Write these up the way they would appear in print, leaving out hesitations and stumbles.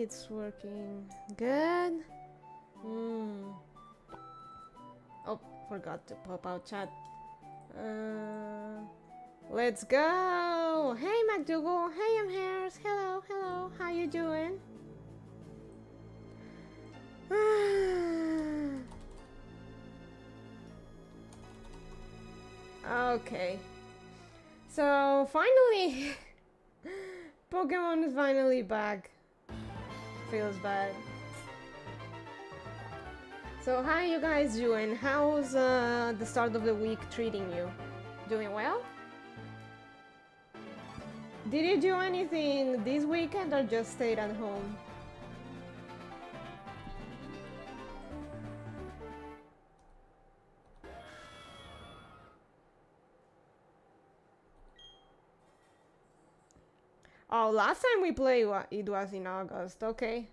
it's working. Good. Oh, forgot to pop out chat. Let's go. Hey, MacDougal. Hey, I'm Harris. Hello, hello. How you doing? Okay. So finally, Pokemon is finally back. Feels bad. So how you guys doing? How's the start of the week treating you? Doing well? Did you do anything this weekend or just stayed at home? Oh, last time we played it was in August, okay.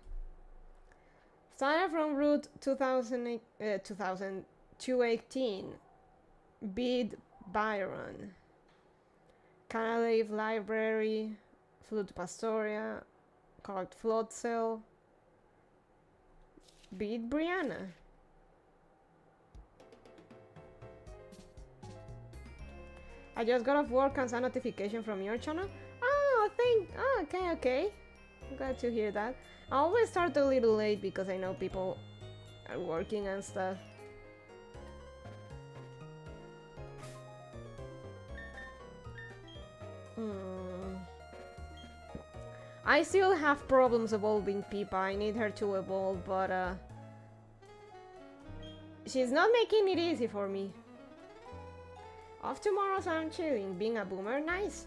Started from Route 218. Beat Byron. Canalave Library. Flew to Pastoria. Caught Floatzel. Beat Brianna. I just got off work and saw a notification from your channel. Oh, okay. I'm glad to hear that. I always start a little late because I know people are working and stuff. I still have problems evolving Pipa. I need her to evolve, but she's not making it easy for me. Off tomorrow, so I'm chilling. Being a boomer, nice.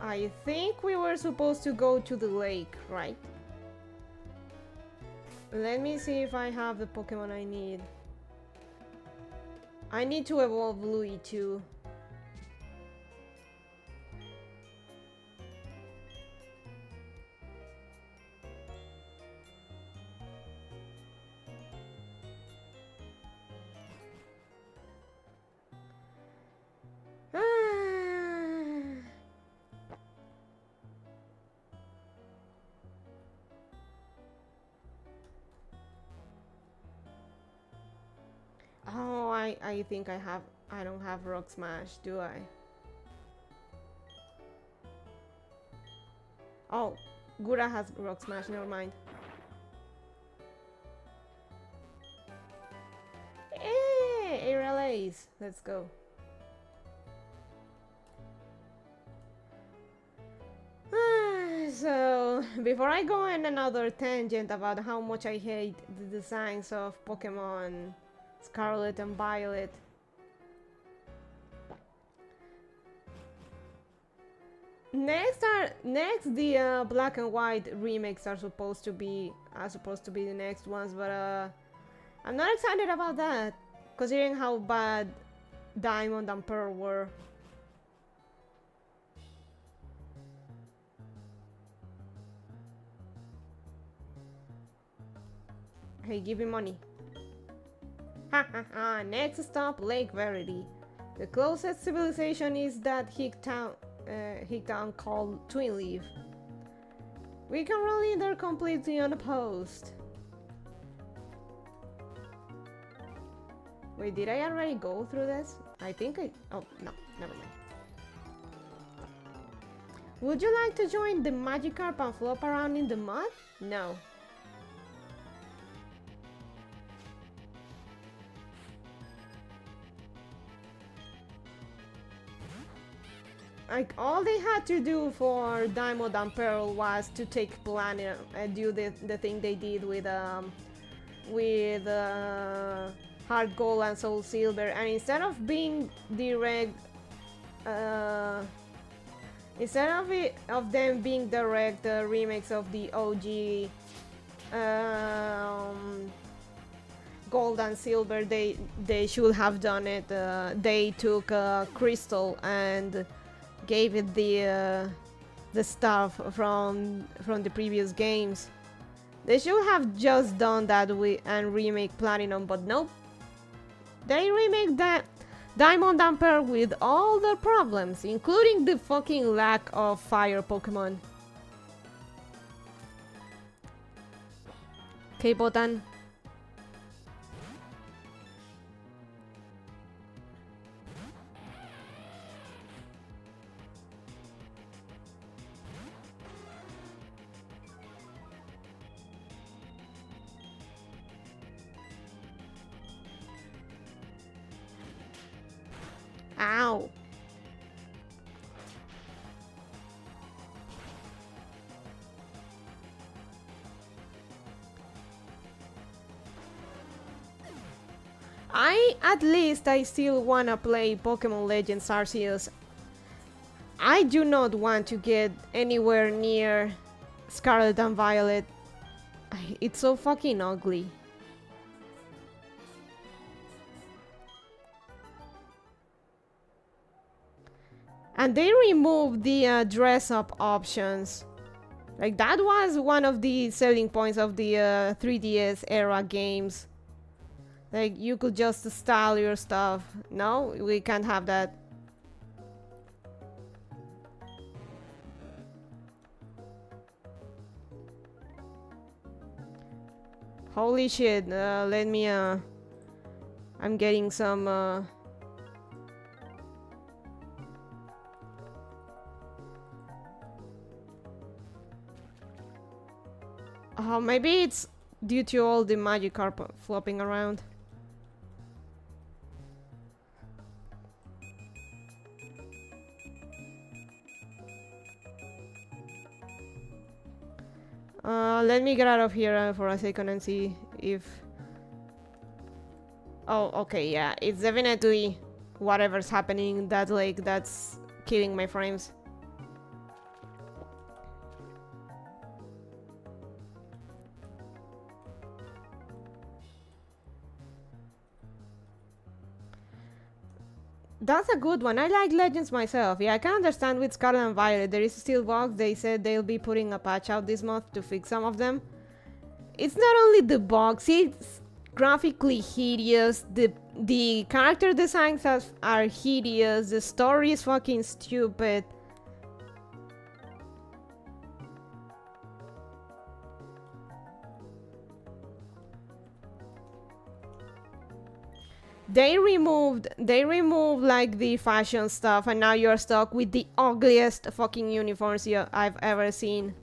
I think we were supposed to go to the lake, right? Let me see if I have the Pokemon I need. I need to evolve Louis too. Oh, I think I don't have Rock Smash, do I? Oh, Gura has Rock Smash, never mind. Hey, Aerial Ace, let's go. So, before I go on another tangent about how much I hate the designs of Pokemon Scarlet and Violet, next the Black and White remakes are supposed to be the next ones, but I'm not excited about that, considering how bad Diamond and Pearl were. Hey, give me money. Ha ha ha, next stop, Lake Verity. The closest civilization is that hick town called Twin Leaf. We can roll in there completely unopposed. Wait, did I already go through this? I think oh, no, never mind. Would you like to join the Magikarp and flop around in the mud? No. Like, all they had to do for Diamond and Pearl was to take Platinum and do the thing they did with Heart Gold and Soul Silver, and instead of being direct, instead of them being direct remakes of the OG Gold and Silver, they should have done it. They took Crystal and gave it the stuff from the previous games. They should have just done that and remake Platinum, but nope. They remake Diamond and Pearl with all their problems, including the fucking lack of fire Pokemon. Okay, Botan. Ow. At least I still wanna play Pokemon Legends Arceus. I do not want to get anywhere near Scarlet and Violet. It's so fucking ugly. And they removed the dress-up options. Like, that was one of the selling points of the 3DS era games. Like, you could just style your stuff. No, we can't have that. Holy shit, let me, I'm getting some, oh, maybe it's due to all the Magikarp flopping around. Let me get out of here for a second and see if... Oh, okay, yeah, it's definitely whatever's happening in that lake that's killing my frames. That's a good one. I like Legends myself. Yeah, I can understand with Scarlet and Violet. There is still bugs. They said they'll be putting a patch out this month to fix some of them. It's not only the bugs, it's graphically hideous. The character designs are hideous. The story is fucking stupid. They removed like the fashion stuff, and now you're stuck with the ugliest fucking uniforms I've ever seen.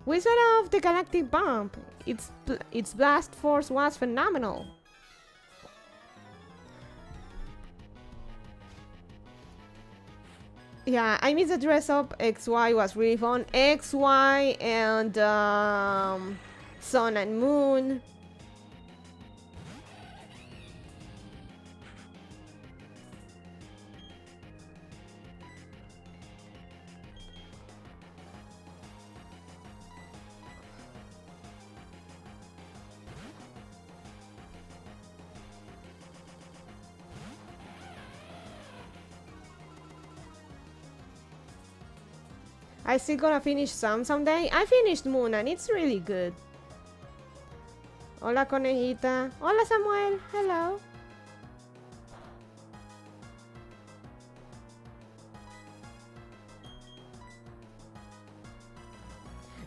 Wizard of the Galactic Bomb. Its blast force was phenomenal. Yeah, I miss the dress up. XY was really fun. XY and Sun and Moon. I still gonna finish someday. I finished Moon and it's really good. Hola, conejita. Hola, Samuel. Hello.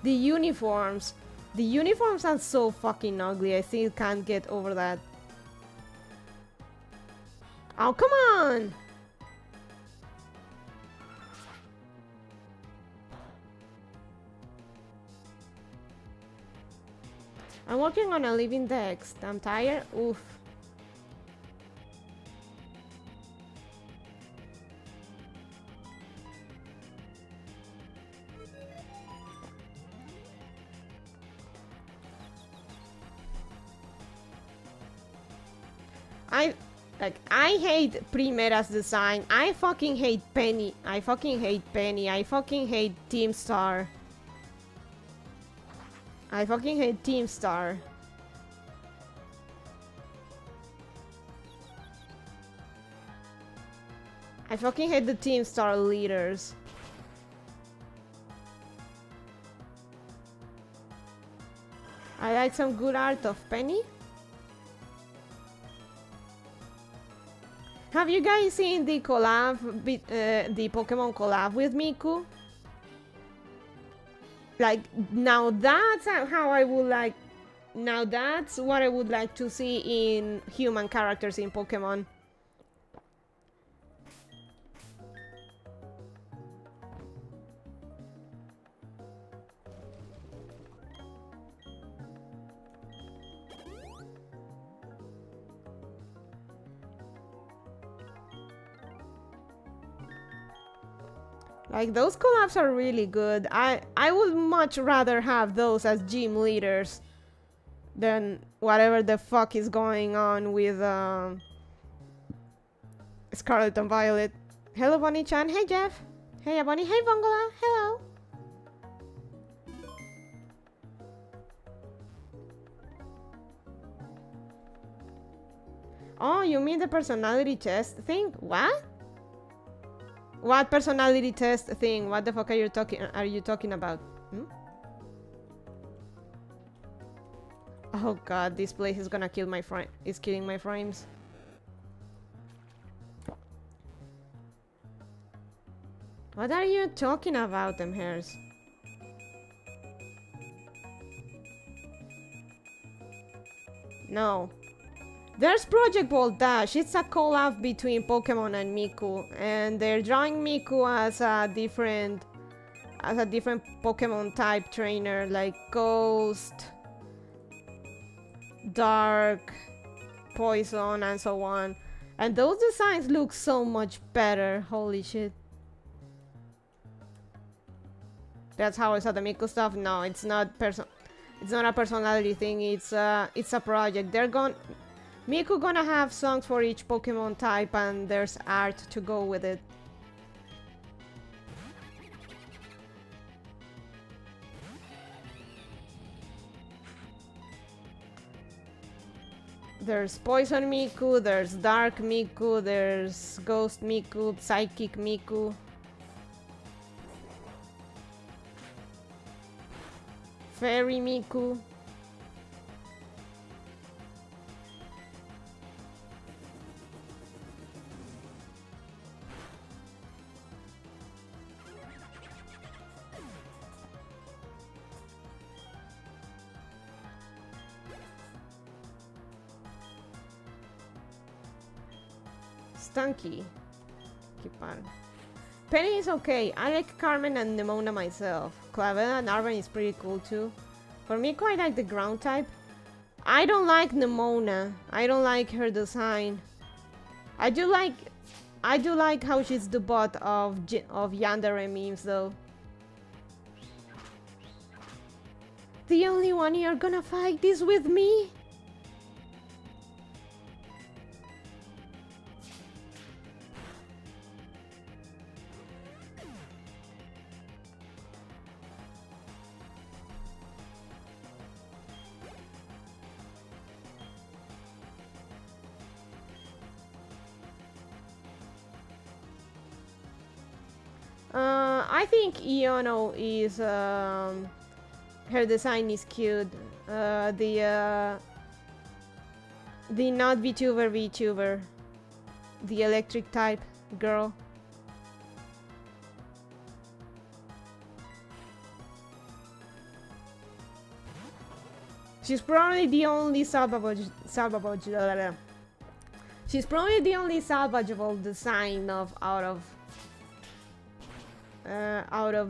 The uniforms. The uniforms are so fucking ugly. I still can't get over that. Oh, come on! I'm working on a living text. I'm tired. Oof. I hate Primera's design. I fucking hate Penny. I fucking hate Penny. I fucking hate Team Star. I fucking hate Team Star. I fucking hate the Team Star leaders. I like some good art of Penny. have you guys seen the collab, the Pokemon collab with Miku? Like, now that's how I would like. Now that's what I would like to see in human characters in Pokemon. Like, those collabs are really good. I would much rather have those as gym leaders than whatever the fuck is going on with Scarlet and Violet. Hello, Bonnie-chan. Hey, Jeff. Hey, Bonnie. Hey, Bongola. Hello. Oh, you mean the personality test thing? What? What personality test thing? What the fuck are you talking about? Hmm? Oh god, this place is gonna kill my frame. It's killing my frames. What are you talking about, them hairs? No. There's Project Ball Dash. It's a collab between Pokemon and Miku, and they're drawing Miku as a different Pokemon type trainer, like Ghost, Dark, Poison, and so on. And those designs look so much better. Holy shit. That's how I saw the Miku stuff. No, it's not a personality thing. It's a project. Miku gonna have songs for each Pokemon type, and there's art to go with it. There's Poison Miku, there's Dark Miku, there's Ghost Miku, Psychic Miku. Fairy Miku. Stunky. Keep on. Penny is okay. I like Carmen and Nemona myself. Clavella and Arven is pretty cool too. For me, quite like the ground type. I don't like Nemona. I don't like her design. I do like how she's the butt of Yandere memes though. The only one you're gonna fight this with me? I think Iono is her design is cute. The not Vtuber, the electric type girl. She's probably the only salvageable. She's probably the only salvageable design out of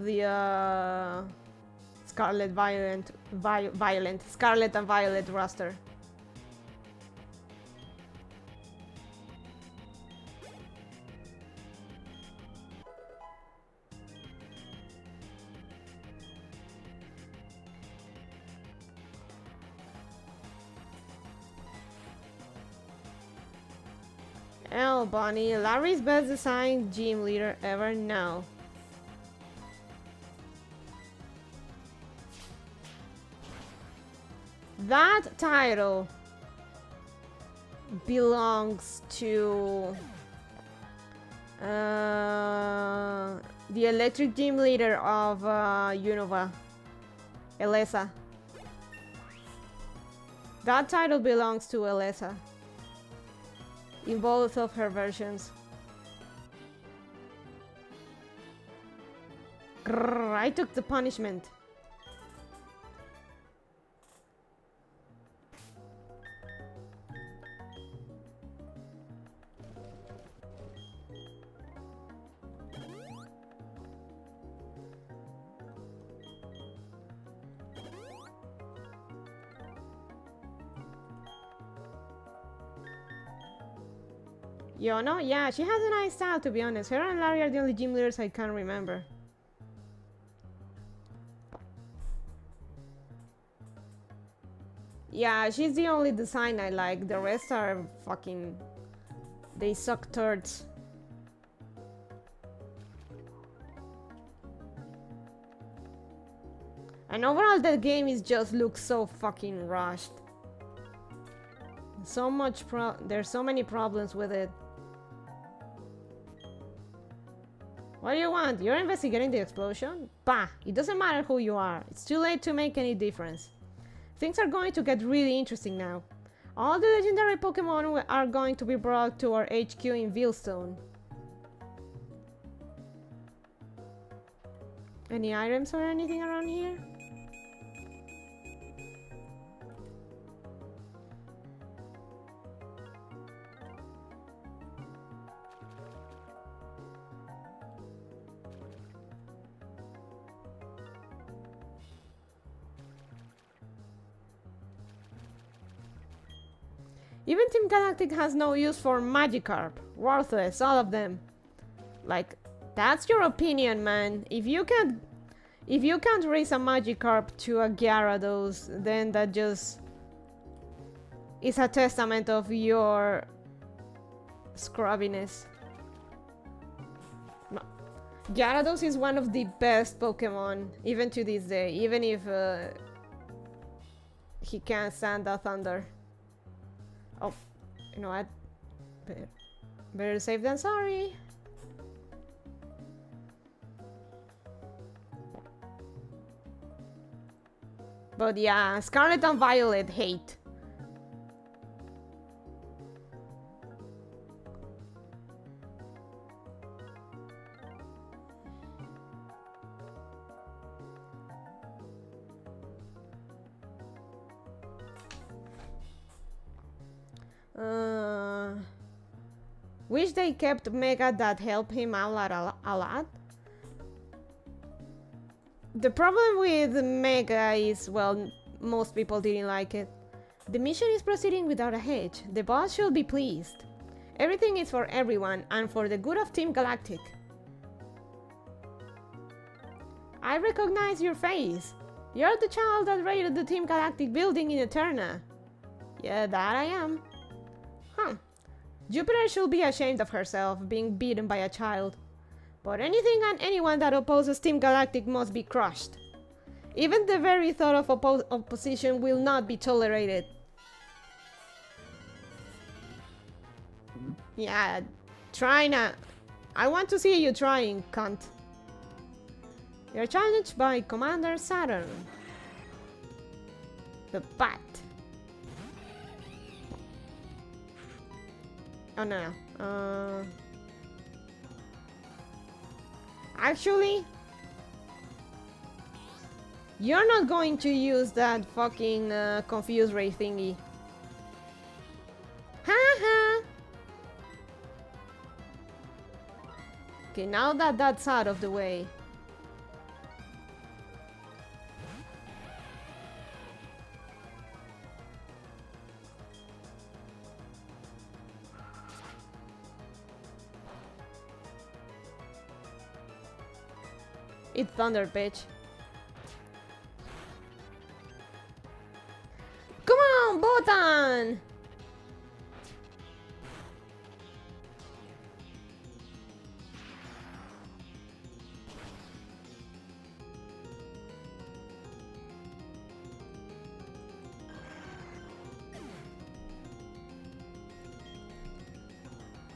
the Scarlet and Violet roster. L. Bonnie, Larry's best design gym leader ever now. That title belongs to the electric gym leader of Unova, Elesa. That title belongs to Elesa. in both of her versions. Grrr, I took the punishment. Yukinoa? Yeah, she has a nice style, to be honest. Her and Larry are the only gym leaders I can remember. Yeah, she's the only design I like. The rest are fucking... they suck turds. And overall, the game is just looks so fucking rushed. There's so many problems with it. What do you want? You're investigating the explosion? Bah! It doesn't matter who you are. It's too late to make any difference. Things are going to get really interesting now. All the legendary Pokemon are going to be brought to our HQ in Vilestone. Any items or anything around here? Even Team Galactic has no use for Magikarp. Worthless, all of them. Like, that's your opinion, man. If you can't raise a Magikarp to a Gyarados, then that just is a testament of your scrubbiness. No. Gyarados is one of the best Pokemon, even to this day, even if he can't stand the thunder. Oh, you know what? Better safe than sorry. But yeah, Scarlet and Violet hate. Wish they kept Mega that helped him out a lot. The problem with Mega is, well, most people didn't like it. The mission is proceeding without a hitch. The boss should be pleased. Everything is for everyone and for the good of Team Galactic. I recognize your face. You're the child that raided the Team Galactic building in Eterna. Yeah, that I am. Huh. Jupiter should be ashamed of herself, being beaten by a child. But anything and anyone that opposes Team Galactic must be crushed. Even the very thought of opposition will not be tolerated. Yeah, try not. I want to see you trying, cunt. You're challenged by Commander Saturn. The Bat. Oh no. Actually, you're not going to use that fucking confuse ray thingy. Haha. Okay, now that that's out of the way. It's thunder, bitch. Come on, Botan!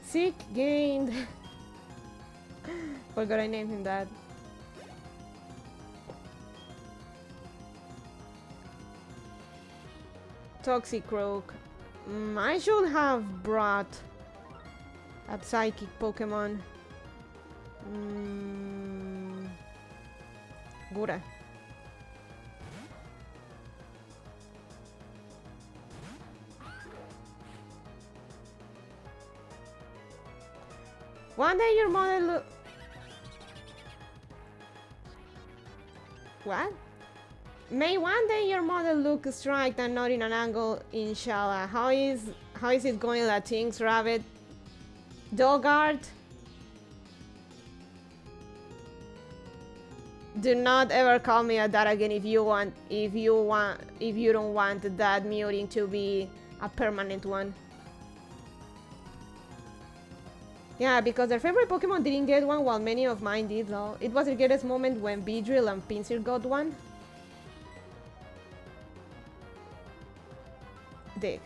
Sick gained. Forgot I named him that. Toxicroak. I should have brought A psychic Pokemon. Gura. One day your mother look. What? May one day your mother look straight and not in an angle, inshallah. How is it going, Latinx rabbit? Dogart? Do not ever call me at that again if you don't want that muting to be a permanent one. Yeah, because their favorite Pokemon didn't get one while many of mine did though. It was the greatest moment when Beedrill and Pinsir got one. Dig.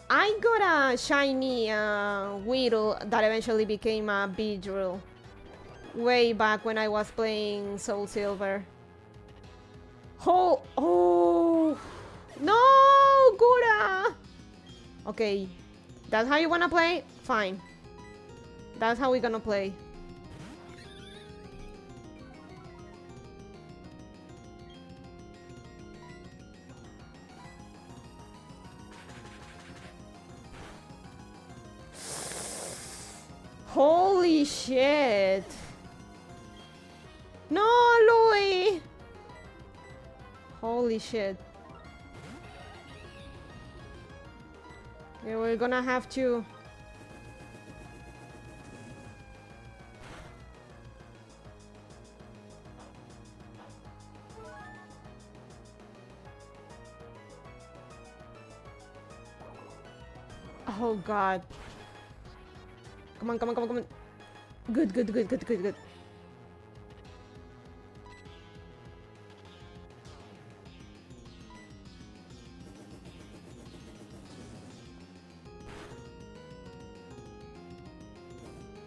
I got a shiny Weedle that eventually became a Beedrill way back when I was playing Soul Silver. Oh no, Gura! Okay, that's how you wanna play? Fine. That's how we're gonna play. Holy shit! No, Louis! Holy shit. Yeah, we're gonna have to... Oh god. Come on, come on, come on, come on. Good, good, good, good, good, good.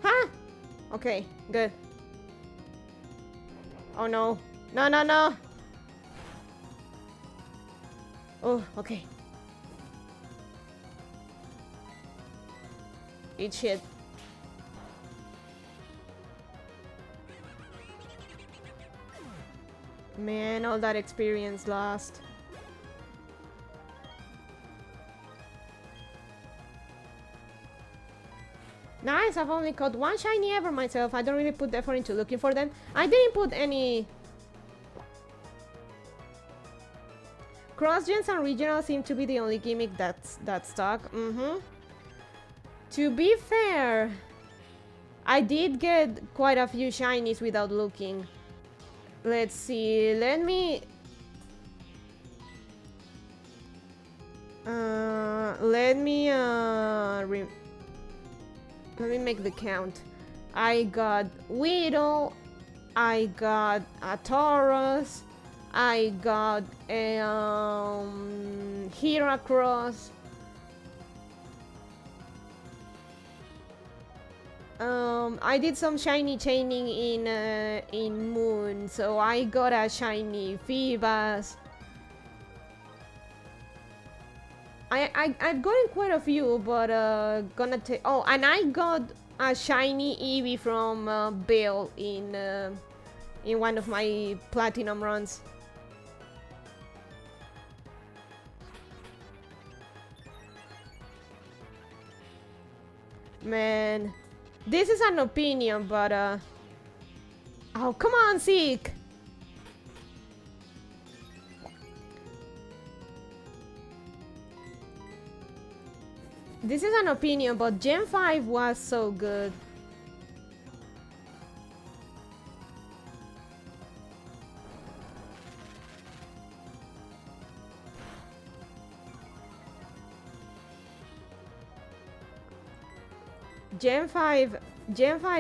Huh? Okay, good. Oh no. No, no, no. Oh, okay. Eat shit. Man, all that experience lost. Nice, I've only caught one shiny ever myself. I don't really put effort into looking for them. I didn't put any... Cross-gens and regionals seem to be the only gimmick that's stuck. To be fair, I did get quite a few shinies without looking. Let's see, let me make the count. I got Weedle, I got a Tauros, I got a Heracross, I did some shiny chaining in Moon, so I got a shiny Phoebus. I've gotten quite a few, but gonna take. Oh, and I got a shiny Eevee from Bill in one of my platinum runs. Man. This is an opinion, but oh, come on, Zeke! This is an opinion, but Gen 5 was so good. Gen 5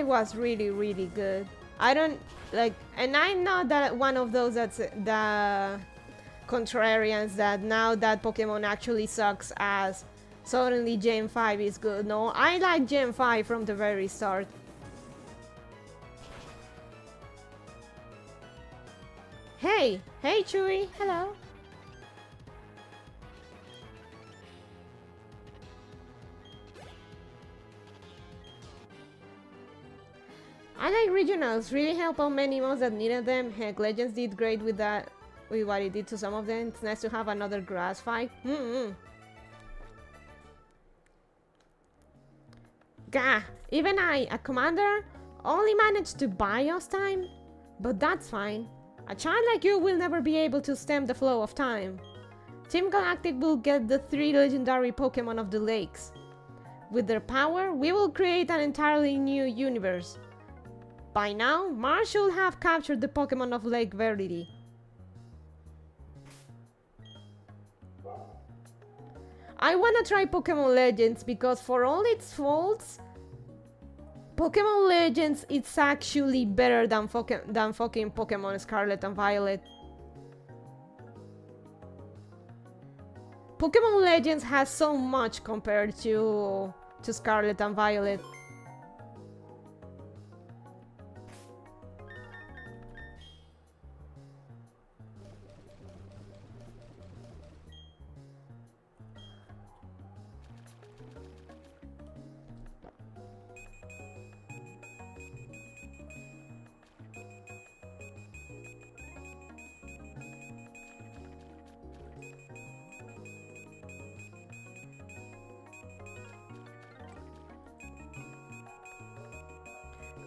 was really, really good. I don't like, and I'm not that one of those that's the contrarians that now that Pokemon actually sucks ass suddenly Gen 5 is good. No, I like Gen 5 from the very start. Hey! Hey, Chewy! Hello! I like regionals. Really help out many mods that needed them. Heck, Legends did great with that, with what it did to some of them. It's nice to have another grass fight. Gah! Even I, a commander, only managed to buy us time? But that's fine. A child like you will never be able to stem the flow of time. Team Galactic will get the 3 legendary Pokemon of the lakes. With their power, we will create an entirely new universe. By now, Mars should have captured the Pokemon of Lake Verity. I wanna try Pokemon Legends because for all its faults, Pokemon Legends it's actually better than fucking Pokemon Scarlet and Violet. Pokemon Legends has so much compared to Scarlet and Violet.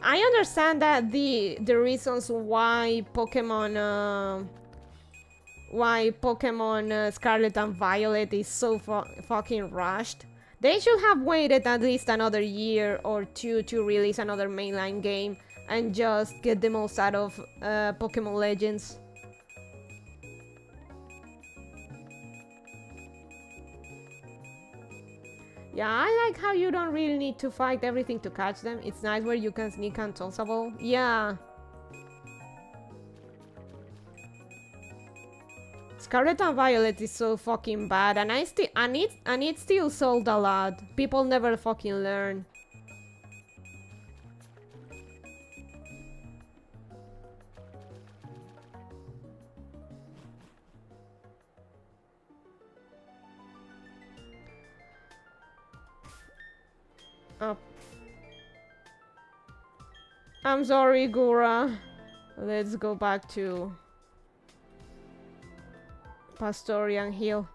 I understand that the reasons why Pokemon Scarlet and Violet is so fucking rushed. They should have waited at least another year or two to release another mainline game and just get the most out of Pokemon Legends. Yeah, I like how you don't really need to fight everything to catch them. It's nice where you can sneak and toss a ball. Yeah. Scarlet and Violet is so fucking bad, and it still sold a lot. People never fucking learn. Oh. I'm sorry, Gura. Let's go back to Pastorian Hill.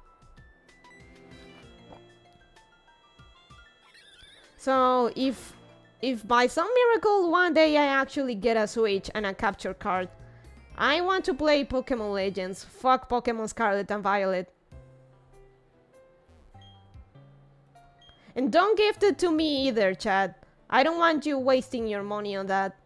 So if by some miracle one day I actually get a Switch and a capture card, I want to play Pokemon Legends. Fuck Pokemon Scarlet and Violet. And don't gift it to me either, Chad. I don't want you wasting your money on that.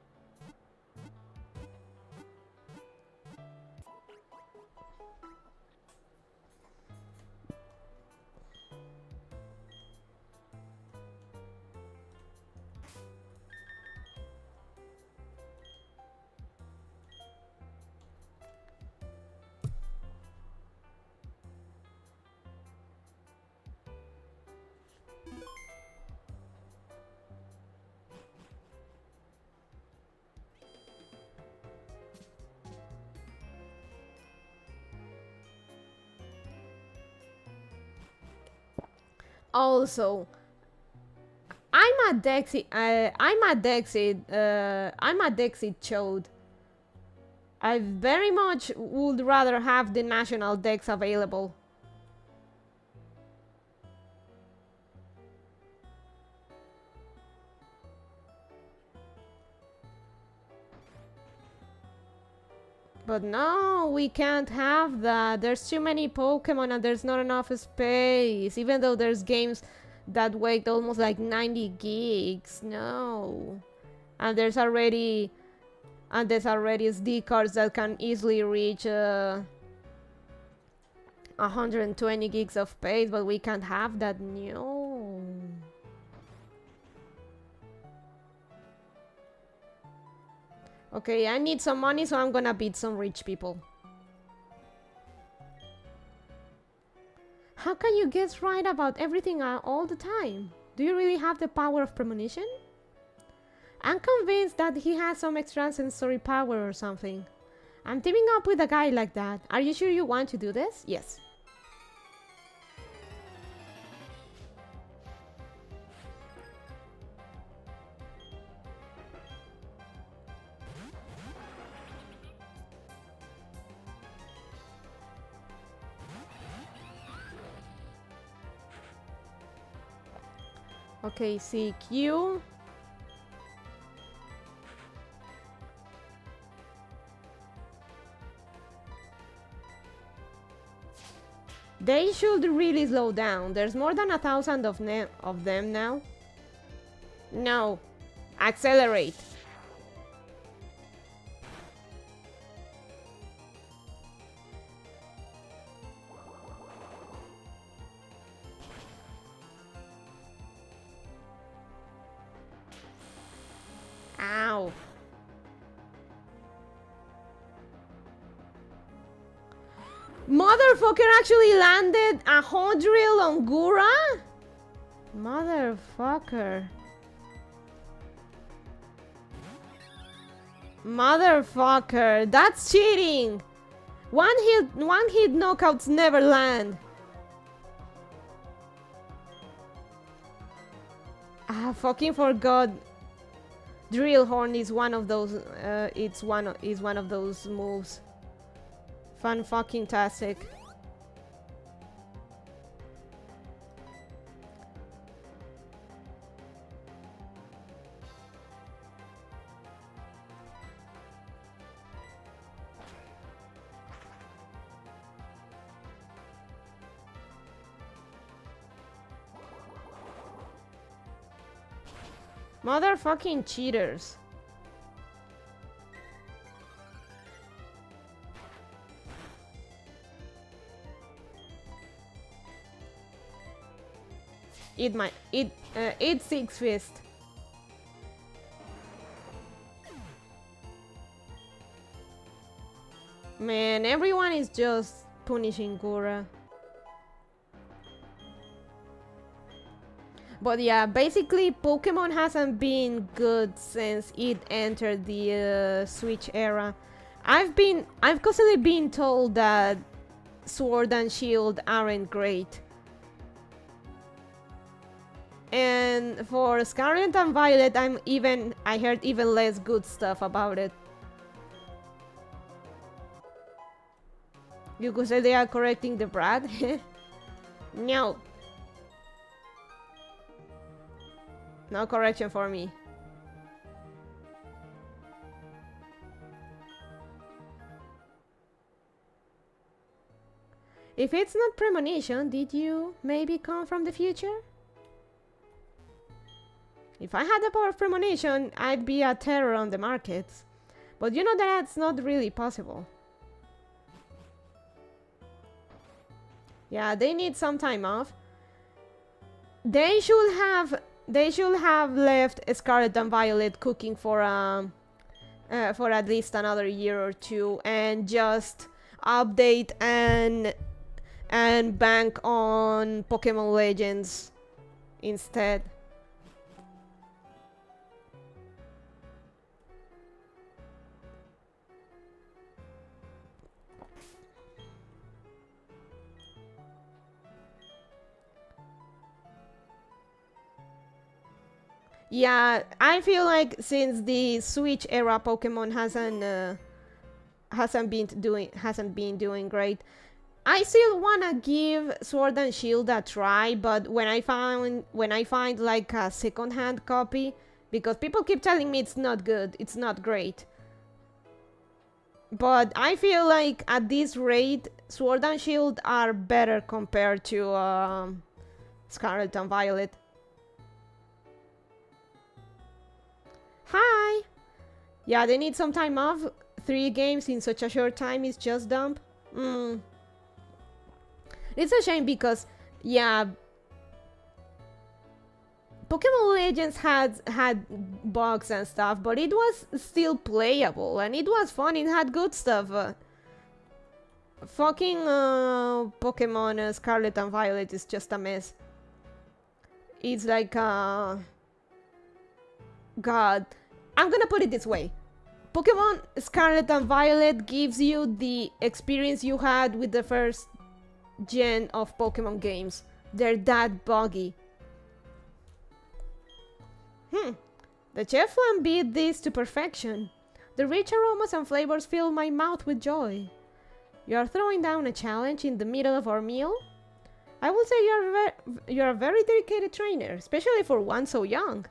Also, I'm a Dexit chode. I very much would rather have the national Dex available. But no, we can't have that. There's too many Pokemon and there's not enough space. Even though there's games that weigh almost like 90 gigs. No. And there's already SD cards that can easily reach 120 gigs of space, but we can't have that. No. Okay, I need some money, so I'm gonna beat some rich people. How can you guess right about everything all the time? Do you really have the power of premonition? I'm convinced that he has some extrasensory power or something. I'm teaming up with a guy like that. Are you sure you want to do this? Yes. Okay, CQ. They should really slow down. There's more than 1,000 of them now. No. Accelerate. Ow. Motherfucker actually landed a Hodrill on Gura? Motherfucker. Motherfucker, that's cheating. One hit knockouts never land. I fucking forgot. Drill Horn is one of those. Is one of those moves. Fun fucking tastic. Motherfucking cheaters. Eat Six Fist. Man, everyone is just punishing Gura. But yeah, basically Pokemon hasn't been good since it entered the Switch era. I've constantly been told that Sword and Shield aren't great. And for Scarlet and Violet, I heard even less good stuff about it. You could say they are correcting the brat? No. No correction for me. If it's not premonition, did you maybe come from the future? If I had the power of premonition, I'd be a terror on the markets. But you know that's not really possible. Yeah, they need some time off. They should have left Scarlet and Violet cooking for at least another year or two and just update and bank on Pokemon Legends instead. Yeah, I feel like since the Switch era, Pokemon hasn't been doing great. I still wanna give Sword and Shield a try, but when I find like a second-hand copy, because people keep telling me it's not good, it's not great. But I feel like at this rate, Sword and Shield are better compared to Scarlet and Violet. Hi! Yeah, they need some time off. 3 games in such a short time is just dumb. It's a shame because, yeah, Pokemon Legends had bugs and stuff, but it was still playable and it was fun. It had good stuff. Fucking Pokemon Scarlet and Violet is just a mess. It's like God, I'm gonna put it this way. Pokemon Scarlet and Violet gives you the experience you had with the first gen of Pokemon games. They're that buggy. The chef one beat this to perfection. The rich aromas and flavors fill my mouth with joy. You're throwing down a challenge in the middle of our meal? I will say you're a very dedicated trainer, especially for one so young.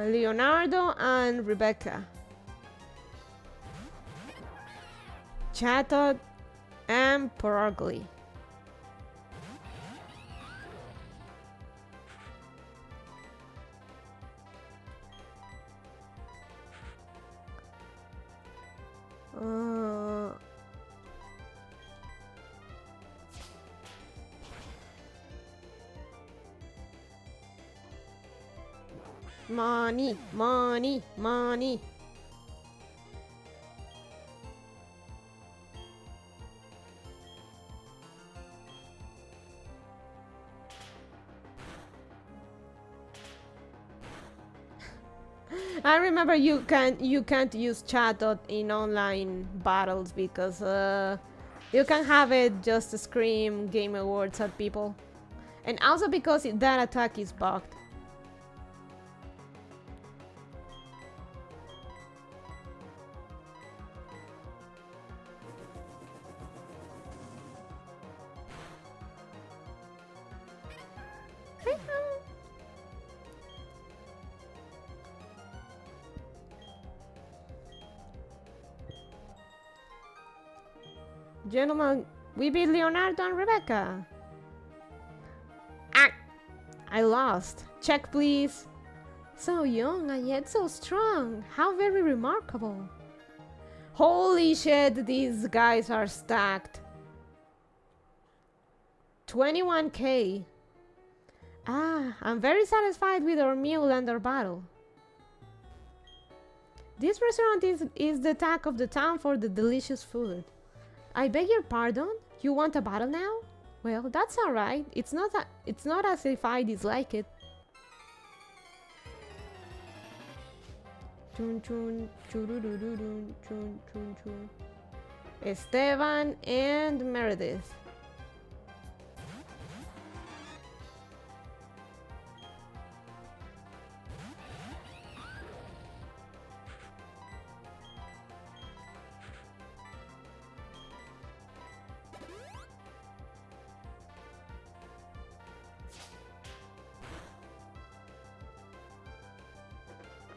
Leonardo and Rebecca. Chatot and Porogly. Money, money, money. I remember you can't use Chatot in online battles because you can have it just scream Game Awards at people, and also because that attack is bugged. Gentlemen, we beat Leonardo and Rebecca. Ah! I lost. Check, please. So young and yet so strong. How very remarkable. Holy shit, these guys are stacked. 21k. Ah, I'm very satisfied with our meal and our battle. This restaurant is the talk of the town for the delicious food. I beg your pardon? You want a battle now? Well, that's alright. It's not as if I dislike it. Chun chun chururururun, chun chun chun. Esteban and Meredith.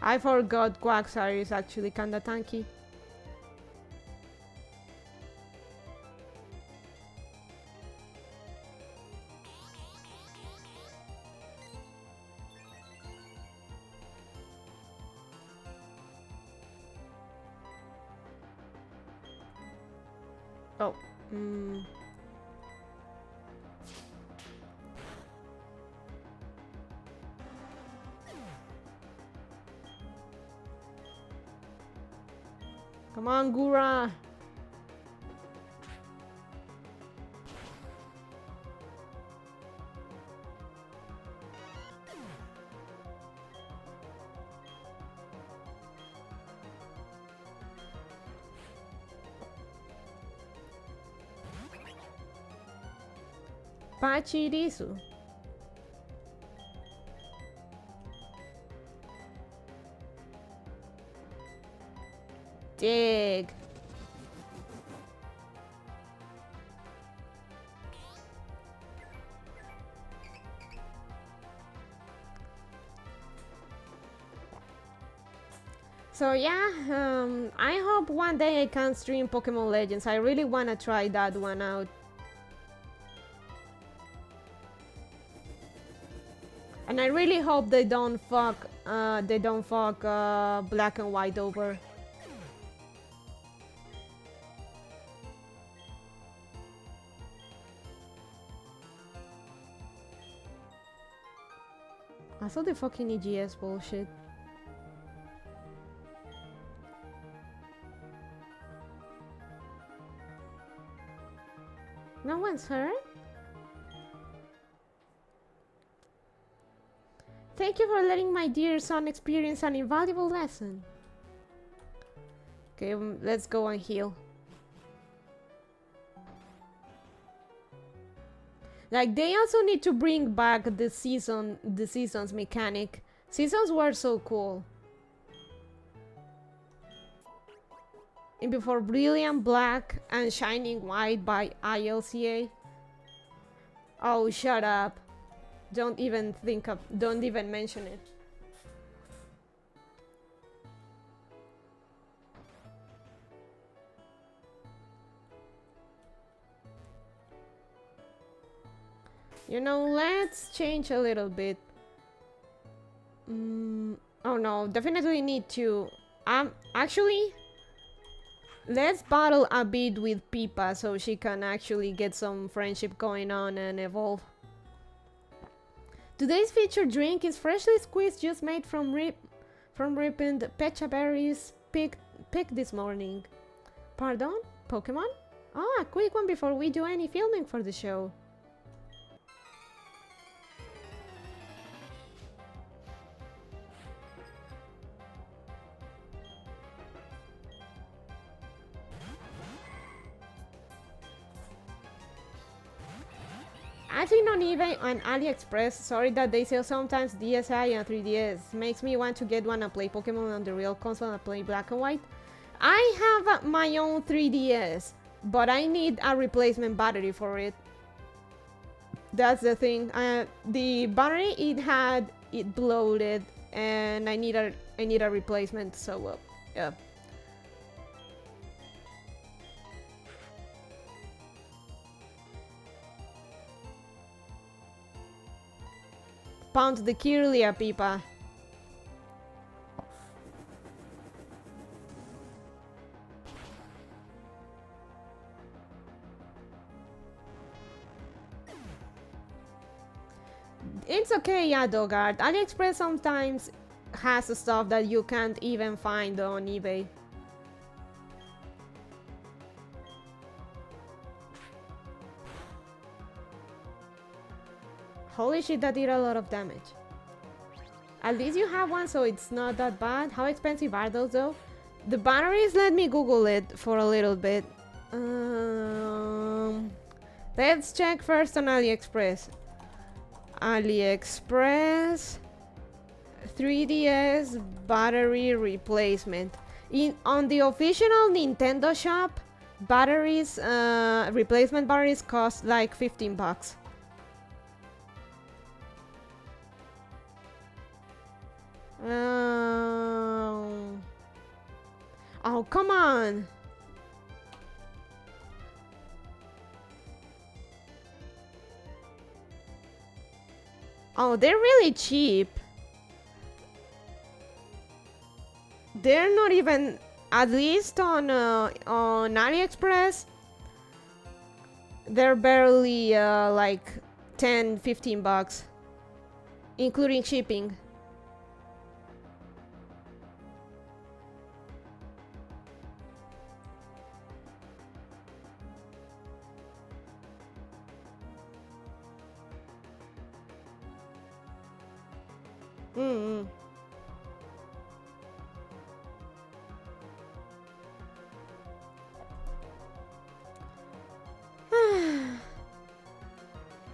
I forgot Quagsire is actually kinda tanky. Oh. Come on, Gura. Pachirisu. Dig. So yeah, I hope one day I can stream Pokemon Legends. I really wanna try that one out. And I really hope they don't fuck Black and White over. Also the fucking EGS bullshit. No one's hurt? Thank you for letting my dear son experience an invaluable lesson. Okay, let's go and heal. Like, they also need to bring back the seasons mechanic. Seasons were so cool. And before Brilliant Black and Shining White by ILCA. Oh, shut up. Don't even mention it. You know, let's change a little bit. Oh no, definitely need to... actually, let's battle a bit with Pipa so she can actually get some friendship going on and evolve. Today's featured drink is freshly squeezed juice made from ripened pecha berries picked this morning. Pardon? Pokemon? Oh, a quick one before we do any filming for the show. I've seen on eBay and AliExpress, sorry that they sell sometimes DSi and 3DS. Makes me want to get one and play Pokemon on the real console and play Black and White. I have my own 3DS, but I need a replacement battery for it. That's the thing. The battery it bloated, and I need a replacement. So yeah. Pound the Kirlia, Pipa. It's okay, yeah, Dogart. AliExpress sometimes has stuff that you can't even find on eBay. Holy shit, that did a lot of damage. At least you have one, so it's not that bad. How expensive are those, though? The batteries, let me Google it for a little bit. Let's check first on AliExpress. AliExpress 3DS battery replacement. On the official Nintendo shop, batteries, replacement batteries cost like 15 bucks. Oh, come on! Oh, they're really cheap. They're not even, at least on AliExpress, they're barely like 10-15 bucks, including shipping.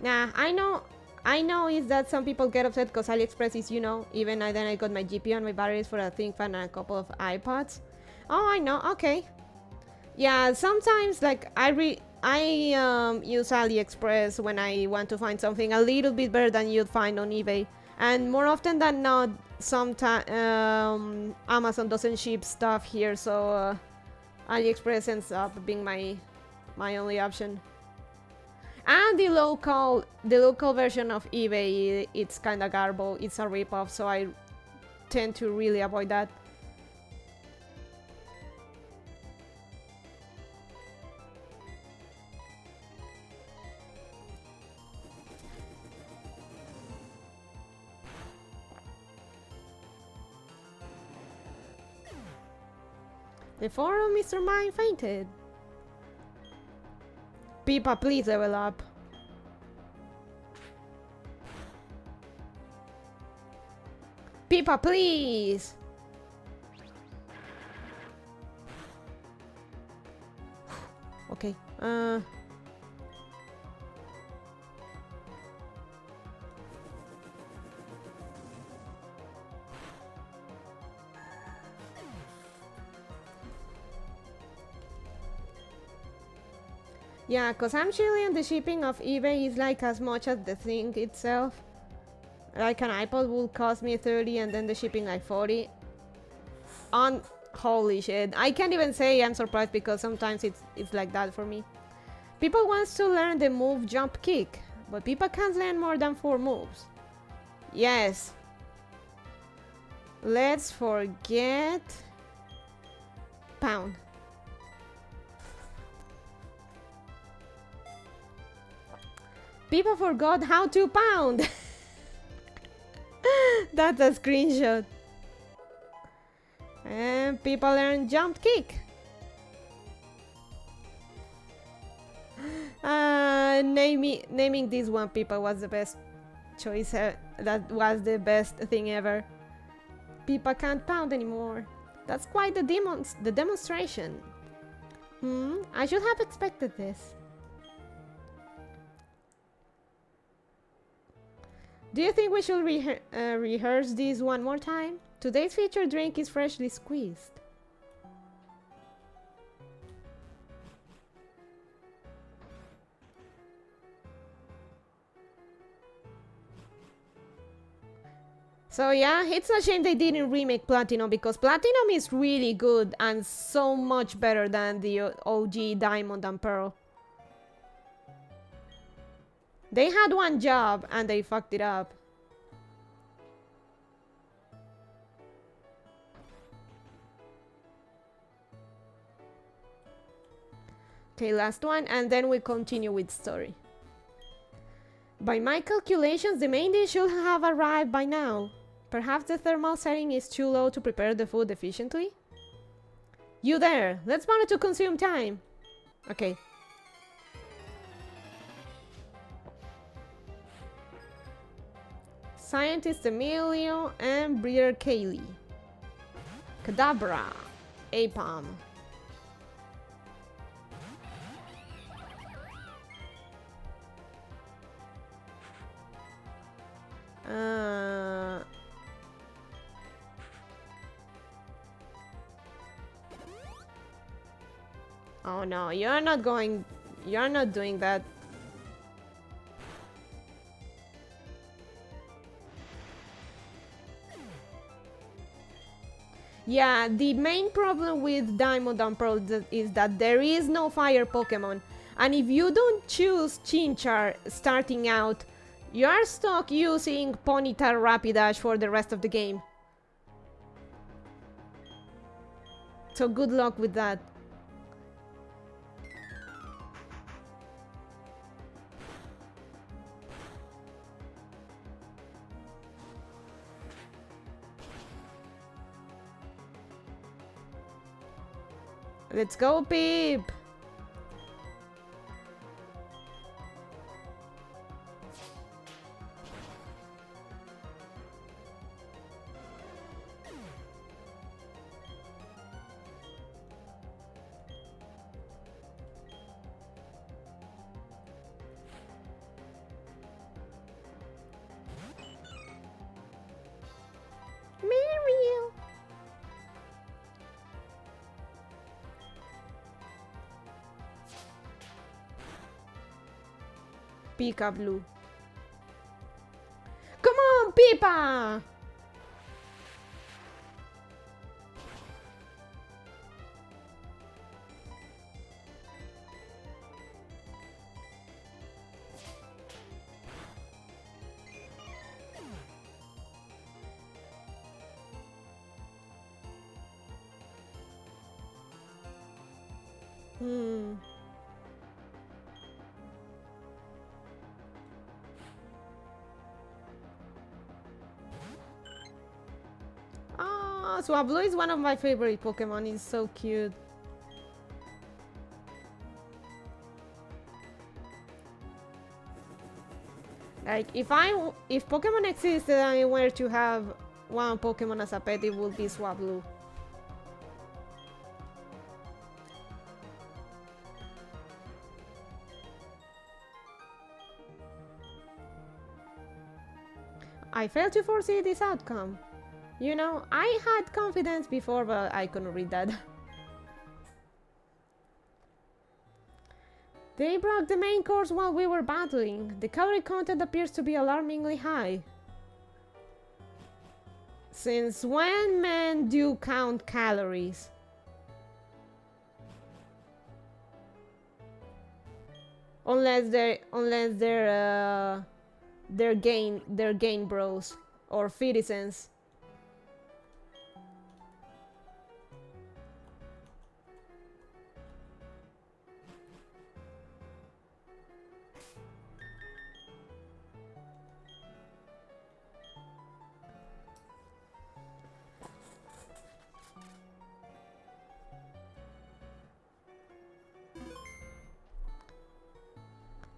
Nah, I know is that some people get upset because AliExpress is, you know, even then I got my GPU and my batteries for a ThinkPad and a couple of iPods. Oh, I know, okay. Yeah, sometimes like I use AliExpress when I want to find something a little bit better than you'd find on eBay. And more often than not, sometimes Amazon doesn't ship stuff here, so AliExpress ends up being my only option. And the local version of eBay, it's kind of garbled. It's a ripoff, so I tend to really avoid that. The form of Mr. Mime fainted. Pippa, please level up. Pippa, please! Okay, yeah, cause I'm chilling the shipping of eBay is like as much as the thing itself. Like an iPod will cost me 30 and then the shipping like 40. Holy shit. I can't even say I'm surprised because sometimes it's like that for me. People wants to learn the move jump kick, but people can't learn more than 4 moves. Yes. Let's forget pound. People forgot how to pound. That's a screenshot. And people learn jump kick. Naming this one people was the best choice. That was the best thing ever. People can't pound anymore. That's quite the demonstration. I should have expected this. Do you think we should rehearse this one more time? Today's featured drink is freshly squeezed. So yeah, it's a shame they didn't remake Platinum because Platinum is really good and so much better than the OG Diamond and Pearl. They had one job and they fucked it up. Okay, last one, and then we continue with story. By my calculations, the main dish should have arrived by now. Perhaps the thermal setting is too low to prepare the food efficiently? You there! Let's manage to consume time! Okay. Scientist Emilio and Breeder Kaylee. Kadabra. Apam. Oh no, you're not doing that. Yeah, the main problem with Diamond and Pearl is that there is no fire Pokemon. And if you don't choose Chinchar starting out, you are stuck using Ponyta Rapidash for the rest of the game. So good luck with that. Let's go, Peep! Miriam! Pika Blue. Come on, Pippa! Oh, Swablu is one of my favorite Pokemon. He's so cute. Like, if Pokemon existed and I were to have one Pokemon as a pet, it would be Swablu. I failed to foresee this outcome. You know, I had confidence before, but I couldn't read that. They broke the main course while we were battling. The calorie content appears to be alarmingly high. Since when men do count calories? Unless they're game bros or citizens.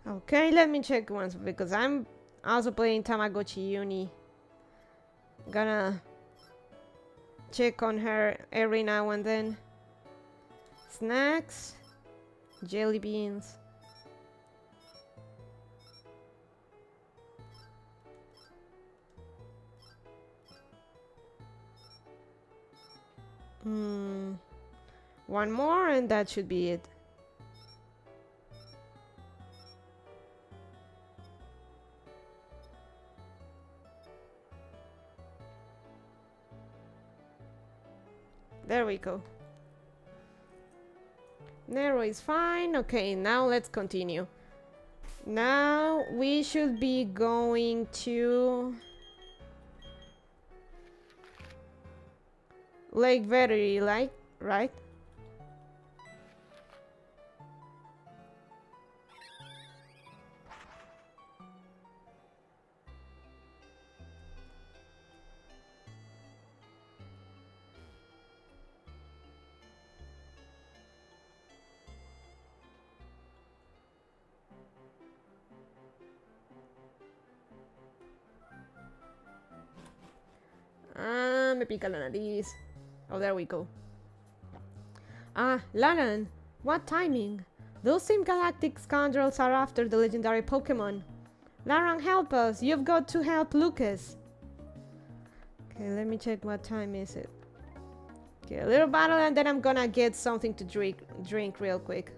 Okay, let me check once because I'm also playing Tamagotchi Uni. Gonna check on her every now and then. Snacks, jelly beans. One more and that should be it. There we go. Nero is fine. Okay, now let's continue. Now we should be going to Lake Vettery, like, right? Me pica la nariz. Oh, there we go. Ah, Laran, what timing? Those same galactic scoundrels are after the legendary Pokemon. Laran, help us. You've got to help Lucas. Okay, let me check what time is it. Okay, a little battle and then I'm gonna get something to drink real quick.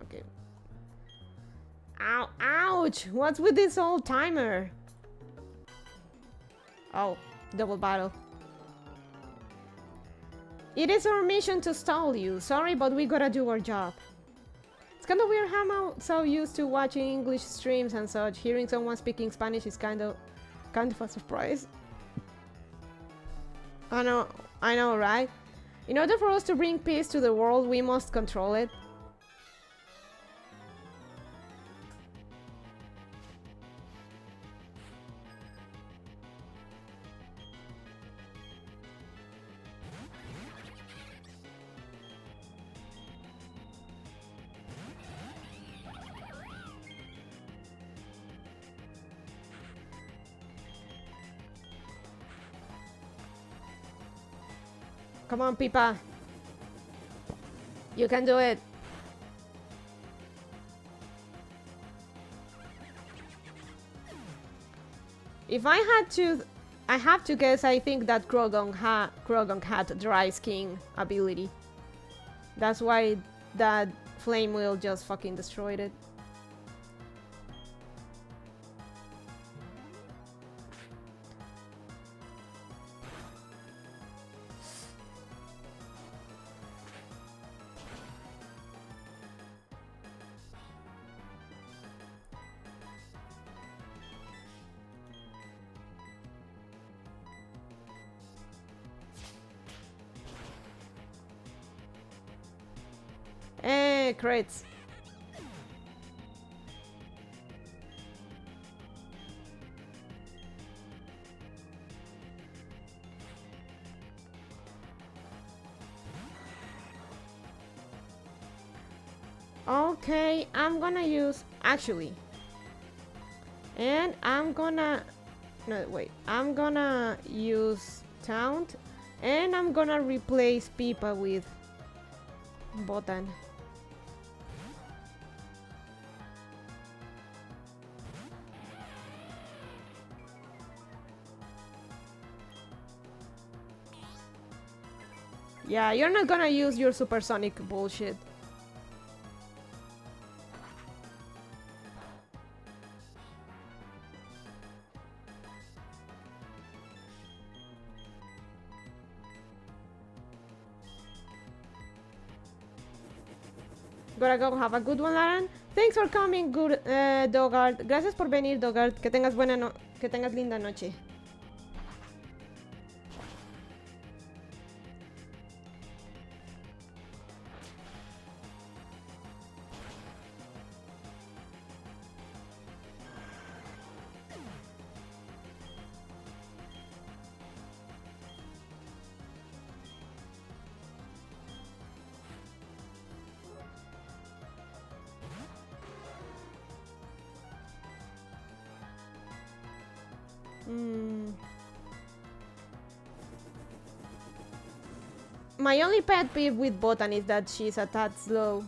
Okay. Ow, ouch! What's with this old timer? Oh, double battle. It is our mission to stall you. Sorry, but we gotta do our job. It's kinda weird how I'm so used to watching English streams and such. Hearing someone speaking Spanish is kind of a surprise. I know, right? In order for us to bring peace to the world, we must control it. Come on, Pipa. You can do it. If I have to guess, I think that Krogon had dry skin ability. That's why that flame wheel just fucking destroyed it. crits. Okay, I'm gonna use actually. And I'm gonna I'm gonna use Taunt and I'm gonna replace Pipa with Botan. Yeah, you're not gonna use your supersonic bullshit. Gotta go, have a good one, Lauren. Thanks for coming, good Dogard. Gracias por venir, Dogard. Que tengas que tengas linda noche. My only pet peeve with Botan is that she's a tad slow.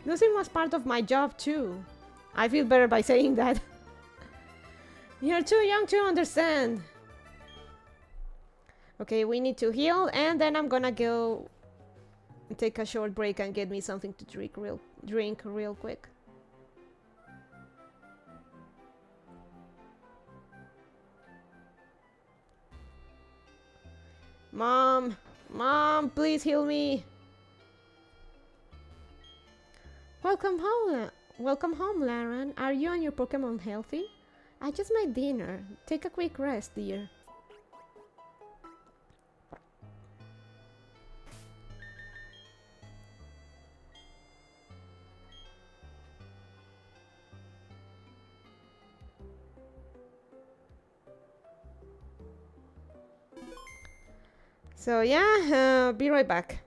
Losing was part of my job too. I feel better by saying that. You're too young to understand. Okay, we need to heal and then I'm gonna go take a short break and get me something to drink real quick. Mom, please heal me. Welcome home, Lauren. Are you and your Pokemon healthy? I just made dinner. Take a quick rest, dear. So yeah, be right back.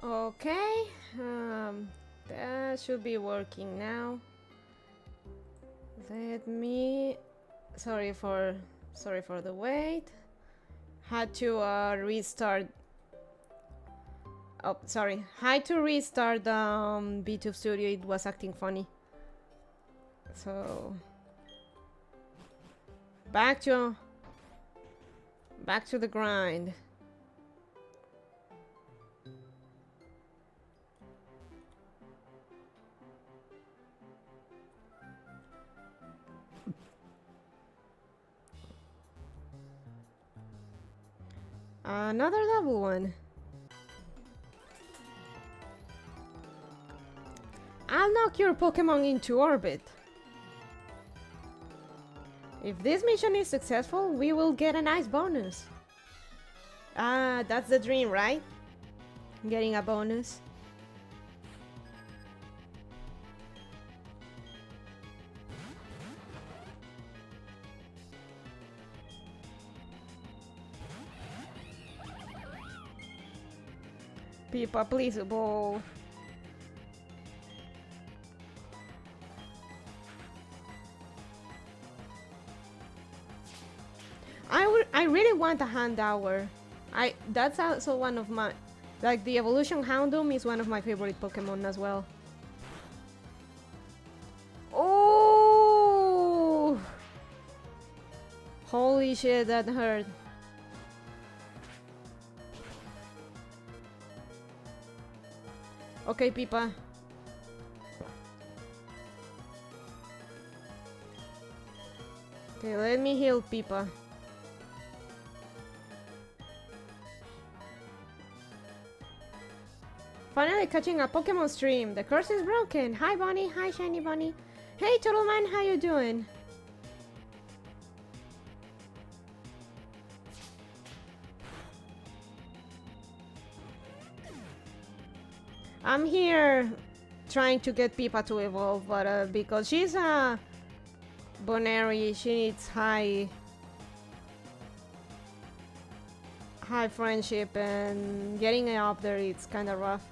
Okay, that should be working now. Let me. Sorry for the wait. Had to restart. Oh, sorry. Had to restart Vtuber Studio. It was acting funny. So back to the grind. Another double one. I'll knock your Pokemon into orbit. If this mission is successful, we will get a nice bonus. Ah, that's the dream, right? Getting a bonus. People, please evolve. I really want a Houndour. That's also one of my, like, the evolution Houndoom is one of my favorite Pokemon as well. Oh! Holy shit, that hurt. Okay, Pipa. Okay, let me heal Pipa. Finally catching a Pokemon stream. The curse is broken. Hi, Bonnie. Hi, Shiny Bonnie. Hey, Turtle Man. How you doing? I'm here trying to get Pipa to evolve, but because she's a Bonary, she needs high friendship, and getting it up there, it's kind of rough.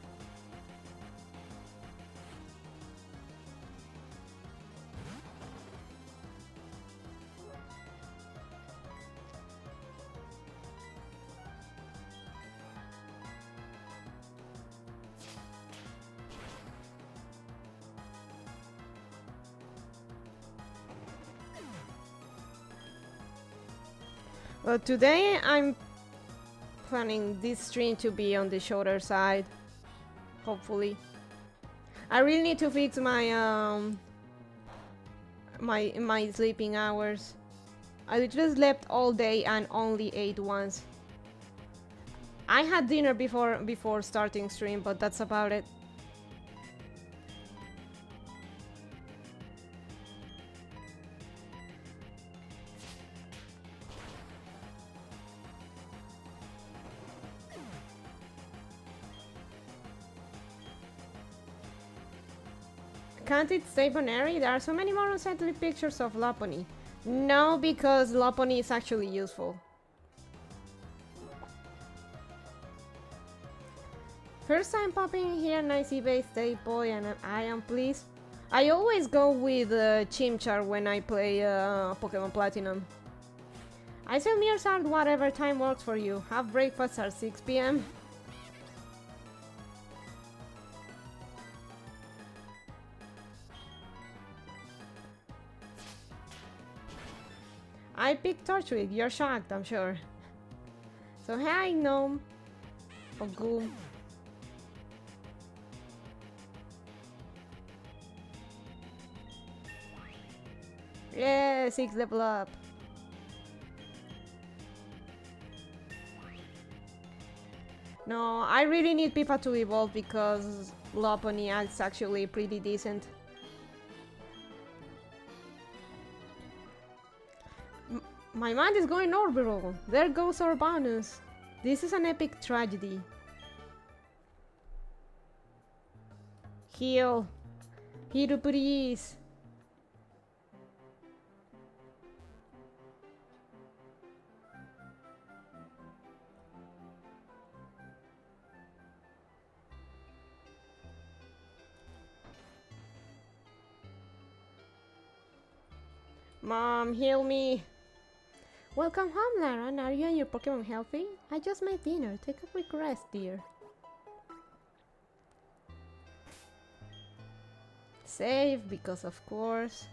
Well, today I'm planning this stream to be on the shorter side, hopefully. I really need to fix my my sleeping hours. I just slept all day and only ate once. I had dinner before starting stream, but that's about it. Can't it stay Bonary? There are so many more unsightly pictures of Lopunny. No, because Lopunny is actually useful. First time popping here, nice eBay, stay boy, and I am pleased. I always go with Chimchar when I play Pokemon Platinum. I sell mirrors at whatever time works for you. Have breakfast at 6 p.m. I picked Torchwick, you're shocked, I'm sure. So hi, Gnome. Or Goom. Yeah, 6 level up. No, I really need Pipa to evolve because Lopunny is actually pretty decent. My mind is going orbital. There goes our bonus. This is an epic tragedy. Heal. Heal, please. Mom, heal me. Welcome home, Laran. Are you and your Pokemon healthy? I just made dinner. Take a quick rest, dear. Save, because of course.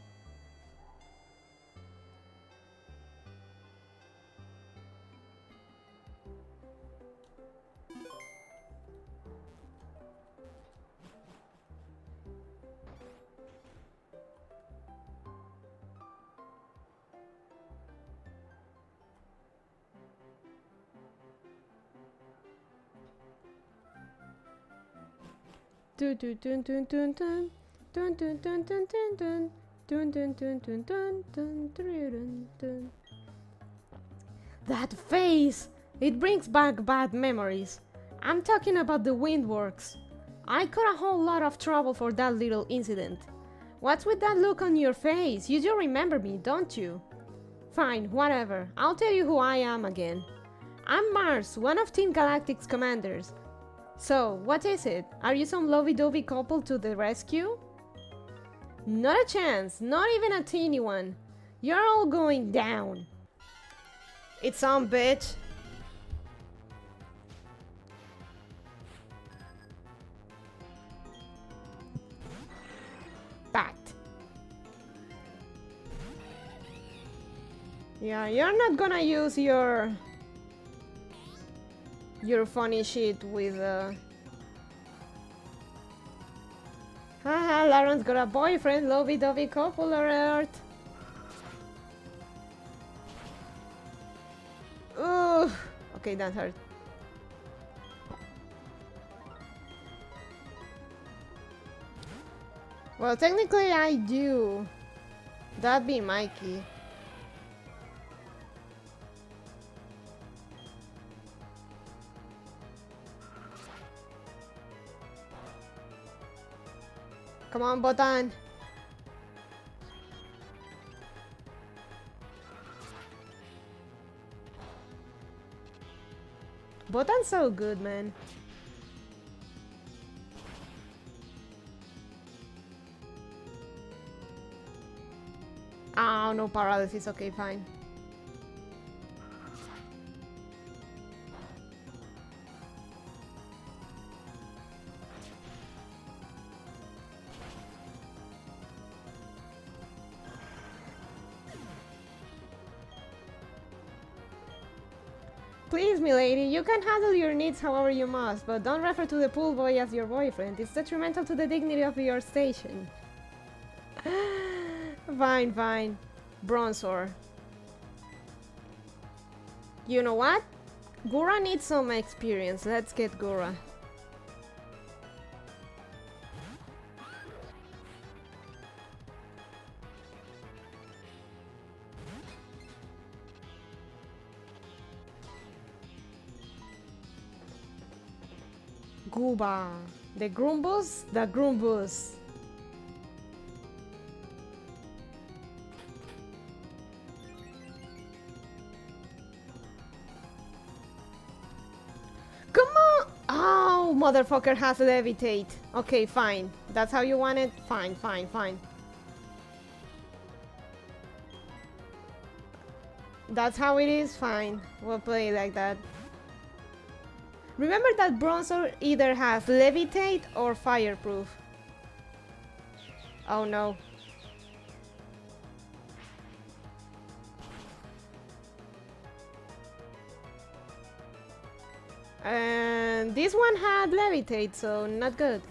Dun dun dun dun dun dun. Dun dun dun dun dun dun. Dun dun dun dun dun dun dun dun. That face! It brings back bad memories. I'm talking about the Windworks. I got a whole lot of trouble for that little incident. What's with that look on your face? You do remember me, don't you? Fine, whatever. I'll tell you who I am again. I'm Mars, one of Team Galactic's commanders. So, what is it? Are you some lovey-dovey couple to the rescue? Not a chance, not even a teeny one. You're all going down. It's on, bitch. Packed. Yeah, you're not gonna use your funny shit with Haha, Lauren's got a boyfriend, lovey-dovey couple alert. Ooh, okay, that hurt. Well, technically I do. That'd be Mikey. Come on, Botan. Botan's so good, man. Oh, no paralysis. Okay, fine. Please, milady, you can handle your needs however you must, but don't refer to the pool boy as your boyfriend. It's detrimental to the dignity of your station. Fine, fine. Bronzor. You know what? Gura needs some experience. Let's get Gura. Gooba. The Grumbus? The Grumbus. Come on! Oh, motherfucker has levitate. Okay, fine. That's how you want it? Fine, fine, fine. That's how it is? Fine. We'll play it like that. Remember that Bronzor either has levitate or fireproof. Oh no. And this one had levitate, so not good.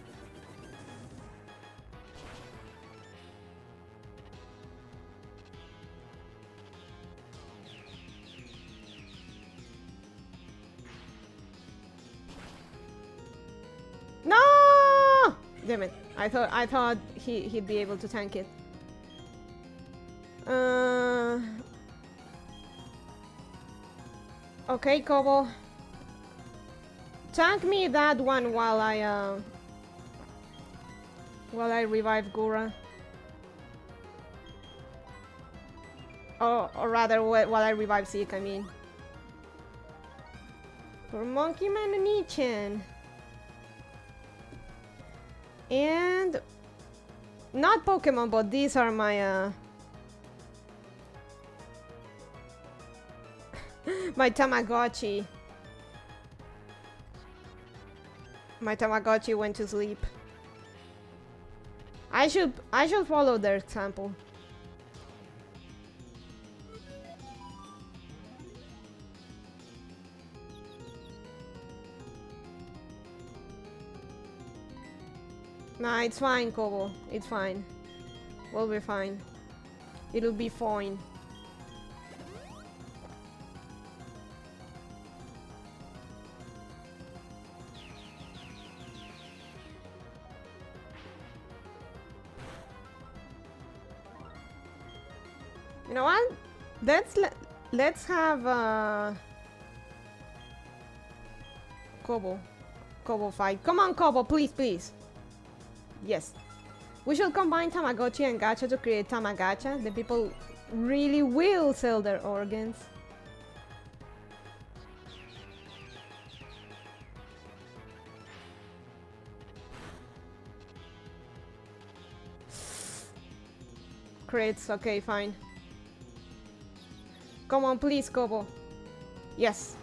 No! Damn it. I thought he'd be able to tank it. Okay, Kobo. Tank me that one while I revive Gura. Or rather, while I revive Zeke, I mean. For Monkey Man and Nichan. And not Pokemon, but these are my My Tamagotchi. My Tamagotchi went to sleep. I should follow their example. Nah, it's fine, Kobo. It's fine. We'll be fine. It'll be fine. You know what? Let's have Kobo fight. Come on, Kobo, please. Yes. We should combine Tamagotchi and Gacha to create Tamagacha. The people really will sell their organs. Crits, okay, fine. Come on, please, Kobo. Yes.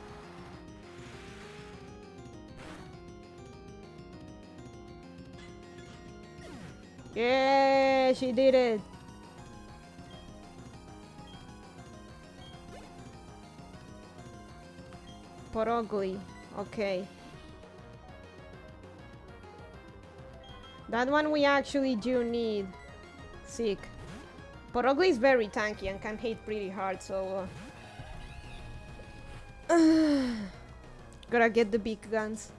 Yeah, she did it. Porogly, okay. That one we actually do need. Sick. Porogly is very tanky and can hit pretty hard, so gotta get the big guns.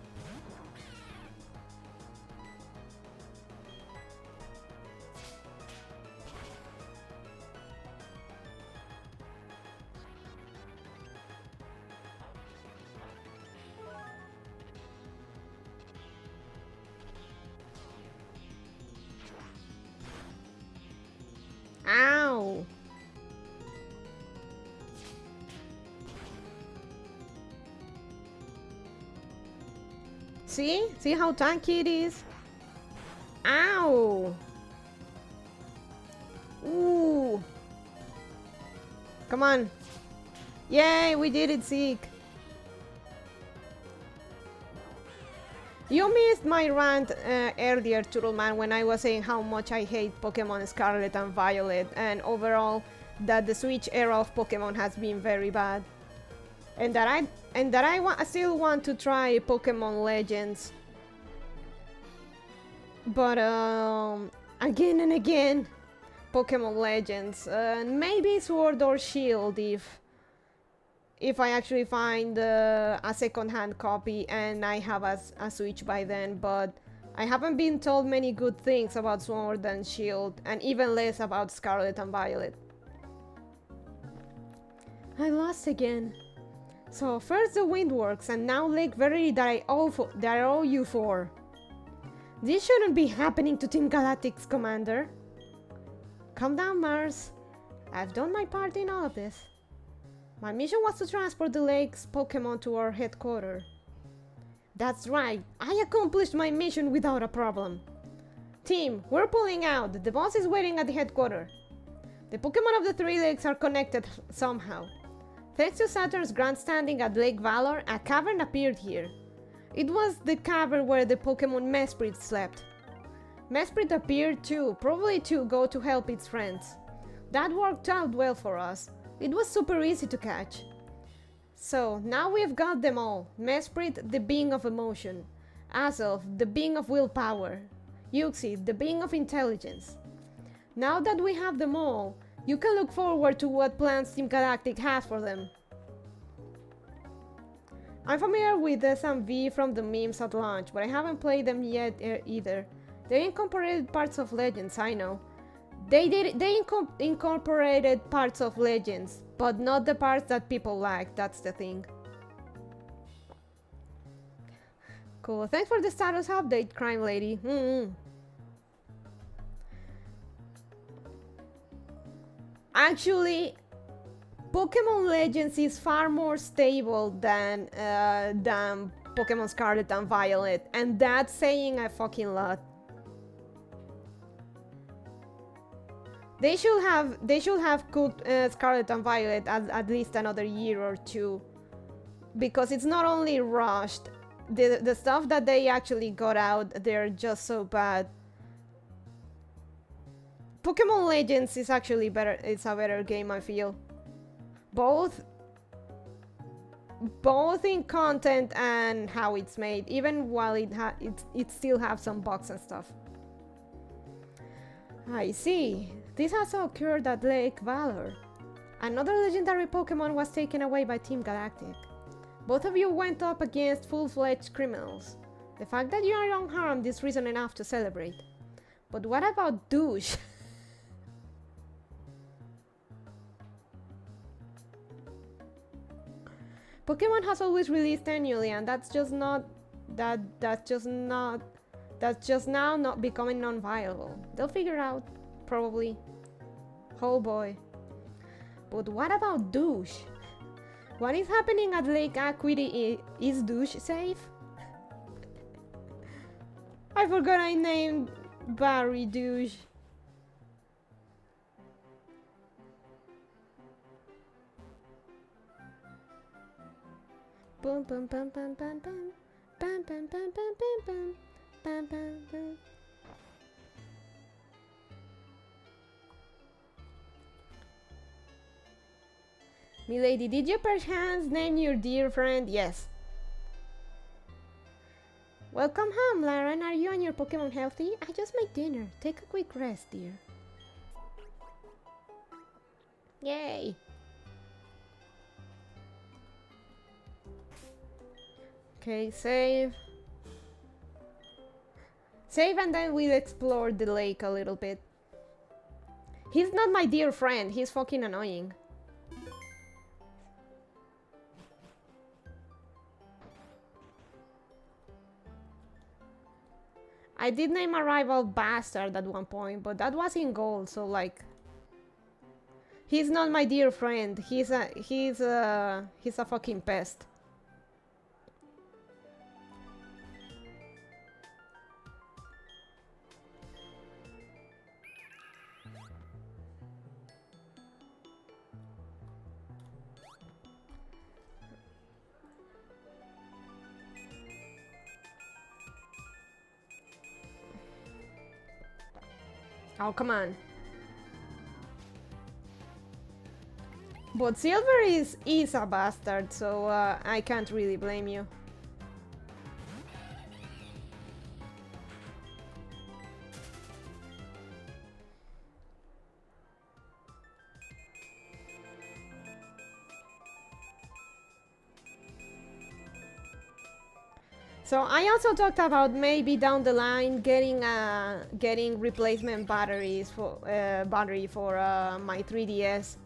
Ow! See? See how tanky it is? Ow! Ooh! Come on! Yay, we did it, Zeke! You missed my rant earlier, Turtleman, when I was saying how much I hate Pokemon Scarlet and Violet, and overall that the Switch era of Pokemon has been very bad, and that I still want to try Pokemon Legends, but again and again, Pokemon Legends, maybe Sword or Shield if I actually find a second-hand copy and I have a Switch by then, but I haven't been told many good things about Sword and Shield, and even less about Scarlet and Violet. I lost again. So first the Windworks, and now Lake Verity that I owe you for. This shouldn't be happening to Team Galactic's commander. Calm down, Mars. I've done my part in all of this. My mission was to transport the lake's Pokemon to our headquarters. That's right, I accomplished my mission without a problem. Team, we're pulling out. The boss is waiting at the headquarters. The Pokemon of the three lakes are connected somehow. Thanks to Saturn's grandstanding at Lake Valor, a cavern appeared here. It was the cavern where the Pokemon Mesprit slept. Mesprit appeared too, probably to go to help its friends. That worked out well for us. It was super easy to catch. So, now we've got them all. Mesprit, the being of emotion. Azelf, the being of willpower. Yuxi, the being of intelligence. Now that we have them all, you can look forward to what plans Team Galactic has for them. I'm familiar with SMV from the memes at launch, but I haven't played them yet either. They incorporated parts of Legends, I know. They incorporated parts of Legends, but not the parts that people like, that's the thing. Cool, thanks for the status update, Crime Lady. Actually, Pokemon Legends is far more stable than Pokemon Scarlet and Violet, and that's saying a fucking lot. They should have cut Scarlet and Violet at least another year or two, because it's not only rushed. The stuff that they actually got out, they're just so bad. Pokemon Legends is actually better. It's a better game, I feel. Both in content and how it's made, even while it still have some bugs and stuff. I see. This has occurred at Lake Valor. Another legendary Pokemon was taken away by Team Galactic. Both of you went up against full-fledged criminals. The fact that you are unharmed is reason enough to celebrate. But what about Douche? Pokemon has always released annually, and that's just now not becoming non-viable. They'll figure out, probably. Oh boy. But what about Douche? What is happening at Lake Acuity? Is Douche safe? I forgot I named Barry Douche. Boom bum bum bum bum bum bum bum bum bum bum bum bum bum. Milady, did you perchance name your dear friend? Yes. Welcome home, Lauren. Are you and your Pokemon healthy? I just made dinner. Take a quick rest, dear. Yay! Okay, save. Save and then we'll explore the lake a little bit. He's not my dear friend. He's fucking annoying. I did name a rival Bastard at one point, but that was in gold, so like... He's not my dear friend. He's a fucking pest. Oh, come on. But Silver is a bastard, so I can't really blame you. So I also talked about maybe down the line getting replacement batteries for battery for my 3DS.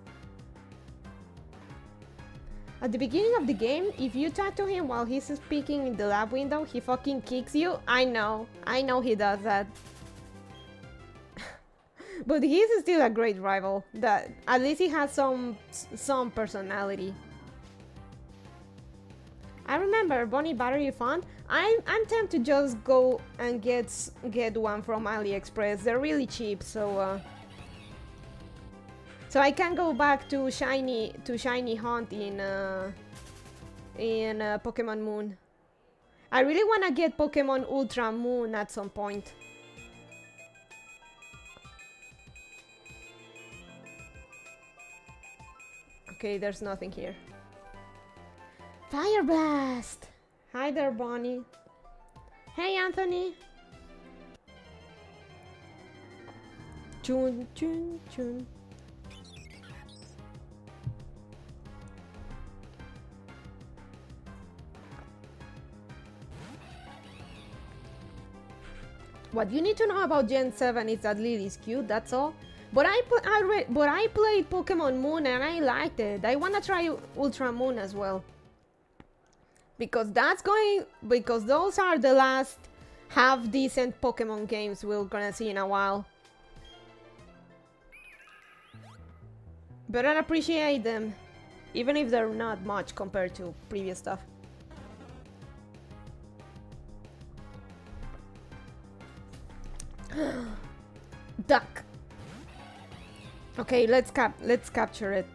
At the beginning of the game, if you talk to him while he's speaking in the lab window, he fucking kicks you. I know he does that. But he's still a great rival. That at least he has some personality. I remember Bonnie battery fun. I'm tempted to just go and get one from AliExpress. They're really cheap, so I can go back to shiny hunt in Pokemon Moon. I really wanna get Pokemon Ultra Moon at some point. Okay, there's nothing here. Fire Blast! Hi there, Bonnie. Hey, Anthony. Chun, chun, chun. What you need to know about Gen 7 is that Lily's cute, that's all. But I played Pokemon Moon and I liked it. I wanna try Ultra Moon as well. Because those are the last half-decent Pokemon games we're gonna see in a while. But I appreciate them, even if they're not much compared to previous stuff. Duck. Okay, let's capture it.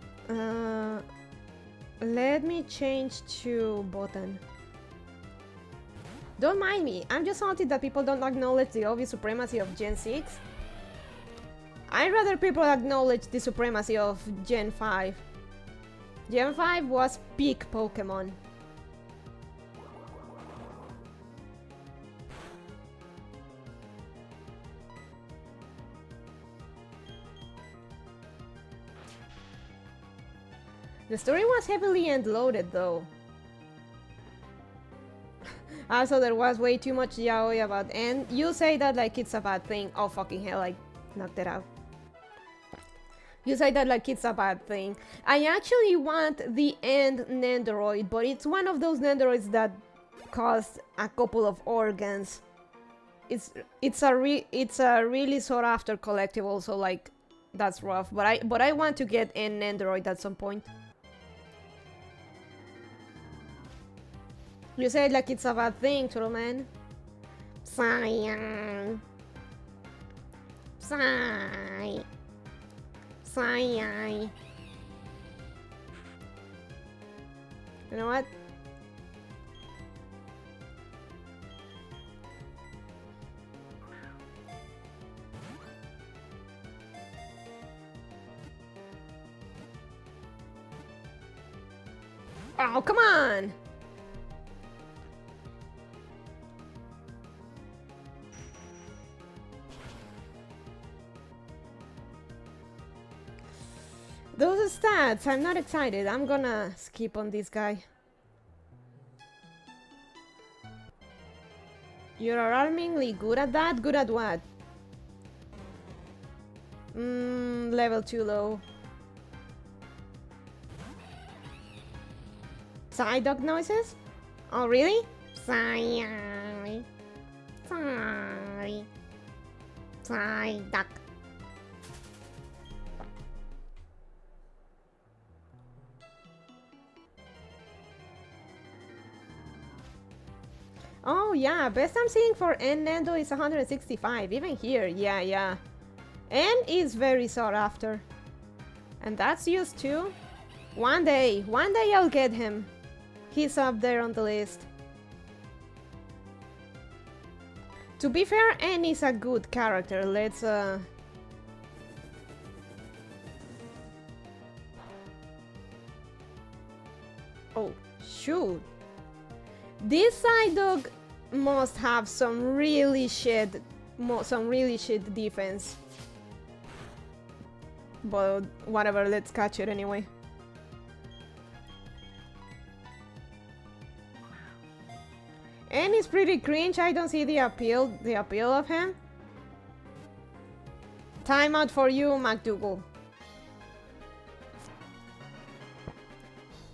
Let me change to button. Don't mind me, I'm just haunted that people don't acknowledge the obvious supremacy of Gen 6. I'd rather people acknowledge the supremacy of Gen 5. Gen 5 was peak Pokemon. The story was heavily end-loaded though. Also, there was way too much yaoi about end. You say that like it's a bad thing. Oh fucking hell, I knocked it out. You say that like it's a bad thing. I actually want the end Nendoroid, but it's one of those Nendoroids that cost a couple of organs. It's a really sought after collectible, so like that's rough. But I want to get an Nendoroid at some point. You said like it's a bad thing, Trollman. Cyan. Cyan. Cyan. You know what? Oh, come on! Those stats, I'm not excited. I'm gonna skip on this guy. You're alarmingly good at that? Good at what? Level too low. Psyduck noises? Oh, really? Psy. Psy. Psyduck. Oh yeah, best I'm seeing for N Nendo is 165, even here, yeah. N is very sought after. And that's used too. One day I'll get him. He's up there on the list. To be fair, N is a good character, let's Oh, shoot. This Psyduck must have some really shit defense. But whatever, let's catch it anyway. And he's pretty cringe. I don't see the appeal of him. Time out for you, McDougal.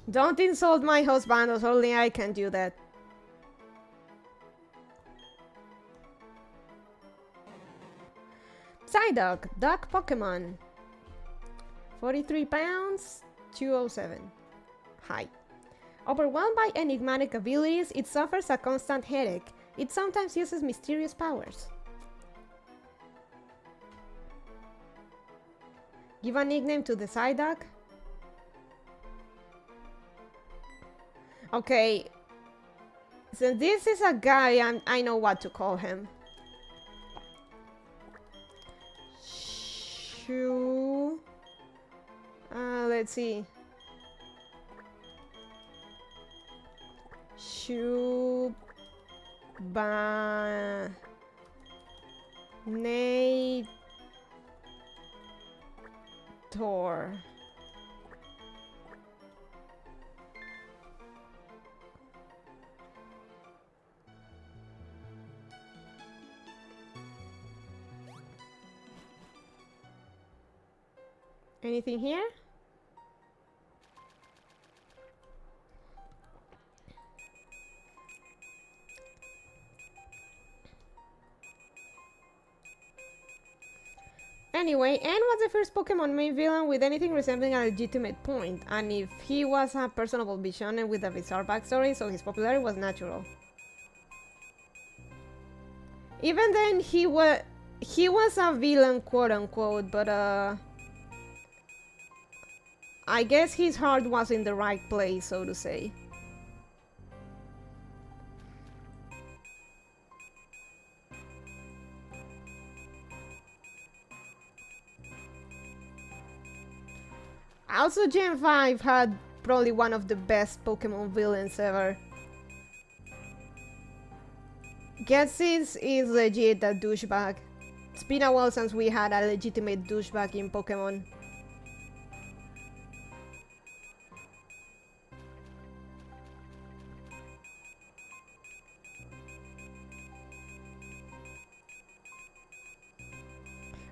Don't insult my husband, only I can do that. Psyduck, Duck Pokemon. 43 pounds, 207. Height. Overwhelmed by enigmatic abilities, it suffers a constant headache. It sometimes uses mysterious powers. Give a nickname to the Psyduck. Okay. So this is a guy, I know what to call him. Let's see. Shubanator. Anything here? Anyway, N was the first Pokemon main villain with anything resembling a legitimate point, and if he was a personable Bishonen with a bizarre backstory, so his popularity was natural. Even then, he was a villain, quote unquote, but I guess his heart was in the right place, so to say. Also, Gen 5 had probably one of the best Pokemon villains ever. Getsis is legit a douchebag. It's been a while since we had a legitimate douchebag in Pokemon.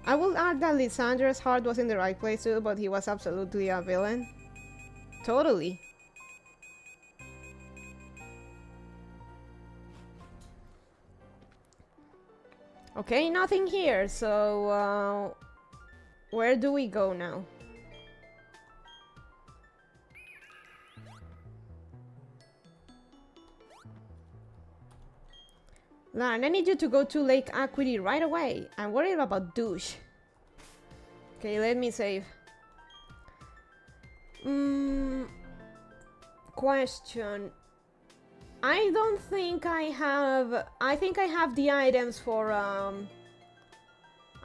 I will add that Lysandra's heart was in the right place too, but he was absolutely a villain. Totally. Okay, nothing here, so where do we go now? Lauren, I need you to go to Lake Acuity right away. I'm worried about douche. Okay, let me save. Question. I don't think I have... I think I have the items for...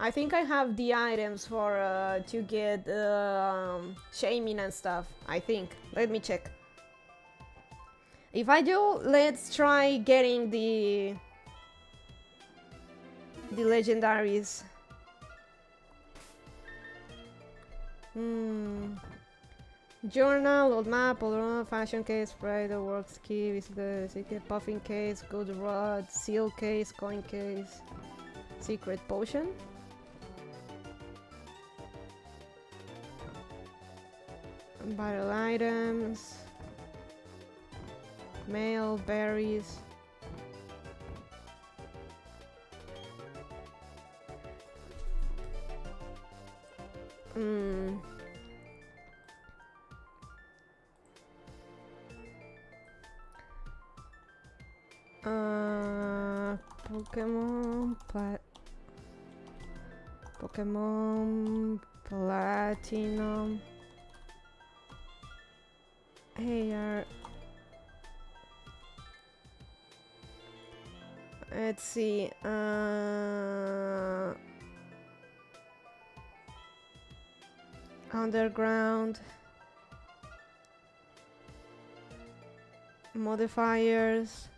I think I have the items for to get shaming and stuff. I think. Let me check. If I do, let's try getting the legendaries. Journal, old map, old fashion case, Friday works key, visit the secret puffing case, good rod, seal case, coin case, secret potion. Battle items, mail, berries. Pokemon Platinum. Hey, let's see. Underground. Modifiers.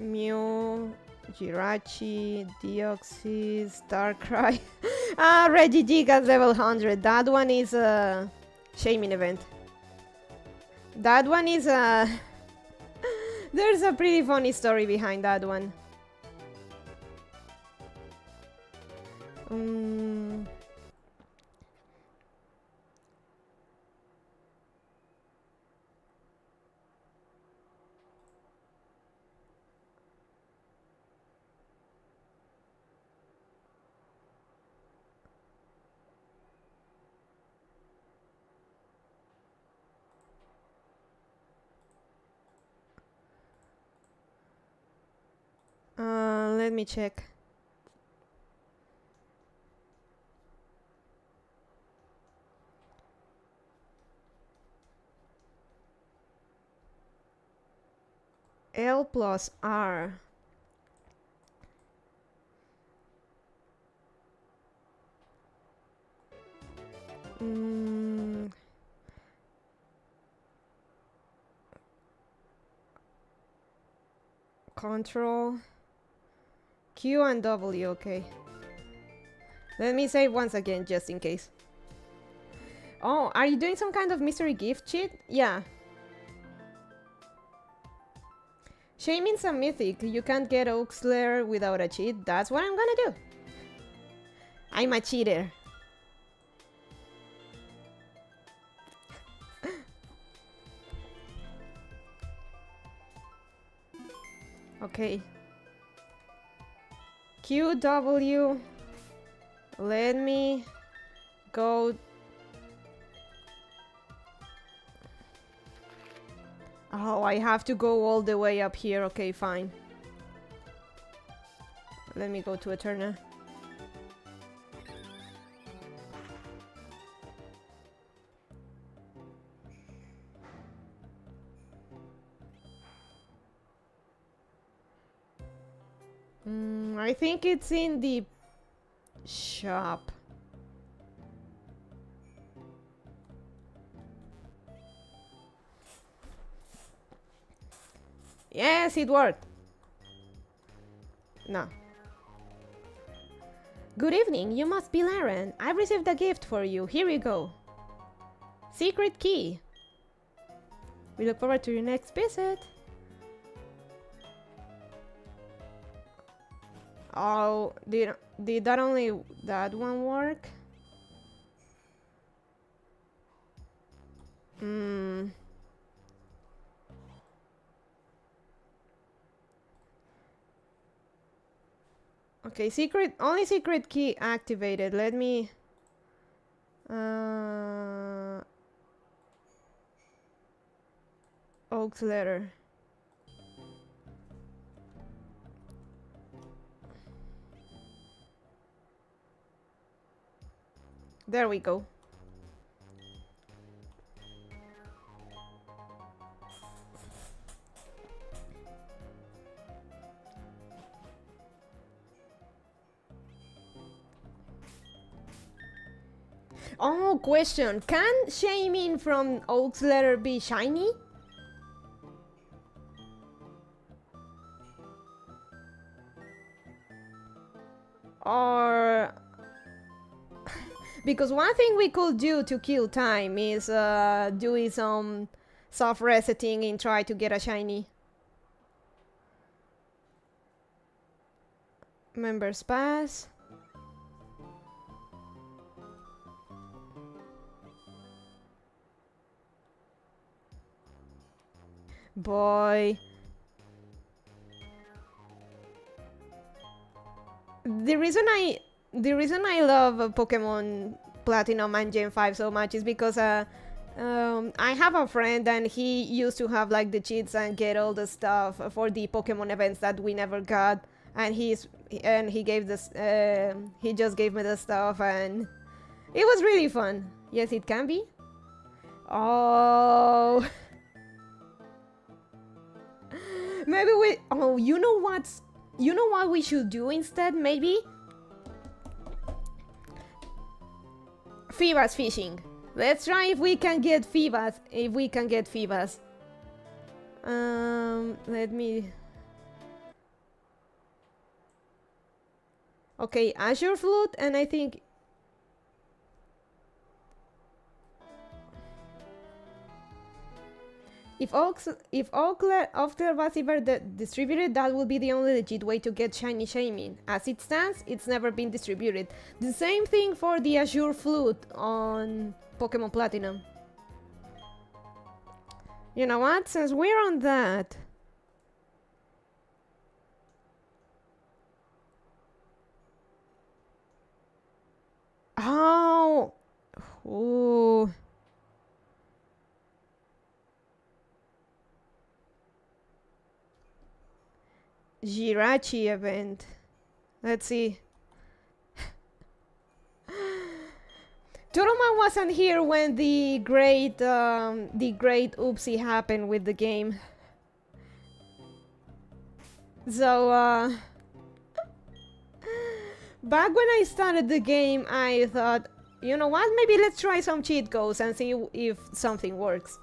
Mew, Jirachi, Deoxys, Darkrai. Regigigas level 100. That one is a shaming event. That one is a... There's a pretty funny story behind that one. Let me check. L plus R. Control. Q and W, okay. Let me save once again, just in case. Oh, are you doing some kind of mystery gift cheat? Yeah. Shaming's a mythic. You can't get Oakslair without a cheat. That's what I'm gonna do. I'm a cheater. Okay. QW. Let me go. Oh, I have to go all the way up here. Okay, fine. Let me go to Eterna. I think it's in the shop. Yes, it worked. No. Good evening, you must be Laren. I received a gift for you. Here you go. Secret key. We look forward to your next visit. Oh, did that only that one work? Okay, only secret key activated. Let me Oak's letter. There we go. Oh, question. Can shaming from Oak's letter be shiny? Or... because one thing we could do to kill time is doing some soft resetting and try to get a shiny. Members pass. Boy. The reason I love Pokemon Platinum and Gen 5 so much is because I have a friend and he used to have like the cheats and get all the stuff for the Pokemon events that we never got, and he gave this he just gave me the stuff and it was really fun. Yes, it can be. Oh. Maybe we... oh, you know what we should do instead, maybe? Feebas fishing. Let's try if we can get Feebas. Let me... okay, Azure Flute, and I think... If Oak was ever distributed, that would be the only legit way to get shiny shaming. As it stands, it's never been distributed. The same thing for the Azure Flute on Pokemon Platinum. You know what? Since we're on that... oh! Ooh. Jirachi event. Let's see. Toroma wasn't here when the great oopsie happened with the game. So back when I started the game, I thought, you know what, maybe let's try some cheat codes and see if something works.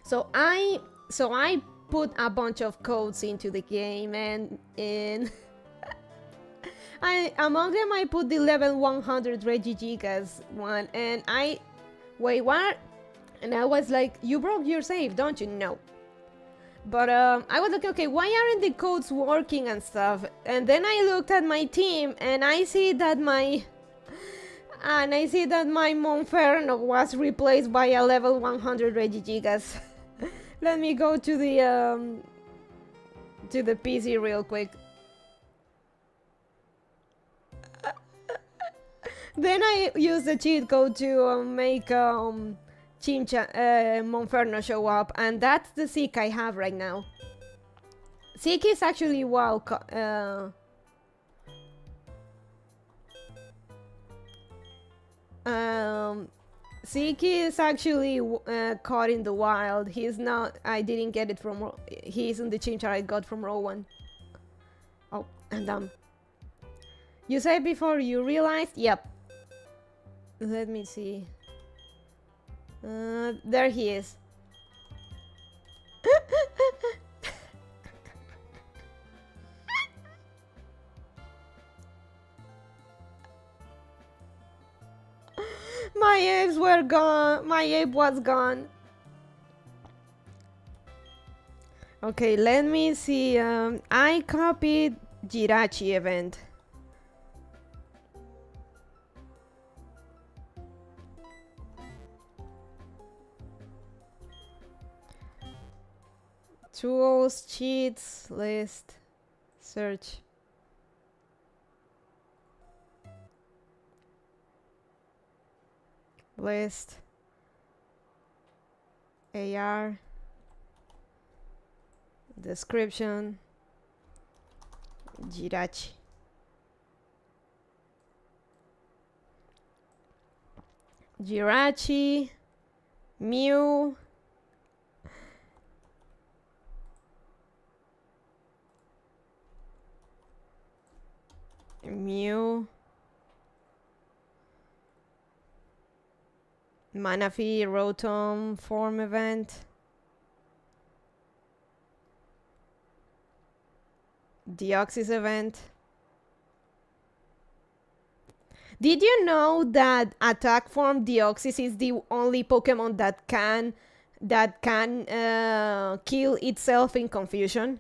So I put a bunch of codes into the game, and among them I put the level 100 Regigigas one, and wait, what? And I was like, you broke your save, don't you? No. But I was like, okay, why aren't the codes working and stuff? And then I looked at my team, and I see that my Monferno was replaced by a level 100 Regigigas. Let me go to the PC real quick. Then I used the cheat code to make Monferno show up, and that's the Seek I have right now. Seek is actually wow. Zeke is actually caught in the wild. He's not. I didn't get it from. He's in the chimchar I got from Rowan. Oh, and you said before you realized? Yep. Let me see. There he is. My apes were gone. My ape was gone. Okay, let me see. I copied Jirachi event. Tools, cheats, list, search. List. AR. Description. Jirachi. Jirachi. Mew. Mew. Manaphy, Rotom, form event. Deoxys event. Did you know that attack form Deoxys is the only Pokemon that can kill itself in confusion?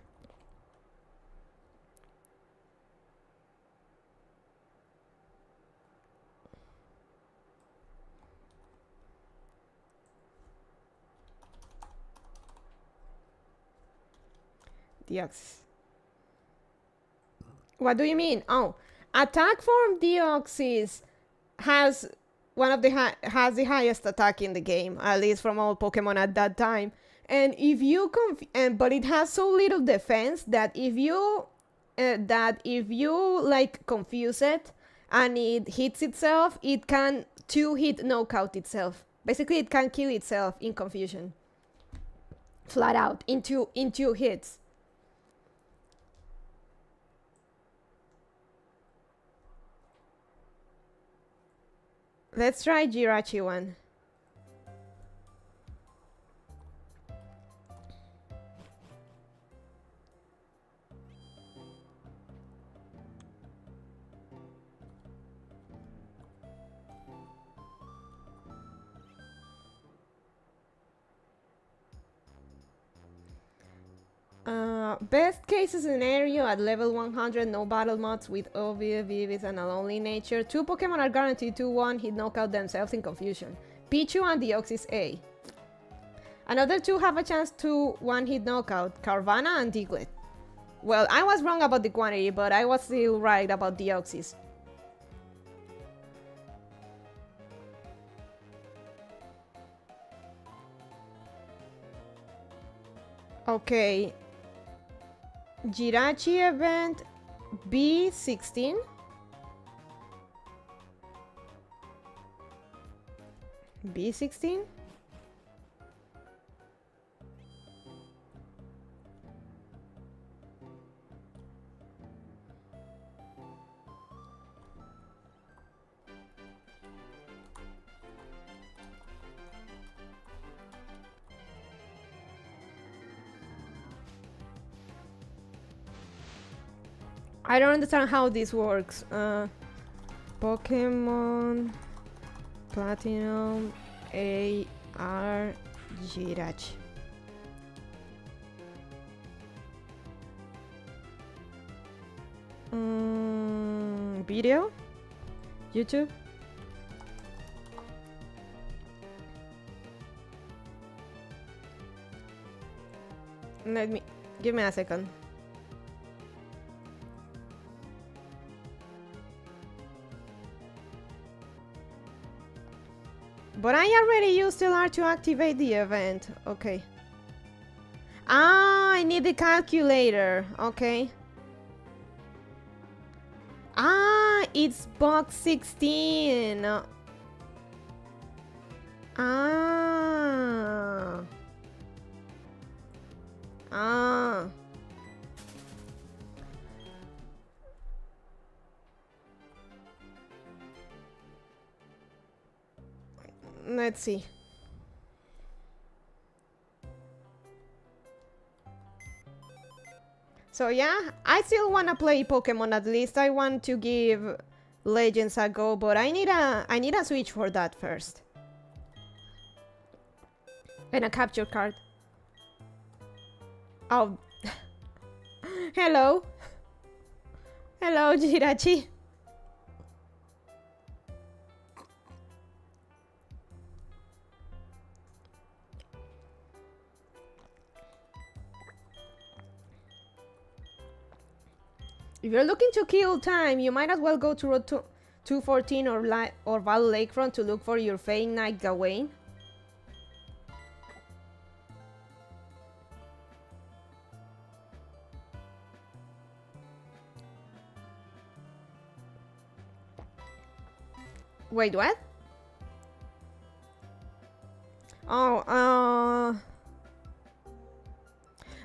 Deoxys. What do you mean? Oh, attack form Deoxys has has the highest attack in the game, at least from all Pokemon at that time. And if you but it has so little defense that if you like confuse it and it hits itself, it can 2-hit knockout itself. Basically, it can kill itself in confusion. Flat out in two hits. Let's try Jirachi one. Best case scenario at level 100, no battle mods with obvious Vivis and a lonely nature. 2 Pokemon are guaranteed to 1-hit knockout themselves in confusion. Pichu and Deoxys A. Another 2 have a chance to 1-hit knockout, Carvanha and Diglett. Well, I was wrong about the quantity, but I was still right about Deoxys. Okay. Jirachi event B16. B16? I don't understand how this works. Pokemon Platinum AR Jirachi. Video? YouTube? Give me a second. But I already used LR to activate the event. Okay. Ah, I need the calculator. Okay. Ah, it's box 16. Ah. Ah. Let's see. So yeah, I still wanna play Pokemon. At least I want to give Legends a go, but I need a Switch for that first. And a capture card. Oh. Hello. Hello, Jirachi. If you're looking to kill time, you might as well go to Road 214 or Val Lakefront to look for your Fang Knight Gawain. Wait, what? Oh,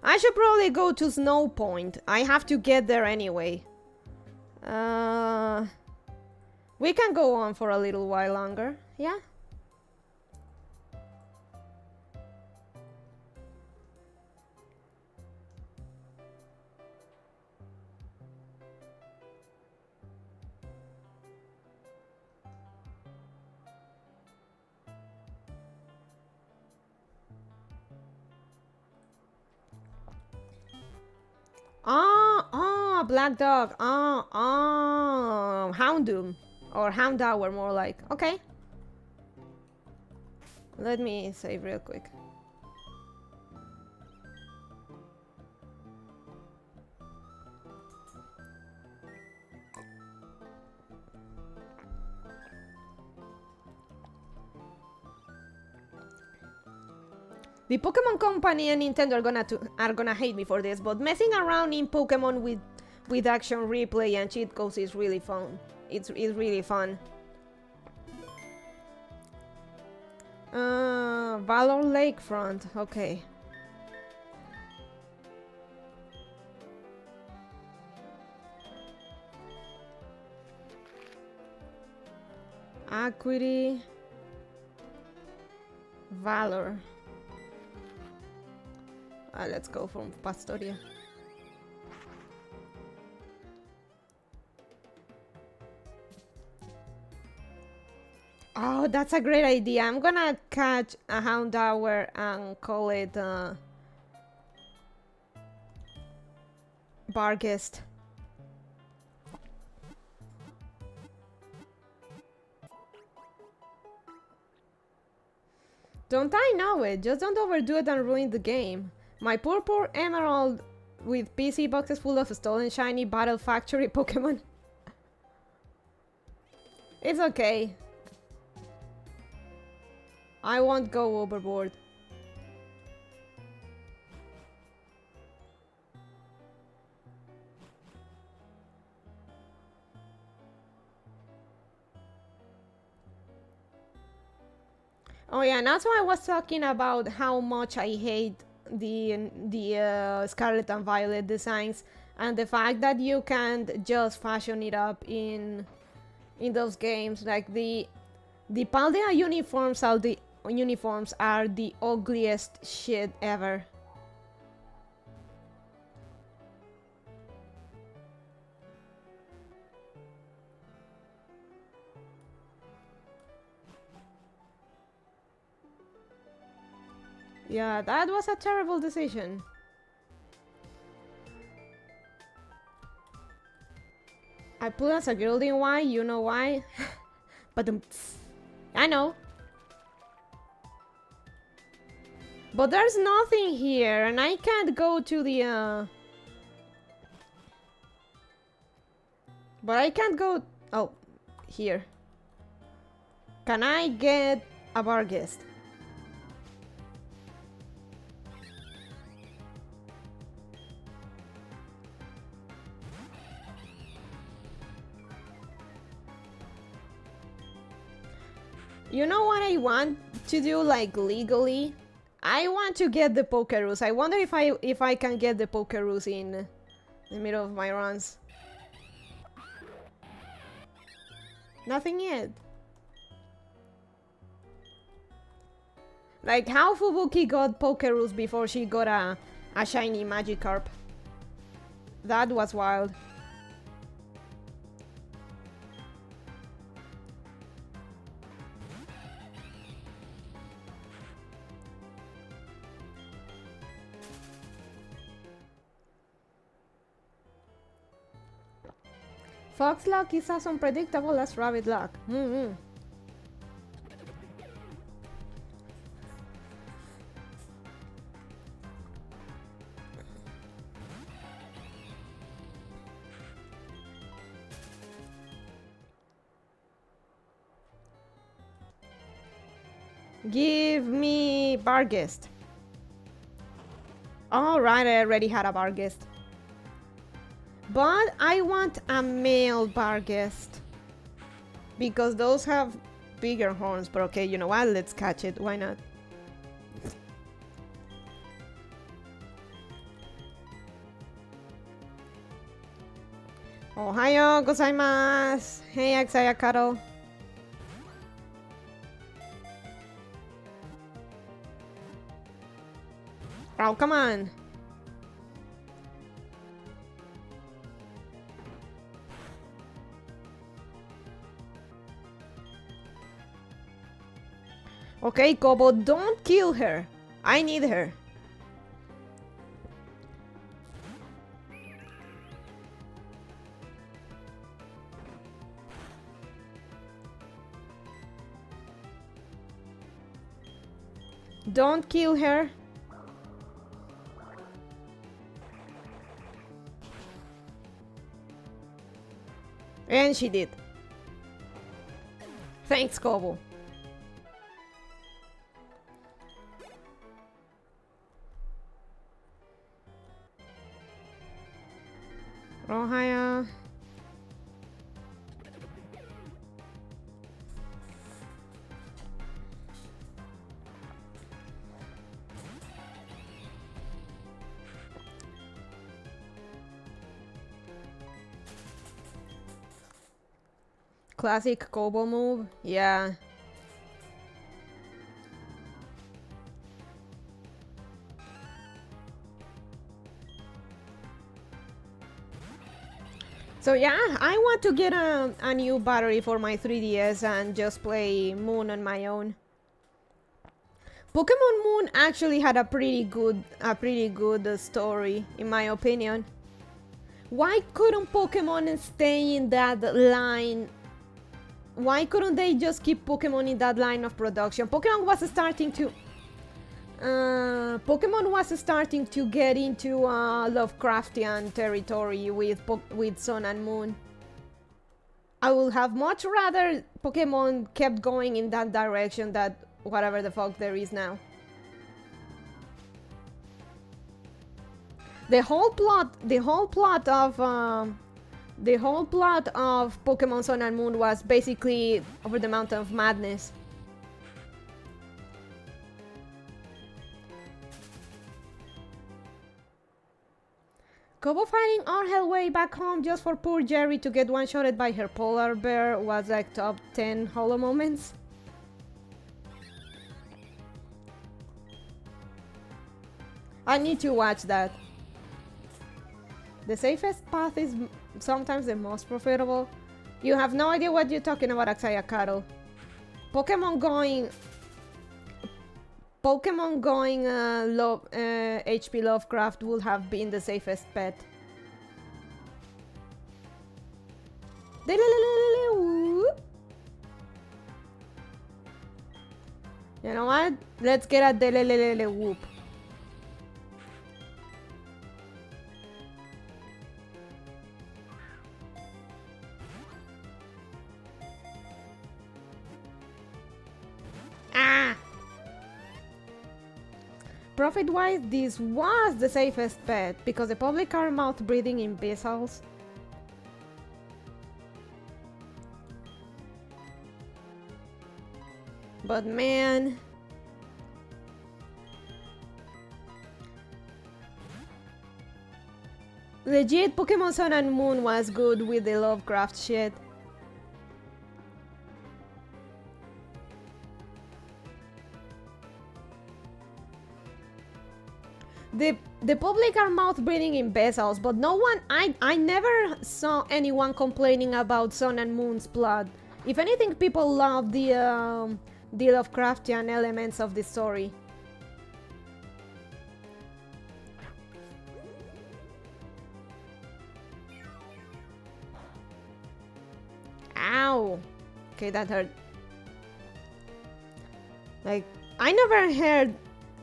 I should probably go to Snow Point. I have to get there anyway. We can go on for a little while longer, yeah? Black Dog. Houndoom. Or Houndour, more like. Okay. Let me save real quick. The Pokemon Company and Nintendo are gonna hate me for this, but messing around in Pokemon with action replay and cheat codes is really fun. It's really fun. Valor Lakefront. Okay. Acuity. Valor. Let's go from Pastoria. Oh, that's a great idea. I'm gonna catch a Houndour and call it Barghest. Don't I know it? Just don't overdo it and ruin the game. My poor Emerald with PC boxes full of stolen shiny Battle Factory Pokemon. It's okay. I won't go overboard. Oh yeah, and also I was talking about how much I hate the Scarlet and Violet designs, and the fact that you can't just fashion it up in those games. Like the Paldea uniforms are the ugliest shit ever. Yeah, that was a terrible decision. I put as a girl in why, you know why? But I know. But there's nothing here, and I can't go to the But I can't go. Oh, here. Can I get a Barghest? You know what I want to do, like, legally? I want to get the Pokeroos. I wonder if I can get the Pokeroos in the middle of my runs. Nothing yet. Like, how Fubuki got Pokeroos before she got a shiny Magikarp. That was wild. Fox luck is as unpredictable as rabbit luck. Give me Barghest. Alright, I already had a Barghest. But I want a male Barghest. Because those have bigger horns. But okay, you know what? Let's catch it. Why not? Ohayo gozaimasu. Hey, Axayakaro. Oh, come on. Okay, Kobo, don't kill her. I need her. Don't kill her. And she did. Thanks, Kobo. Ohio. Classic Kobo move, yeah. So yeah, I want to get a new battery for my 3DS and just play Moon on my own. Pokemon Moon actually had a pretty good story, in my opinion. Why couldn't Pokemon stay in that line? Why couldn't they just keep Pokemon in that line of production? Pokemon was starting to get into Lovecraftian territory with Sun and Moon. I would have much rather Pokemon kept going in that direction than whatever the fuck there is now. The whole plot of Pokemon Sun and Moon was basically over the Mountain of Madness. Kobo fighting all her way back home just for poor Jerry to get one-shotted by her polar bear was like top 10 holo moments. I need to watch that. The safest path is sometimes the most profitable. You have no idea what you're talking about, Axayakaro. Pokemon going HP Lovecraft would have been the safest bet. You know what? Let's get a delelelele whoop. Profit-wise, this was the safest bet, because the public are mouth-breathing imbeciles. But man... Legit, Pokemon Sun and Moon was good with the Lovecraft shit. The public are mouth breathing imbeciles, but no one, I never saw anyone complaining about Sun and Moon's plot. If anything, people love the Lovecraftian elements of the story. Ow! Okay, that hurt. Like, I never heard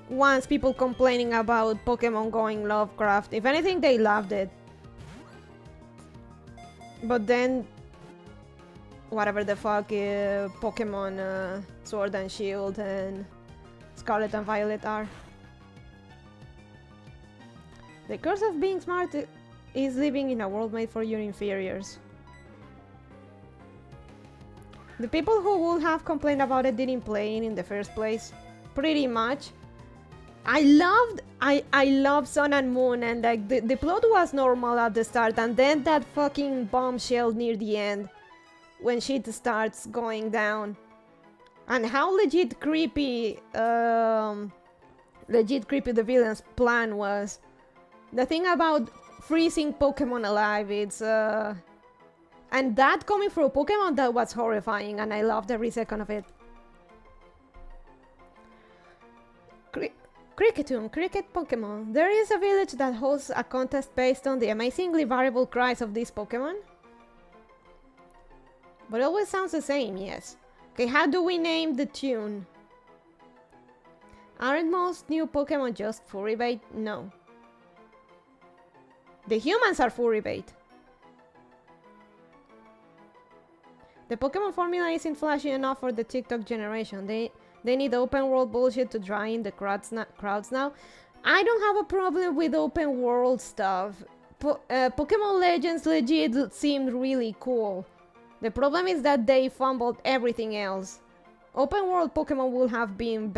once people complaining about Pokemon going Lovecraft. If anything, they loved it. But then, whatever the fuck Pokemon Sword and Shield and Scarlet and Violet are. The curse of being smart is living in a world made for your inferiors. The people who would have complained about it didn't play it in the first place. Pretty much. I loved Sun and Moon, and like the plot was normal at the start, and then that fucking bombshell near the end when shit starts going down. And how legit creepy the villain's plan was. The thing about freezing Pokemon alive, it's and that coming from Pokemon, that was horrifying, and I loved every second of it. Cricket Pokemon. There is a village that hosts a contest based on the amazingly variable cries of these Pokemon. But it always sounds the same, yes. Okay, how do we name the tune? Aren't most new Pokemon just furry bait? No. The humans are furry bait. The Pokemon formula isn't flashy enough for the TikTok generation. They need open world bullshit to draw in the crowds now. I don't have a problem with open world stuff. Pokemon Legends legit seemed really cool. The problem is that they fumbled everything else. Open world Pokemon would have been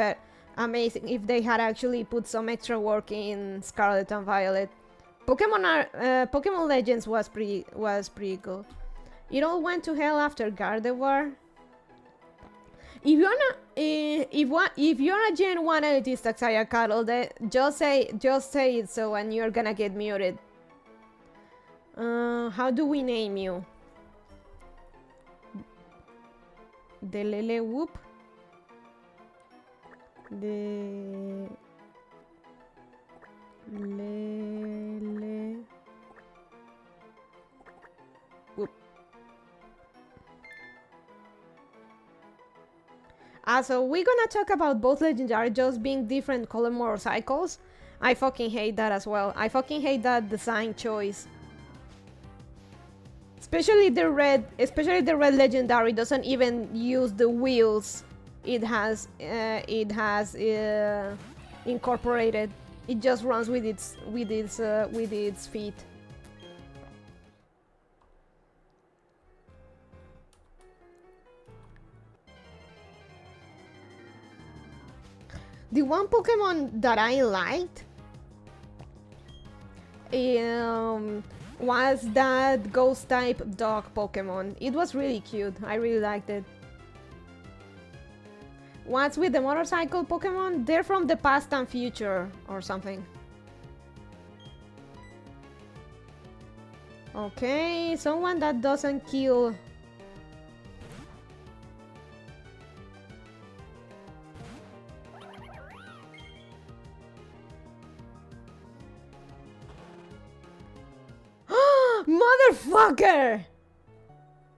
amazing if they had actually put some extra work in Scarlet and Violet. Pokemon Legends was pretty good. It all went to hell after Gardevoir. If you're a Gen 1 elitist Taxayakatl, just say it so, and you're gonna get muted. How do we name you? Delele Whoop? Lele Whoop. So we're gonna talk about both legendary just being different color motorcycles. I fucking hate that as well. I fucking hate that design choice. Especially the red legendary doesn't even use the wheels it has incorporated. It just runs with its feet. The one Pokemon that I liked was that ghost type dog Pokemon. It was really cute. I really liked it. What's with the motorcycle Pokemon? They're from the past and future or something. Okay, someone that doesn't kill. Motherfucker!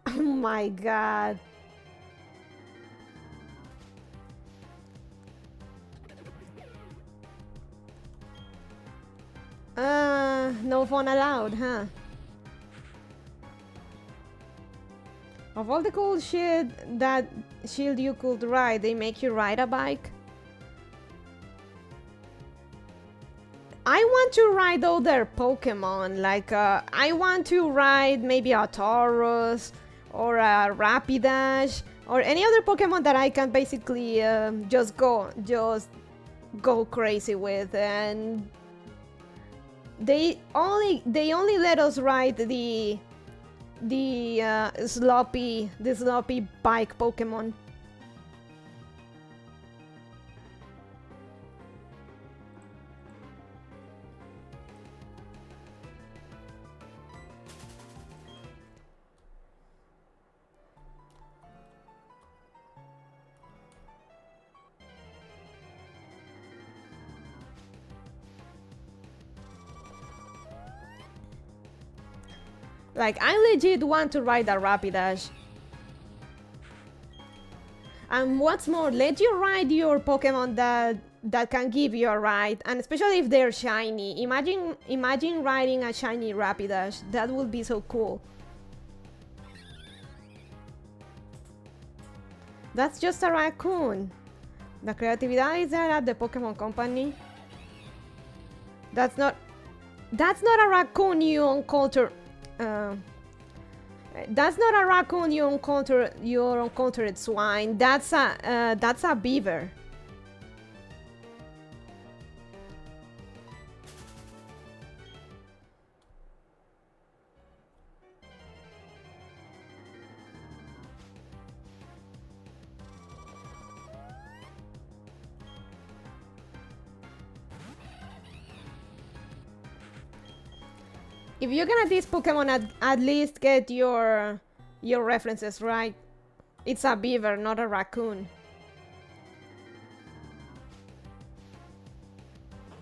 Oh my god. No phone allowed, huh? Of all the cool shit that shield you could ride, they make you ride a bike? I want to ride other Pokemon, like I want to ride maybe a Taurus or a Rapidash or any other Pokemon that I can basically just go crazy with, and they only let us ride the sloppy bike Pokemon. Like, I legit want to ride a Rapidash. And what's more, let you ride your Pokemon that can give you a ride, and especially if they're shiny. Imagine riding a shiny Rapidash. That would be so cool. That's just a raccoon. The creativity is there at the Pokemon Company. That's not a raccoon, you uncultured. That's not a raccoon, you uncultured swine. That's a beaver. If you're gonna this Pokemon, at least get your references right. It's a beaver, not a raccoon.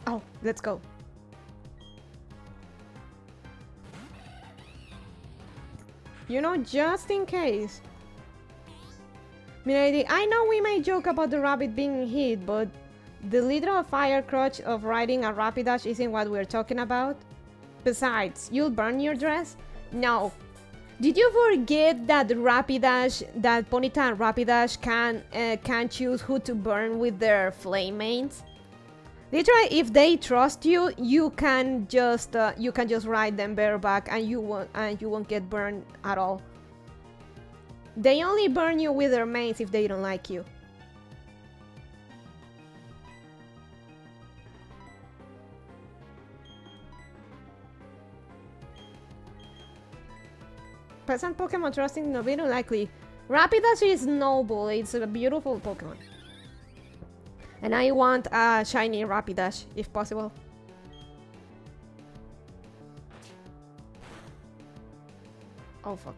Oh, let's go. You know, just in case. Milady, I know we may joke about the rabbit being hit, but the literal fire crotch of riding a Rapidash isn't what we're talking about. Besides, you'll burn your dress? No. Did you forget that Rapidash, that Ponyta and Rapidash can choose who to burn with their flame mains? Literally, if they trust you, you can just ride them bareback, and you won't get burned at all. They only burn you with their mains if they don't like you. Peasant Pokemon trusting no very likely. Rapidash is noble, it's a beautiful Pokemon. And I want a shiny Rapidash, if possible. Oh fuck.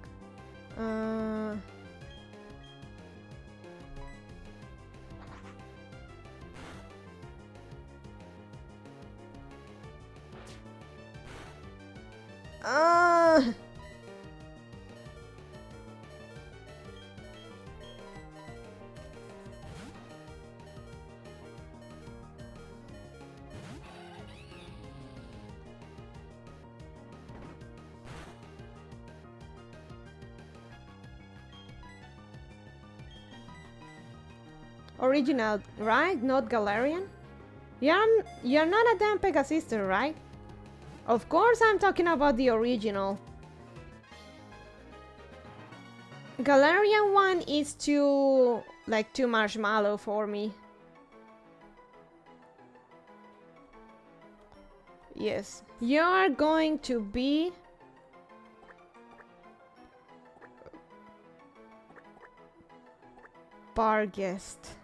Original, right? Not Galarian? You're not a damn Pegasister, right? Of course I'm talking about the original. Galarian one is too marshmallow for me. Yes, you're going to be bar guest.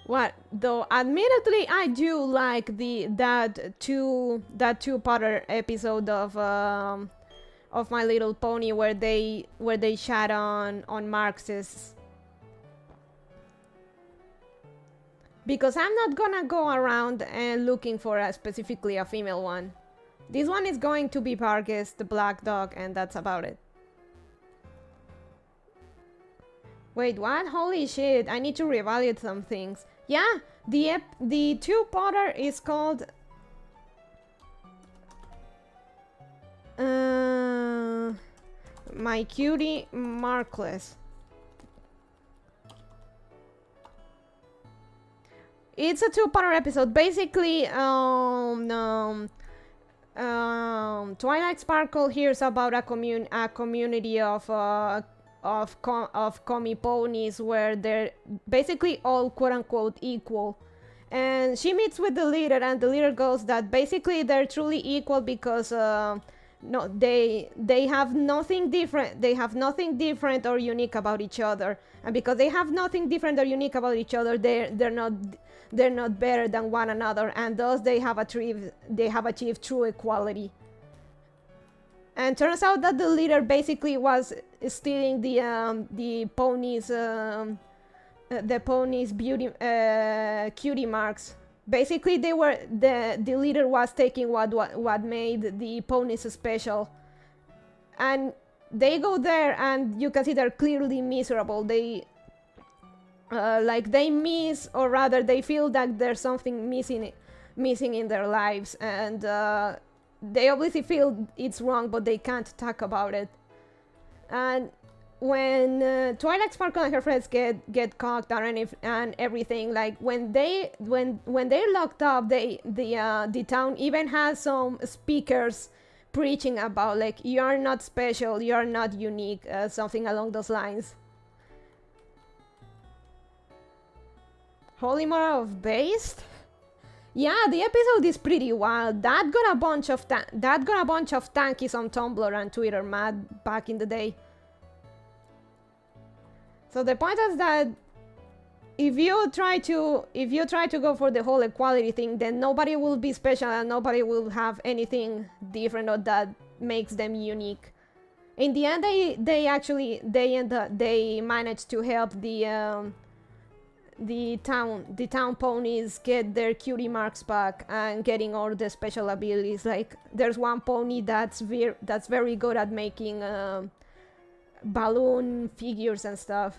What though? Admittedly, I do like that two-parter episode of My Little Pony where they chat on Marxists. Because I'm not gonna go around and looking for specifically a female one. This one is going to be Pargus, the black dog, and that's about it. Wait, what? Holy shit, I need to reevaluate some things. Yeah, the two-parter is called My Cutie Markless. It's a two-parter episode. Basically, Twilight Sparkle hears about a community of commie ponies where they're basically all quote-unquote equal. And she meets with the leader, and the leader goes that basically they're truly equal because no, they have nothing different. They have nothing different or unique about each other, and because they have nothing different or unique about each other, they're not better than one another, and thus they have achieved true equality. And turns out that the leader basically was stealing the ponies' beauty cutie marks. Basically, the leader was taking what made the ponies special, and they go there, and you can see they're clearly miserable. They they miss, or rather, they feel that there's something missing in their lives, and they obviously feel it's wrong, but they can't talk about it. And when Twilight Sparkle and her friends get caught and everything, like when they're locked up, the town even has some speakers preaching about like you're not special, you're not unique, something along those lines. Holy Mother of Based? Yeah, the episode is pretty wild. That got a bunch of tankies on Tumblr and Twitter mad back in the day. So the point is that if you try to go for the whole equality thing, then nobody will be special and nobody will have anything different or that makes them unique. In the end, they managed to help the town ponies get their cutie marks back and getting all the special abilities. Like there's one pony that's very good at making balloon figures and stuff.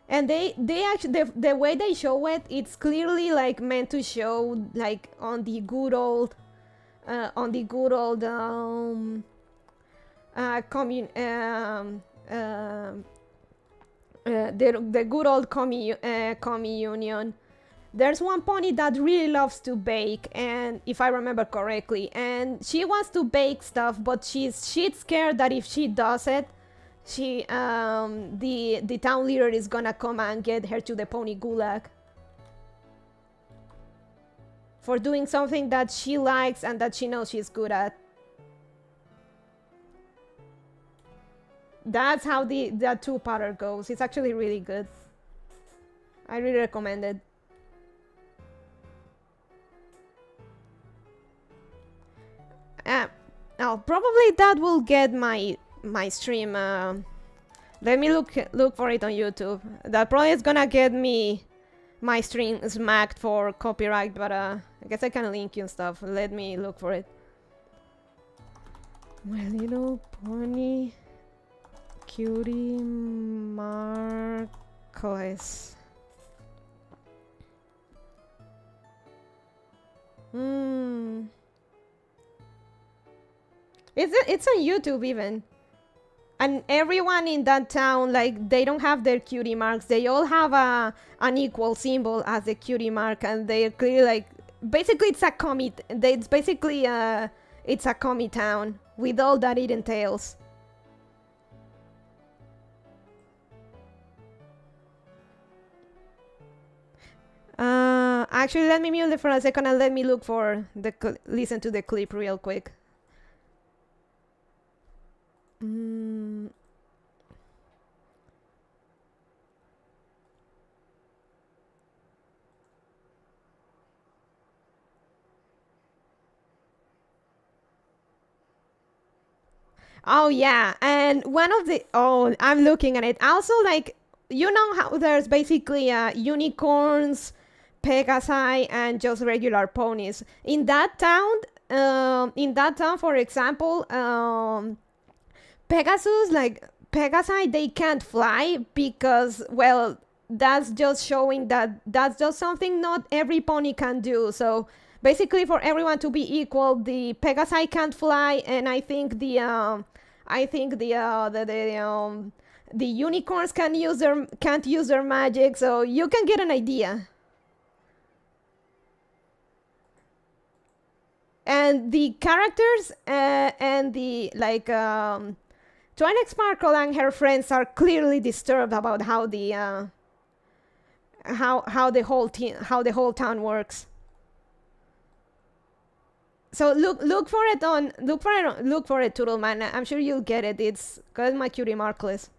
And they actually the way they show it, it's clearly like meant to show like on the good old the good old commie union. There's one pony that really loves to bake, and if I remember correctly, and she wants to bake stuff, but she's scared that if she does it, the town leader is gonna come and get her to the pony gulag for doing something that she likes and that she knows she's good at. That's how that two-parter goes. It's actually really good. I really recommend it. Now probably that will get my stream. Let me look for it on YouTube. That probably is gonna get me my stream smacked for copyright, but I guess I can link you and stuff. Let me look for it. My Little Pony Cutie Markless. It's on YouTube even. And everyone in that town, like, they don't have their cutie marks. They all have an equal symbol as the cutie mark, and they're clearly like, basically it's a commie. It's basically it's a commie town with all that it entails. Actually, let me mute it for a second and let me look for listen to the clip real quick. Oh yeah, and I'm looking at it. Also, like, you know how there's basically unicorns, Pegasi, and just regular ponies. In that town, for example, Pegasus Pegasi, they can't fly because, well, that's just showing that that's just something not every pony can do. So basically, for everyone to be equal, the Pegasi can't fly, and I think the unicorns can't use their magic. So you can get an idea. And the characters and the like Twilight Sparkle and her friends are clearly disturbed about how the how the whole town works. So look for it, Toodleman. I'm sure you'll get it. It's called My Cutie Markless.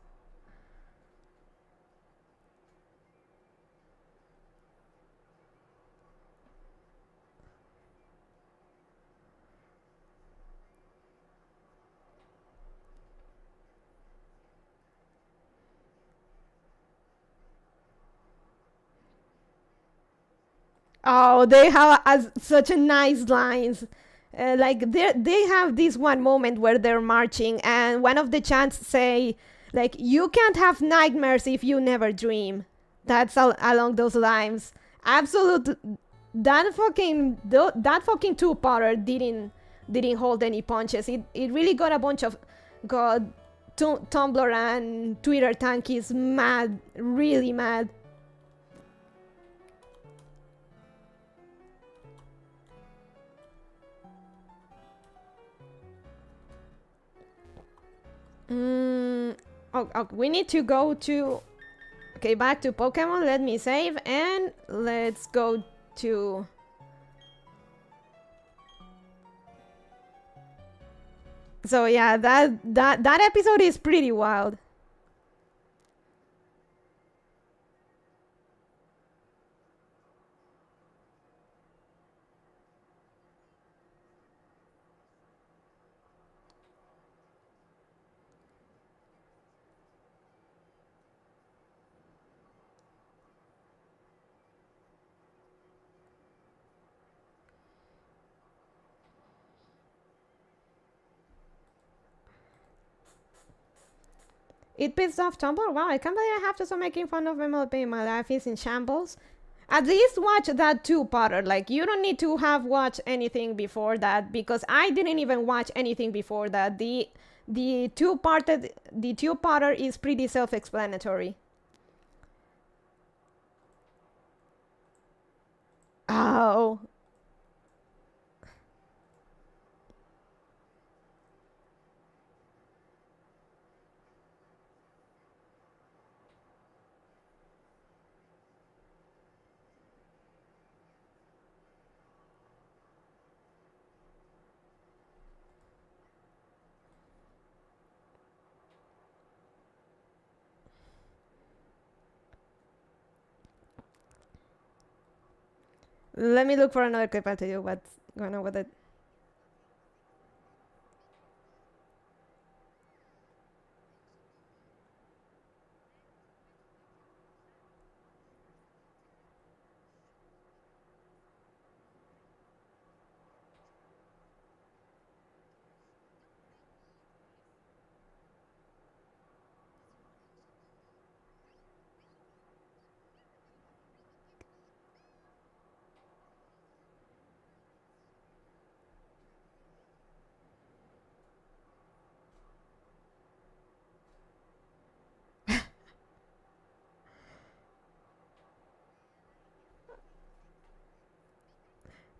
Oh, they have such a nice lines. Like they have this one moment where they're marching, and one of the chants say, like, "You can't have nightmares if you never dream." That's along those lines. Absolute. That fucking two-parter didn't hold any punches. It really got a bunch of Tumblr and Twitter tankies mad, really mad. Oh, we need to go to... Okay, back to Pokemon. Let me save and let's go to... So yeah, that episode is pretty wild. It pissed off Tumblr? Wow, I can't believe I have to start making fun of MLB. My life is in shambles. At least watch that two-parter. Like, you don't need to have watched anything before that, because I didn't even watch anything before that. The two-parter is pretty self-explanatory. Oh. Let me look for another clip and tell you what's going on with it.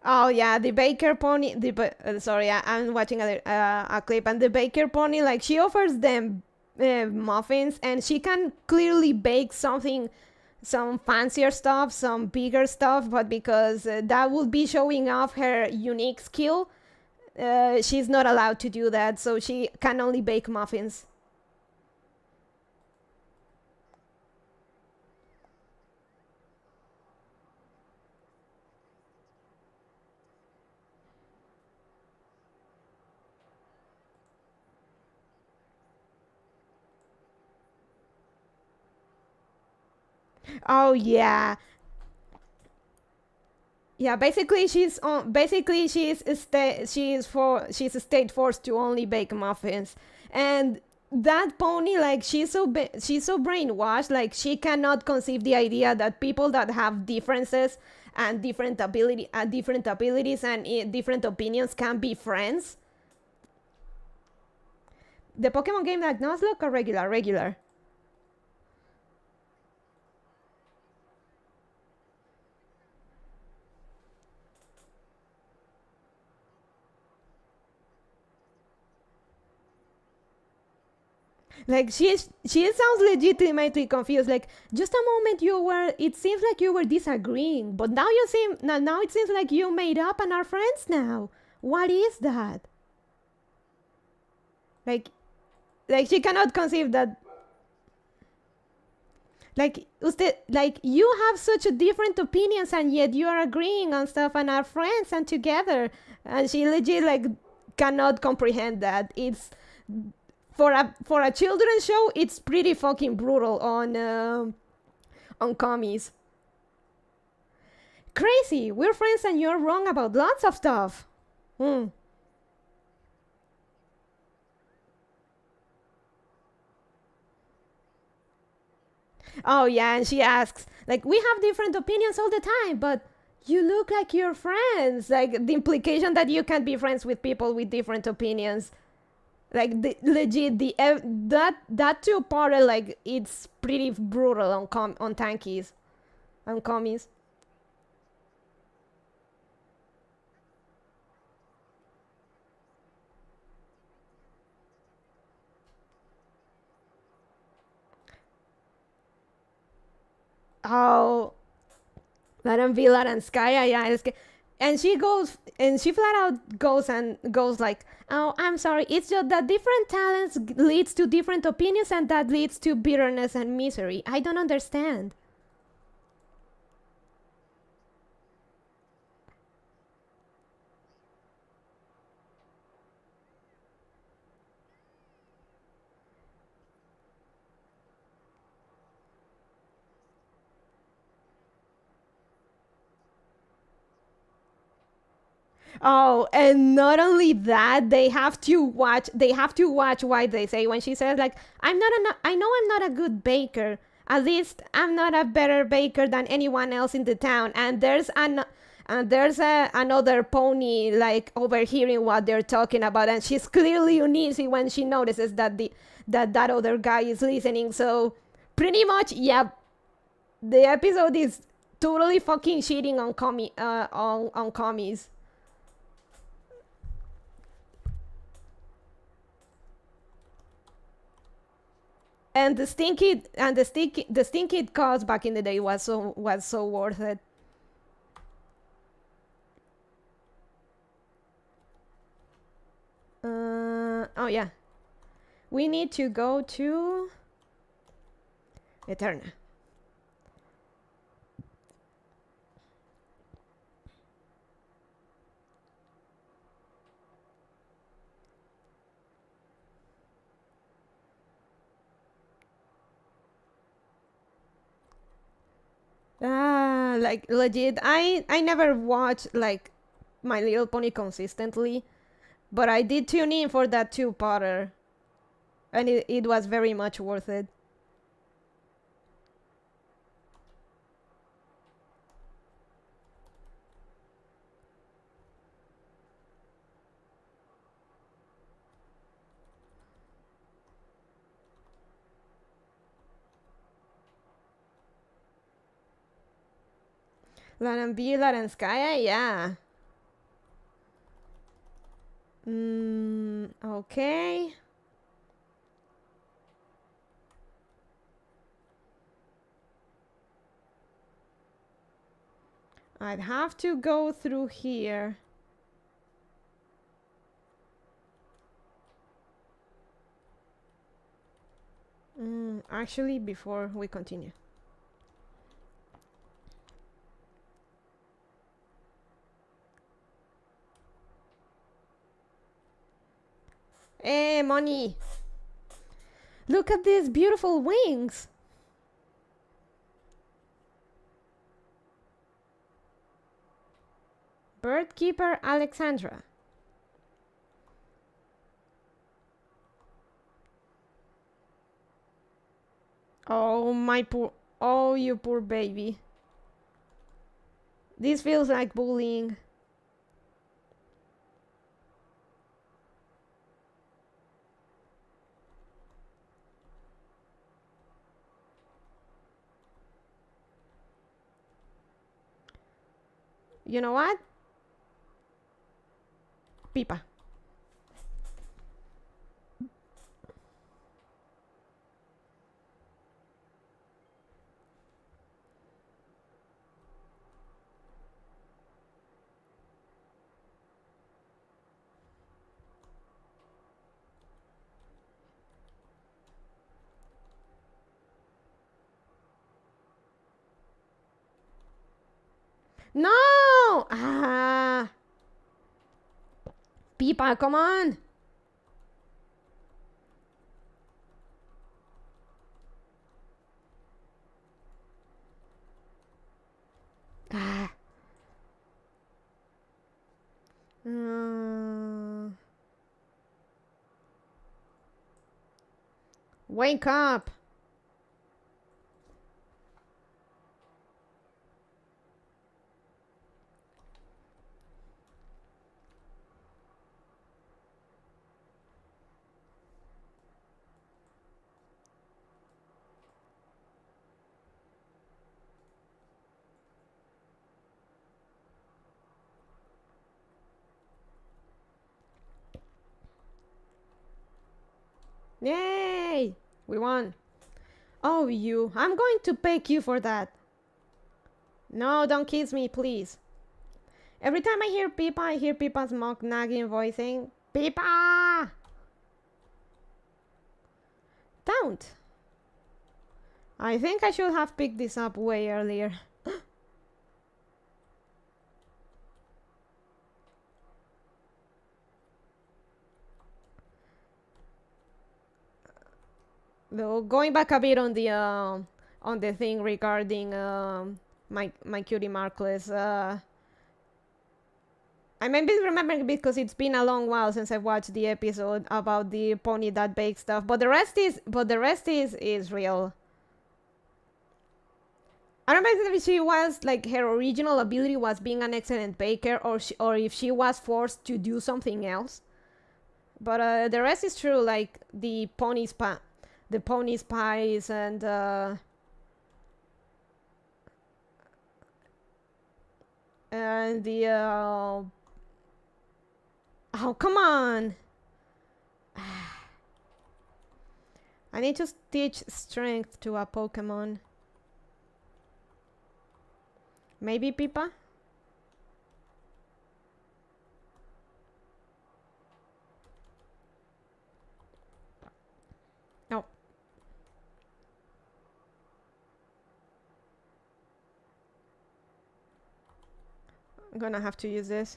Oh yeah, the Baker Pony. Sorry, I'm watching a clip, and the Baker Pony, like, she offers them muffins, and she can clearly bake some fancier stuff, some bigger stuff, but because that would be showing off her unique skill, she's not allowed to do that. So she can only bake muffins. Oh yeah. Yeah, basically she's on. Basically she's a state forced to only bake muffins, and that pony, like she's so brainwashed, like she cannot conceive the idea that people that have differences and different abilities and different opinions can be friends. The Pokemon game, like Nuzlocke or regular? Like she sounds legitimately confused. Like, just a moment it seems like you were disagreeing, but now now it seems like you made up and are friends now. What is that? Like she cannot conceive that. Like you have such a different opinions and yet you are agreeing on stuff and are friends and together, and she legit like cannot comprehend that. It's for a children's show, it's pretty fucking brutal on commies. Crazy, we're friends and you're wrong about lots of stuff. Oh yeah, and she asks, like, we have different opinions all the time, but you look like you're friends. Like, the implication that you can't be friends with people with different opinions. Like, that two-parter, like, it's pretty brutal on tankies, on commies. Oh, Laranskaya, yeah, and she flat out goes like, oh, I'm sorry, it's just that different talents leads to different opinions, and that leads to bitterness and misery. I don't understand. Oh, and not only that, they have to watch what they say when she says like, I know I'm not a good baker. At least I'm not a better baker than anyone else in the town. And there's another pony like overhearing what they're talking about, and she's clearly uneasy when she notices that that other guy is listening. So pretty much, yeah, the episode is totally fucking shitting on commies. And the stinky cost back in the day was so worth it. Oh yeah, we need to go to Eterna. Like legit, I never watched like My Little Pony consistently, but I did tune in for that two-parter, and it was very much worth it. Laranskaya, yeah. Okay. I'd have to go through here. Actually, before we continue. Hey, Money! Look at these beautiful wings! Birdkeeper Alexandra. Oh, my poor... Oh, you poor baby. This feels like bullying. You know what? Pipa. No! Ah! Pipa, come on! Ah. Wake up! Yay! We won. Oh, you. I'm going to peck you for that. No, don't kiss me, please. Every time I hear Pipa, I hear Pipa's mock nagging voice saying, Pipa! Don't. I think I should have picked this up way earlier. Though going back a bit on the thing regarding my cutie Markless, I may be remembering because it's been a long while since I watched the episode about the pony that bakes stuff, but the rest is real. I don't remember if she was like her original ability was being an excellent baker, or if she was forced to do something else. But the rest is true, like the pony pies and the oh, come on. I need to teach strength to a Pokemon. Maybe Pipa? No. I'm gonna have to use this.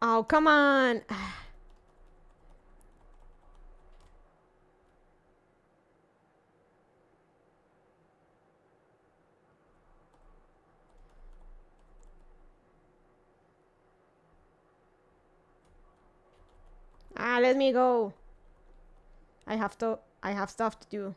Oh, come on. Let me go. I have stuff to do.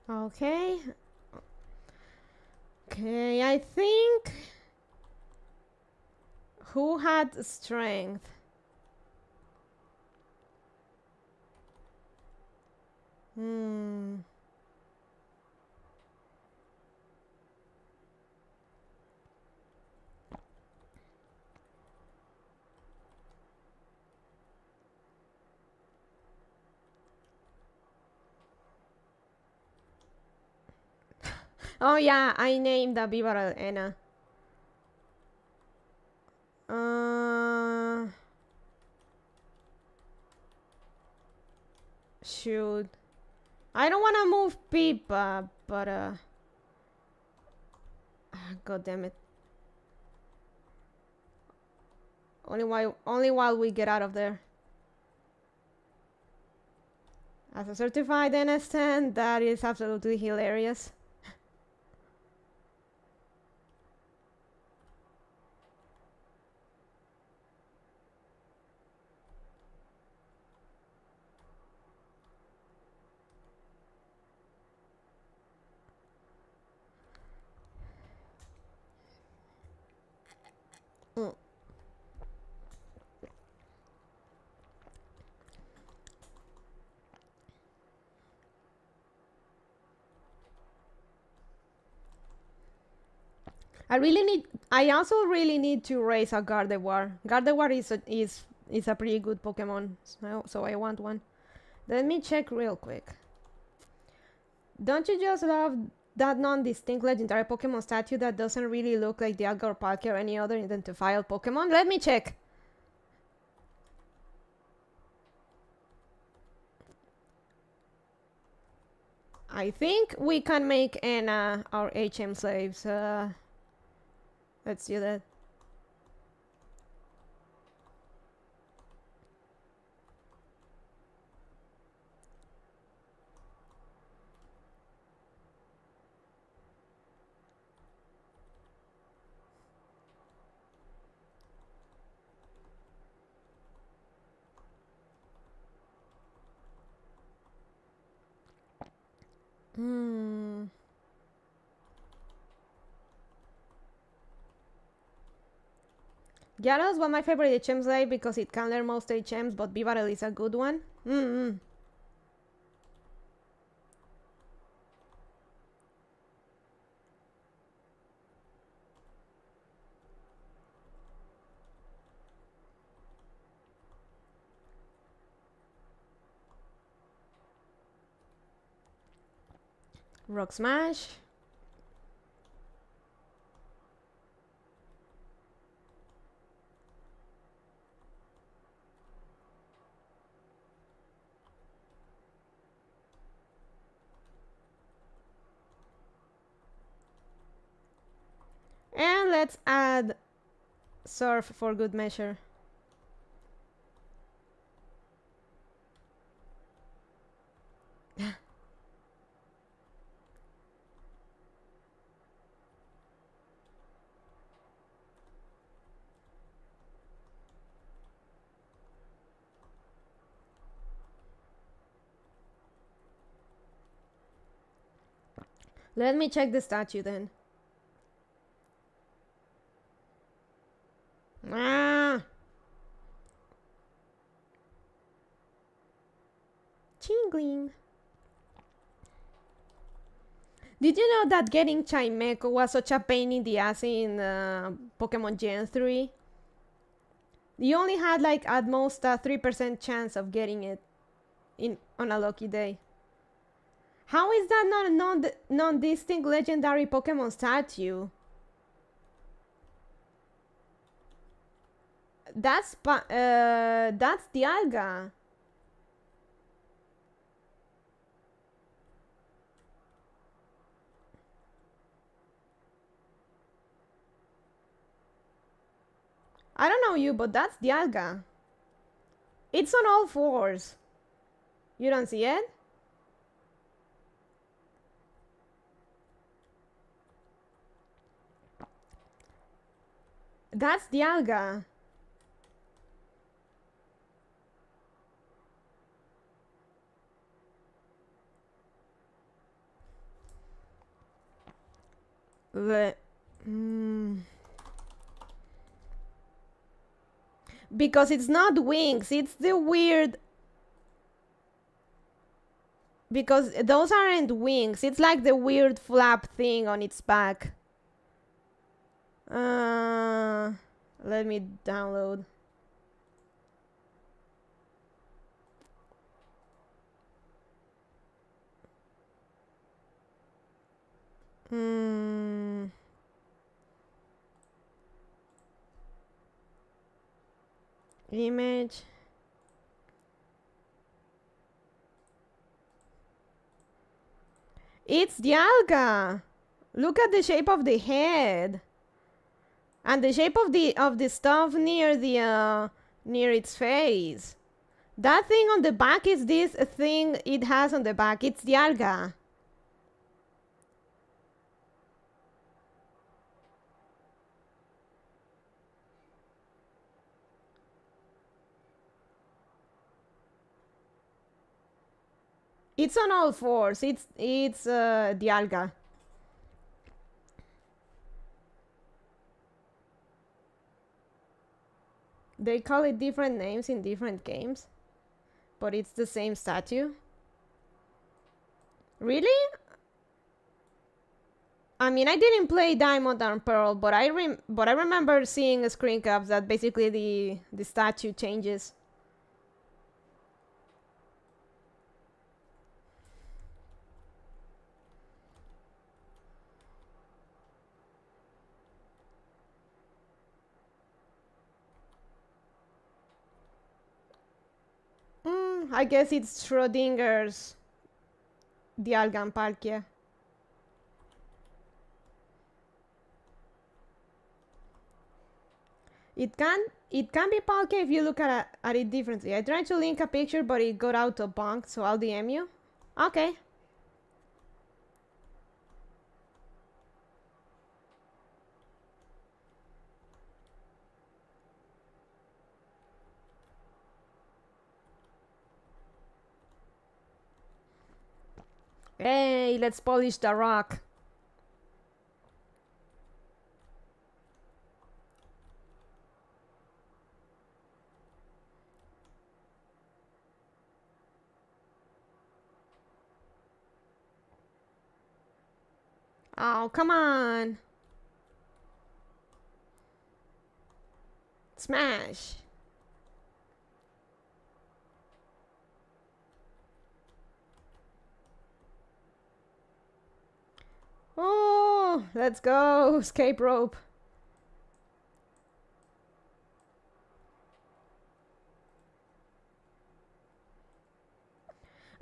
Okay. Okay, I think... Who had strength? Oh yeah, I named the Bibarel Anna. Shoot. I don't want to move Peepa, but god damn it. Only while we get out of there. As a certified NS10, that is absolutely hilarious. I also really need to raise a Gardevoir. Gardevoir is a pretty good Pokemon, so I want one. Let me check real quick. Don't you just love that non-distinct legendary Pokemon statue that doesn't really look like the Algar Palkia or any other identifiable Pokemon? Let me check. I think we can make Anna our HM slaves. Let's do that. Gyarados was my favorite HM slave because it can learn most HMs, but Bibarel is a good one. Rock Smash. And let's add Surf for good measure. Let me check the statue then. Tingling. Did you know that getting Chimecho was such a pain in the ass in Pokemon Gen 3? You only had like at most a 3% chance of getting it on a lucky day. How is that not a non-distinct legendary Pokemon statue? That's the Alga. I don't know you, but that's the Alga. It's on all fours. You don't see it? That's the Alga. Because it's not wings, it's the weird... Because those aren't wings, it's like the weird flap thing on its back. Let me download. Image. It's the alga. Look at the shape of the head. And the shape of the stuff near the near its face. That thing on the back is this thing it has on the back. It's the alga. It's on all fours. It's the alga. They call it different names in different games, but it's the same statue. Really? I mean, I didn't play Diamond and Pearl, but I remember seeing screen caps that basically the statue changes. I guess it's Schrodinger's Dialgampalkia. It can be Palkia if you look at it differently. I tried to link a picture, but it got out of bunk, so I'll DM you. Okay. Hey, let's polish the rock. Oh, come on. Smash. Oh, let's go. Escape rope.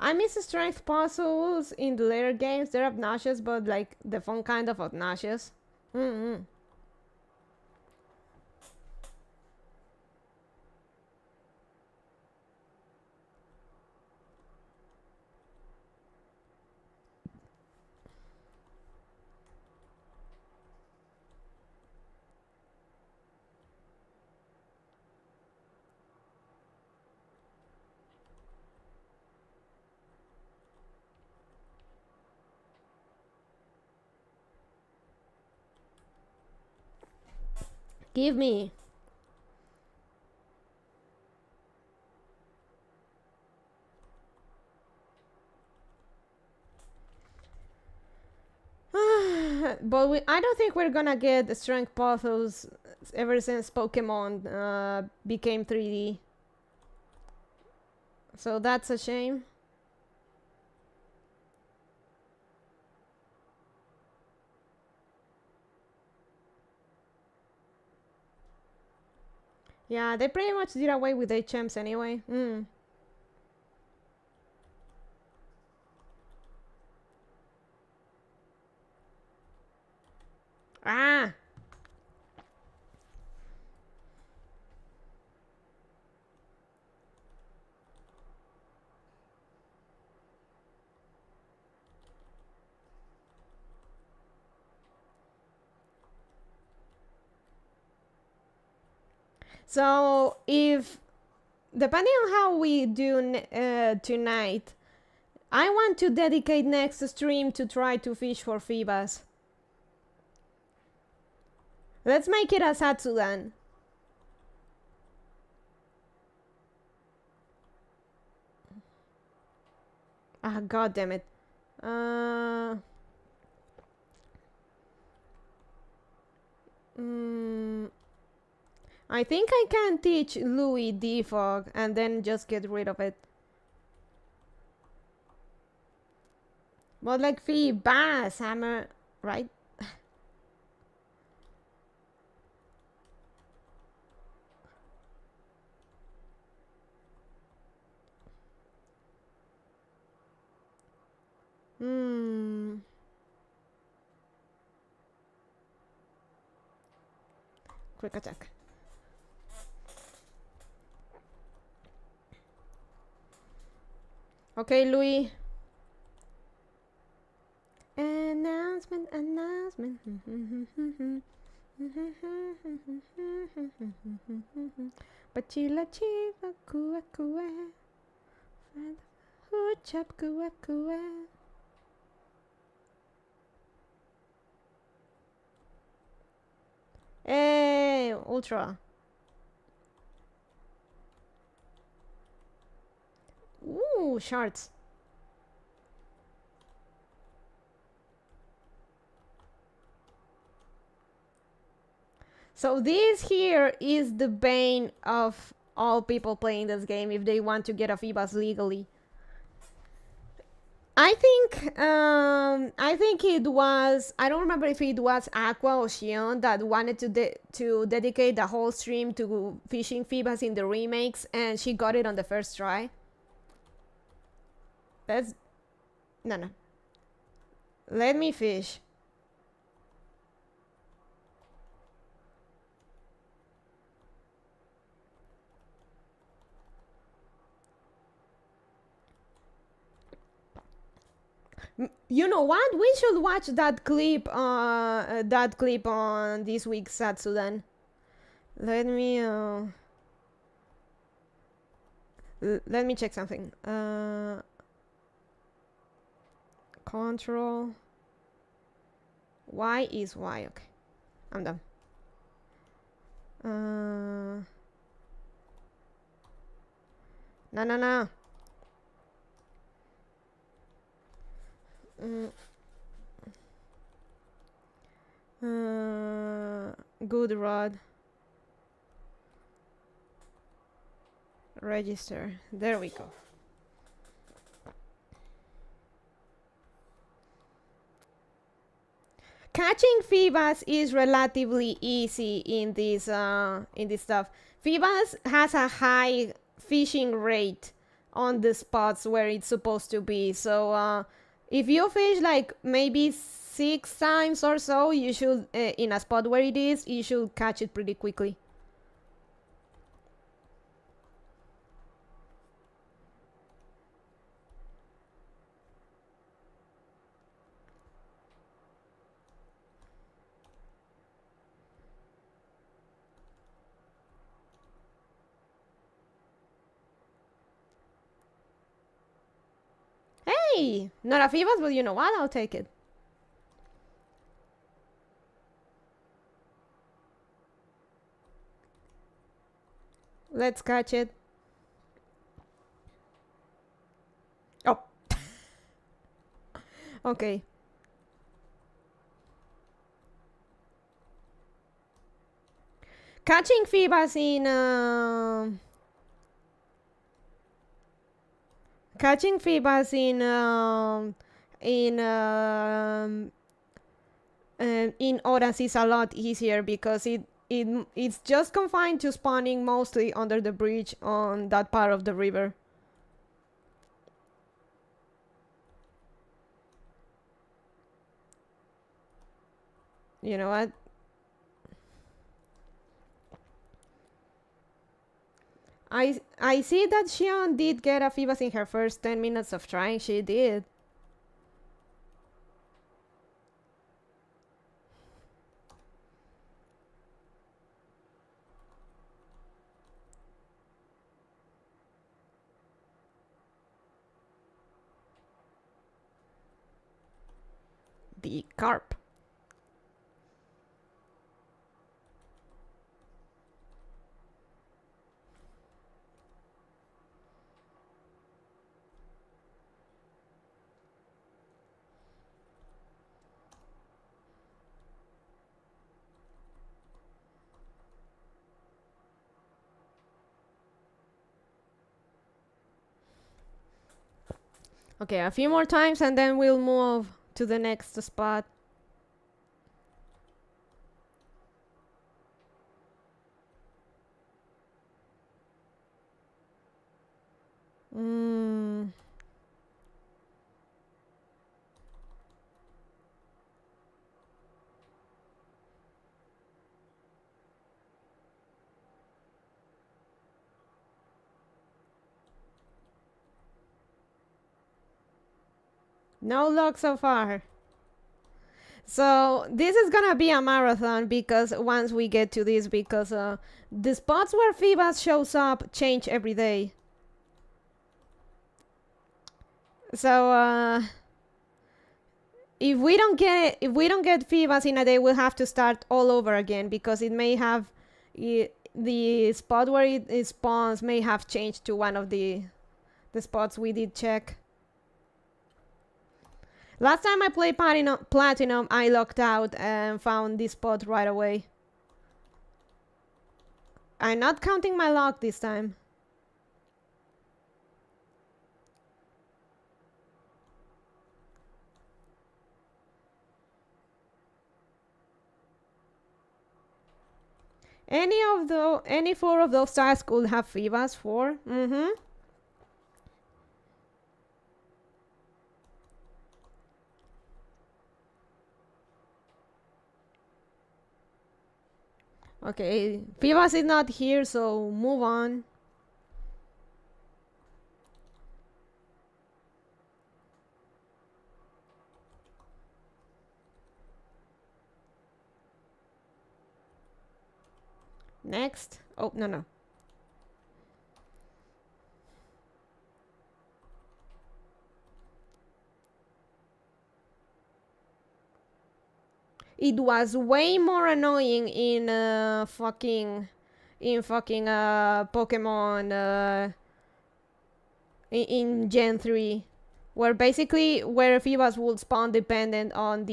I miss strength puzzles in the later games. They're obnoxious, but like the fun kind of obnoxious. Give me. But I don't think we're gonna get the strength puzzles ever since Pokemon became 3D. So that's a shame. Yeah, they pretty much did away with HMs anyway. Ah! So if, depending on how we do tonight, I want to dedicate next stream to try to fish for Phoebas. Let's make it a Satsudan. Ah, god damn it. I think I can teach Louis Defog and then just get rid of it. But like Phoebas, Hammer. right? Quick attack. Okay, Louis. Announcement. Bachila chiva kua kua. Chop kua kua. Hey, Ultra. Ooh, shards. So this here is the bane of all people playing this game if they want to get a Feebas legally. I think it was, I don't remember if it was Aqua or Shion that wanted to dedicate the whole stream to fishing Feebas in the remakes, and she got it on the first try. No. Let me fish. You know what? We should watch that clip on this week's Satsudan. Let me check something. Control. Y is Y. Okay, I'm done. No. Good rod. Register. There we go. Catching Feebas is relatively easy in this stuff. Feebas has a high fishing rate on the spots where it's supposed to be. So if you fish like maybe 6 times or so, you should, in a spot where it is, you should catch it pretty quickly. Hey, not a Feebas, but you know what? I'll take it. Let's catch it. Oh. Okay. Catching Feebas in Oras is a lot easier because it's just confined to spawning mostly under the bridge on that part of the river. You know what? I see that Xion did get a Feebas in her first 10 minutes of trying. She did. The carp. Okay, a few more times and then we'll move to the next spot. No luck so far. So this is gonna be a marathon because once we get to this, because the spots where Phoebus shows up change every day. So if we don't get Phoebus in a day, we'll have to start all over again because it may have the spot where it spawns may have changed to one of the spots we did check. Last time I played Platinum, I locked out and found this spot right away. I'm not counting my luck this time. Any 4 of those stars could have Phoebus 4. Okay, Phoebus is not here, so move on. Next. Oh, no. It was way more annoying in fucking Pokemon in Gen 3, where Phoebus would spawn dependent on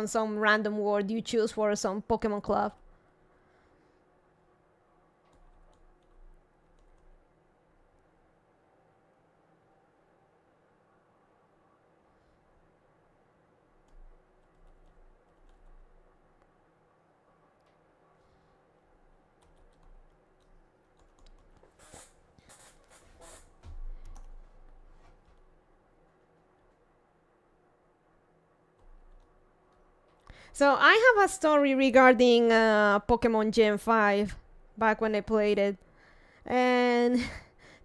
some random word you choose for some Pokemon Club. So I have a story regarding Pokemon Gen 5 back when I played it. And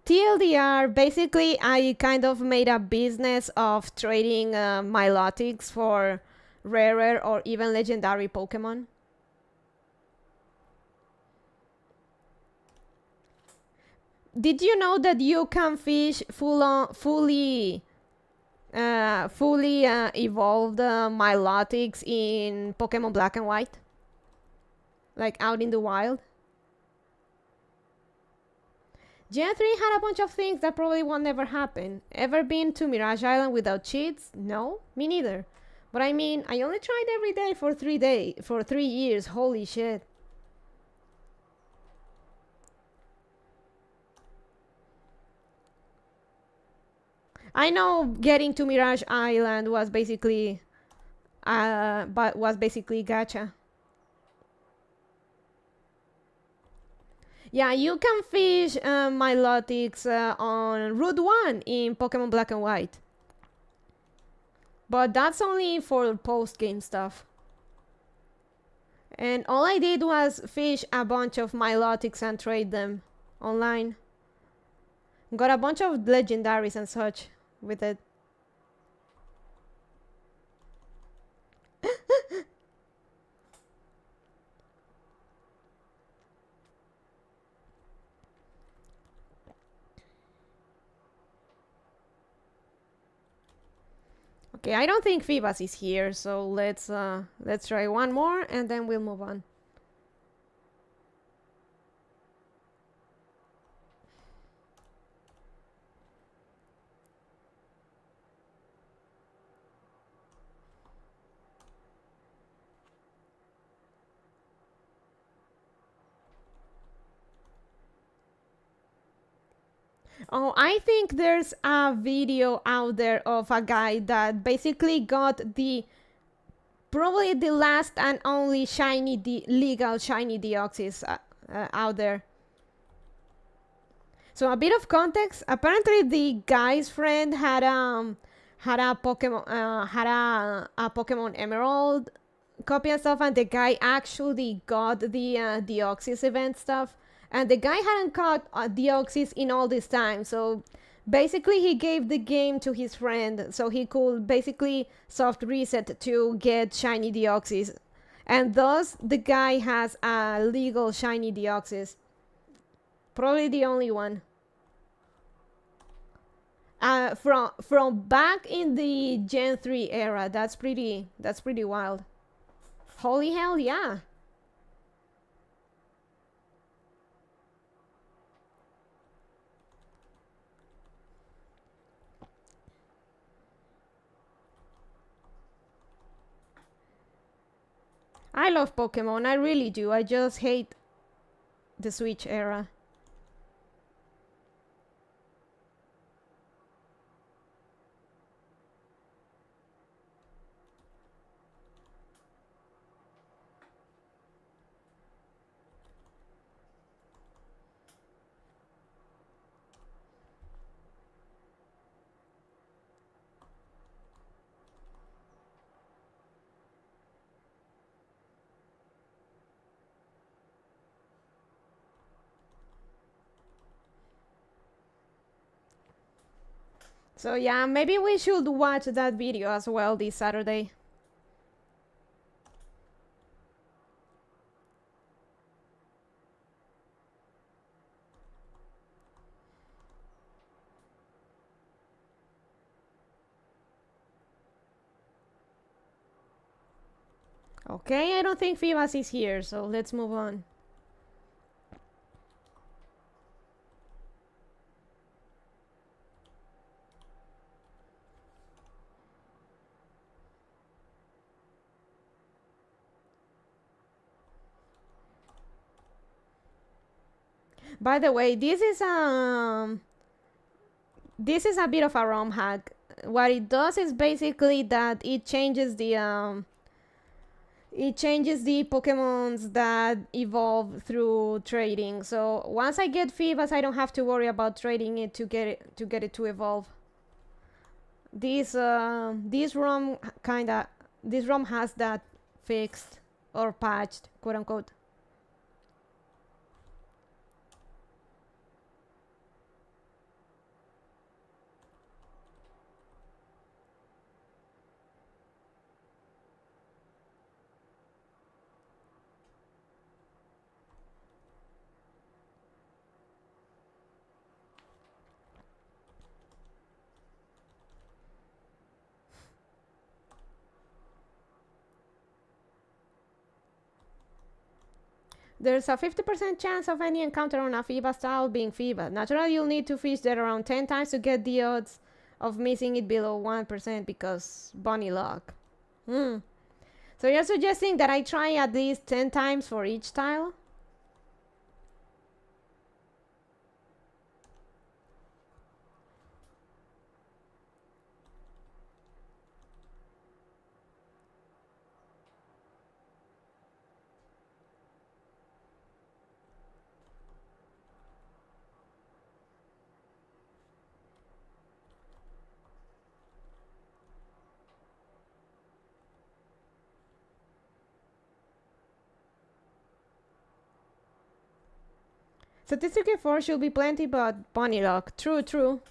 TLDR, basically I kind of made a business of trading Milotics for rarer or even legendary Pokemon. Did you know that you can fish fully evolved Milotics in Pokemon Black and White? Like out in the wild? Gen 3 had a bunch of things that probably won't never happen. Ever been to Mirage Island without cheats? No, me neither. But I mean, I only tried every day for 3 years. Holy shit. I know getting to Mirage Island was basically gacha. Yeah, you can fish Milotics on Route 1 in Pokemon Black and White. But that's only for post-game stuff. And all I did was fish a bunch of Milotics and trade them online. Got a bunch of legendaries and such with it. Okay, I don't think Phoebus is here, so let's try one more and then we'll move on. Oh, I think there's a video out there of a guy that basically got probably the last and only legal shiny Deoxys out there. So a bit of context. Apparently, the guy's friend had a Pokemon a Pokemon Emerald copy and stuff, and the guy actually got the Deoxys event stuff. And the guy hadn't caught Deoxys in all this time, so Basically, he gave the game to his friend so he could basically soft reset to get shiny Deoxys. And thus, the guy has a legal shiny Deoxys. Probably the only one. From back in the Gen 3 era. That's pretty wild. Holy hell, yeah. I love Pokemon, I really do. I just hate the Switch era. So yeah, maybe we should watch that video as well this Saturday. Okay, I don't think Phoebus is here, so let's move on. By the way, this is a bit of a ROM hack. What it does is basically that it changes the Pokemons that evolve through trading. So once I get Phoebus, I don't have to worry about trading it to get it to evolve. This ROM has that fixed or patched, quote unquote. There's a 50% chance of any encounter on a Phoebus style being Phoebus. Naturally, you'll need to fish there around 10 times to get the odds of missing it below 1% because bunny luck. So you're suggesting that I try at least 10 times for each tile? Statistically 4 should be plenty, but bunny luck. True, true.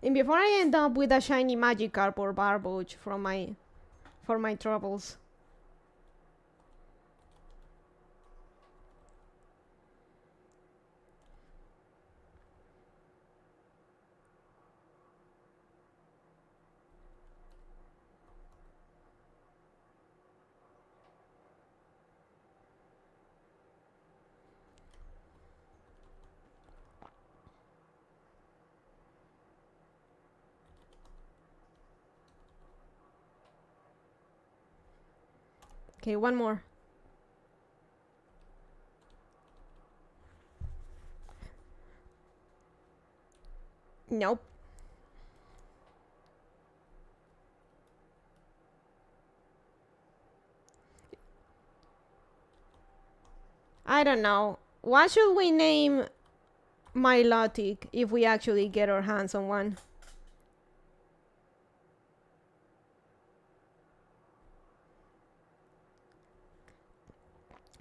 And before I end up with a shiny Magikarp or Barboach for my troubles. Okay, one more. Nope. I don't know. What should we name Milotic if we actually get our hands on one.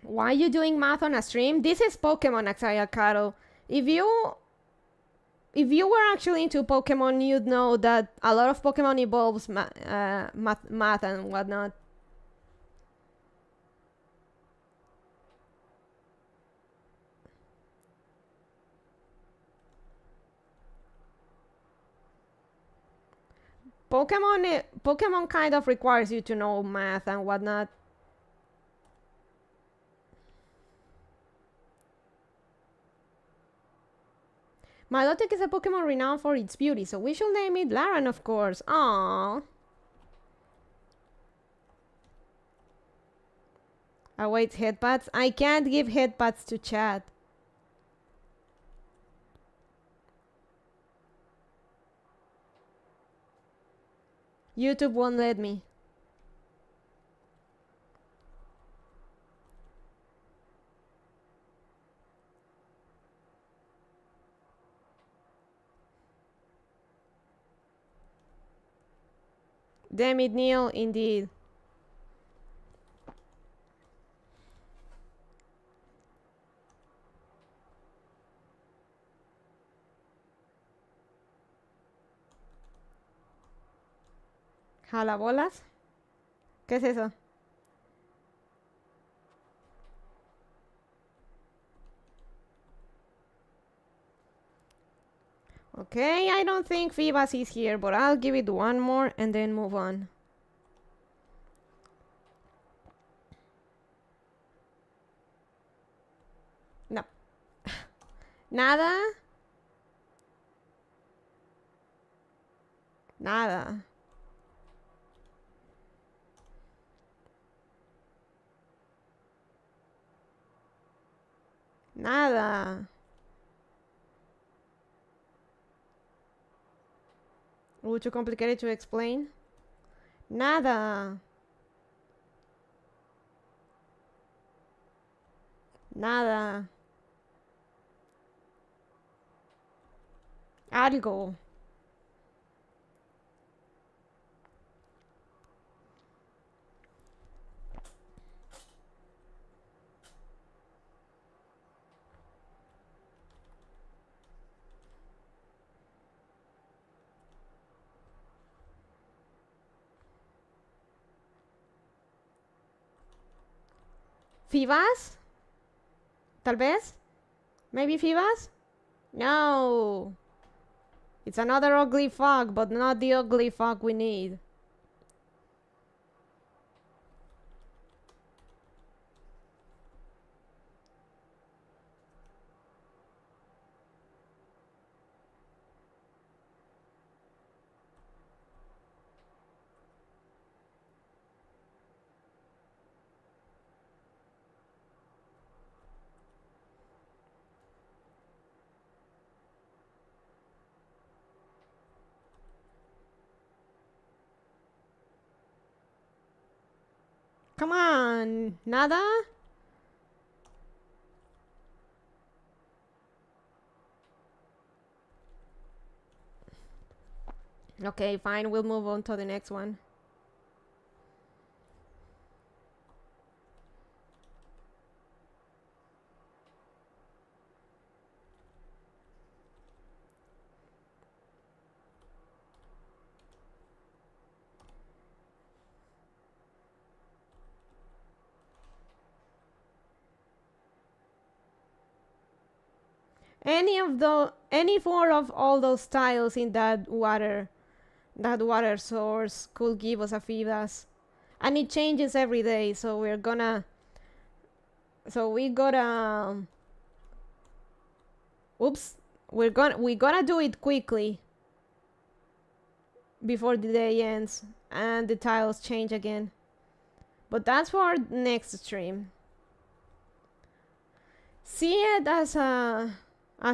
Why are you doing math on a stream? This is Pokemon, Axayakaro. If you were actually into Pokemon, you'd know that a lot of Pokemon involves math and whatnot. Pokemon kind of requires you to know math and whatnot. Milotic is a Pokemon renowned for its beauty, so we should name it Laren, of course. Aww. Await headpads. I can't give headpads to chat. YouTube won't let me. Damn it, Neil, indeed. ¿Jalabolas? ¿Qué es eso? Okay, I don't think Phoebus is here, but I'll give it one more and then move on. No. Nada. Nada. Nada. Too complicated to explain? Nada. Nada. Algo. ¿Fibas? ¿Tal vez? Maybe Fibas? No. It's another ugly fog, but not the ugly fog we need. Come on, nada? Okay, fine, we'll move on to the next one. Any four of all those tiles in that water source could give us a Phoebus. And it changes every day, so we gotta oops, we gotta do it quickly before the day ends and the tiles change again. But that's for our next stream. See it as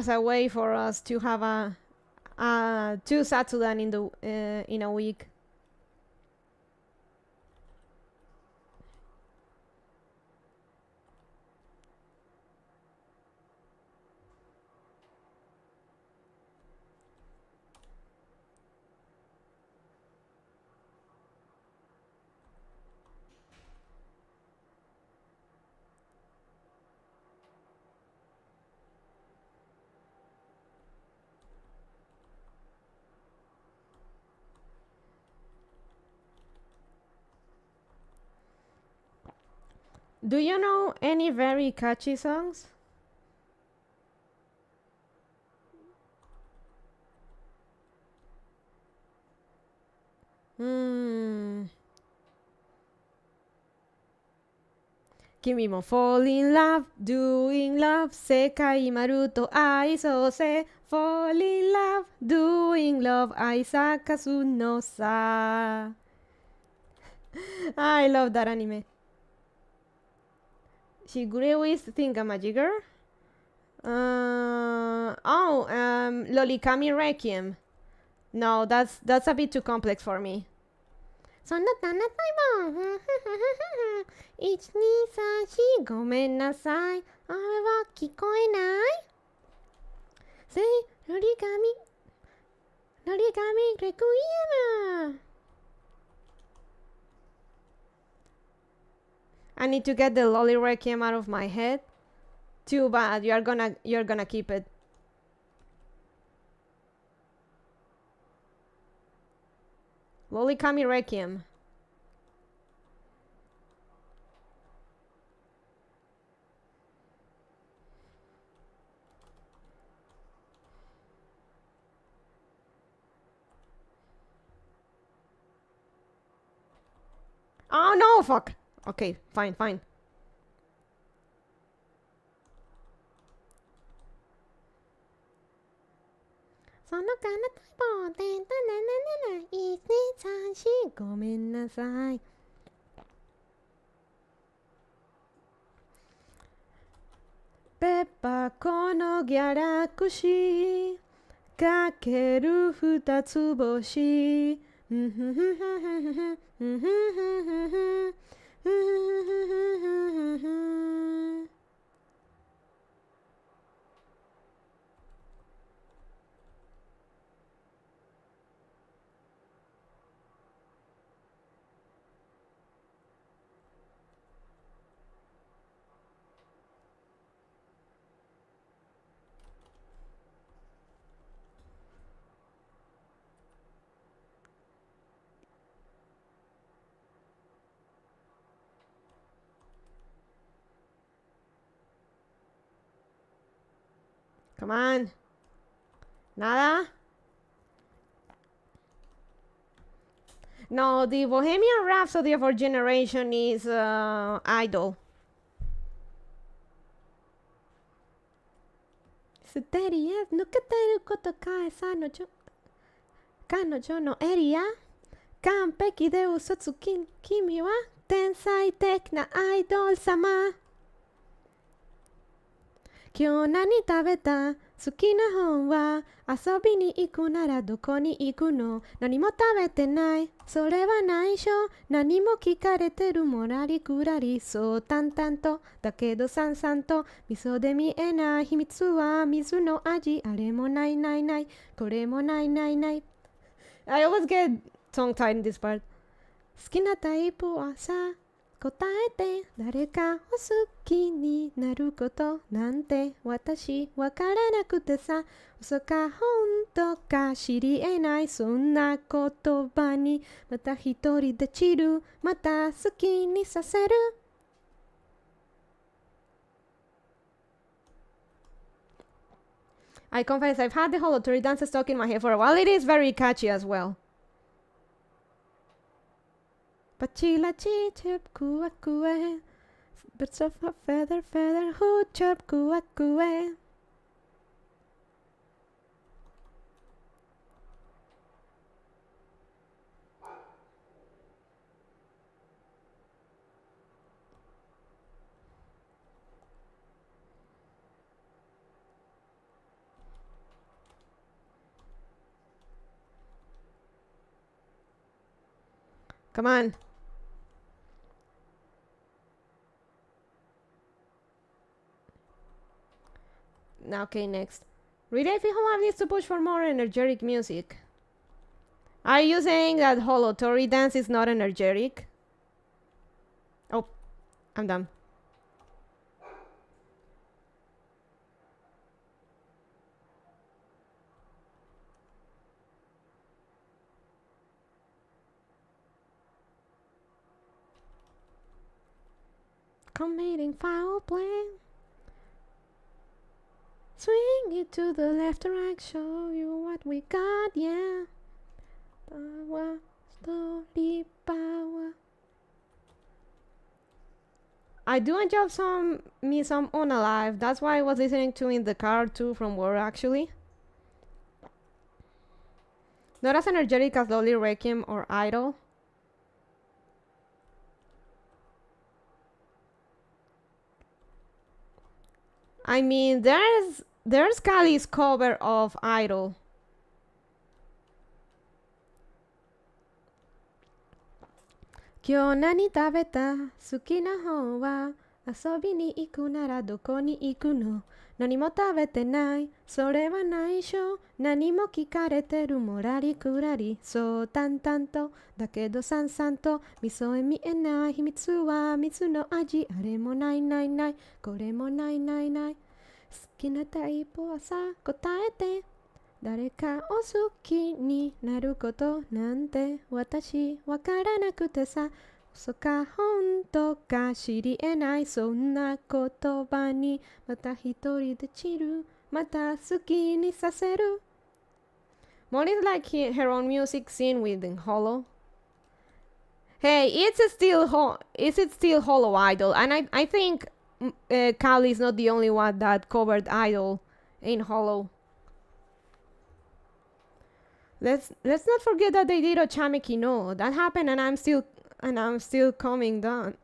a way for us to have a 2 Satsudan in a week. Do you know any very catchy songs? Hmm. 君も fall in love, doing love 世界まると愛そうせ fall in love, doing love 愛咲かすのさ I love that anime. She grew with Thingamajigger. Lolikami Requiem. No, that's a bit too complex for me. そんなたなたいも1234ごめんなさいあれは聞こえないせいロリガミレクイエム I need to get the Loli Requiem out of my head. Too bad, you're gonna keep it. Lolikami Requiem. Oh no, fuck. Okay, fine. その彼方で1234ごめんなさいペッパーこのギャラクシーかける二つ星Come on. Nada? No, the Bohemian Rhapsody of our generation is Idol. ステリア抜けてることかえ彼女のエリア完璧で嘘つき君は天才的なアイドル様今日何食べた好きな本は遊びに行くならどこに行くの何も食べてないそれは内緒何も聞かれてるもらりくらりそう淡々とだけどさんさんと味噌で見えない秘密は水の味あれもないこれもない I always get tongue tied in this part 好きなタイプはさ答えて誰かを好きになることなんて私わからなくてさ嘘か本当か知り得ないそんな言葉にまた一人で散るまた好きにさせる I confess I've had the whole Tori dance stuck in my head for a while. It is very catchy as well. Pachila chi chip kue birds of a feather who chirp kue. Come on. Okay, next. Really, I feel Howard needs to push for more energetic music. Are you saying that Holotori dance is not energetic? Oh, I'm done. committing foul play. Swing it to the left or right, show you what we got, yeah. Power, story, power. I do enjoy some Unalive. That's why I was listening to in the car too from work actually. Not as energetic as Lolly Requiem or Idol. I mean, there's Kali's cover of Idol. Kyo nani tabeta, suki na hou wa, asobi ni iku nara doko ni iku no. Nani mo tabete nai, sore wa nai shou. Nani mo kikareteru morari kurari. So tan tanto, dakedo san santo. Miso e mienai, himitsu wa mitsu no aji. Are mo nai nai nai, kore mo nai nai nai. Suki na taipo wa sa kotaete. Dareka o suki ni naru koto nante watashi wakaranakute sa. Uso ka honto ka shirienai. Sonna kotoba ni mata hitori de chiru. Mata suki ni saseru. Molly is like her own music scene within Hollow. Hey, is it still Hollow Idol? And I think Kali is not the only one that covered Idol in Hollow. Let's not forget that they did Ochameki no. That happened and I'm still coming down.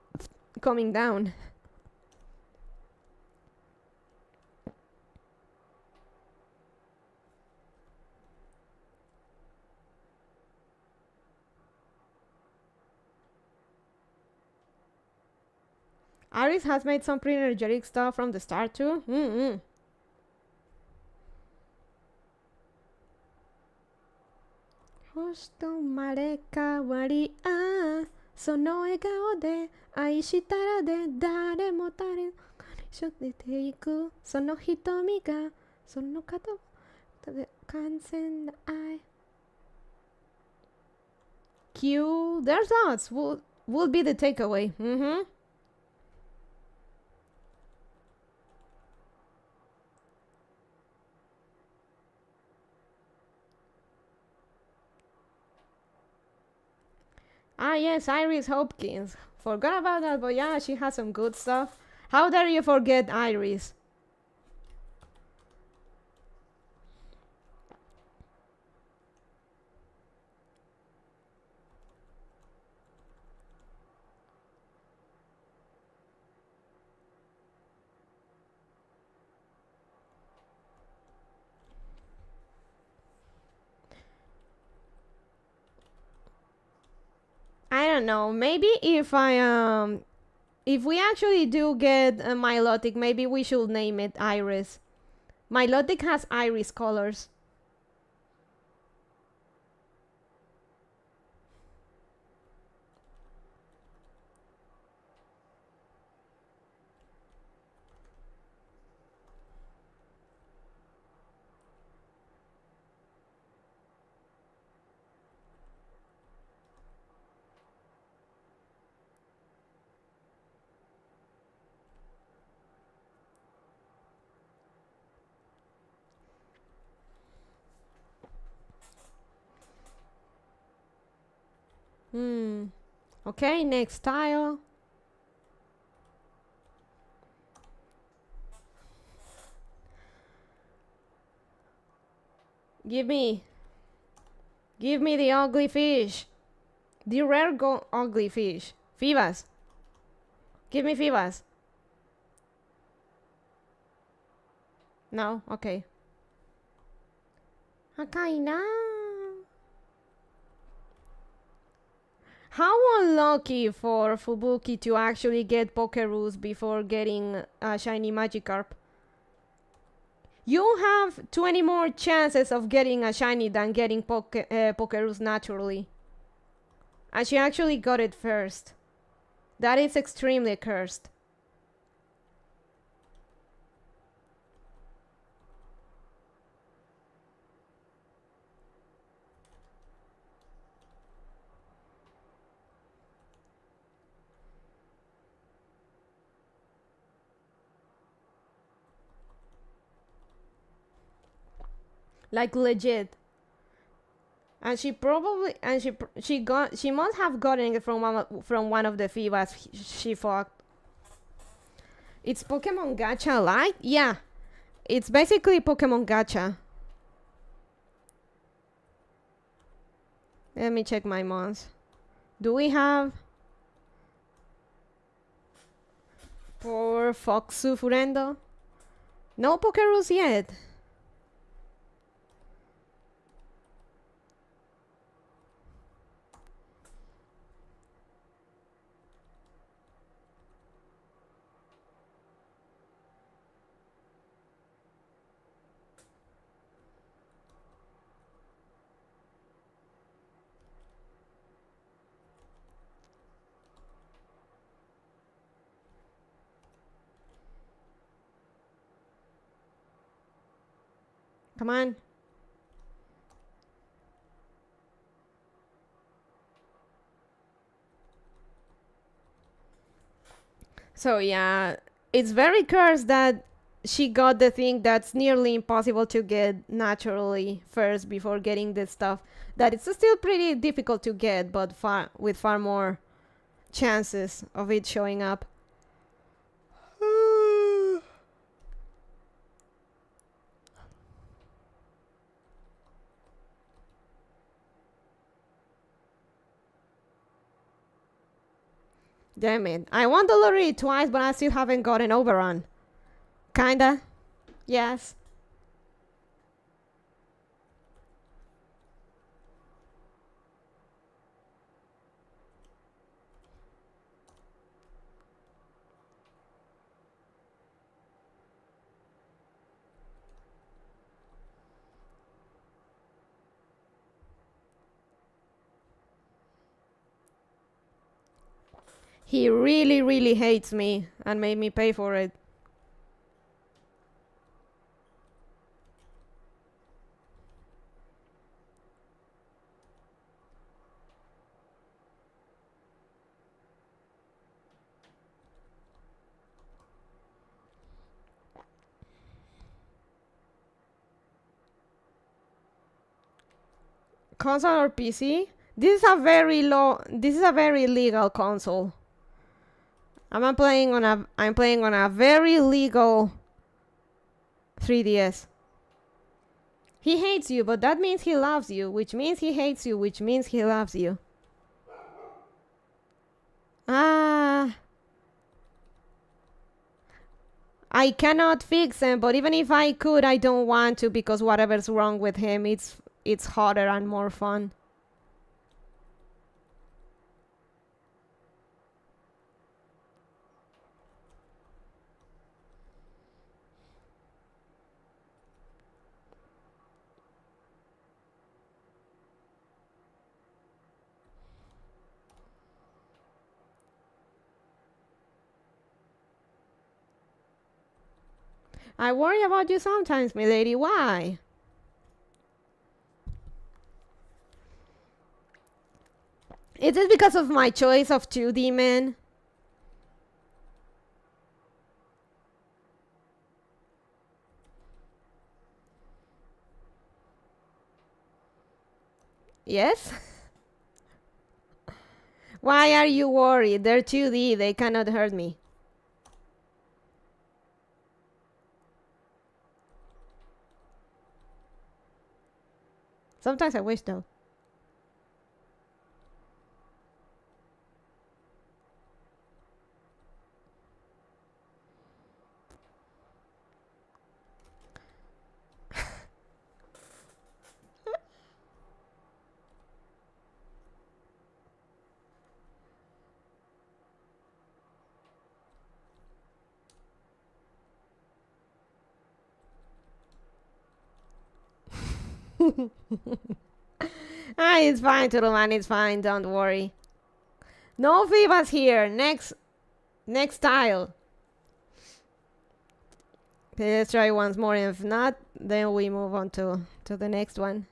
Iris has made some pretty energetic stuff from the start too. Hosto mare kawari a sono egao de aishitara de dare mo tare shotete iku sono hitomi ga sono kato kansen ai. Q, there's lots. Would be the takeaway. Ah, yes, Iris Hopkins. Forgot about that, but yeah, she has some good stuff. How dare you forget Iris? I don't know. Maybe if we actually do get a Milotic, maybe we should name it Iris. Milotic has iris colors. Okay, next tile. Give me the ugly fish. The rare ugly fish. Fivas. Give me Fivas. No? Okay. Akaina. How unlucky for Fubuki to actually get Pokeroos before getting a shiny Magikarp. You have 20 more chances of getting a shiny than getting Pokeroos naturally. And she actually got it first. That is extremely cursed. Like legit. And she probably she must have gotten it from one of the FIBAs she fucked. It's Pokemon Gacha Lite? Yeah. It's basically Pokemon Gacha. Let me check my mons. Do we have for Foxu Furendo? No Pokeroos yet. Come on. So yeah, it's very cursed that she got the thing that's nearly impossible to get naturally first before getting this stuff that it's still pretty difficult to get, but with far more chances of it showing up. Damn it. I won the lottery twice, but I still haven't gotten overrun. Kinda. Yes. He really, really hates me and made me pay for it. Console or PC? This is a very legal console. I'm playing on a very legal 3DS. He hates you, but that means he loves you, which means he hates you, which means he loves you. I cannot fix him, but even if I could, I don't want to, because whatever's wrong with him, it's harder and more fun. I worry about you sometimes, milady. Why? Is it because of my choice of 2D men? Yes? Why are you worried? They're 2D. They cannot hurt me. Sometimes I wish, though. It's fine, Turuman. It's fine. Don't worry. No Vivas here. Next tile. Okay, let's try once more. If not, then we move on to the next one.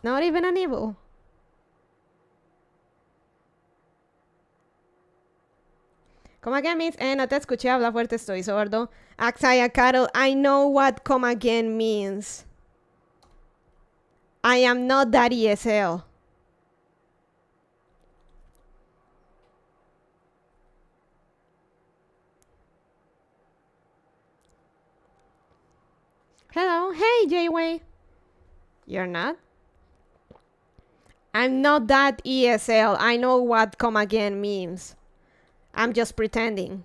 Not even an evil. Come again means, no te escuché, habla fuerte, estoy sordo. Axaya Carol, I know what come again means. I am not that ESL. Hello, hey Jayway. You're not? I'm not that ESL. I know what come again means. I'm just pretending.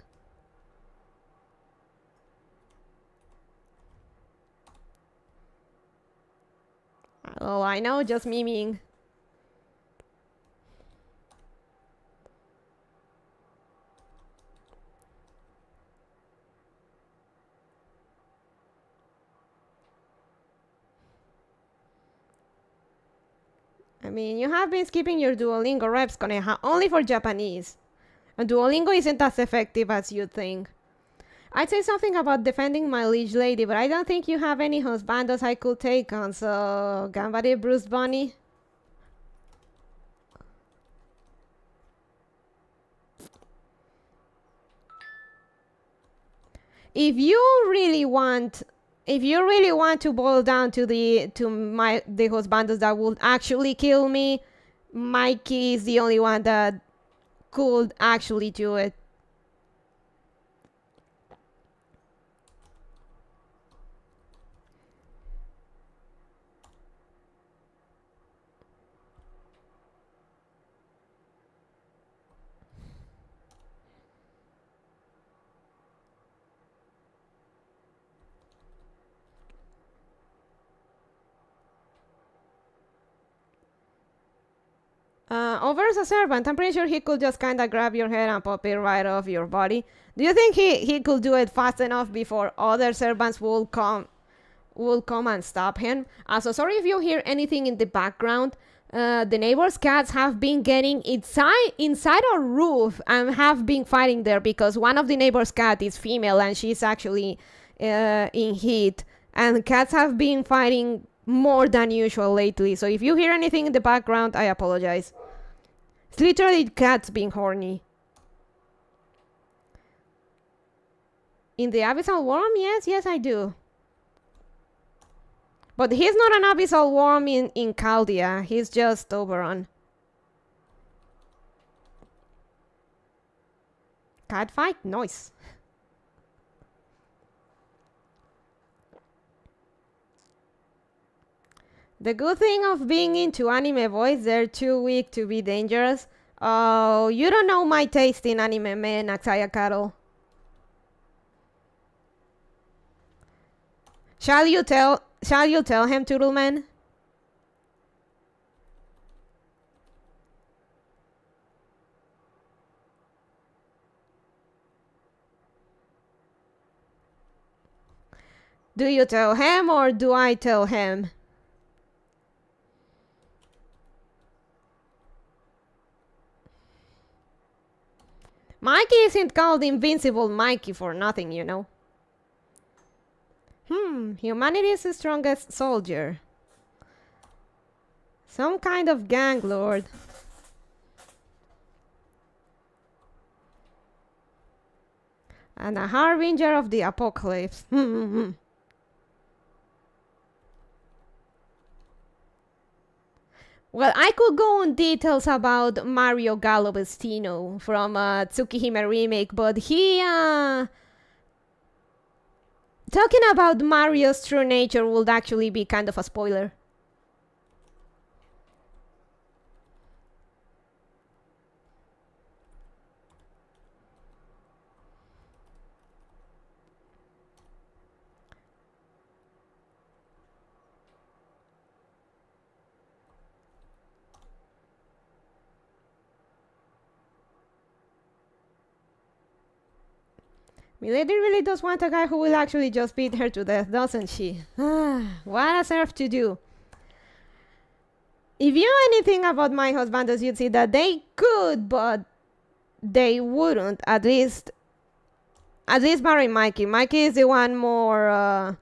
Oh, I know, just miming. I mean, you have been skipping your Duolingo reps, Coneja, only for Japanese. And Duolingo isn't as effective as you'd think. I'd say something about defending my liege lady, but I don't think you have any husbandos I could take on, so... Gambare, Bruce Bunny? If you really want to boil down to the husbandos that would actually kill me, Mikey is the only one that could actually do it. Over as a servant, I'm pretty sure he could just kind of grab your head and pop it right off your body. Do you think he could do it fast enough before other servants will come and stop him? So sorry if you hear anything in the background. The neighbor's cats have been getting inside our roof and have been fighting there because one of the neighbor's cat is female and she's actually in heat. And cats have been fighting more than usual lately. So if you hear anything in the background, I apologize. It's literally cats being horny. In the abyssal worm? Yes, I do. But he's not an abyssal worm in Chaldea. He's just Oberon. Cat fight? Nice. The good thing of being into anime boys, they're too weak to be dangerous. Oh, you don't know my taste in anime, man, Axaya Carol. Shall you tell him, Toodleman? Do you tell him or do I tell him? Mikey isn't called Invincible Mikey for nothing, you know. Humanity's strongest soldier. Some kind of gang lord. And a harbinger of the apocalypse. Well, I could go on details about Mario Gallo-Bestino from Tsukihime Remake, but talking about Mario's true nature would actually be kind of a spoiler. Milady really does want a guy who will actually just beat her to death, doesn't she? What a serve to do. If you know anything about my husbandos, you'd see that they could, but they wouldn't. At least marry Mikey. Mikey is the one more.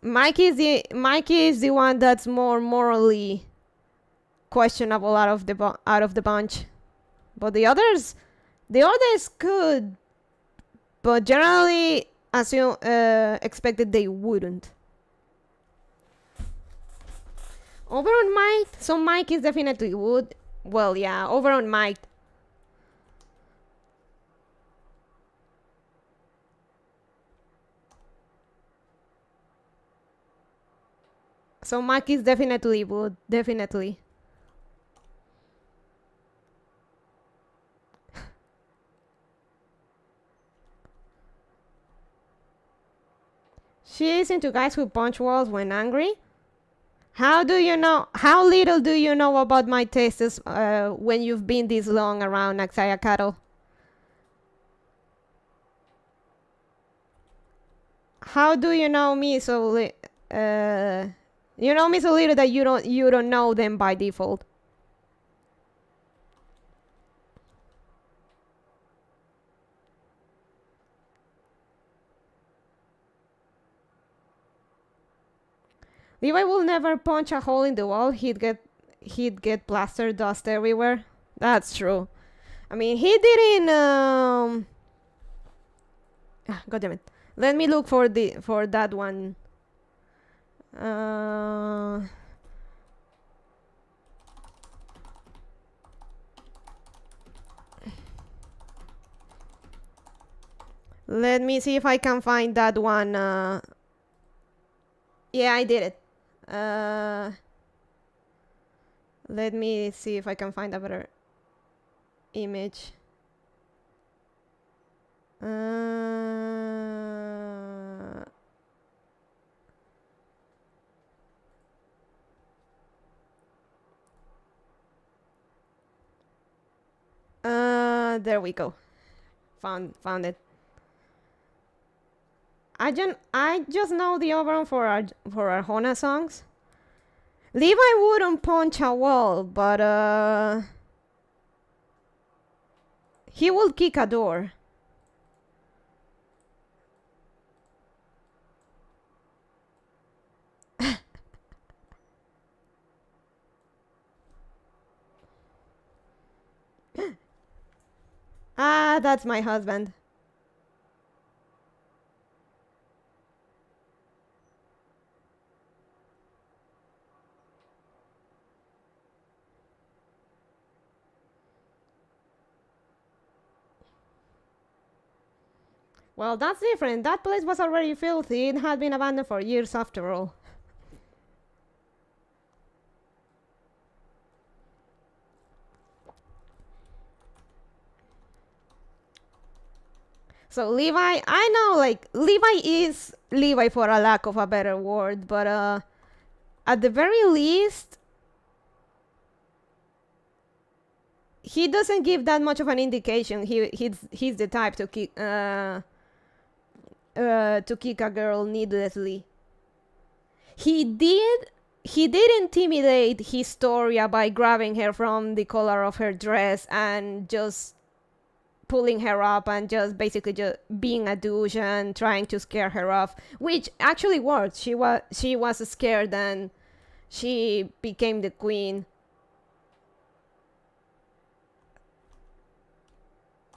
Mikey is the one that's more morally questionable out of the bunch. But the others could, but generally, as you expected, they wouldn't. Oberon might. So Mike is definitely would. Well, yeah, Oberon might. So Mike is definitely would. Definitely. She is into guys who punch walls when angry. How do you know? How little do you know about my tastes when you've been this long around Axaya cattle? How do you know me so you know me so little that you don't know them by default? Levi will never punch a hole in the wall. He'd get plaster dust everywhere. That's true. I mean, he didn't. God damn it! Let me look for that one. Let me see if I can find that one. Yeah, I did it. Let me see if I can find a better image. There we go. Found it. I just know the Oberon for Arjona songs. Levi wouldn't punch a wall, but he would kick a door. Ah, that's my husband. Well, that's different. That place was already filthy. It had been abandoned for years after all. So Levi, I know, like, Levi is Levi for a lack of a better word, but at the very least, he doesn't give that much of an indication. He's the type to kick a girl needlessly. He did intimidate Historia by grabbing her from the collar of her dress and just pulling her up and just basically just being a douche and trying to scare her off, which actually worked. She was scared and she became the queen.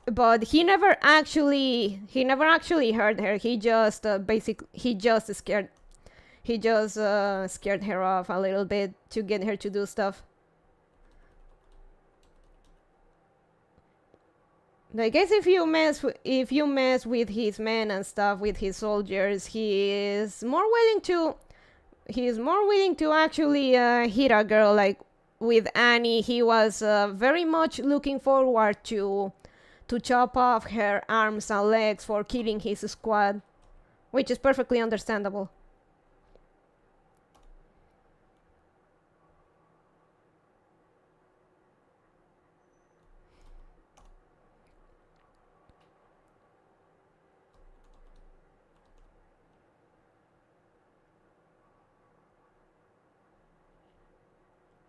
But he never actually hurt her. He just scared her off a little bit to get her to do stuff. I guess if you mess with his men and stuff, with his soldiers, he is more willing to actually hit a girl. Like with Annie, he was very much looking forward to chop off her arms and legs for killing his squad, which is perfectly understandable.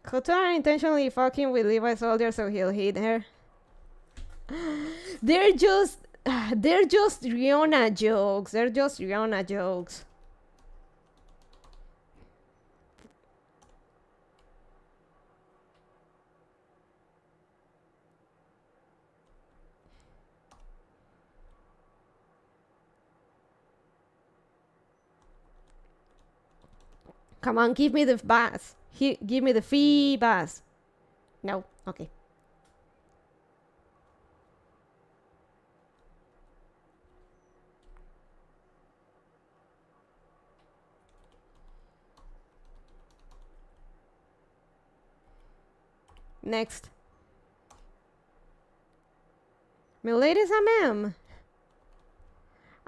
Kotora intentionally fucking with Levi's soldier so he'll hit her. They're just Rihanna jokes. They're just Rihanna jokes. Come on, give me the bus. Give me the fee bus. No, okay. Next. Miladies a ma'am.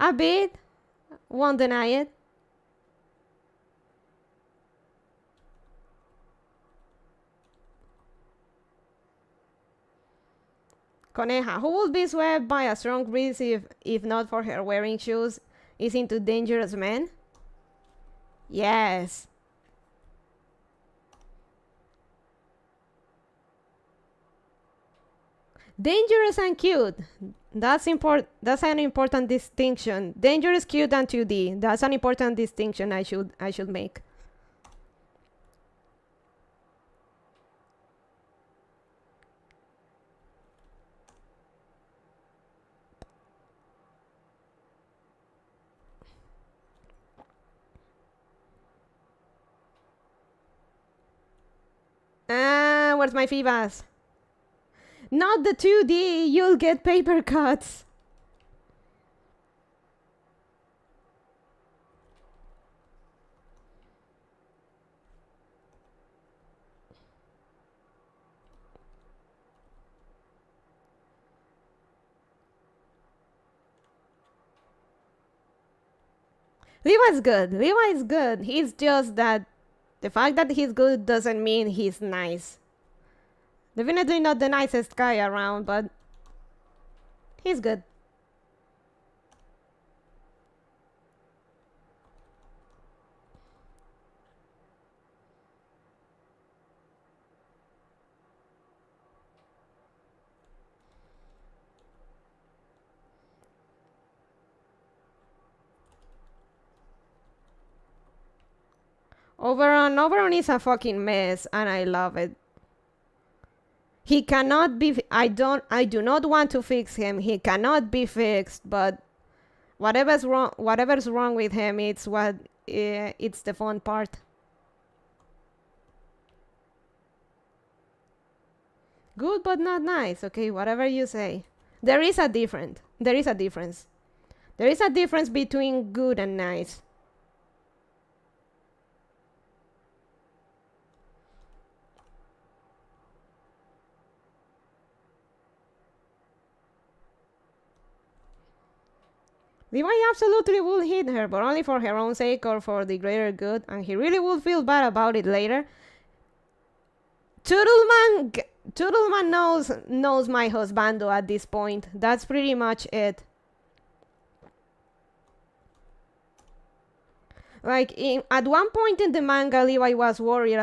A bit. Won't deny it. Coneja, who would be swept by a strong breeze if not for her wearing shoes, is into dangerous men? Yes. Dangerous and cute. That's an important distinction. Dangerous, cute, and 2D. That's an important distinction I should make. Where's my Fibas? Not the 2D, you'll get paper cuts. Levi's good. Levi's good. He's just that the fact that he's good doesn't mean he's nice. Definitely not the nicest guy around, but he's good. Oberon is a fucking mess, and I love it. He cannot be. I do not want to fix him. He cannot be fixed. But whatever's wrong with him, it's the fun part. Good but not nice. Okay, whatever you say. There is a difference. There is a difference. There is a difference between good and nice. Levi absolutely would hit her, but only for her own sake or for the greater good, and he really would feel bad about it later. Toodleman knows my husbando at this point. That's pretty much it. Like at one point in the manga, Levi was worried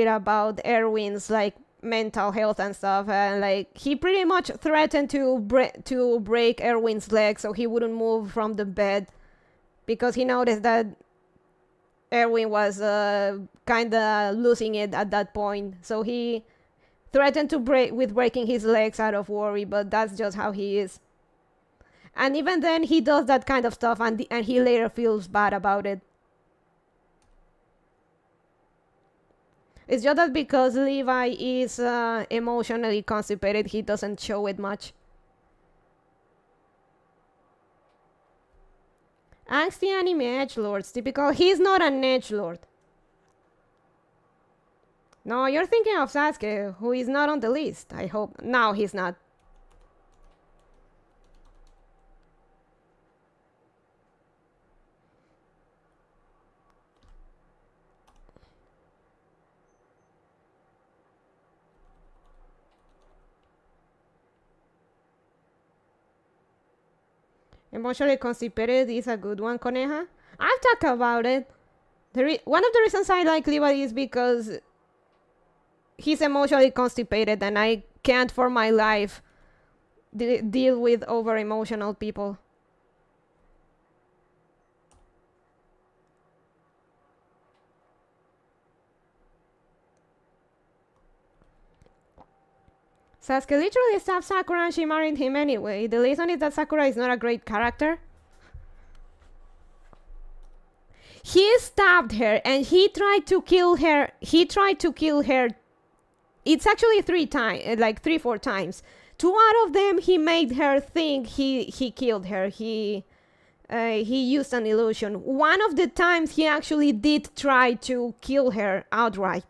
about Erwin's like mental health and stuff, and like he pretty much threatened to break Erwin's leg so he wouldn't move from the bed because he noticed that Erwin was kind of losing it at that point. So he threatened to breaking his legs out of worry, but that's just how he is. And even then, he does that kind of stuff, and he later feels bad about it. It's just that because Levi is emotionally constipated, he doesn't show it much. Ask the anime edgelords, typical. He's not an edgelord. No, you're thinking of Sasuke, who is not on the list, I hope. No, he's not. Emotionally constipated is a good one, Coneja. I've talked about it. One of the reasons I like Levi is because he's emotionally constipated and I can't for my life deal with over-emotional people. Sasuke literally stabbed Sakura and she married him anyway. The reason is that Sakura is not a great character. He stabbed her and he tried to kill her. It's actually 3 times, like 3-4 times. 2 out of them he made her think he killed her. He used an illusion. One of the times he actually did try to kill her outright.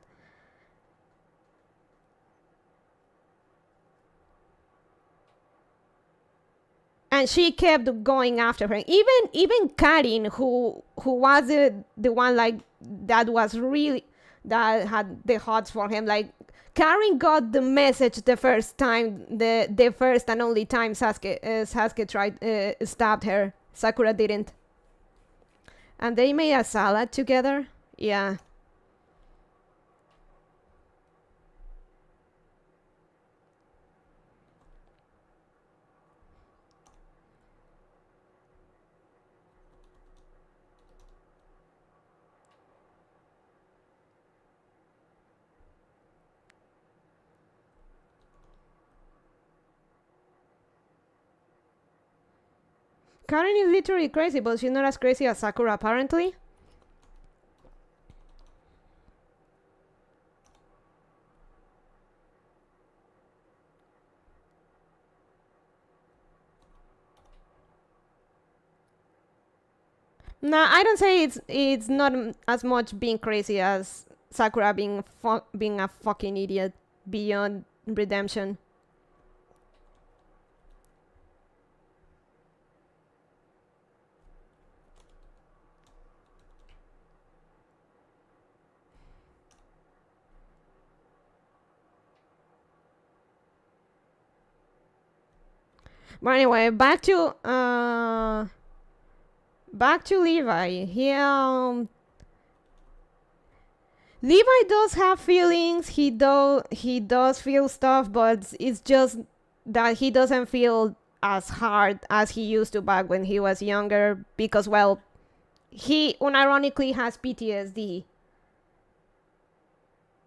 And she kept going after her. Even Karin, who was the one like that was really that had the hots for him. Like Karin got the message the first time, the first and only time Sasuke tried stabbed her. Sakura didn't. And they made a salad together. Yeah. Karin is literally crazy, but she's not as crazy as Sakura, apparently. Nah, I don't say it's not as much being crazy as Sakura being a fucking idiot beyond redemption. But anyway, back to Levi. Levi does have feelings. He does feel stuff, but it's just that he doesn't feel as hard as he used to back when he was younger, because, well, he unironically has PTSD.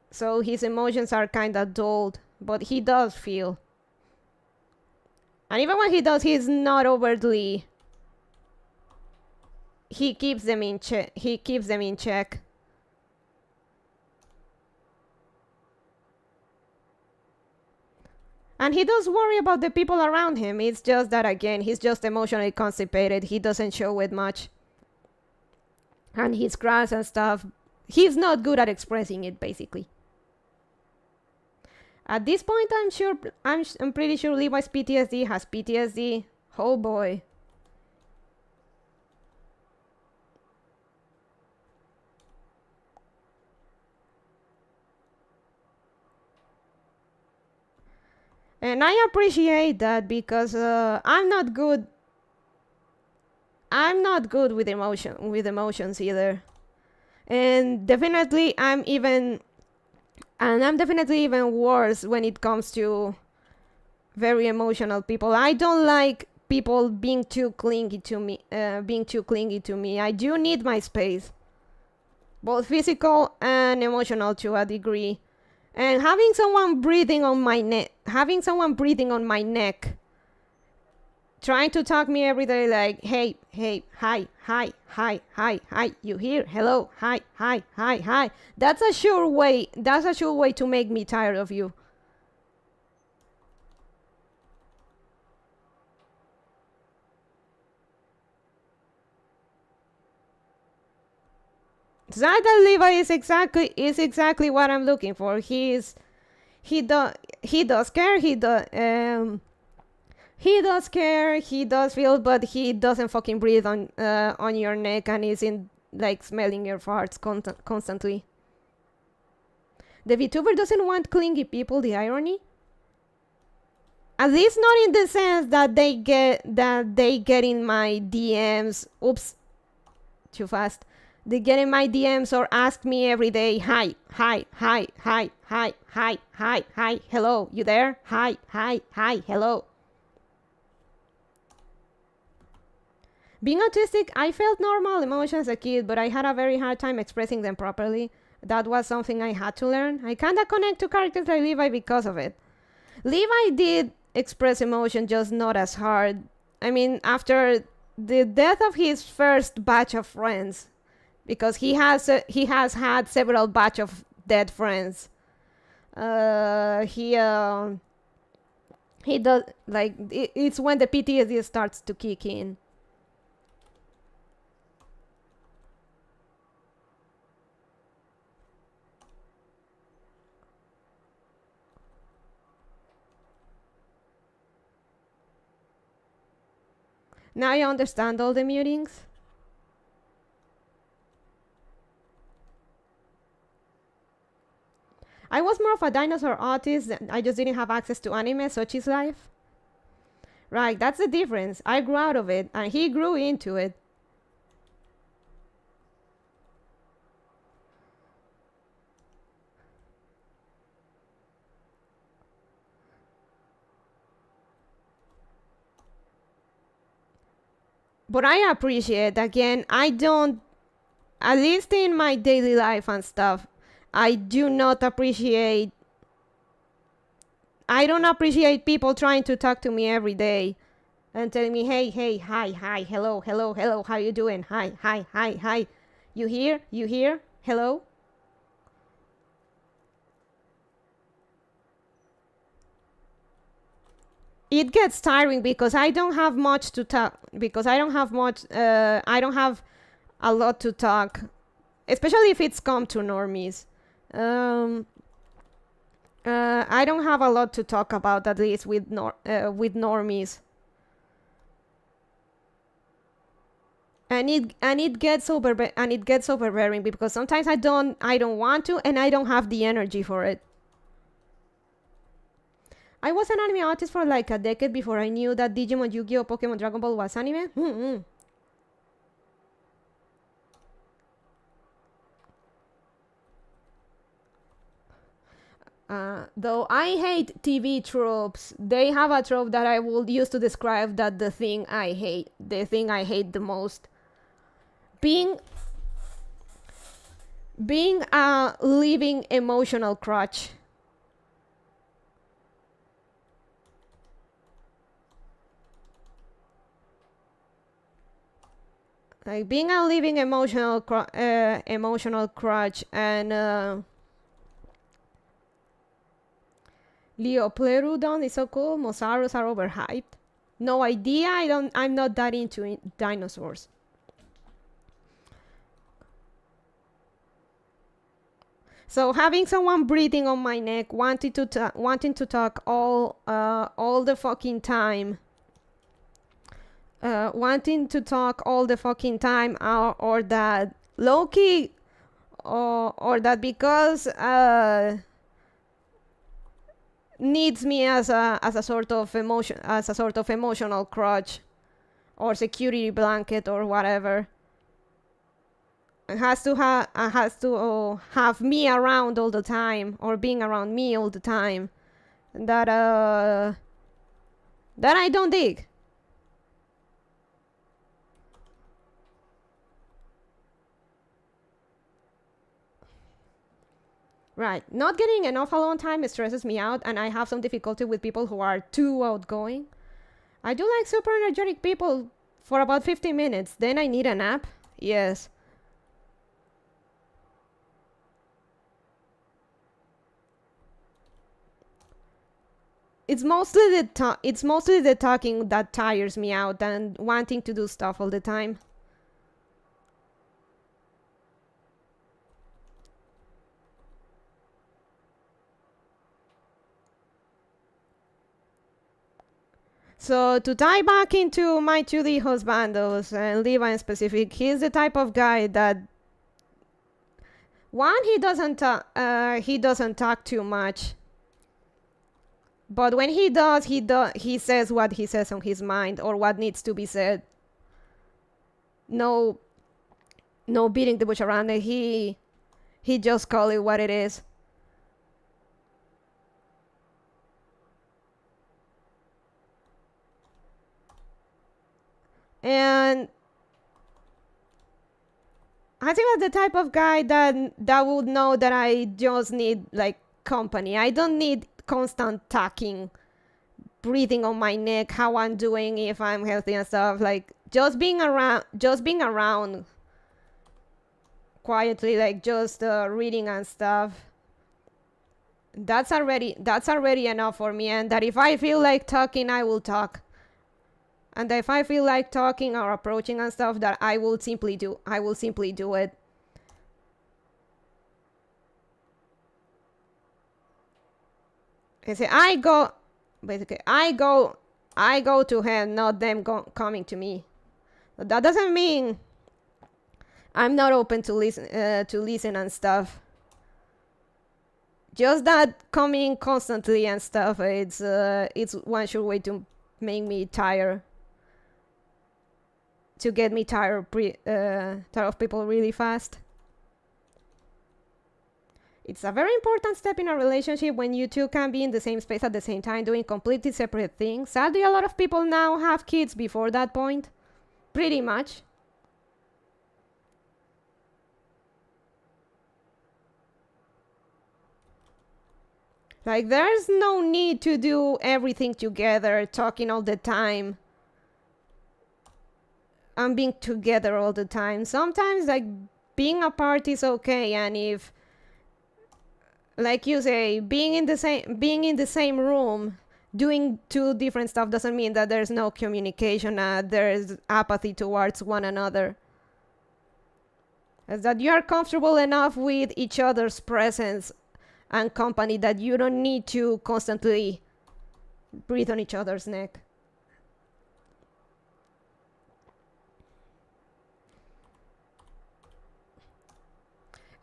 So his emotions are kind of dulled, but he does feel. And even when he does, he's not overtly. He keeps them in check. And he does worry about the people around him. It's just that, again, he's just emotionally constipated. He doesn't show it much. And his cries and stuff, he's not good at expressing it, basically. At this point, I'm pretty sure Levi's PTSD has PTSD. Oh boy. And I appreciate that, because I'm not good with emotions either. And definitely I'm definitely even worse when it comes to very emotional people. I don't like people being too clingy to me. I do need my space, both physical and emotional to a degree. And having someone breathing on my neck, trying to talk me every day like, hey, hi, you here? Hello, hi. That's a sure way to make me tired of you. Zada Levi is exactly what I'm looking for. He does care, he does care, he does feel, but he doesn't fucking breathe on your neck and isn't like smelling your farts constantly. The VTuber doesn't want clingy people, the irony? At least not in the sense that they get in my DMs. Oops, too fast. They get in my DMs or ask me every day, hi, hello, you there? Hi, hello. Being autistic, I felt normal emotions as a kid, but I had a very hard time expressing them properly. That was something I had to learn. I kinda connect to characters like Levi because of it. Levi did express emotion, just not as hard. I mean, after the death of his first batch of friends, because he has had several batch of dead friends. He does, like, it's when the PTSD starts to kick in. Now you understand all the mutings? I was more of a dinosaur artist. I just didn't have access to anime, such is life. Right, that's the difference. I grew out of it, and he grew into it. But I appreciate, again, I don't, at least in my daily life and stuff, I don't appreciate people trying to talk to me every day and telling me, hey, hi, hello, how you doing? Hi. You here? Hello? It gets tiring because I don't have much to talk, because I don't have a lot to talk, especially if it's come to normies. I don't have a lot to talk about, at least with normies. And it gets overbearing because sometimes I don't want to, and I don't have the energy for it. I was an anime artist for like a decade before I knew that Digimon, Yu-Gi-Oh, Pokemon, Dragon Ball was anime. Though I hate TV tropes, they have a trope that I will use to describe that the thing I hate the most. Being a living emotional crutch. Like being a living emotional crutch, and Leoplerodon is so cool. Mosaurus are overhyped. No idea. I'm not that into dinosaurs. So having someone breathing on my neck, wanting to talk all the fucking time. Wanting to talk all the fucking time, or that low-key, or that because needs me as a sort of emotional crutch or security blanket or whatever. It has to have me around all the time, or being around me all the time. That I don't dig. Right, not getting enough alone time stresses me out, and I have some difficulty with people who are too outgoing. I do like super energetic people for about 15 minutes, then I need a nap. Yes. It's mostly the talking that tires me out, and wanting to do stuff all the time. So to tie back into my 2D husbandos, and Levi in specific, he's the type of guy that, one, he doesn't talk too much, but when he does, he says what he says on his mind, or what needs to be said. No beating the bush around it. He just call it what it is. And I think that's the type of guy that would know that I just need like company. I don't need constant talking, breathing on my neck, how I'm doing, if I'm healthy and stuff. Like just being around quietly, like just reading and stuff. That's already enough for me, and that if I feel like talking, I will talk. And if I feel like talking or approaching and stuff, that I will simply do it. I say I go to him, not them coming to me. But that doesn't mean I'm not open to listen and stuff. Just that coming constantly and stuff, it's one sure way to make me tired. To get me tired of people really fast. It's a very important step in a relationship when you two can be in the same space at the same time doing completely separate things. Sadly, a lot of people now have kids before that point. Pretty much. Like, there's no need to do everything together, talking all the time. And being together all the time. Sometimes, like, being apart is okay, and if, like you say, being in the same room, doing two different stuff doesn't mean that there's no communication, there's apathy towards one another. It's that you are comfortable enough with each other's presence and company that you don't need to constantly breathe on each other's neck.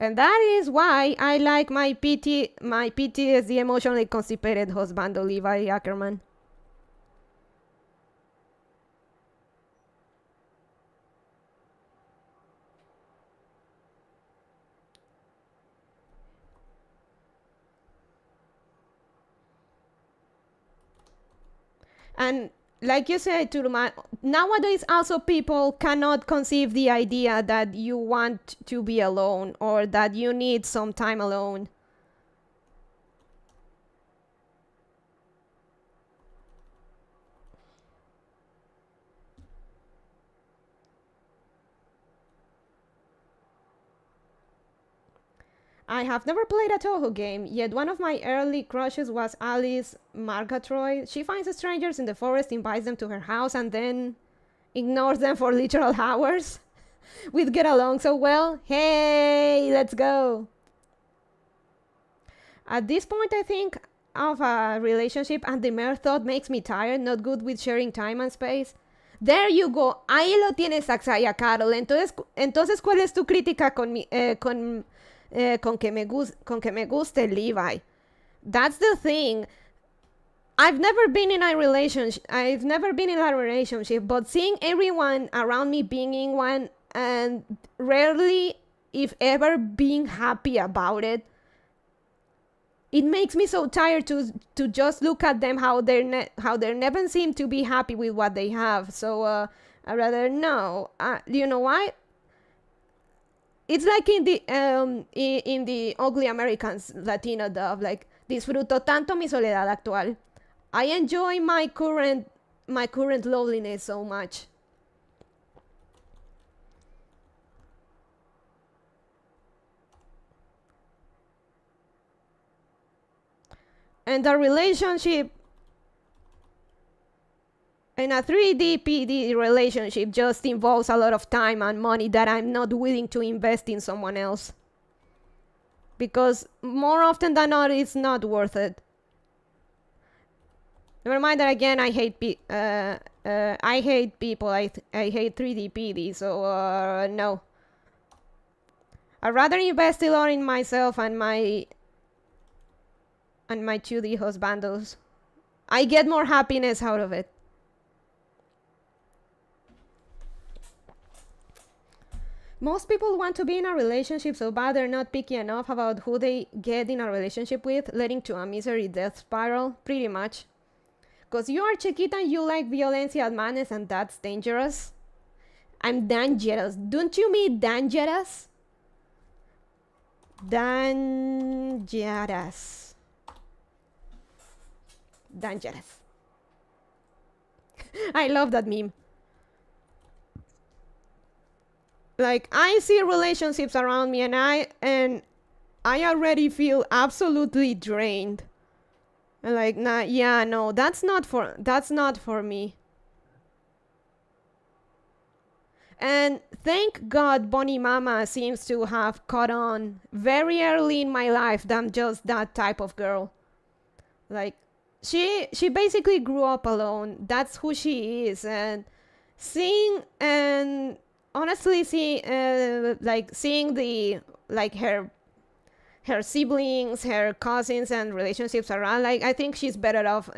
And that is why I like my PTSD emotionally constipated husbando, Levi Ackerman. And like you said, Turma, nowadays also people cannot conceive the idea that you want to be alone or that you need some time alone. I have never played a Toho game, yet one of my early crushes was Alice Margatroyd. She finds strangers in the forest, invites them to her house, and then ignores them for literal hours. We'd get along so well. Hey, let's go. At this point, I think of a relationship, and the mere thought makes me tired, not good with sharing time and space. There you go. Ahí lo tienes, Axaya Carol. Entonces, ¿cuál es tu crítica con que me guste Levi? That's the thing. I've never been in a relationship, but seeing everyone around me being in one, and rarely, if ever, being happy about it, it makes me so tired to just look at them how they never seem to be happy with what they have. So I rather no. You know why? It's like in the Ugly Americans Latino dub, like, disfruto tanto mi soledad actual. I enjoy my current loneliness so much. And the relationship in a 3D PD relationship just involves a lot of time and money that I'm not willing to invest in someone else. Because more often than not, it's not worth it. Never mind that again, I hate people. I hate 3D PD, so no. I'd rather invest a lot in myself and my 2D husbandos. I get more happiness out of it. Most people want to be in a relationship so bad they're not picky enough about who they get in a relationship with, leading to a misery death spiral, pretty much. Cause you are Chiquita and you like violencia and madness, and that's dangerous. I'm dangerous. Don't you mean dangerous? Dangerous. Dangerous. I love that meme. Like, I see relationships around me, and I already feel absolutely drained. And like, nah, yeah, no, that's not for me. And thank God Bonnie Mama seems to have caught on very early in my life that I'm just that type of girl. Like, she basically grew up alone. That's who she is. And seeing, and honestly seeing the, like, her siblings, her cousins, and relationships around, like, I think she's better off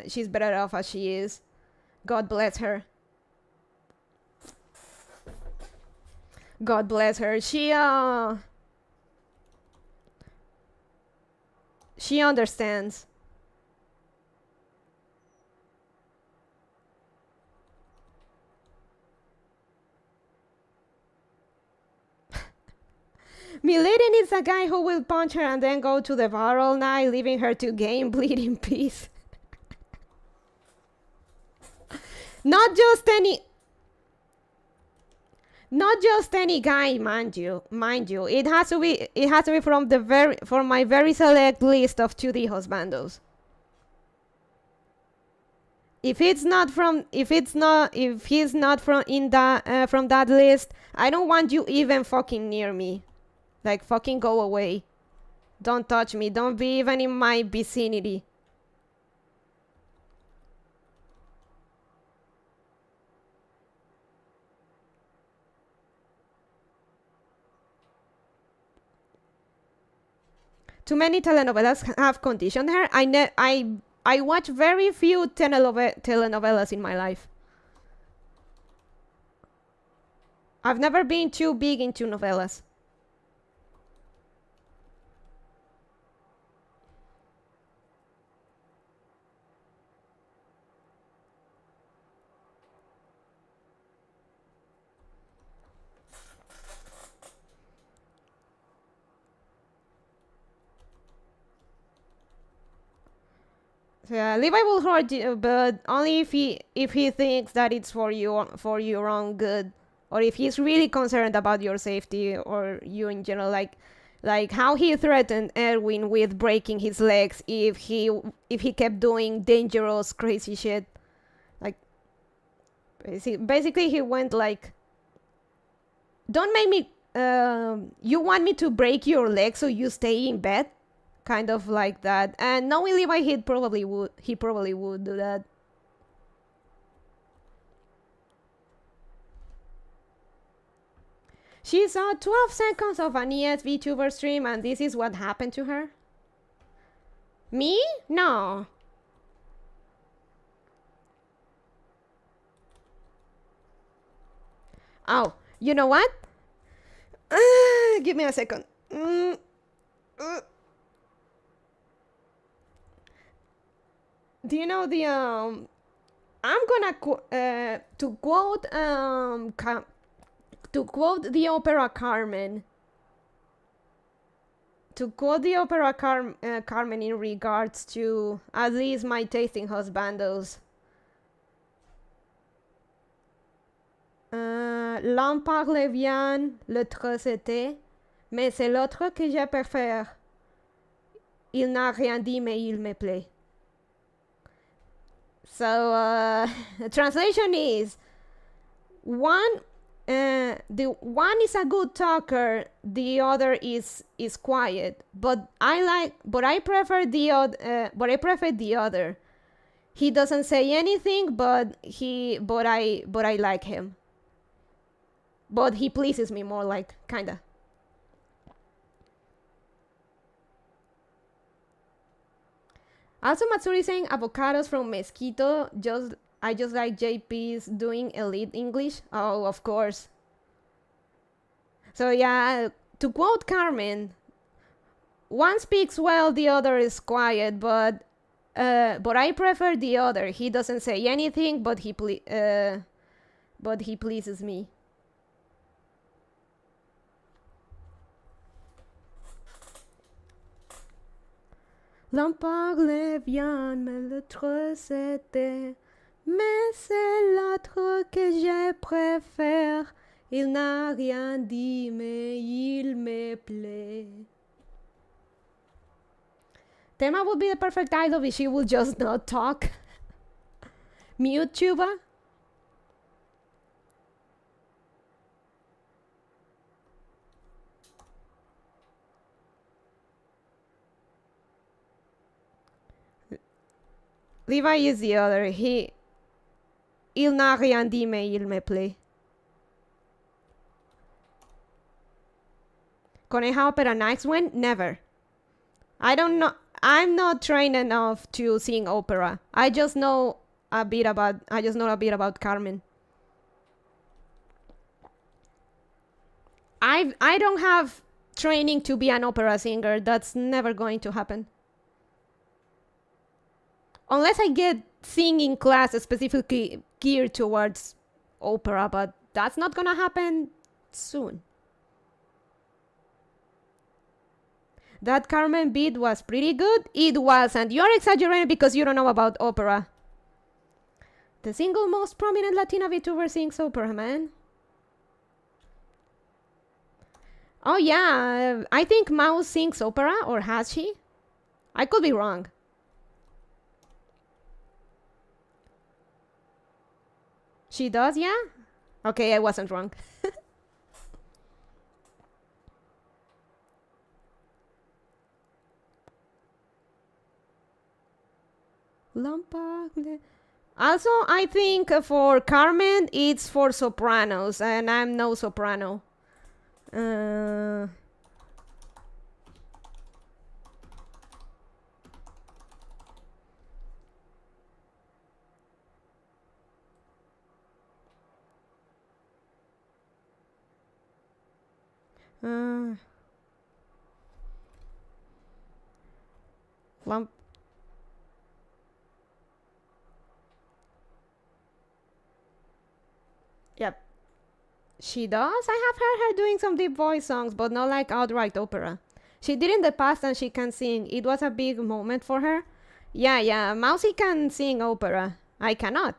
as she is. God bless her. God bless her. She understands. Milady is a guy who will punch her and then go to the bar all night, leaving her to game, bleed in peace. Not just any guy, mind you. It has to be from my very select list of 2D husbandos. If he's not from that list, I don't want you even fucking near me. Like, fucking go away. Don't touch me. Don't be even in my vicinity. Too many telenovelas have conditioned her. I watch very few telenovelas in my life. I've never been too big into novelas. Yeah, Levi will hurt you, but only if he thinks that it's for your own good, or if he's really concerned about your safety or you in general, like how he threatened Erwin with breaking his legs if he kept doing dangerous, crazy shit. Like, basically he went like, "Don't make me. You want me to break your leg so you stay in bed?" Kind of like that. And knowing Levi, he probably would do that. She saw 12 seconds of an ES Vtuber stream, and this is what happened to her. Me? No. Oh, you know what? Give me a second. Do you know the I'm gonna to quote the opera Carmen. To quote the opera Carmen in regards to at least my taste in husbandos. L'un parle bien, l'autre c'était, mais c'est l'autre que je préfère. Il n'a rien dit, mais il me plaît. So, translation is, the one is a good talker, the other is quiet. But I prefer the other. He doesn't say anything, but I like him. But he pleases me more, like, kinda. Also, Matsuri saying avocados from Mezquito. I just like JP's doing elite English. Oh, of course. So yeah, to quote Carmen, one speaks well, the other is quiet, but I prefer the other. He doesn't say anything, but he pleases me. L'un parle bien, mais l'autre c'était. Mais c'est l'autre que je préfère. Il n'a rien dit, mais il me plaît. Tema would be the perfect title if she would just not talk. Vtuber? Levi is the other. Il n'a rien dit, mais il me plaît. Coneja opera next one? Never. I don't know. I'm not trained enough to sing opera. I just know a bit about Carmen. I don't have training to be an opera singer. That's never going to happen. Unless I get singing class specifically geared towards opera, but that's not gonna happen soon. That Carmen beat was pretty good. It was, and you're exaggerating because you don't know about opera. The single most prominent Latina VTuber sings opera, man. Oh yeah, I think Mouse sings opera, or has she? I could be wrong. She does, yeah? Okay, I wasn't wrong. Also, I think for Carmen, it's for sopranos, and I'm no soprano. Yep. She does? I have heard her doing some deep voice songs, but not like outright opera. She did in the past and she can sing. It was a big moment for her. Yeah, Mousy can sing opera. I cannot.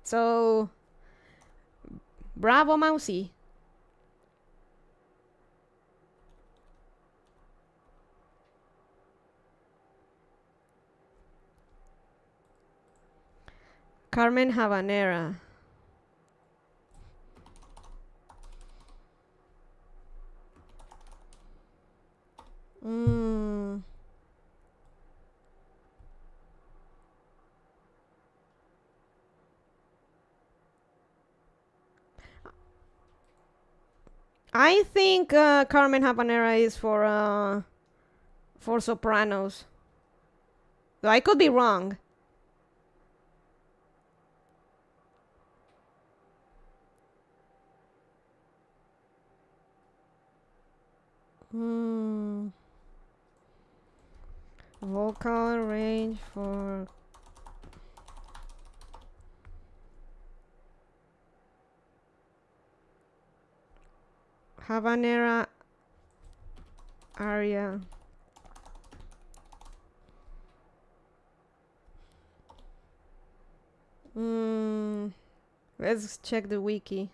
So, bravo, Mousy. Carmen Habanera. I think Carmen Habanera is for sopranos. Though I could be wrong. Vocal range for Habanera aria. Let's check the wiki.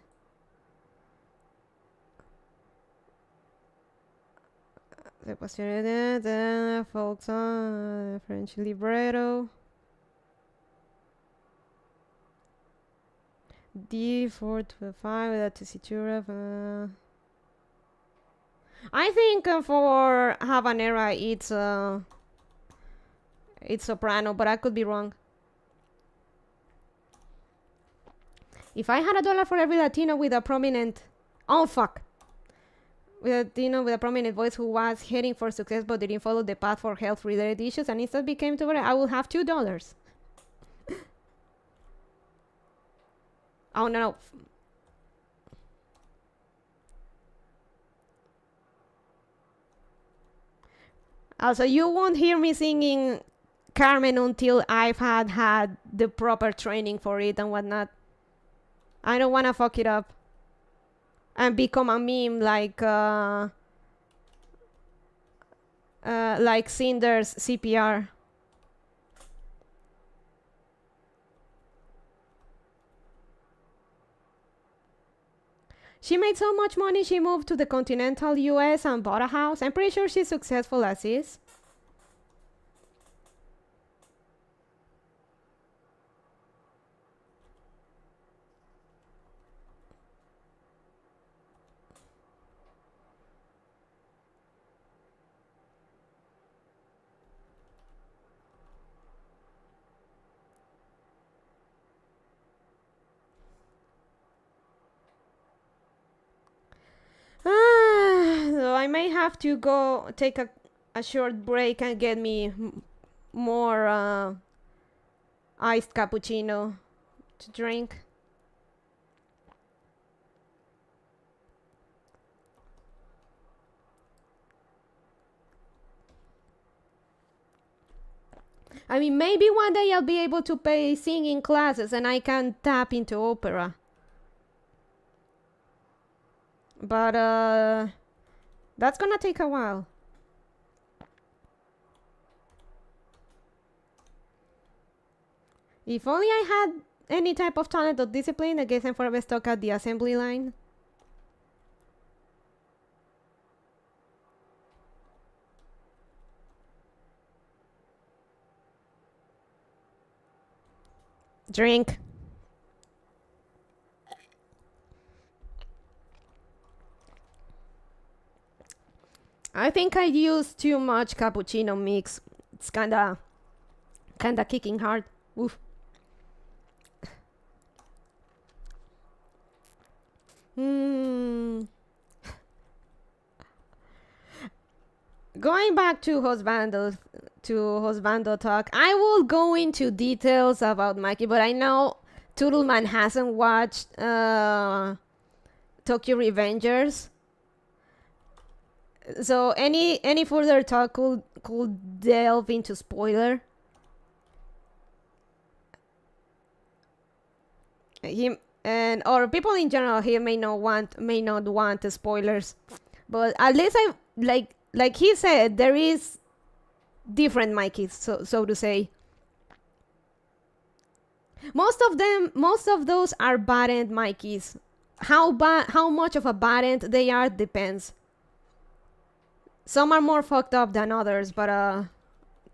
The folk song, French libretto. D4 to 5 with a tessitura. I think for Habanera it's soprano, but I could be wrong. If I had $1 for every Latino with a prominent... Oh, fuck. With a Latino with a prominent voice who was heading for success but didn't follow the path for health-related issues and instead became tuber, I will have $2. Oh, no. Also, you won't hear me singing Carmen until I've had the proper training for it and whatnot. I don't want to fuck it up and become a meme like Cinder's CPR. She made so much money she moved to the continental US and bought a house. I'm pretty sure she's successful as is. So I may have to go take a short break and get me more iced cappuccino to drink. I mean, maybe one day I'll be able to pay singing classes and I can tap into opera. But that's gonna take a while. If only I had any type of talent or discipline, I guess I'm forever stuck at the assembly line. Drink. I think I used too much cappuccino mix. It's kinda kicking hard. Oof. Going back to Husbando talk, I will go into details about Mikey, but I know Toodleman hasn't watched Tokyo Revengers. So any further talk could delve into spoiler. Or people in general here may not want spoilers, but at least I like he said, there is different Mikeys, so to say. Most of those are bad end Mikeys. How much of a bad end they are depends. Some are more fucked up than others, but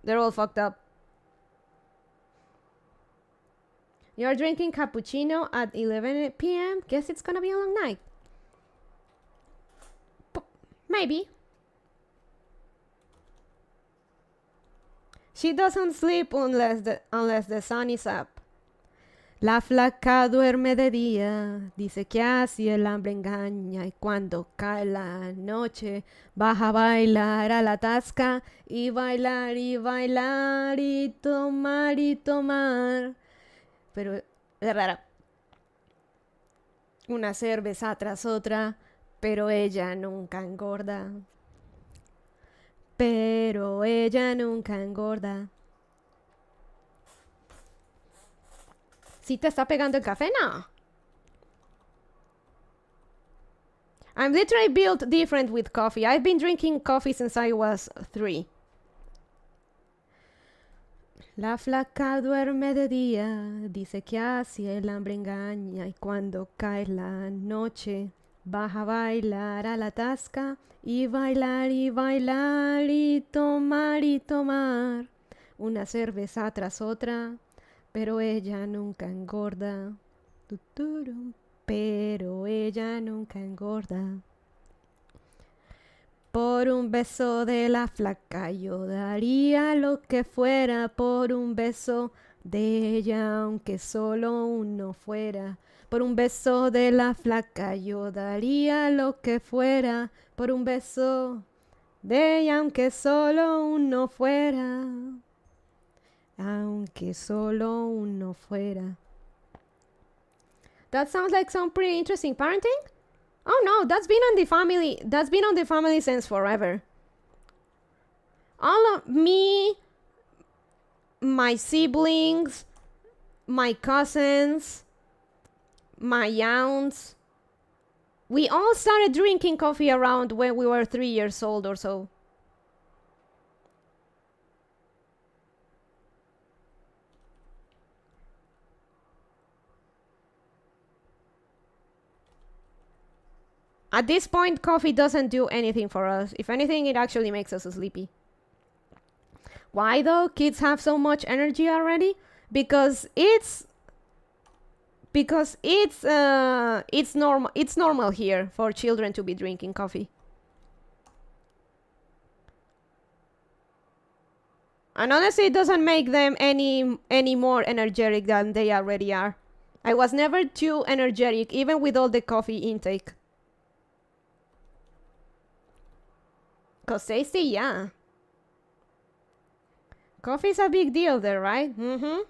they're all fucked up. You're drinking cappuccino at 11 p.m.? Guess it's gonna be a long night. Maybe. She doesn't sleep unless the sun is up. La flaca duerme de día, dice que así el hambre engaña, y cuando cae la noche baja a bailar a la tasca y bailar y bailar y tomar y tomar. Pero es rara. Una cerveza tras otra, pero ella nunca engorda. Pero ella nunca engorda. ¿Sí te está pegando el café? No. I'm literally built different with coffee. I've been drinking coffee since I was 3. La flaca duerme de día, dice que así el hambre engaña, y cuando cae la noche baja a bailar a la tasca y bailar y bailar y tomar una cerveza tras otra, pero ella nunca engorda. Pero ella nunca engorda. Por un beso de la flaca yo daría lo que fuera, por un beso de ella aunque solo uno fuera. Por un beso de la flaca yo daría lo que fuera, por un beso de ella aunque solo uno fuera. Aunque solo uno fuera. That sounds like some pretty interesting parenting. Oh no, that's been on the family since forever. All of me, my siblings, my cousins, my aunts, we all started drinking coffee around when we were 3 years old or so. At this point, coffee doesn't do anything for us. If anything, it actually makes us sleepy. Why though? Kids have so much energy already? Because it's normal here for children to be drinking coffee. And honestly, it doesn't make them any more energetic than they already are. I was never too energetic, even with all the coffee intake. 'Cause tasty, yeah. Coffee's a big deal there, right? Mm-hmm.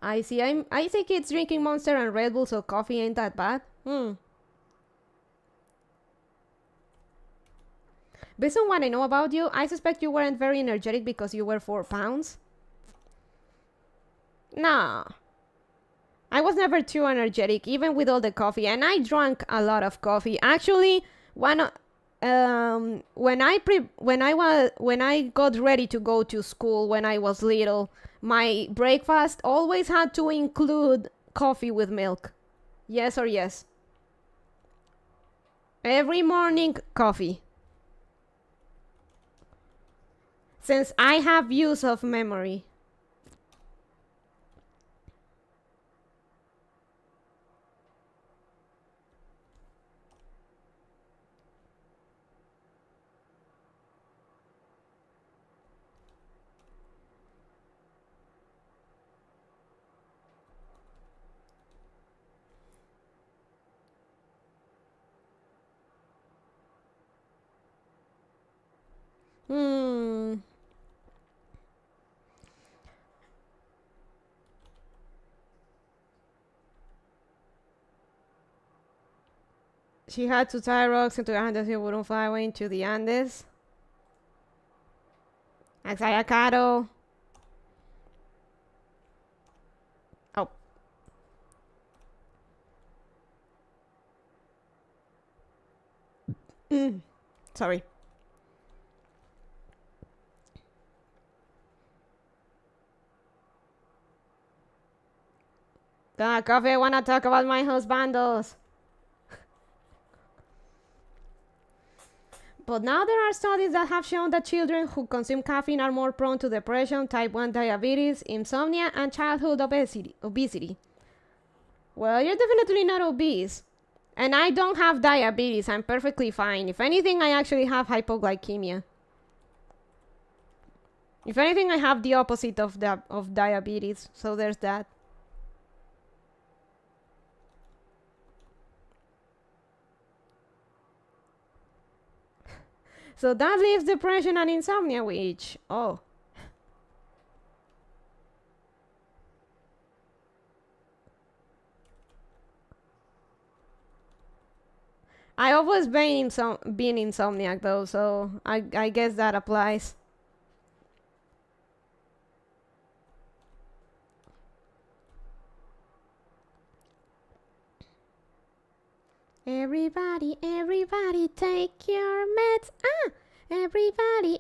I see kids drinking Monster and Red Bull, so coffee ain't that bad. Based on what I know about you, I suspect you weren't very energetic because you were 4 pounds. Nah. I was never too energetic, even with all the coffee, and I drank a lot of coffee. Actually, when I got ready to go to school when I was little, my breakfast always had to include coffee with milk. Yes or yes? Every morning, coffee. Since I have use of memory. She had to tie rocks into the Andes so wouldn't fly away into the Andes. Axayacaro. Oh. Sorry. Coffee, I wanna talk about my husbandos. But now there are studies that have shown that children who consume caffeine are more prone to depression, type 1 diabetes, insomnia, and childhood obesity. Well, you're definitely not obese. And I don't have diabetes. I'm perfectly fine. If anything, I actually have hypoglycemia. If anything, I have the opposite of diabetes. So there's that. So that leaves depression and insomnia, which, oh. I always been insomniac though, so I guess that applies. Everybody, everybody, take your meds.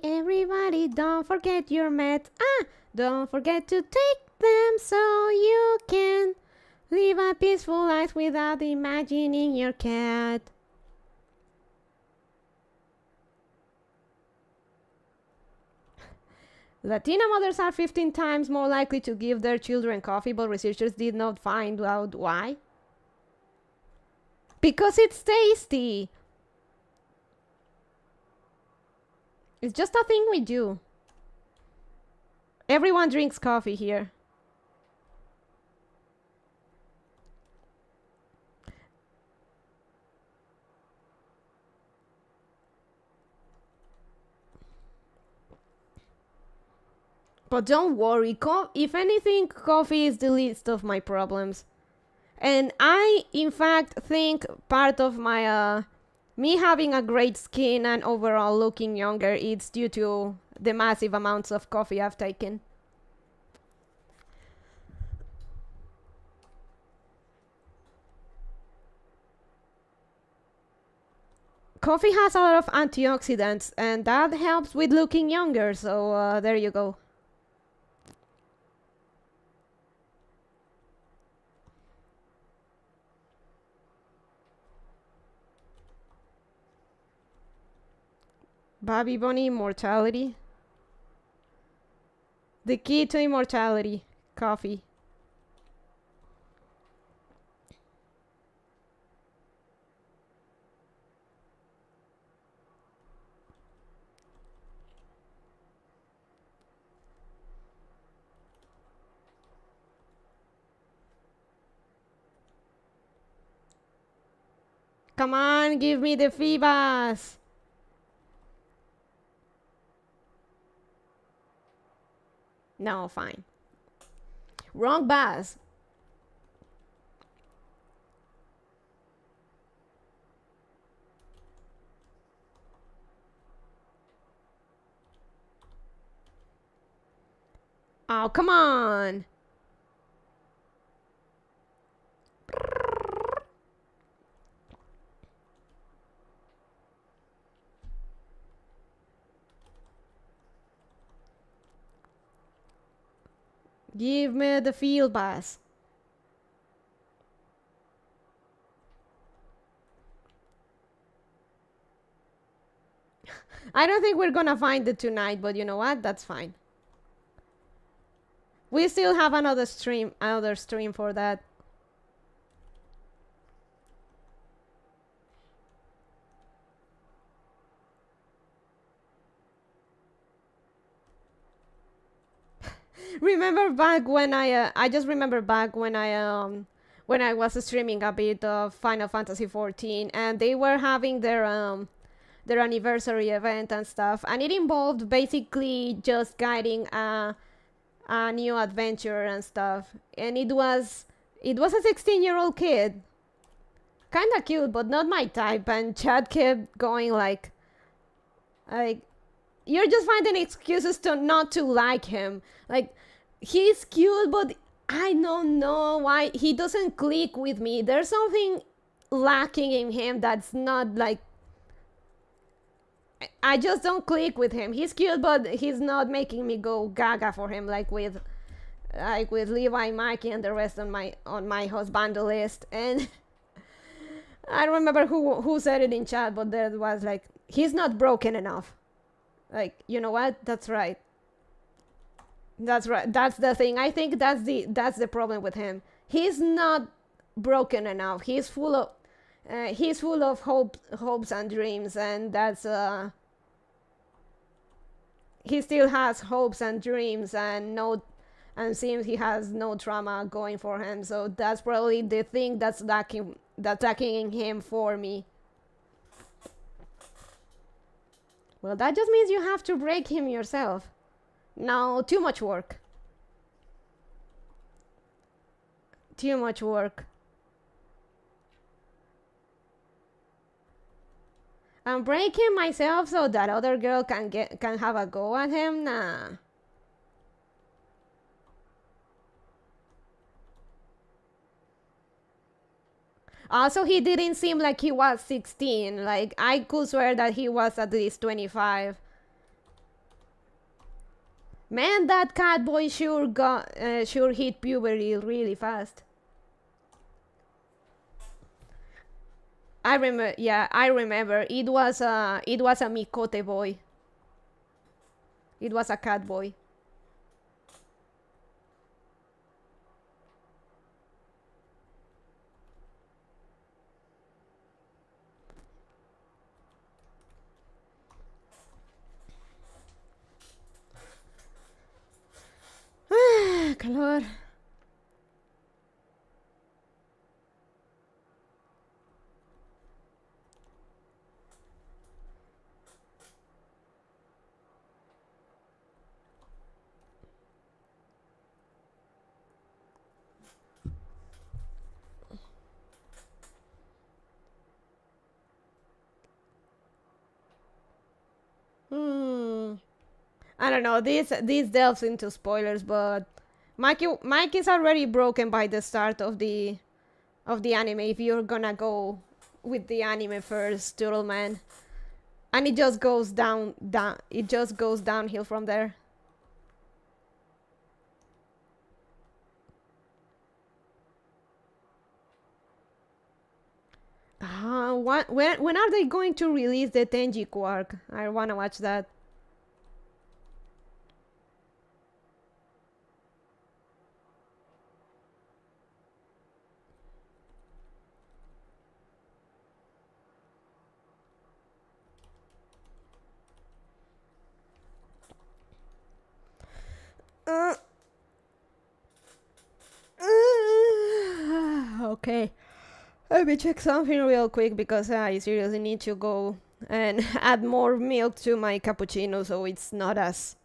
Everybody, don't forget your meds. Don't forget to take them so you can live a peaceful life without imagining your cat. Latina mothers are 15 times more likely to give their children coffee, but researchers did not find out why. Because it's tasty. It's just a thing we do. Everyone drinks coffee here. But don't worry, if anything, coffee is the least of my problems. And I, in fact, think part of my, me having a great skin and overall looking younger, it's due to the massive amounts of coffee I've taken. Coffee has a lot of antioxidants, and that helps with looking younger, so there you go. Bobby Bunny immortality. The key to immortality. Coffee. Come on, give me the Phoebus. No, fine. Wrong bus. Oh, come on. Give me the field pass. I don't think we're gonna find it tonight, but you know what? That's fine. We still have another stream for that. Remember back when I just remember back when I was streaming a bit of Final Fantasy XIV, and they were having their anniversary event and stuff, and it involved basically just guiding a new adventure and stuff, and it was a 16-year-old kid, kind of cute but not my type, and Chad kept going like you're just finding excuses to not to like him. Like, he's cute, but I don't know why he doesn't click with me. There's something lacking in him that's not like, I just don't click with him. He's cute, but he's not making me go gaga for him like with Levi, Mikey, and the rest on my husbando list. And I don't remember who said it in chat, but there was like, he's not broken enough. Like, you know what? That's right. That's right. That's the thing. I think that's the problem with him. He's not broken enough. He's full of hopes and dreams, and that's he still has hopes and dreams and seems he has no trauma going for him. So that's probably the thing that's lacking in him for me. Well, that just means you have to break him yourself. No, too much work. Too much work. I'm breaking myself so that other girl can have a go at him? Nah. Also, he didn't seem like he was 16. Like, I could swear that he was at least 25. Man, that cat boy sure hit puberty really fast. I remember. Yeah, I remember. It was a Mikote boy. It was a cat boy. Calor. I don't know. This delves into spoilers, but Mike is already broken by the start of the anime. If you're gonna go with the anime first, Turtle Man, and it just goes down. It just goes downhill from there. when are they going to release the Tenji Quark? I wanna watch that. Okay. Let me check something real quick because I seriously need to go and add more milk to my cappuccino so it's not as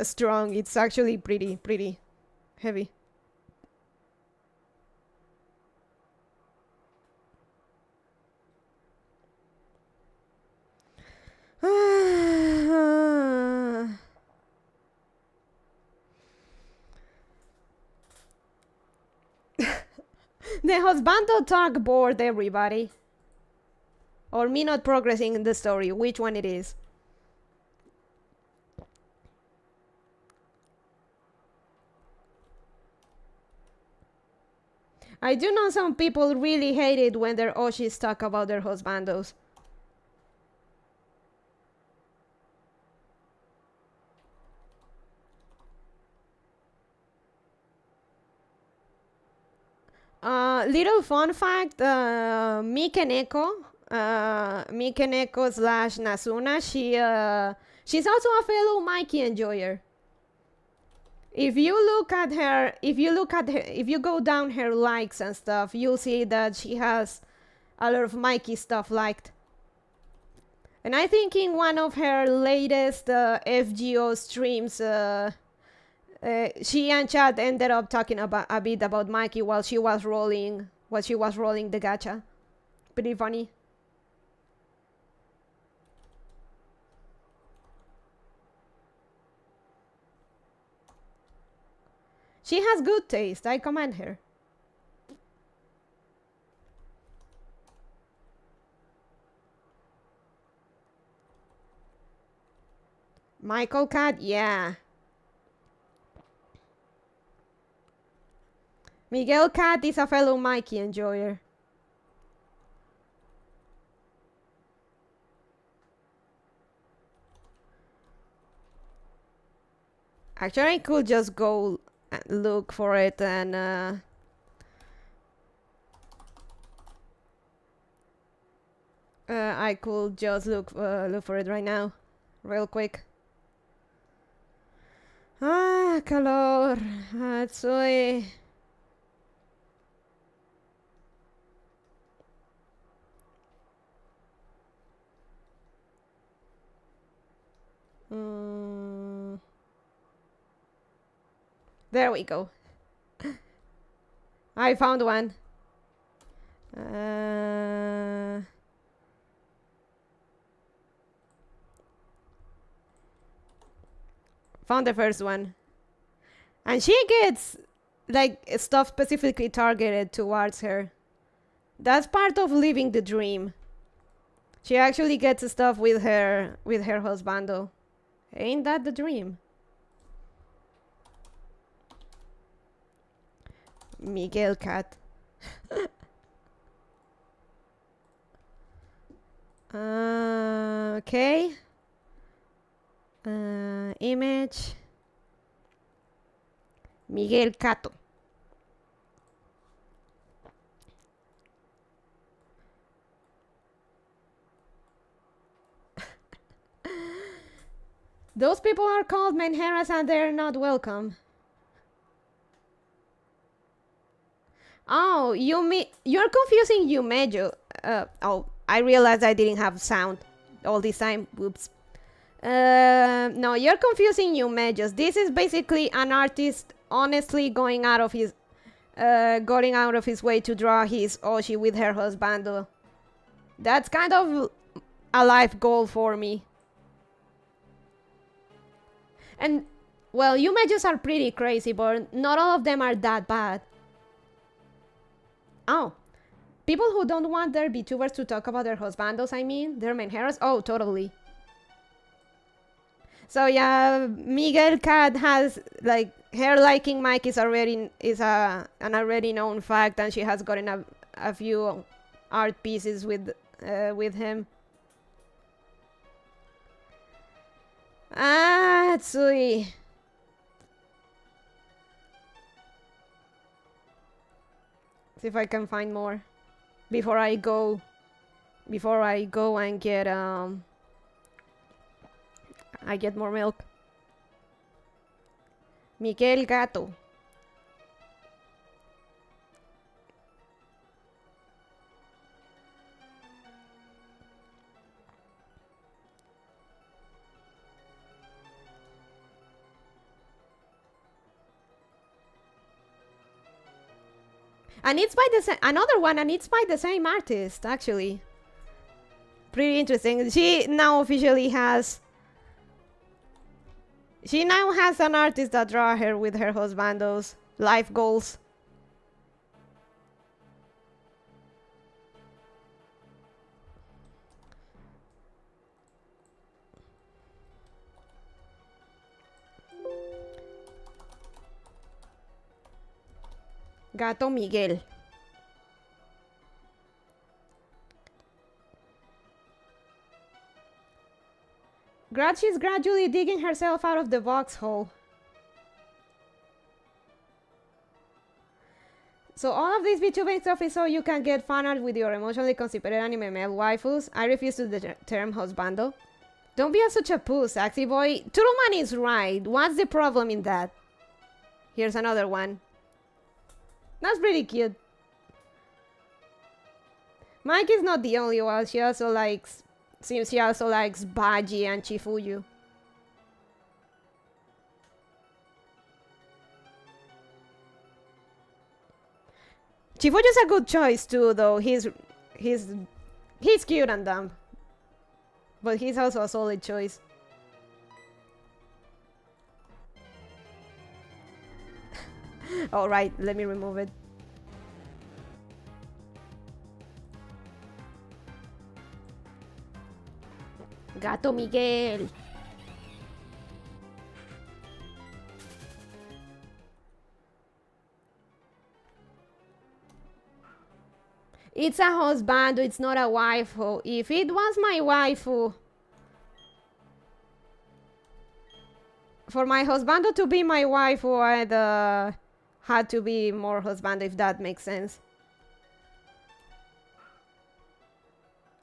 strong. It's actually pretty heavy. The husbando talk bored everybody. Or me not progressing in the story, which one it is. I do know some people really hate it when their oshis talk about their husbandos. Little fun fact, Mikeneko slash Nasuna, she's also a fellow Mikey enjoyer. If you go down her likes and stuff, you'll see that she has a lot of Mikey stuff liked. And I think in one of her latest FGO streams, she and Chad ended up talking about a bit about Mikey while she was rolling the gacha. Pretty funny. She has good taste, I commend her. Michael Cat, yeah. Miguel Cat is a fellow Mikey enjoyer. Actually, I could just go look for it and I could just look for it right now, real quick. Ah, calor. Atsui. There we go. I found one. Found the first one. And she gets like stuff specifically targeted towards her. That's part of living the dream. She actually gets stuff with her husbando. Ain't that the dream? Miguel Cat. Okay. Image. Miguel Cato. Those people are called menheras and they're not welcome. Oh, you're confusing Yumejo. Oh, I realized I didn't have sound all this time. Whoops. No, you're confusing Yumejos. This is basically an artist honestly going out of his way to draw his Oshi with her husbando. That's kind of a life goal for me. And, well, Yumejos are pretty crazy, but not all of them are that bad. Oh, people who don't want their Vtubers to talk about their husbandos, I mean, their menheras? Oh, totally. So yeah, Miguel Cat has like her liking Mike is an already known fact, and she has gotten a few art pieces with him. Ah, Tsui. See if I can find more before I go and get I get more milk. Miguel Gato. And it's by the another one, and it's by the same artist, actually. Pretty interesting. She now officially has. She now has an artist that draw her with her husbando's life goals. Gato Miguel. She's gradually digging herself out of the box hole. So all of this VTubing stuff is so you can get fan art with your emotionally constipated anime male waifus. I refuse to the term husbando. Don't be such a puss, sexy boy. Turuman is right. What's the problem in that? Here's another one. That's pretty cute. Mike is not the only one. She also likes Baji and Chifuyu. Chifuyu's a good choice too, though. He's cute and dumb, but he's also a solid choice. All right, let me remove it. Gato Miguel. It's a husband, it's not a waifu. If it was my waifu, for my husband to be my waifu, I'd had to be more husband, if that makes sense.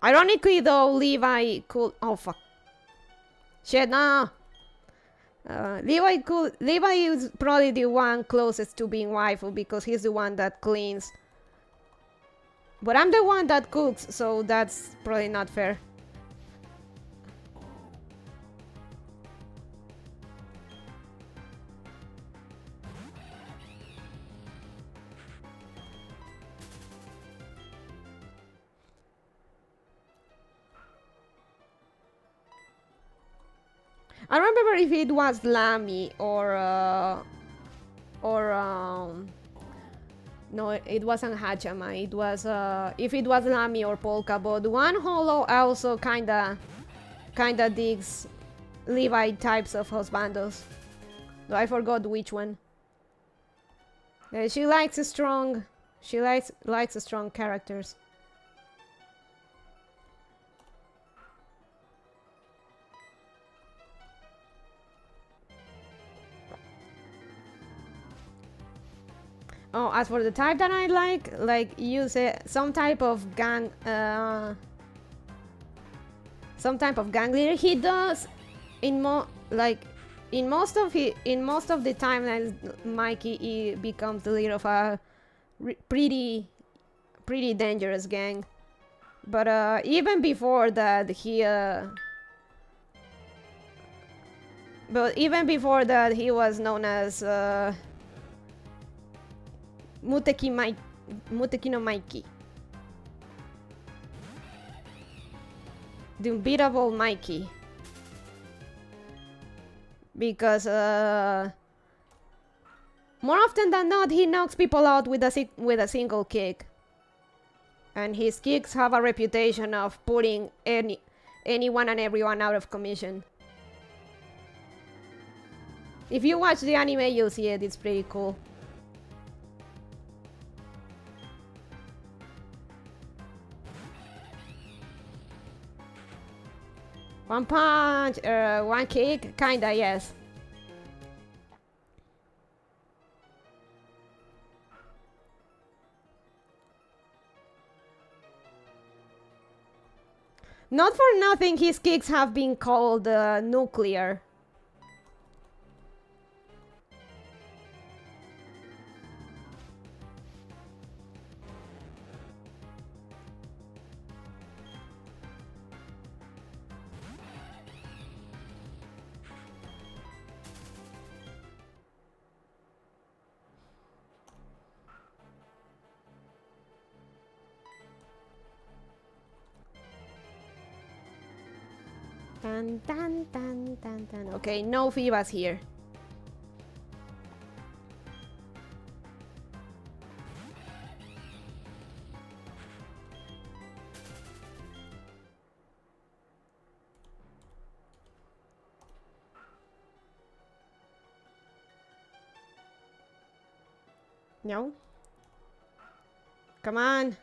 Ironically, though, Levi could. Oh fuck! Shit, no. Levi is probably the one closest to being waifu because he's the one that cleans. But I'm the one that cooks, so that's probably not fair. I don't remember if it was Lamy or no, it wasn't Hachama. It was if it was Lamy or Polka, but one holo also kinda digs Levi types of husbandos. Though I forgot which one. She likes strong characters. Oh, as for the type that I like use some type of gang leader. He does in most of the timelines. Mikey becomes the leader of a pretty dangerous gang. But even before that, he was known as Muteki no Mikey. The unbeatable Mikey. Because more often than not, he knocks people out with a single kick. And his kicks have a reputation of putting anyone and everyone out of commission. If you watch the anime, you'll see it. It's pretty cool. One punch, one kick, kinda, yes. Not for nothing, his kicks have been called nuclear. Dun, dun, dun, dun, dun. Okay, no Fibas here. No? Come on.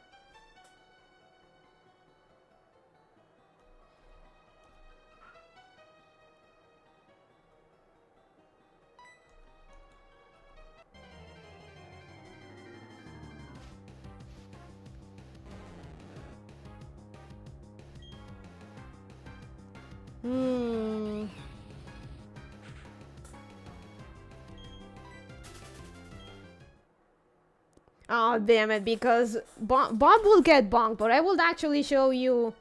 Oh, damn it, because Bob will get bonked, but I will actually show you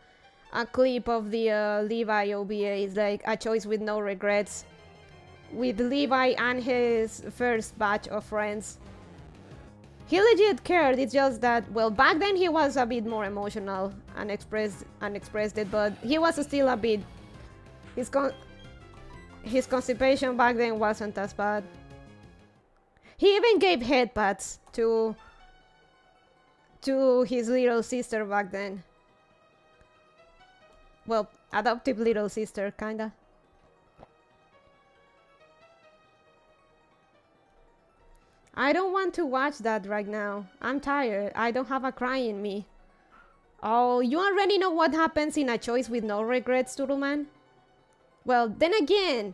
a clip of the Levi OVA. It's like a choice with no regrets. With Levi and his first batch of friends. He legit cared, it's just that, well, back then he was a bit more emotional and expressed it, but he was still a bit... His constipation back then wasn't as bad. He even gave headpats to his little sister back then. Well, adoptive little sister, kinda. I don't want to watch that right now. I'm tired. I don't have a cry in me. Oh, you already know what happens in a choice with no regrets, Turuman? Well, then again,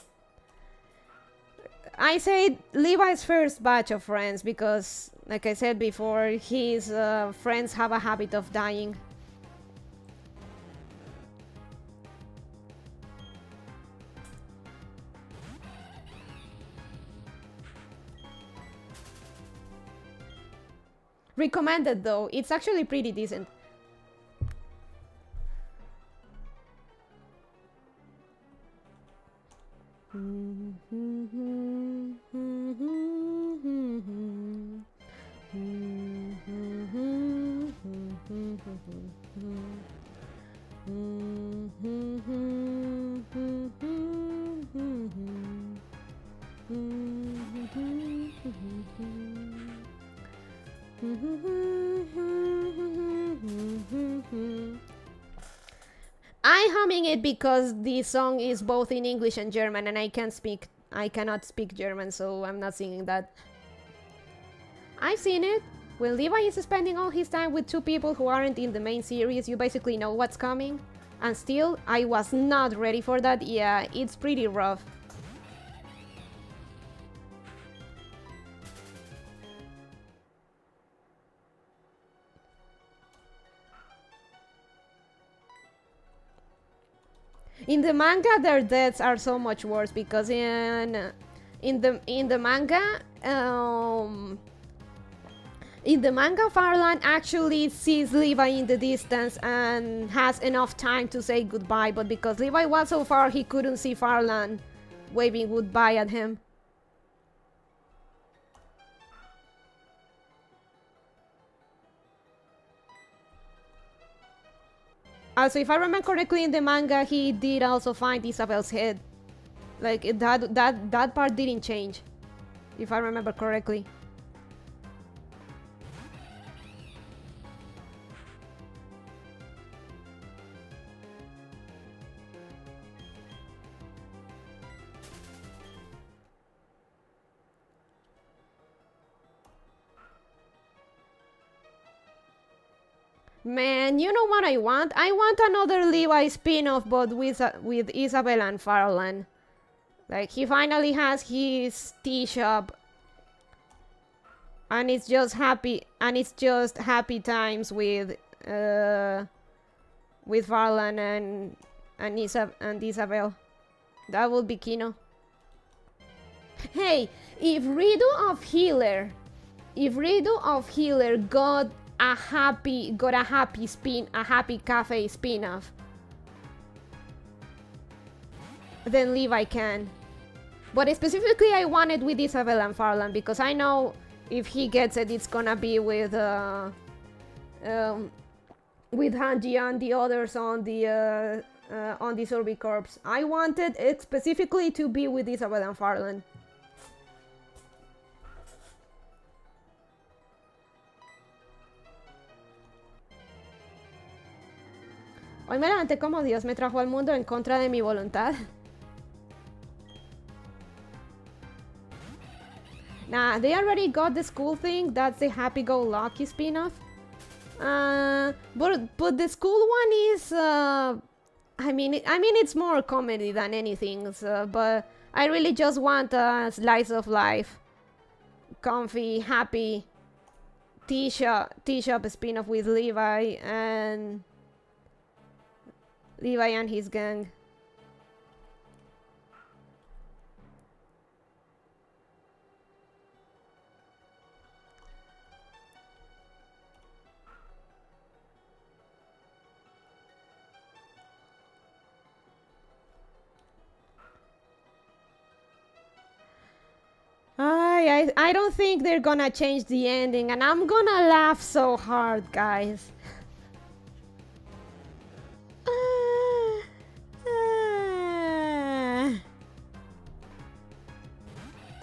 I say Levi's first batch of friends because, like I said before, his friends have a habit of dying. Recommended though, it's actually pretty decent. I'm humming it because the song is both in English and German, and I cannot speak German, so I'm not singing that. I've seen it. When Levi is spending all his time with two people who aren't in the main series, you basically know what's coming. And still, I was not ready for that. Yeah, it's pretty rough. In the manga, their deaths are so much worse because in the manga, Farlan actually sees Levi in the distance and has enough time to say goodbye, but because Levi was so far, he couldn't see Farlan waving goodbye at him. Also, if I remember correctly, in the manga, he did also find Isabel's head. Like, that part didn't change, if I remember correctly. Man, you know what I want? I want another Levi spin-off, but with Isabel and Farland. Like, he finally has his tea shop, and it's just happy times with Farland and Isabel. That would be Kino. Hey, if Rido of Healer got a happy cafe spin-off, then Levi can. But specifically, I want it with Isabel and Farland because I know if he gets it, it's gonna be with Hanji and the others on the Survey Corps. I wanted it specifically to be with Isabel and Farland. Hoy me levanté como Dios me trajo al mundo en contra de mi voluntad. Nah, they already got the school thing. That's the happy-go-lucky spin-off. But the school one is, I mean, it's more comedy than anything. So, but I really just want a slice of life, comfy, happy tea shop spin-off with Levi and his gang. I don't think they're gonna change the ending, and I'm gonna laugh so hard, guys.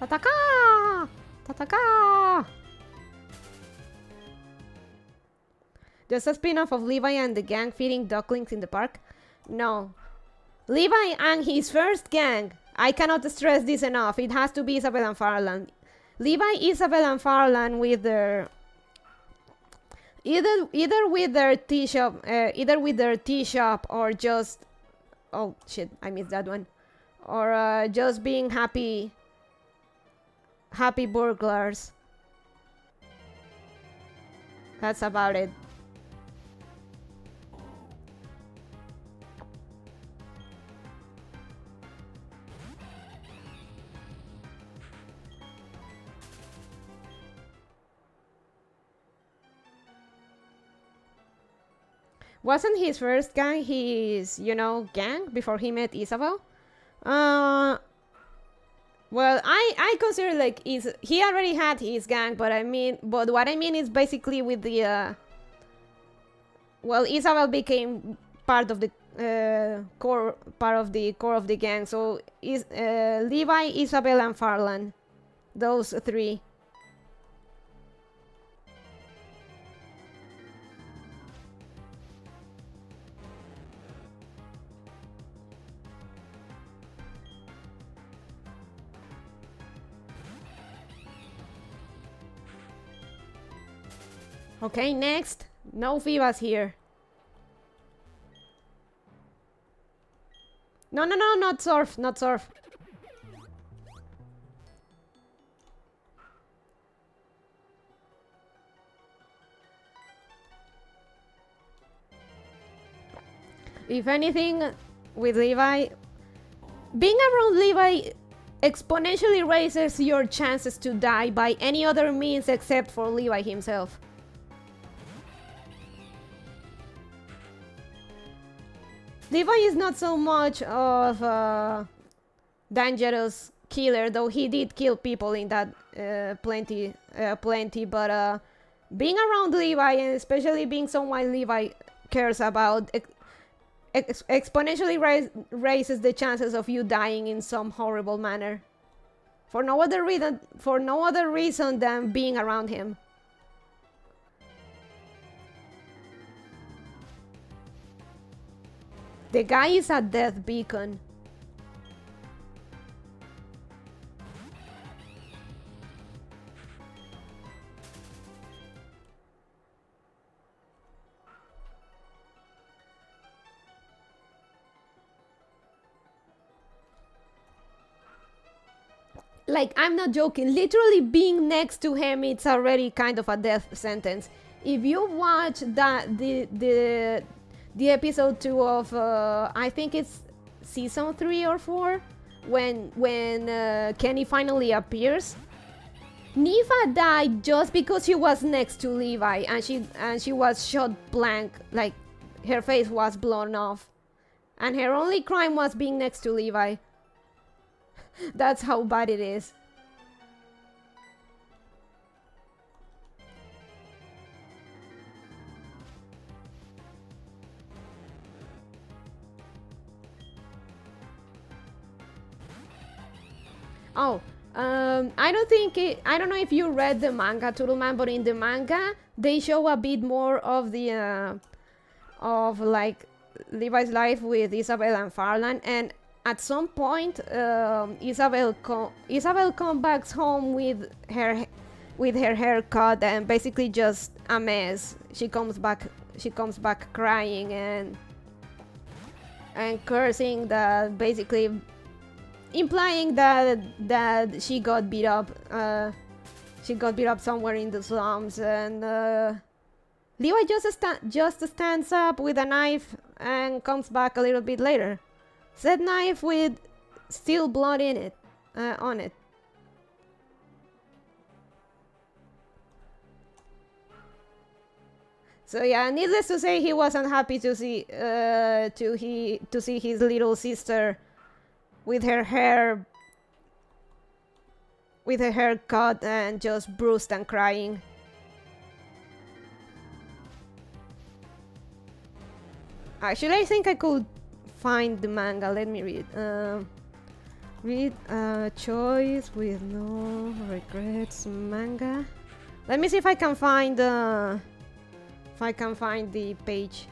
Tataka! Tataka! Just a spin-off of Levi and the gang feeding ducklings in the park? No. Levi and his first gang. I cannot stress this enough. It has to be Isabel and Farland. Levi, Isabel, and Farland with their either with their tea shop, or just, oh shit, I missed that one, or just being happy burglars. That's about it. Wasn't his first gang his, gang before he met Isabel? Well, I consider like he already had his gang, but what I mean is basically with the well, Isabel became part of the core of the gang, so is Levi, Isabel, and Farland, those three. Okay, next. No Vivas here. No, not surf, not surf. If anything, with Levi, being around Levi exponentially raises your chances to die by any other means except for Levi himself. Levi is not so much of a dangerous killer, though he did kill people in that plenty, but being around Levi, and especially being someone Levi cares about, exponentially raises the chances of you dying in some horrible manner. For no other reason than being around him. The guy is a death beacon. Like, I'm not joking. Literally being next to him, it's already kind of a death sentence. If you watch the episode 2 of I think it's season 3 or 4, when Kenny finally appears, Nifa died just because she was next to Levi, and she was shot blank, like her face was blown off, and her only crime was being next to Levi. That's how bad it is. Oh, I don't know if you read the manga, Turtleman, but in the manga they show a bit more of the of like Levi's life with Isabel and Farland, and at some point Isabel comes back home with her hair cut and basically just a mess. She comes back crying and cursing, that basically implying that she got beat up. She got beat up somewhere in the slums, and Levi just stands up with a knife and comes back a little bit later. Said knife with still blood in it, on it. So yeah, needless to say, he wasn't happy to see his little sister with her hair cut and just bruised and crying. Actually, I think I could find the manga. Let me read. Read Choice with No Regrets manga. Let me see if I can find the page.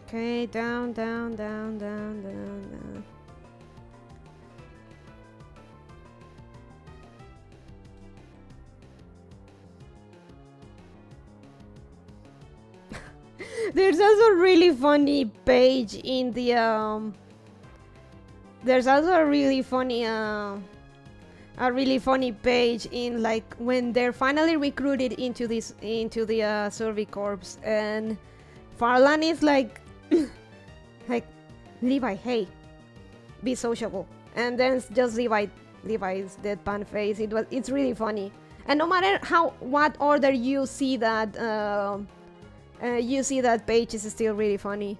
Okay, down. There's also a really funny page in the there's also a really funny page in, like, when they're finally recruited into the Survey Corps, and Farland is like like, Levi, hey, be sociable, and then it's just Levi's deadpan face. It's really funny, and no matter what order you see that page, is still really funny.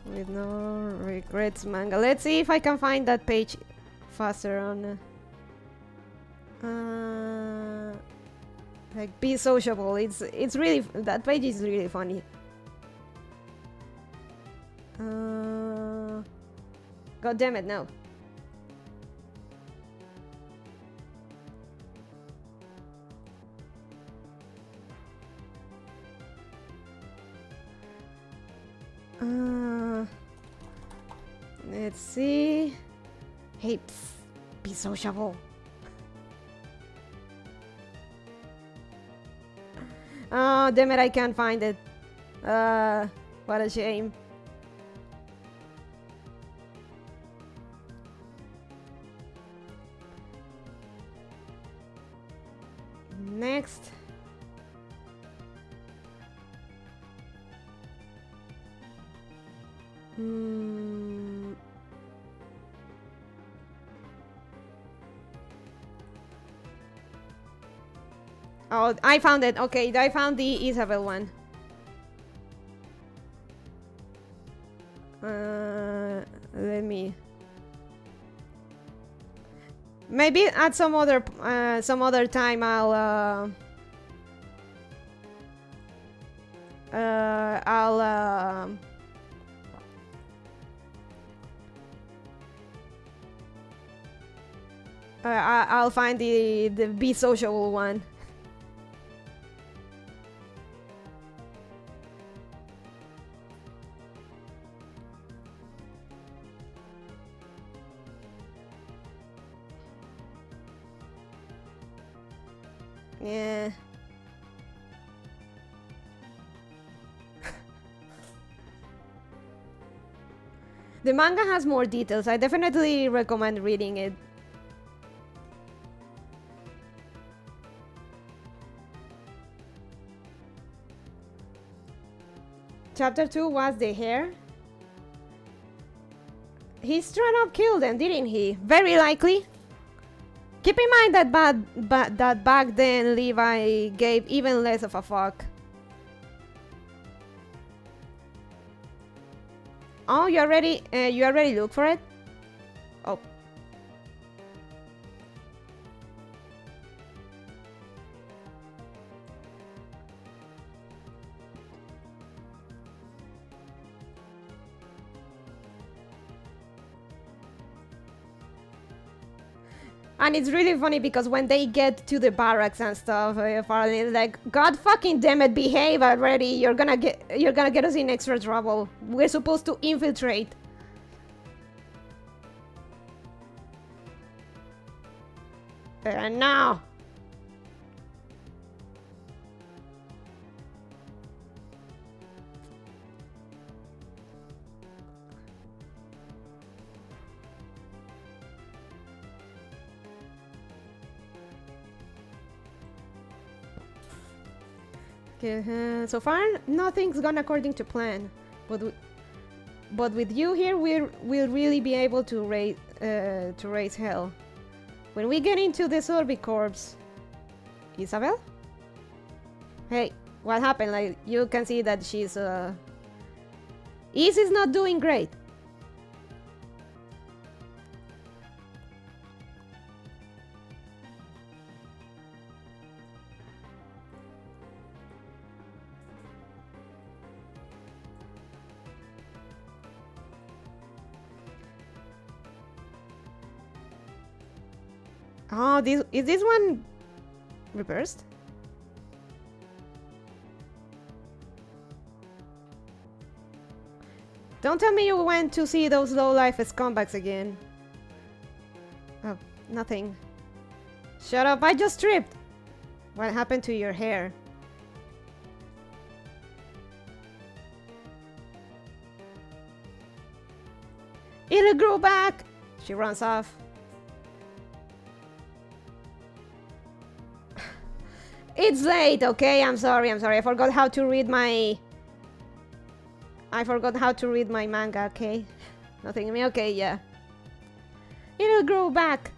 With No Regrets manga. Let's see if I can find that page faster on. Like, be sociable. It's really, that page is really funny. God damn it, no. Let's see. Hey, psst, be sociable. Oh, damn it, I can't find it. What a shame. Next. Oh, I found it. Okay, I found the Isabel one. Let me. Maybe at some other time I'll find the be sociable one. Yeah. The manga has more details. I definitely recommend reading it. Chapter 2 was the hair. He straight up killed them, didn't he? Very likely. Keep in mind that back then Levi gave even less of a fuck. Oh, you already look for it? Oh. And it's really funny because when they get to the barracks and stuff, Farley is like, God fucking damn it, behave already. You're gonna get us in extra trouble. We're supposed to infiltrate. And now. Okay, so far nothing's gone according to plan, but with you here, we'll really be able to raise hell. When we get into the Sorby corpse, Isabel? Hey, what happened? Like you can see that she's Izzy's not doing great. Oh, is this one reversed? Don't tell me you went to see those low-life scumbags again. Oh, nothing. Shut up, I just tripped. What happened to your hair? It'll grow back! She runs off. It's late, okay? I'm sorry. I forgot how to read my manga, okay? Nothing me, okay, yeah. It'll grow back.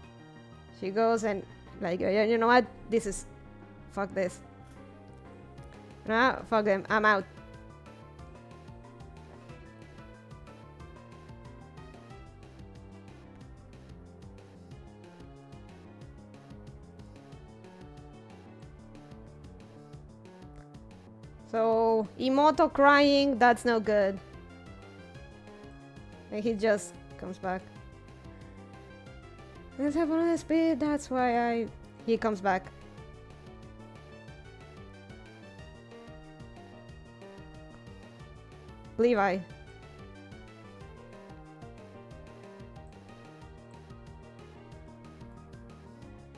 She goes and like, you know what? This is fuck this. Nah, fuck them. I'm out. So, Imoto crying, that's no good. And he just comes back. Let's have another speed, that's why he comes back. Levi.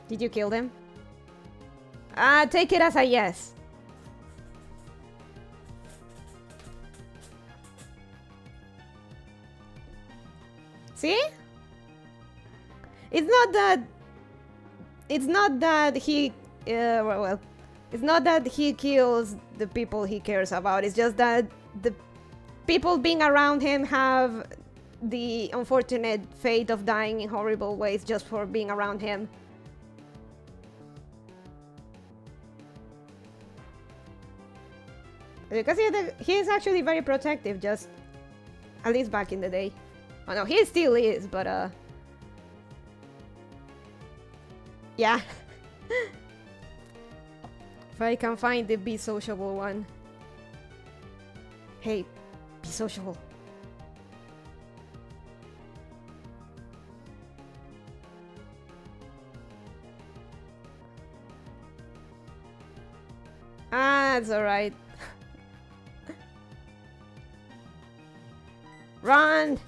Did you kill them? Take it as a yes. See? It's not that he well, it's not that he kills the people he cares about. It's just that the people being around him have the unfortunate fate of dying in horrible ways just for being around him. You can see that he is actually very protective, just at least back in the day. Oh no, he still is, but yeah. If I can find the be sociable one. Hey, be sociable. Ah, it's alright. Run!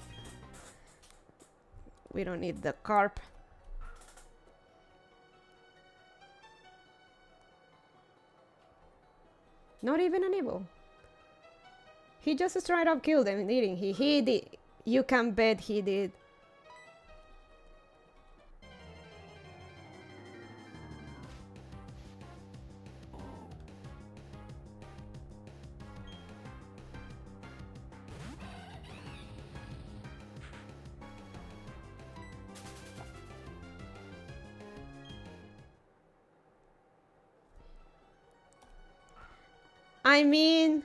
We don't need the carp. Not even an evil. He just straight up killed them, didn't he? He did. You can bet he did. I mean,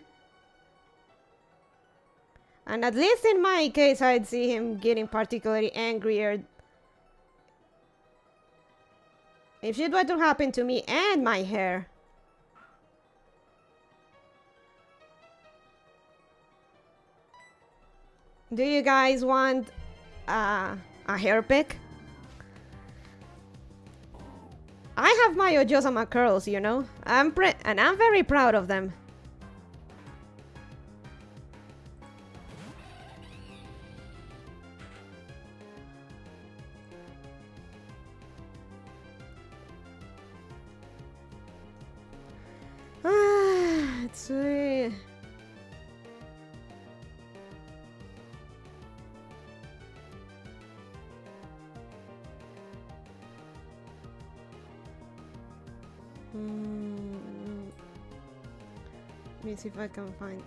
and at least in my case, I'd see him getting particularly angrier if shit were to happen to me and my hair. Do you guys want a hair pick? I have my Ojosama curls, you know. I'm very proud of them. It's let me see if I can find.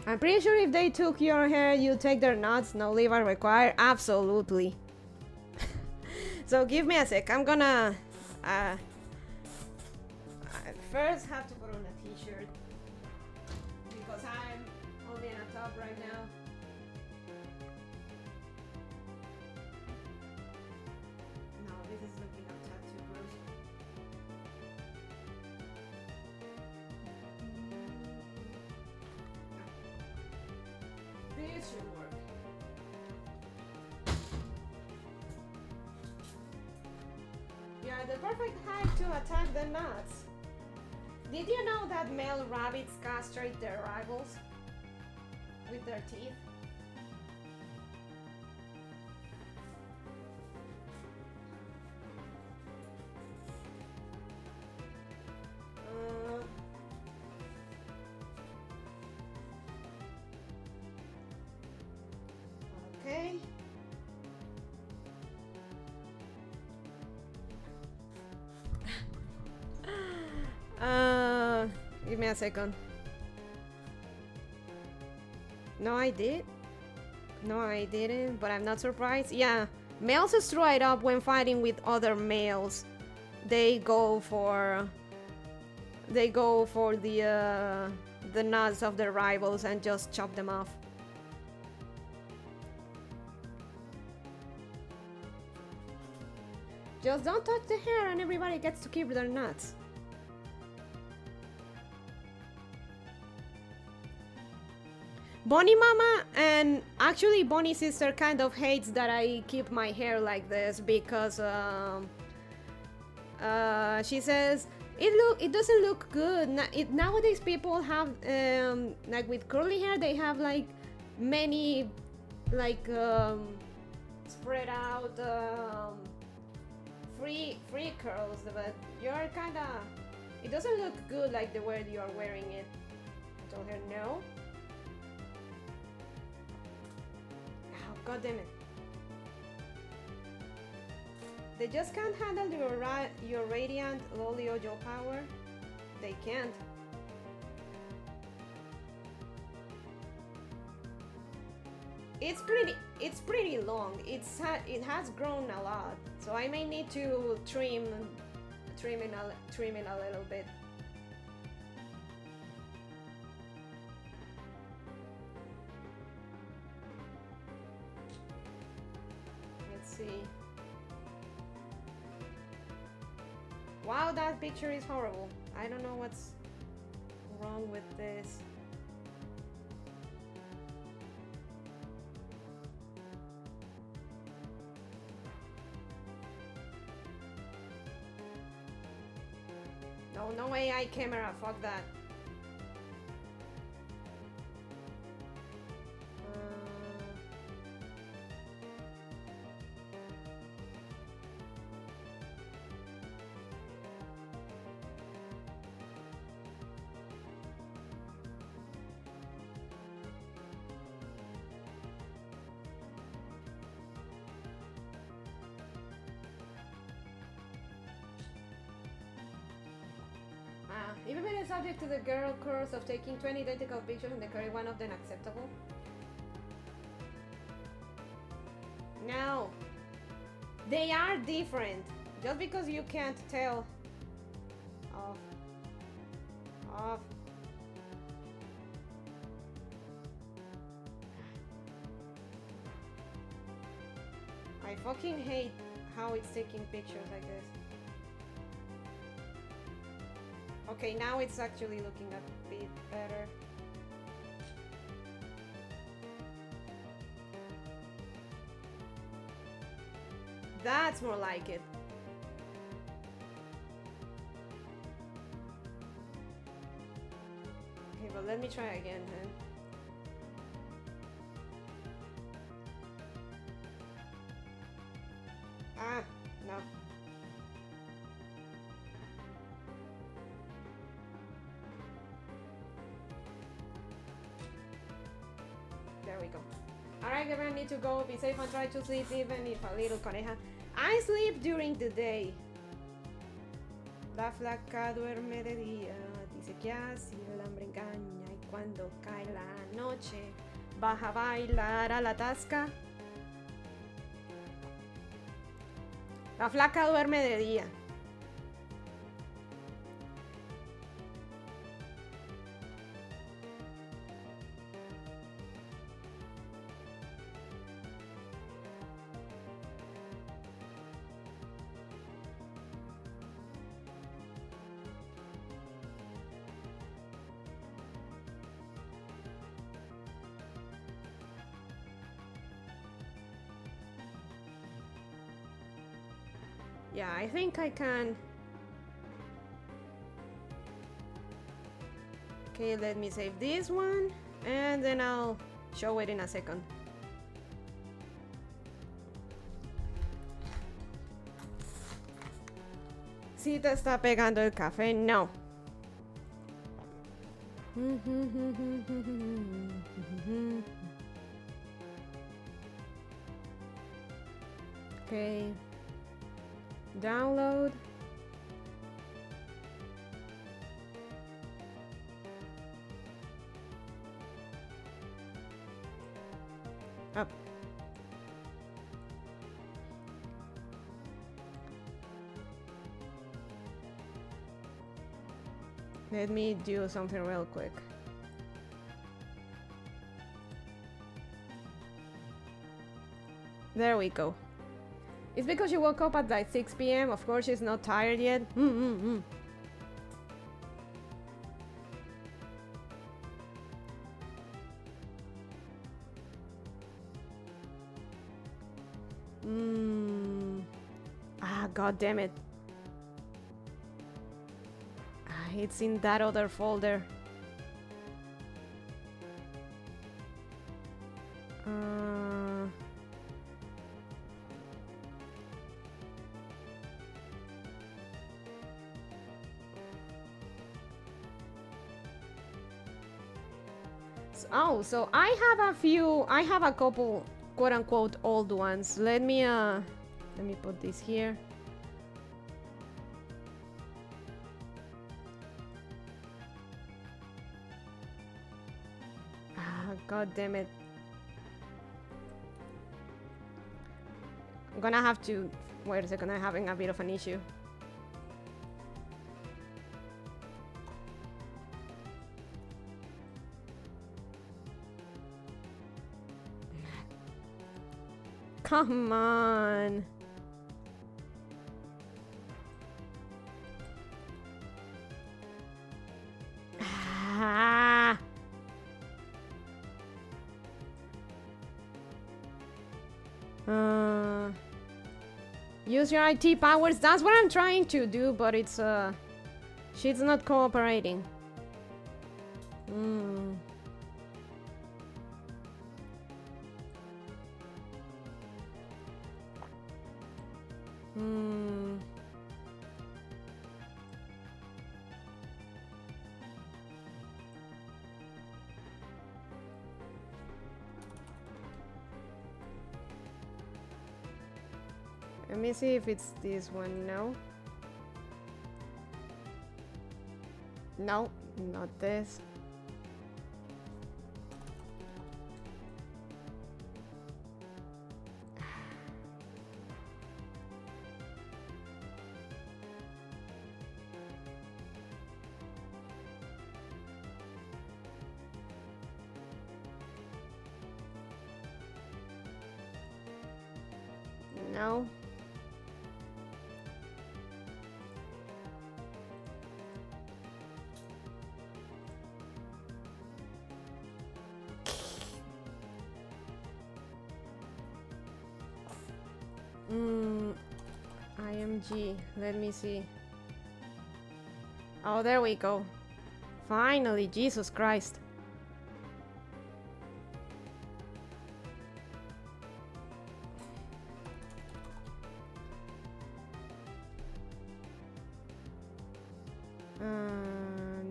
I'm pretty sure if they took your hair, you take their nuts. No leave are required. Absolutely. So give me a sec. I'm gonna I first have to put on a t-shirt because I'm only in a top right now. No, this is looking a tad too gross. This should work. Yeah, the perfect height to attack the nuts. Did you know that male rabbits castrate their rivals with their teeth? Okay. Give me a second. No, I did. No, I didn't, but I'm not surprised. Yeah, males straight up when fighting with other males, they go for the nuts of their rivals and just chop them off. Just don't touch the hair and everybody gets to keep their nuts. Bonnie Mama and actually Bonnie's sister kind of hates that I keep my hair like this because she says it doesn't look good. Nowadays people have like with curly hair they have like many like spread out free curls, but you're kinda it doesn't look good like the way you're wearing it. I told her no. God damn it. They just can't handle your radiant lowly Ojo power. They can't. It's pretty long. It has grown a lot. So I may need to trim it a little bit. see. Wow, that picture is horrible. I don't know what's wrong with this. No, no AI camera, fuck that. Even when it's subject to the girl curse of taking 20 identical pictures and declaring one of them acceptable? No. They are different. Just because you can't tell. Off. Off. I fucking hate how it's taking pictures like this. Okay, now it's actually looking a bit better. That's more like it. Okay, but let me try again then. Ah, no. There we go. Alright, everyone, need to go. Be safe and try to sleep, even if a little coneja. I sleep during the day. La flaca duerme de día. Dice que así el hambre engaña. Y cuando cae la noche, baja a bailar a la tasca. La flaca duerme de día. Yeah, I think I can. Okay, let me save this one and then I'll show it in a second. ¿Sí te está pegando el café? No. Okay. Download. Up. Let me do something real quick. There we go. It's because she woke up at like 6 p.m. Of course, she's not tired yet. Ah, god damn it. Ah, it's in that other folder. Oh, so I have a couple quote-unquote old ones. Let me put this here. Ah, god damn it. I'm gonna have to wait a second, I'm having a bit of an issue. Come on. Ah. Use your IT powers. That's what I'm trying to do, but it's she's not cooperating. Let me see if it's this one. No. No, not this. No. IMG, let me see. Oh, there we go. Finally, Jesus Christ.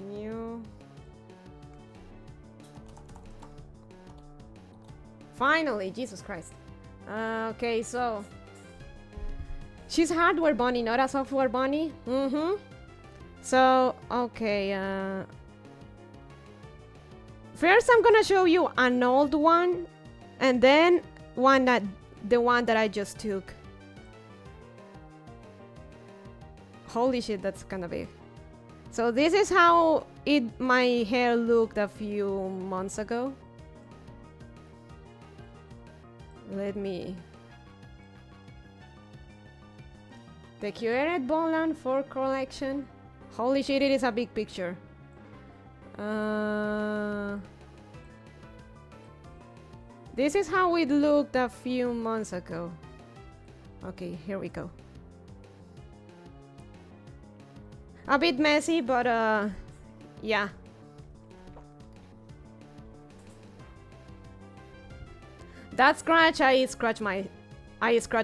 New. Finally, Jesus Christ. Okay, so she's a hardware bunny, not a software bunny. So, okay. First, I'm gonna show you an old one, and then the one that I just took. Holy shit, that's kinda big. So this is how my hair looked a few months ago. Let me. The curated Bowland 4 collection. Holy shit, it is a big picture. This is how it looked a few months ago. Okay, here we go. A bit messy, but yeah. That scratch, I scratch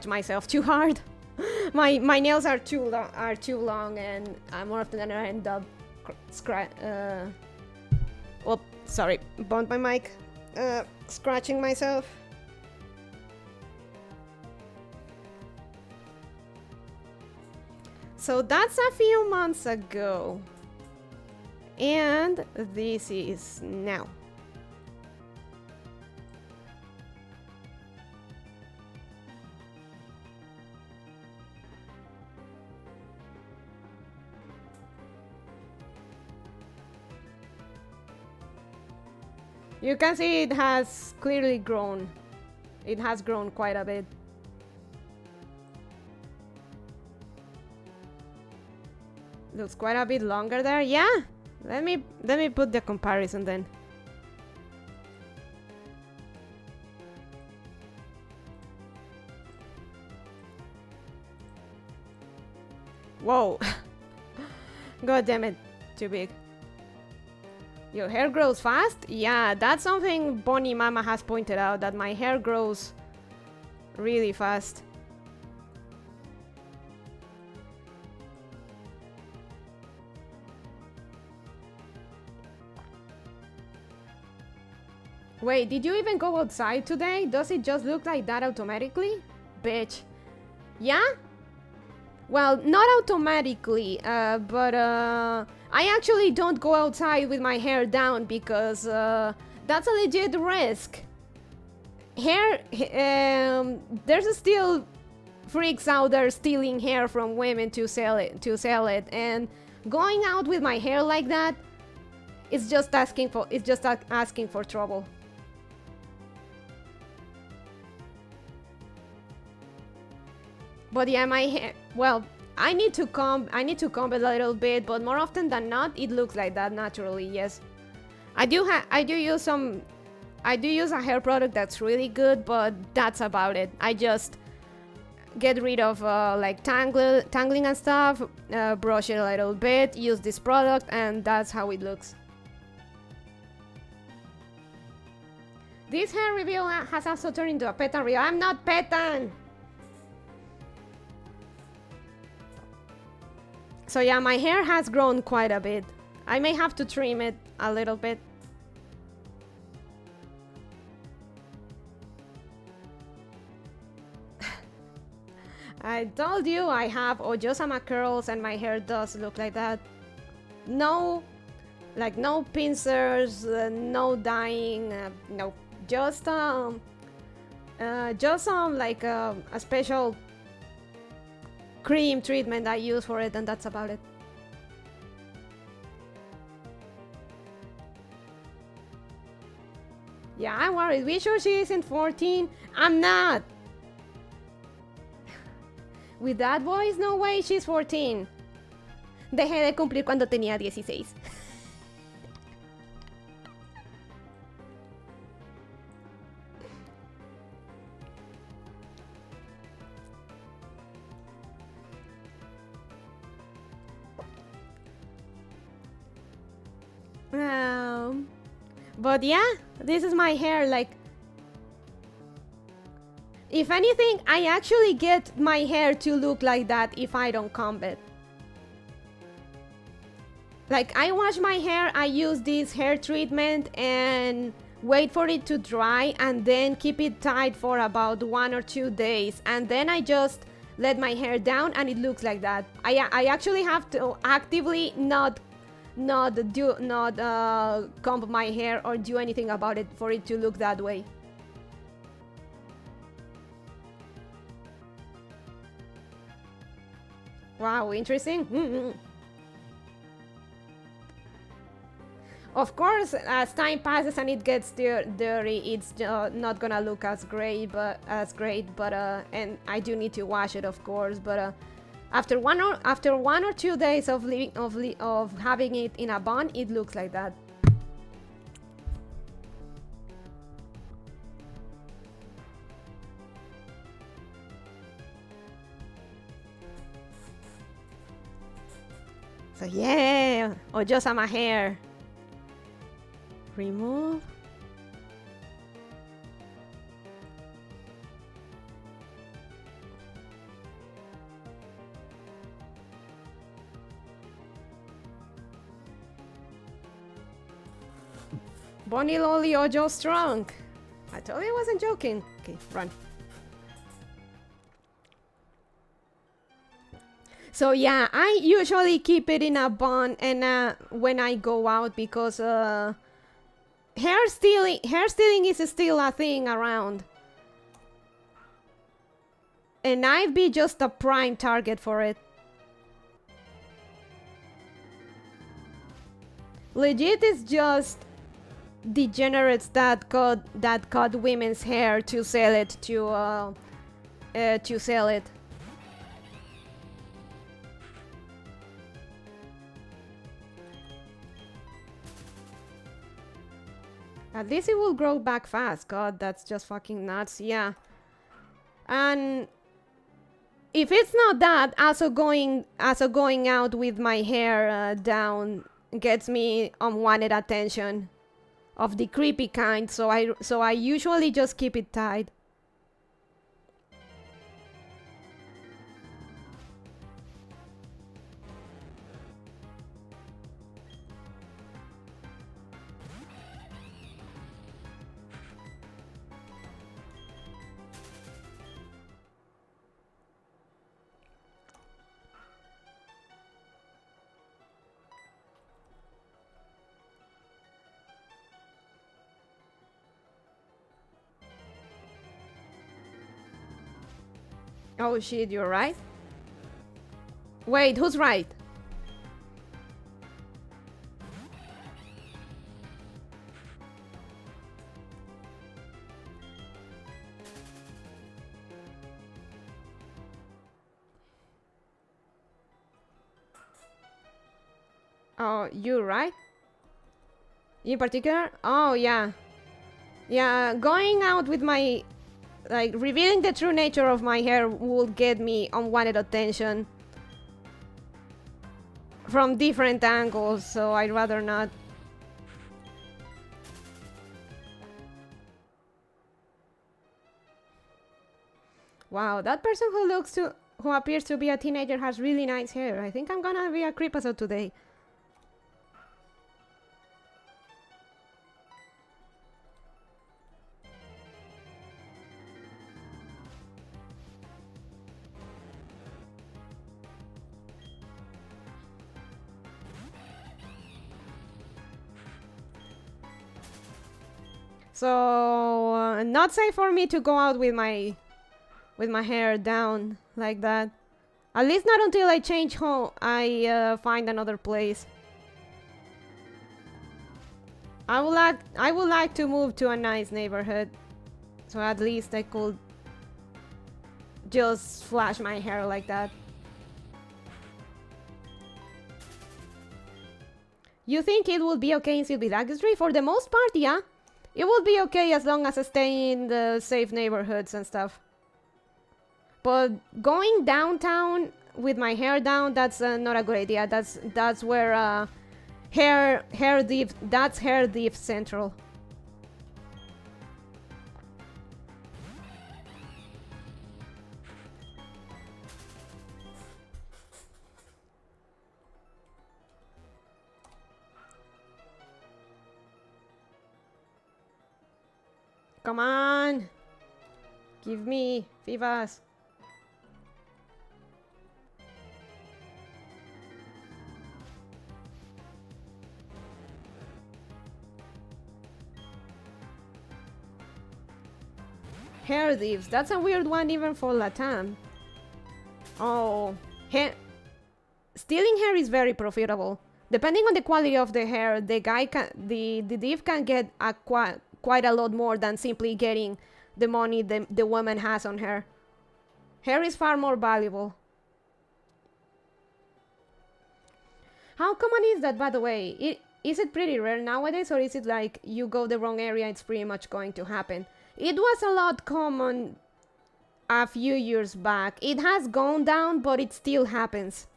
myself too hard. my nails are too long, and more often than I end up oh, sorry, bumped my mic. Scratching myself. So that's a few months ago, and this is now. You can see it has clearly grown. It has grown quite a bit. Looks quite a bit longer there. Yeah. Let me put the comparison then. Whoa. God damn it. Too big. Your hair grows fast? Yeah, that's something Bonnie Mama has pointed out, that my hair grows really fast. Wait, did you even go outside today? Does it just look like that automatically? Bitch. Yeah? Well, not automatically, but I actually don't go outside with my hair down because that's a legit risk. There's still freaks out there stealing hair from women to sell it, and going out with my hair like that, it's just asking for trouble. But yeah, my hair, well, I need to comb it a little bit, but more often than not, it looks like that naturally, yes. I do use a hair product that's really good, but that's about it. I just get rid of like tangling and stuff, brush it a little bit, use this product, and that's how it looks. This hair reveal has also turned into a Petan reel. I'm not Petan! So yeah, my hair has grown quite a bit. I may have to trim it a little bit. I told you I have Ojosama curls and my hair does look like that. No, like no pincers, no dyeing, no. Just like a special cream treatment I use for it, and that's about it. Yeah, I'm worried. We sure she isn't 14? I'm not! With that voice, no way she's 14. Dejé de cumplir cuando tenía 16. But yeah, this is my hair. Like, if anything, I actually get my hair to look like that if I don't comb it. Like, I wash my hair, I use this hair treatment and wait for it to dry and then keep it tied for about 1 or 2 days, and then I just let my hair down and it looks like that. I actually have to actively not comb my hair or do anything about it for it to look that way. Wow, interesting. Of course, as time passes and it gets dirty, it's not gonna look as great, but and I do need to wash it, of course. But after 1 or 2 days of having it in a bun, it looks like that. So yeah, Ojosama hair. Remove. Bonnie Lolly Ojo strong. I told you I wasn't joking. Okay, run. So yeah, I usually keep it in a bun and when I go out, because hair stealing is still a thing around. And I'd be just a prime target for it. Legit, is just degenerates that cut women's hair to sell it to sell it. At least it will grow back fast. God, that's just fucking nuts. Yeah. And if it's not that, also going out with my hair down gets me unwanted attention of the creepy kind, so I usually just keep it tied. Oh shit, you're right? Wait, who's right? Oh, you right? In particular? Oh, yeah. Yeah, going out with my... Like, revealing the true nature of my hair would get me unwanted attention from different angles, so I'd rather not. Wow, that person who appears to be a teenager has really nice hair. I think I'm gonna be a creepazoid today. So, not safe for me to go out with my hair down like that. At least not until I change home. I find another place. I would like to move to a nice neighborhood, so at least I could just flash my hair like that. You think it would be okay in Sylvie? For the most part, yeah. It would be okay as long as I stay in the safe neighborhoods and stuff. But going downtown with my hair down, that's not a good idea. That's where hair thief central. Come on! Give me Vivas! Hair thieves, that's a weird one even for Latam. Oh, stealing hair is very profitable. Depending on the quality of the hair, the thief can get quite a lot more than simply getting the money the woman has on her. Hair is far more valuable. How common is that, by the way? Is it pretty rare nowadays, or is it like you go the wrong area, it's pretty much going to happen? It was a lot common a few years back. It has gone down, but it still happens.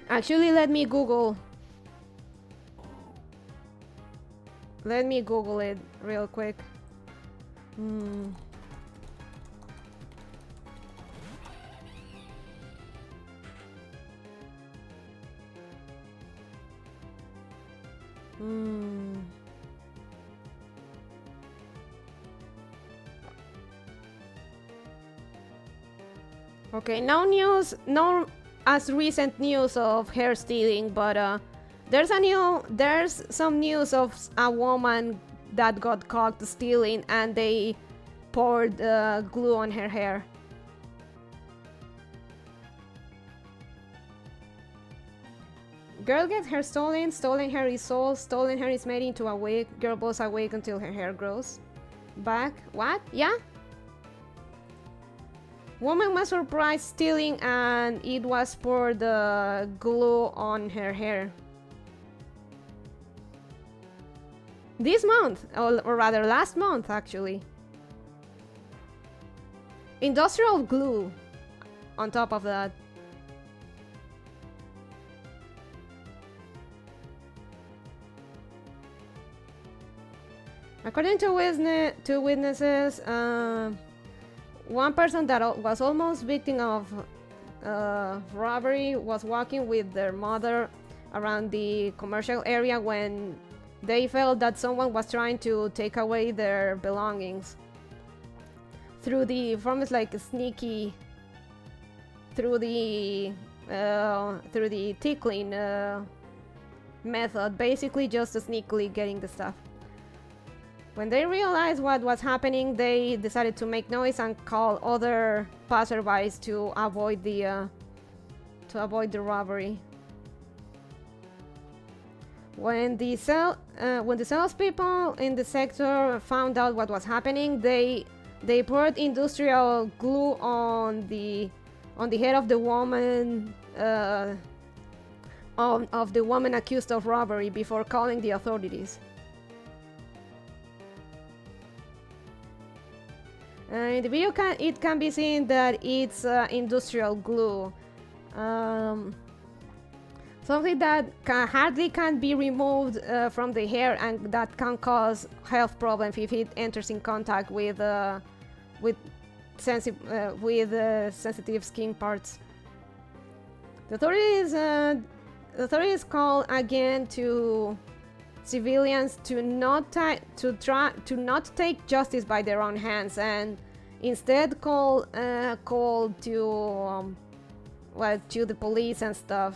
Actually, let me Google it real quick. Okay, no as recent news of hair stealing, but there's some news of a woman that got caught stealing and they poured glue on her hair. Girl gets hair stolen, stolen hair is sold, stolen hair is made into a wig, girl bows a wig until her hair grows back. What? Yeah? Woman was surprised stealing and it was poured glue on her hair. This month, or rather last month actually. Industrial glue on top of that. According to witnesses, one person that was almost victim of robbery was walking with their mother around the commercial area when they felt that someone was trying to take away their belongings through the sneaky through the tickling method, basically just sneakily getting the stuff. When they realized what was happening, they decided to make noise and call other passerbys to avoid the robbery. When the salespeople in the sector found out what was happening, they They poured industrial glue on the head of the woman of the woman accused of robbery before calling the authorities. In the video, it can be seen that it's industrial glue, something that hardly can be removed from the hair, and that can cause health problems if it enters in contact with sensitive skin parts. The authorities call again to civilians to not take justice by their own hands, and instead call to to the police and stuff.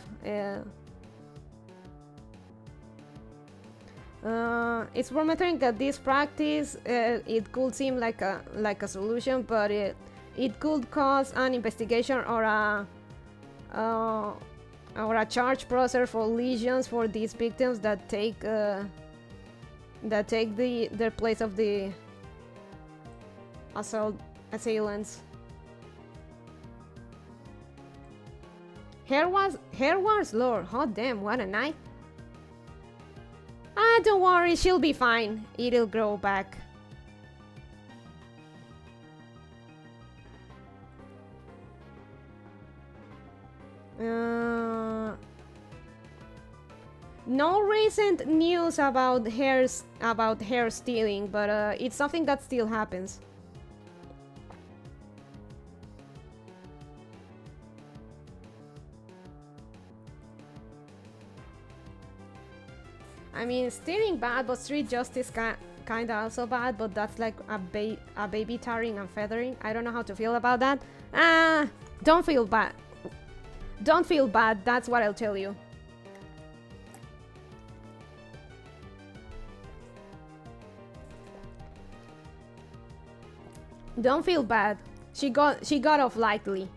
It's promising that this practice it could seem like a solution, but it could cause an investigation or a charge process for lesions for these victims that take their place of the assailants. Hair wars, Lord. Hot damn, what a night. Ah, don't worry, she'll be fine. It'll grow back. No recent news about hair stealing, but it's something that still happens. I mean, stealing bad, but street justice kinda also bad, but that's like a baby tarring and feathering. I don't know how to feel about that. Don't feel bad. Don't feel bad, that's what I'll tell you. Don't feel bad. She got off lightly.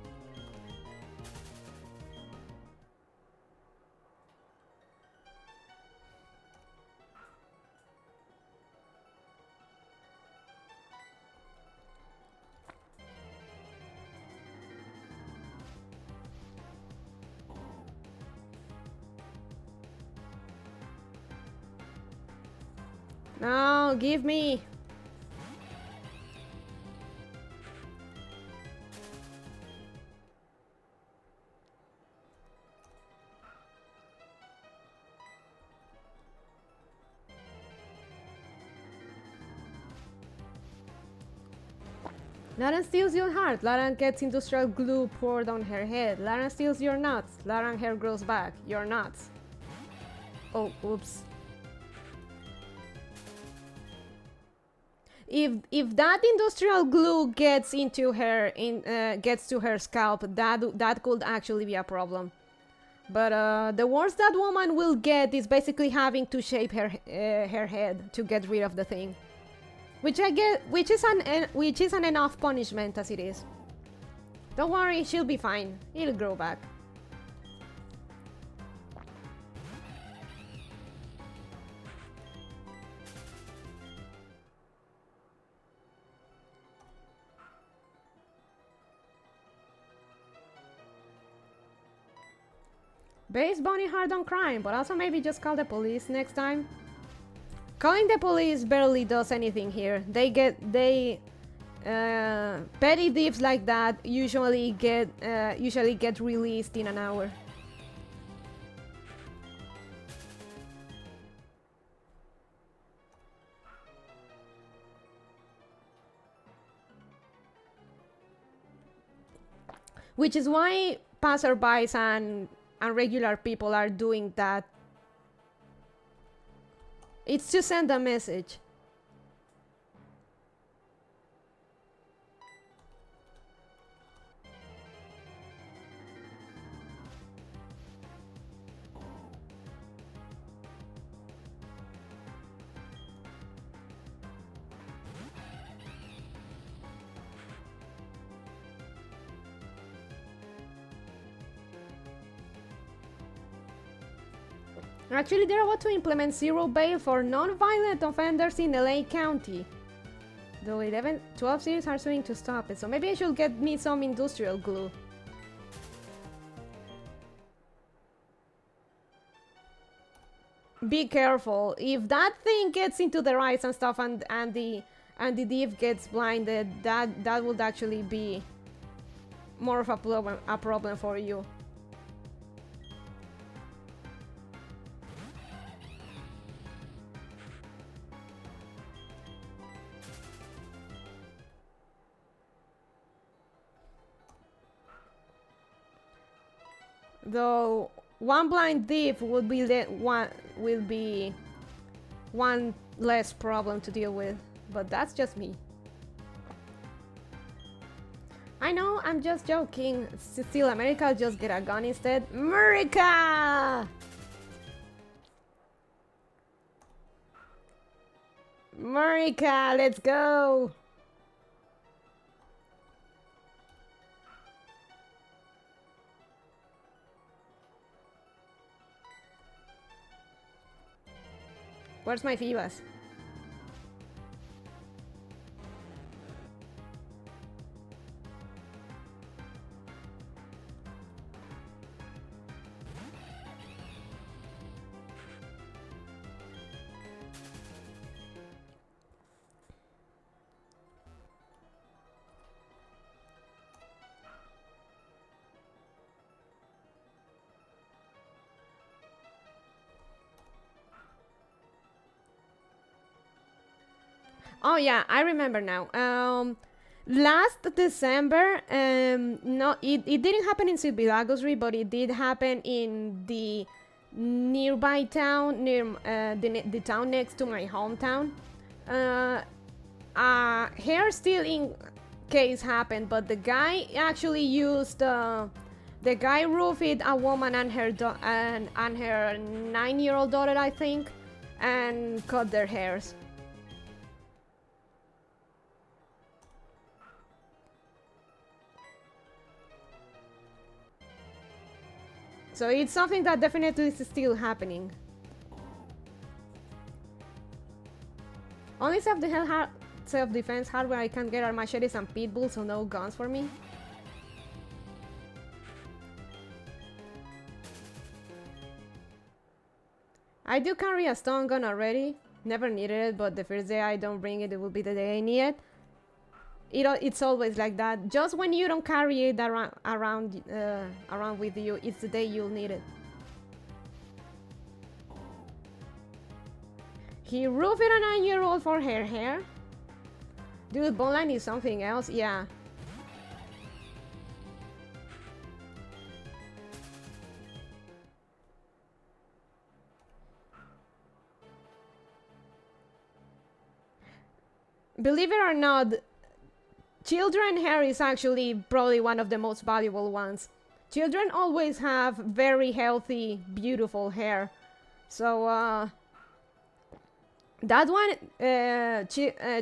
No, give me. Lauren steals your heart. Lauren gets industrial glue poured on her head. Lauren steals your nuts. Lauren hair grows back. Your nuts. Oh, oops. If that industrial glue gets into her gets to her scalp, that could actually be a problem. But the worst that woman will get is basically having to shave her head to get rid of the thing, which is an enough punishment as it is. Don't worry, she'll be fine. It'll grow back. Base Bonnie hard on crime, but also maybe just call the police next time. Calling the police barely does anything here. Petty thieves like that usually get released in an hour. Which is why passerbys and regular people are doing that. It's to send a message. Actually, they're about to implement zero bail for non-violent offenders in LA County. Though 12 series are suing to stop it, so maybe I should get me some industrial glue. Be careful. If that thing gets into the rice and stuff, and the div gets blinded, that would actually be more of a problem for you. Though one blind div would be one less problem to deal with, but that's just me. I know, I'm just joking. Still, America, I'll just get a gun instead. America! America, let's go! Where's my Fibas? Oh yeah, I remember now. Last December, no, it didn't happen in Silvilagosri, but it did happen in the nearby town, near the town next to my hometown. Hair stealing case happened, but the guy actually used the guy roofied a woman and her and her 9-year-old daughter, I think, and cut their hairs. So it's something that definitely is still happening. Only self-defense hardware I can get are machetes and pitbulls, so no guns for me. I do carry a stun gun already. Never needed it, but the first day I don't bring it, it will be the day I need it. It's always like that. Just when you don't carry it around with you, it's the day you'll need it. He roofed a 9-year-old for her hair? Dude, Boneline is something else, yeah. Believe it or not, children hair is actually probably one of the most valuable ones. Children always have very healthy, beautiful hair. So that one,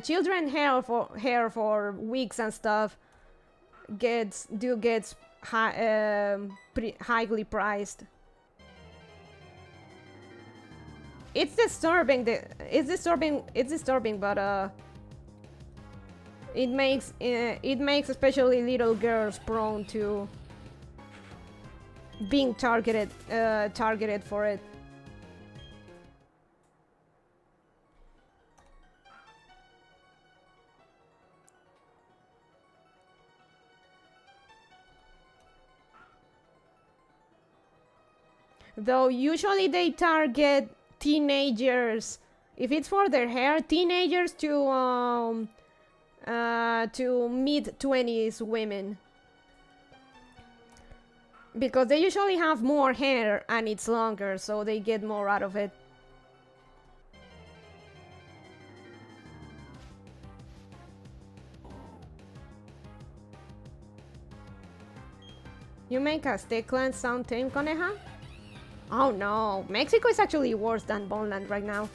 children hair for wigs and stuff gets highly priced. It's disturbing. It's disturbing, but it makes especially little girls prone to being targeted for it. Though usually they target teenagers. If it's for their hair, teenagers to mid-20s women, because they usually have more hair and it's longer, so they get more out of it. You make a Stickland sound tame, Coneja? Oh no, Mexico is actually worse than Boneland right now.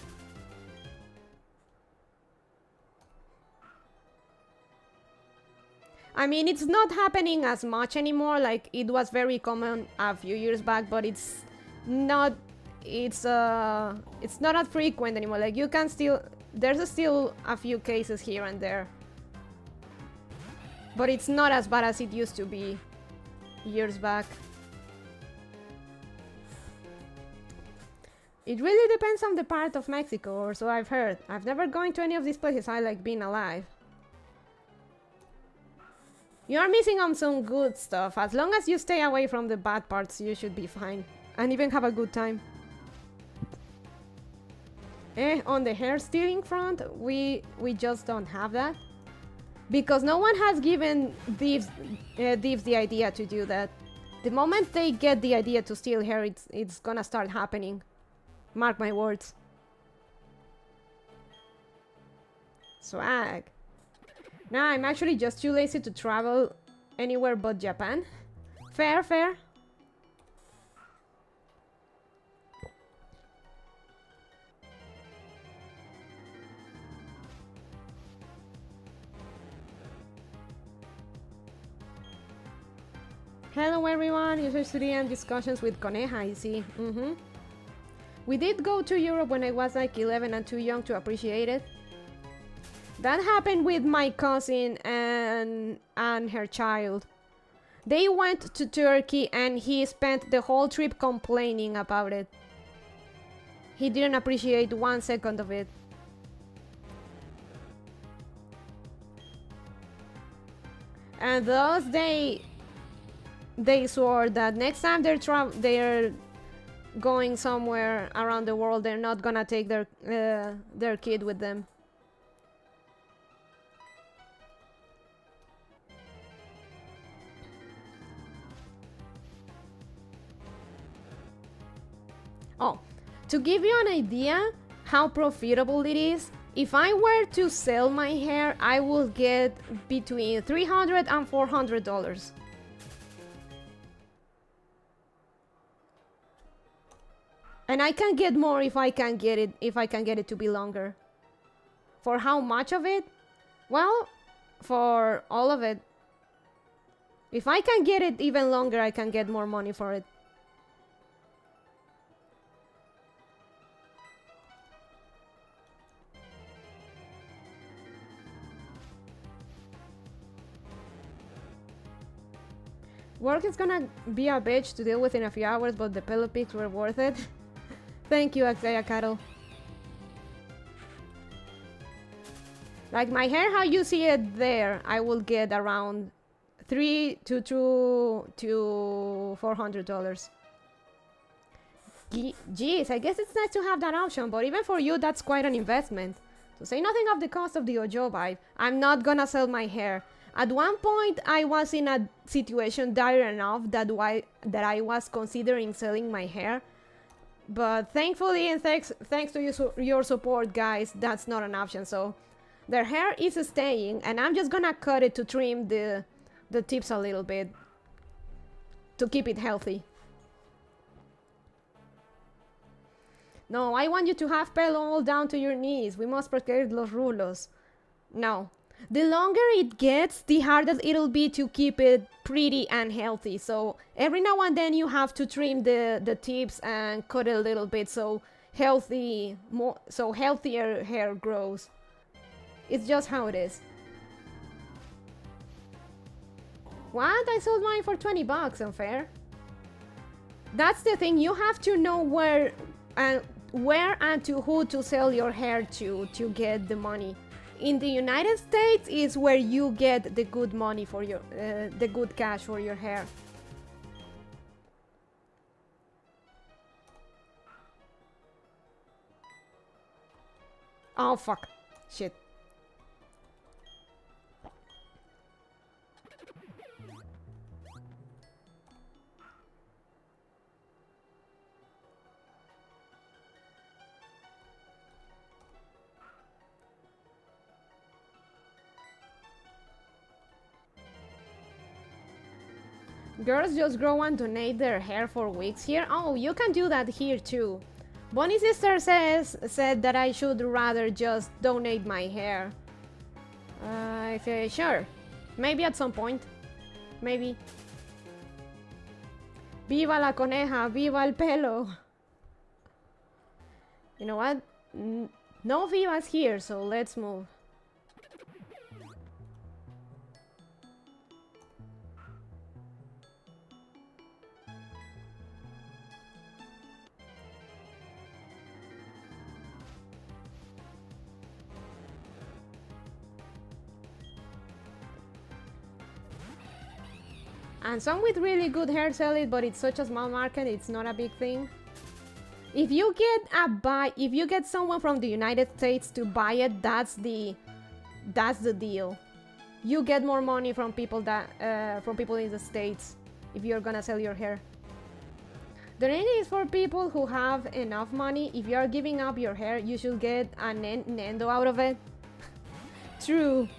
I mean, it's not happening as much anymore, like it was very common a few years back, but it's not as frequent anymore. Like you can still, there's still a few cases here and there. But it's not as bad as it used to be years back. It really depends on the part of Mexico, or so I've heard. I've never gone to any of these places. I like being alive. You are missing on some good stuff. As long as you stay away from the bad parts, you should be fine. And even have a good time. On the hair stealing front, we just don't have that. Because no one has given thieves the idea to do that. The moment they get the idea to steal hair, it's gonna start happening. Mark my words. Swag. Nah, I'm actually just too lazy to travel anywhere but Japan. Fair, fair. Hello everyone, user studying discussions with Coneja, I see. We did go to Europe when I was like 11 and too young to appreciate it. That happened with my cousin and her child. They went to Turkey and he spent the whole trip complaining about it. He didn't appreciate 1 second of it. And thus they swore that next time they're going somewhere around the world, they're not gonna take their kid with them. Oh, to give you an idea how profitable it is, if I were to sell my hair, I would get between $300 and $400. And I can get more if I can get it to be longer. For how much of it? Well, for all of it. If I can get it even longer, I can get more money for it. Work is gonna be a bitch to deal with in a few hours, but the pillow pics were worth it. Thank you, Axaya Cattle. Like my hair, how you see it there, I will get around $300 to $400. Geez, I guess it's nice to have that option, but even for you, that's quite an investment. To say nothing of the cost of the jojoba, I'm not gonna sell my hair. At one point, I was in a situation dire enough that I was considering selling my hair. But thankfully, and thanks to your support, guys, that's not an option. So their hair is staying, and I'm just gonna cut it to trim the tips a little bit to keep it healthy. No, I want you to have pelo all down to your knees. We must protect los rulos. No. The longer it gets, the harder it'll be to keep it pretty and healthy. So every now and then you have to trim the tips and cut it a little bit so healthier hair grows. It's just how it is. What? I sold mine for 20 bucks, unfair. That's the thing, you have to know where and to who to sell your hair to get the money. In the United States is where you get the good money for your the good cash for your hair. Oh fuck. Shit. Girls just grow and donate their hair for wigs here? Oh, you can do that here too. Bonnie's sister said that I should rather just donate my hair. I say, sure. Maybe at some point. Maybe. Viva la coneja, viva el pelo. You know what? No vivas here, so let's move. And some with really good hair sell it, but it's such a small market, it's not a big thing. If you get someone from the United States to buy it, that's the deal. You get more money from people in the States if you're gonna sell your hair. The rent is for people who have enough money. If you're giving up your hair, you should get a Nendo out of it. True.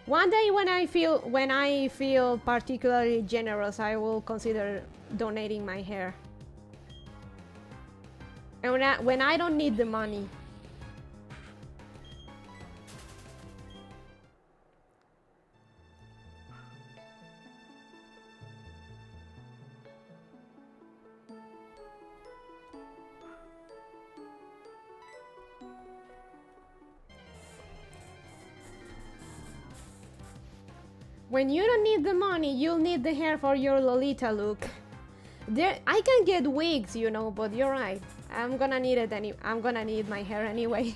One day when I feel particularly generous, I will consider donating my hair. And when I don't need the money. When you don't need the money, you'll need the hair for your Lolita look. I can get wigs, you know, but you're right. I'm gonna need it I'm gonna need my hair anyway.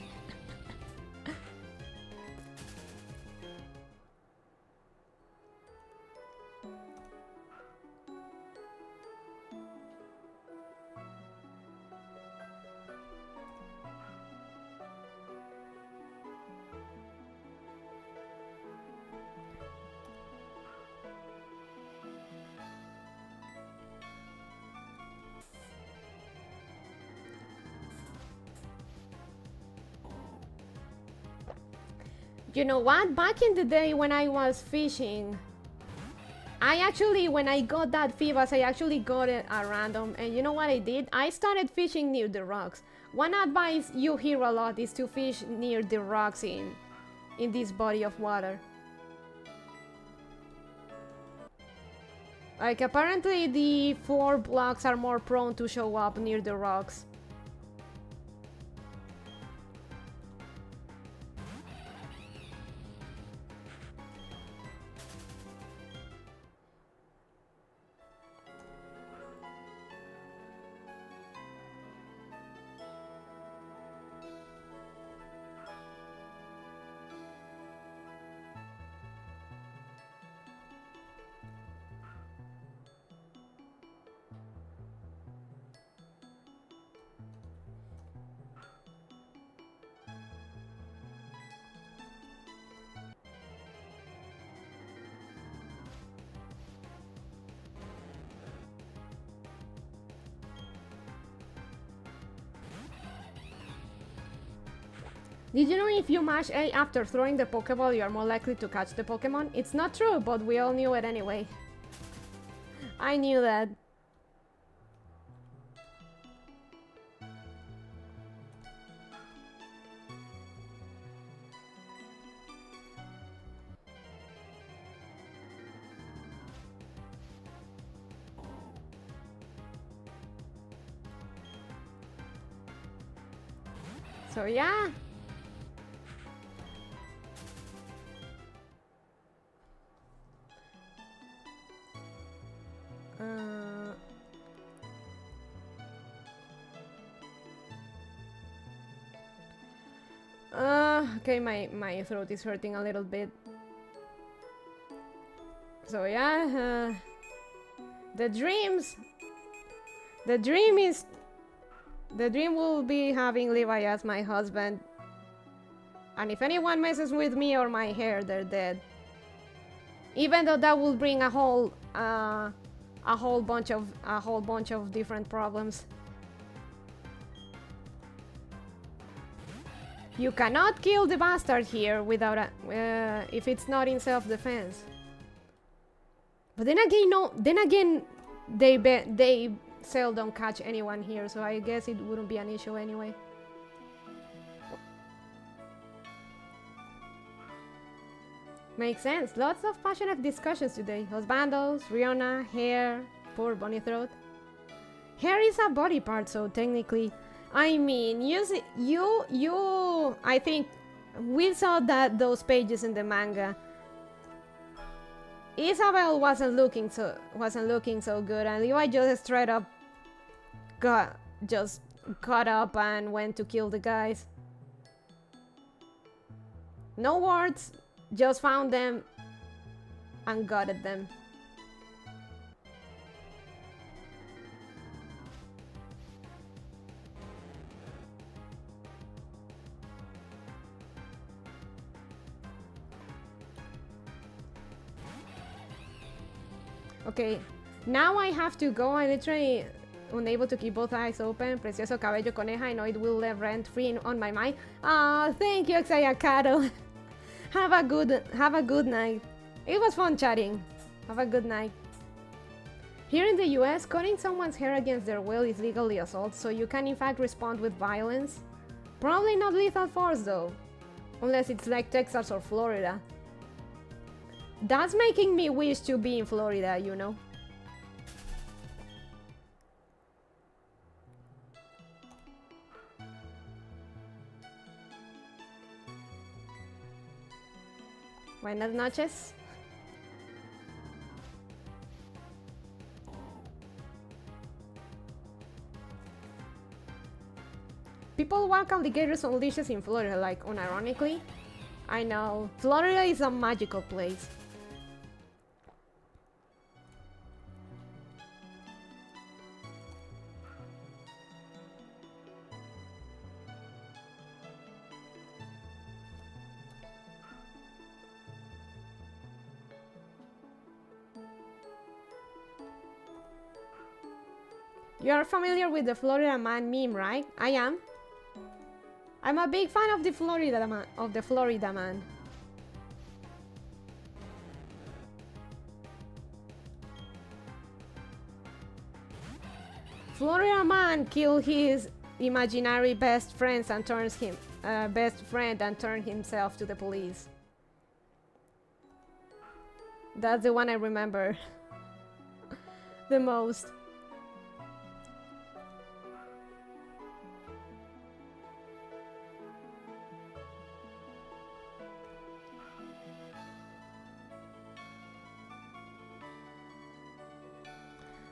You know what? Back in the day when I was fishing, when I got that Phoebus, I actually got it at random. And you know what I did? I started fishing near the rocks. One advice you hear a lot is to fish near the rocks in this body of water. Like, apparently the 4 blocks are more prone to show up near the rocks. Did you know if you mash A after throwing the Pokeball, you are more likely to catch the Pokemon? It's not true, but we all knew it anyway. I knew that. So yeah. Okay, my throat is hurting a little bit. So yeah, the dream will be having Levi as my husband. And if anyone messes with me or my hair, they're dead. Even though that will bring a whole bunch of different problems. You cannot kill the bastard here without if it's not in self-defense. But then again, no. Then again, they seldom catch anyone here, so I guess it wouldn't be an issue anyway. Makes sense. Lots of passionate discussions today. Husbandos, Rihanna, hair, poor bunny throat. Hair is a body part, so technically, I mean, I think we saw those pages in the manga. Isabel wasn't looking so good, and Levi just straight up got up and went to kill the guys. No words, just found them and gutted them. Okay, now I have to go. I'm literally unable to keep both eyes open. Precioso cabello coneja. I know it will live rent free on my mind. Ah, thank you, Exaya Cattle. Have a good night. It was fun chatting. Have a good night. Here in the US, cutting someone's hair against their will is legally assault, so you can in fact respond with violence. Probably not lethal force though, unless it's like Texas or Florida. That's making me wish to be in Florida, you know? Buenas noches. People walk alligators on leashes in Florida, like unironically. I know, Florida is a magical place. You are familiar with the Florida Man meme, right? I am. I'm a big fan of the Florida Man. Florida Man killed his imaginary best friends and turns him best friend and turned himself to the police. That's the one I remember the most.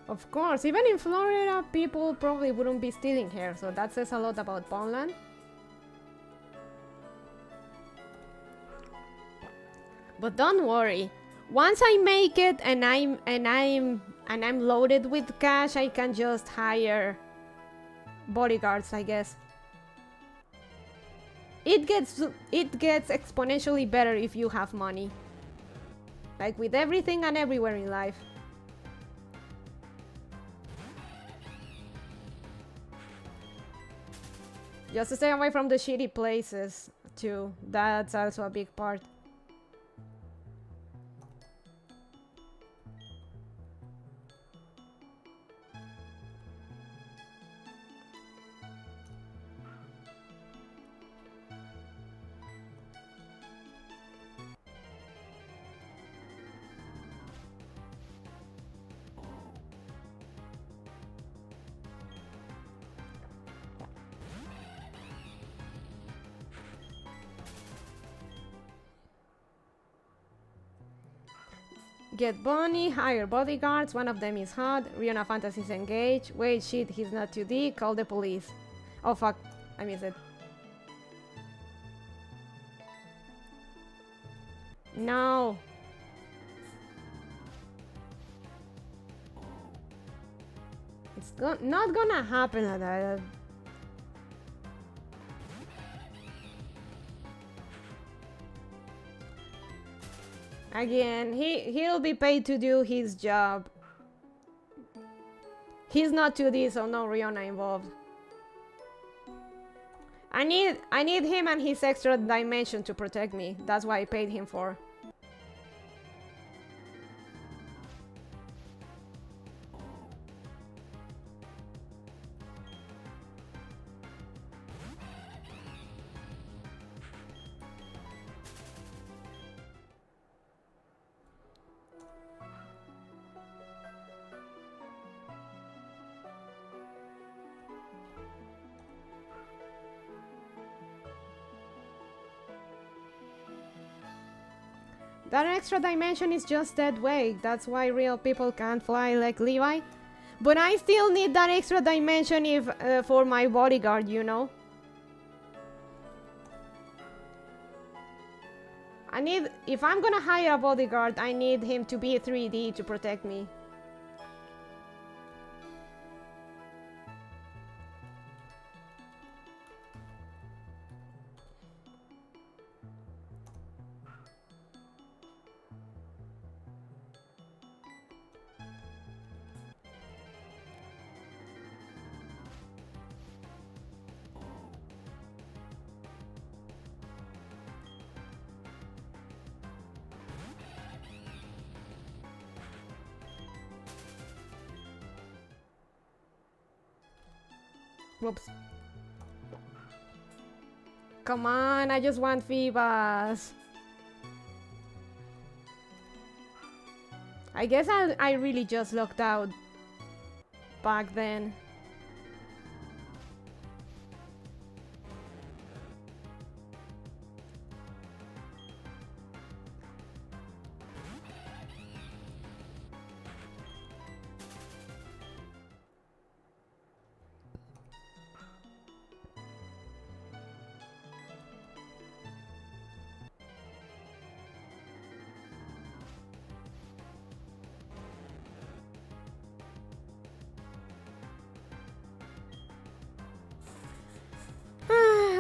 Of course, even in Florida, people probably wouldn't be stealing hair, so that says a lot about Poundland. But don't worry, once I make it and I'm loaded with cash, I can just hire bodyguards, I guess. It gets exponentially better if you have money, like with everything and everywhere in life. Just to stay away from the shitty places, too. That's also a big part. Get Bonnie, hire bodyguards, one of them is hot, Rihanna Fantasy's engaged, wait shit, he's not 2D, call the police. Oh fuck, I missed it. No. It's not gonna happen at that. Again, he'll be paid to do his job. He's not 2D, so no Rihanna involved. I need him and his extra dimension to protect me. That's what I paid him for. That extra dimension is just that way. That's why real people can't fly like Levi. But I still need that extra dimension if for my bodyguard, you know? If I'm gonna hire a bodyguard, I need him to be 3D to protect me. Whoops. Come on, I just want Phoebus. I guess I really just locked out back then.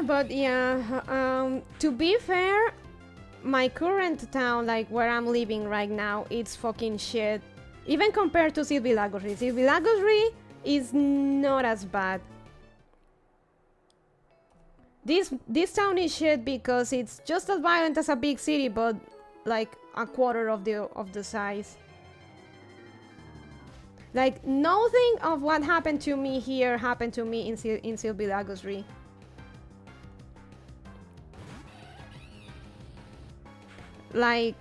But yeah, to be fair, my current town, like where I'm living right now, it's fucking shit. Even compared to Silvilagosri. Silvilagosri is not as bad. This town is shit because it's just as violent as a big city, but like a quarter of the size. Like nothing of what happened to me here happened to me in Silvilagosri. Like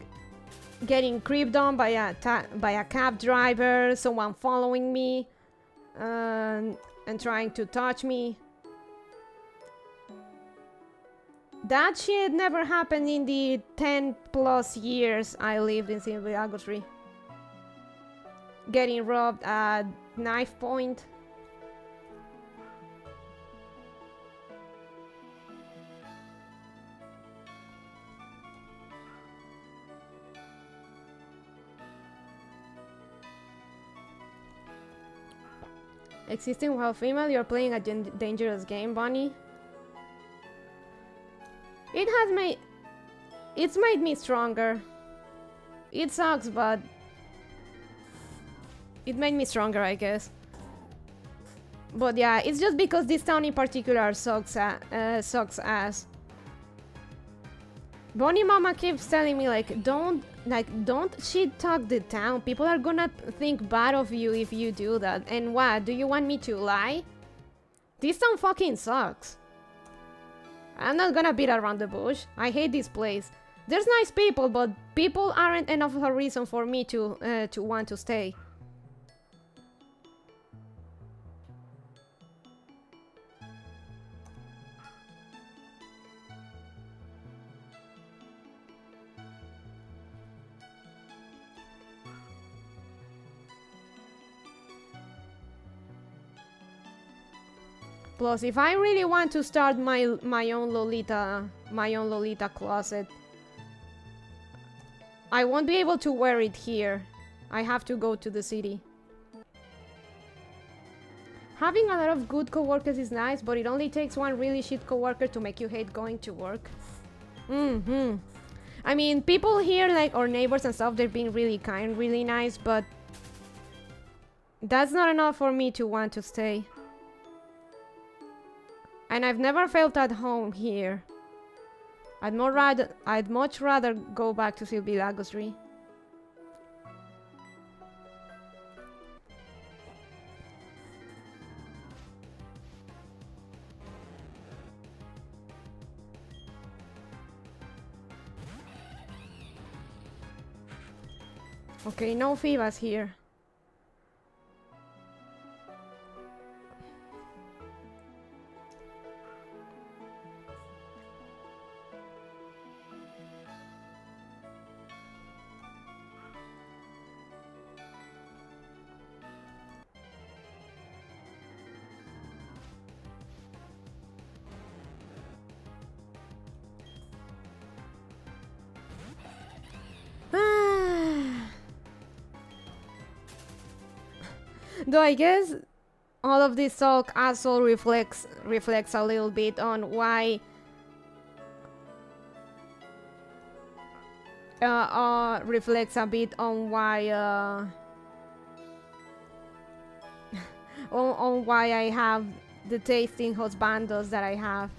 getting creeped on by a cab driver, someone following me, and trying to touch me. That shit never happened in the 10+ years I lived in Silvilagosri. Getting robbed at knife point. Existing while female, you're playing a dangerous game, Bonnie. It's made me stronger. It sucks, but it made me stronger, I guess. But yeah, it's just because this town in particular sucks ass. Bonnie Mama keeps telling me don't shit talk the town. People are gonna think bad of you if you do that. And what? Do you want me to lie? This town fucking sucks. I'm not gonna beat around the bush. I hate this place. There's nice people, but people aren't enough of a reason for me to want to stay. Plus, if I really want to start my own Lolita closet, I won't be able to wear it here. I have to go to the city. Having a lot of good coworkers is nice, but it only takes one really shit coworker to make you hate going to work. I mean, people here, like our neighbors and stuff, they're being really kind, really nice, but that's not enough for me to want to stay. And I've never felt at home here. I'd much rather go back to Silvilagosri. Okay, no Phoebus here. Though I guess all of this talk also reflects a little bit on why reflects a bit on why on why I have the tasting husbandos that I have.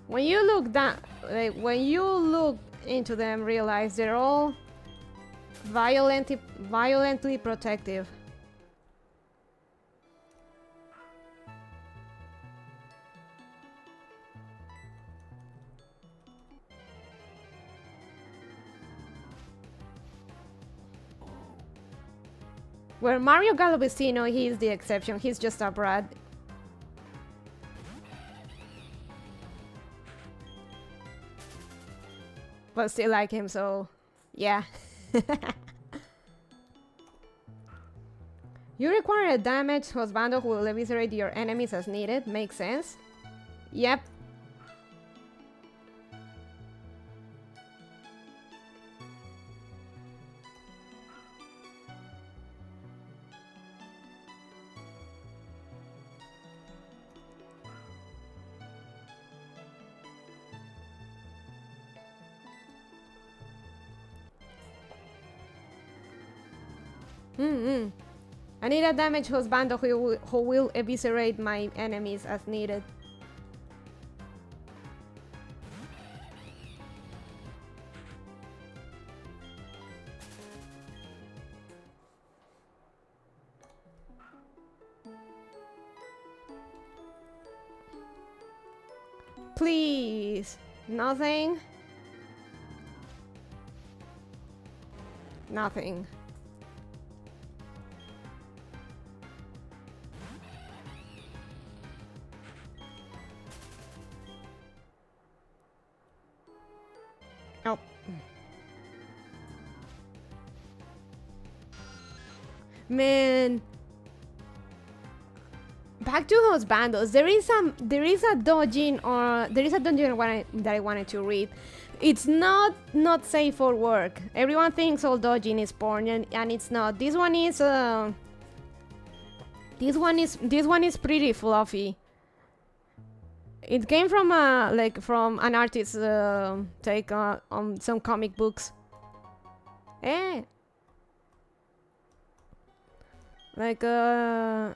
When you look down, like, when you look into them, realize they're all violently protective. Where Mario Galovestino, he's the exception. He's just a brat. But still like him, so yeah. You require a damaged husbando who will eviscerate your enemies as needed. Makes sense. Yep. I need a damaged husbando who will eviscerate my enemies as needed. Please. Nothing. Nothing. Oh. Man. Back to those bandos. There is a dungeon that I wanted to read. It's not safe for work. Everyone thinks all doujin is porn, and it's not. This one is pretty fluffy. It came from from an artist's take on some comic books. Eh. Like the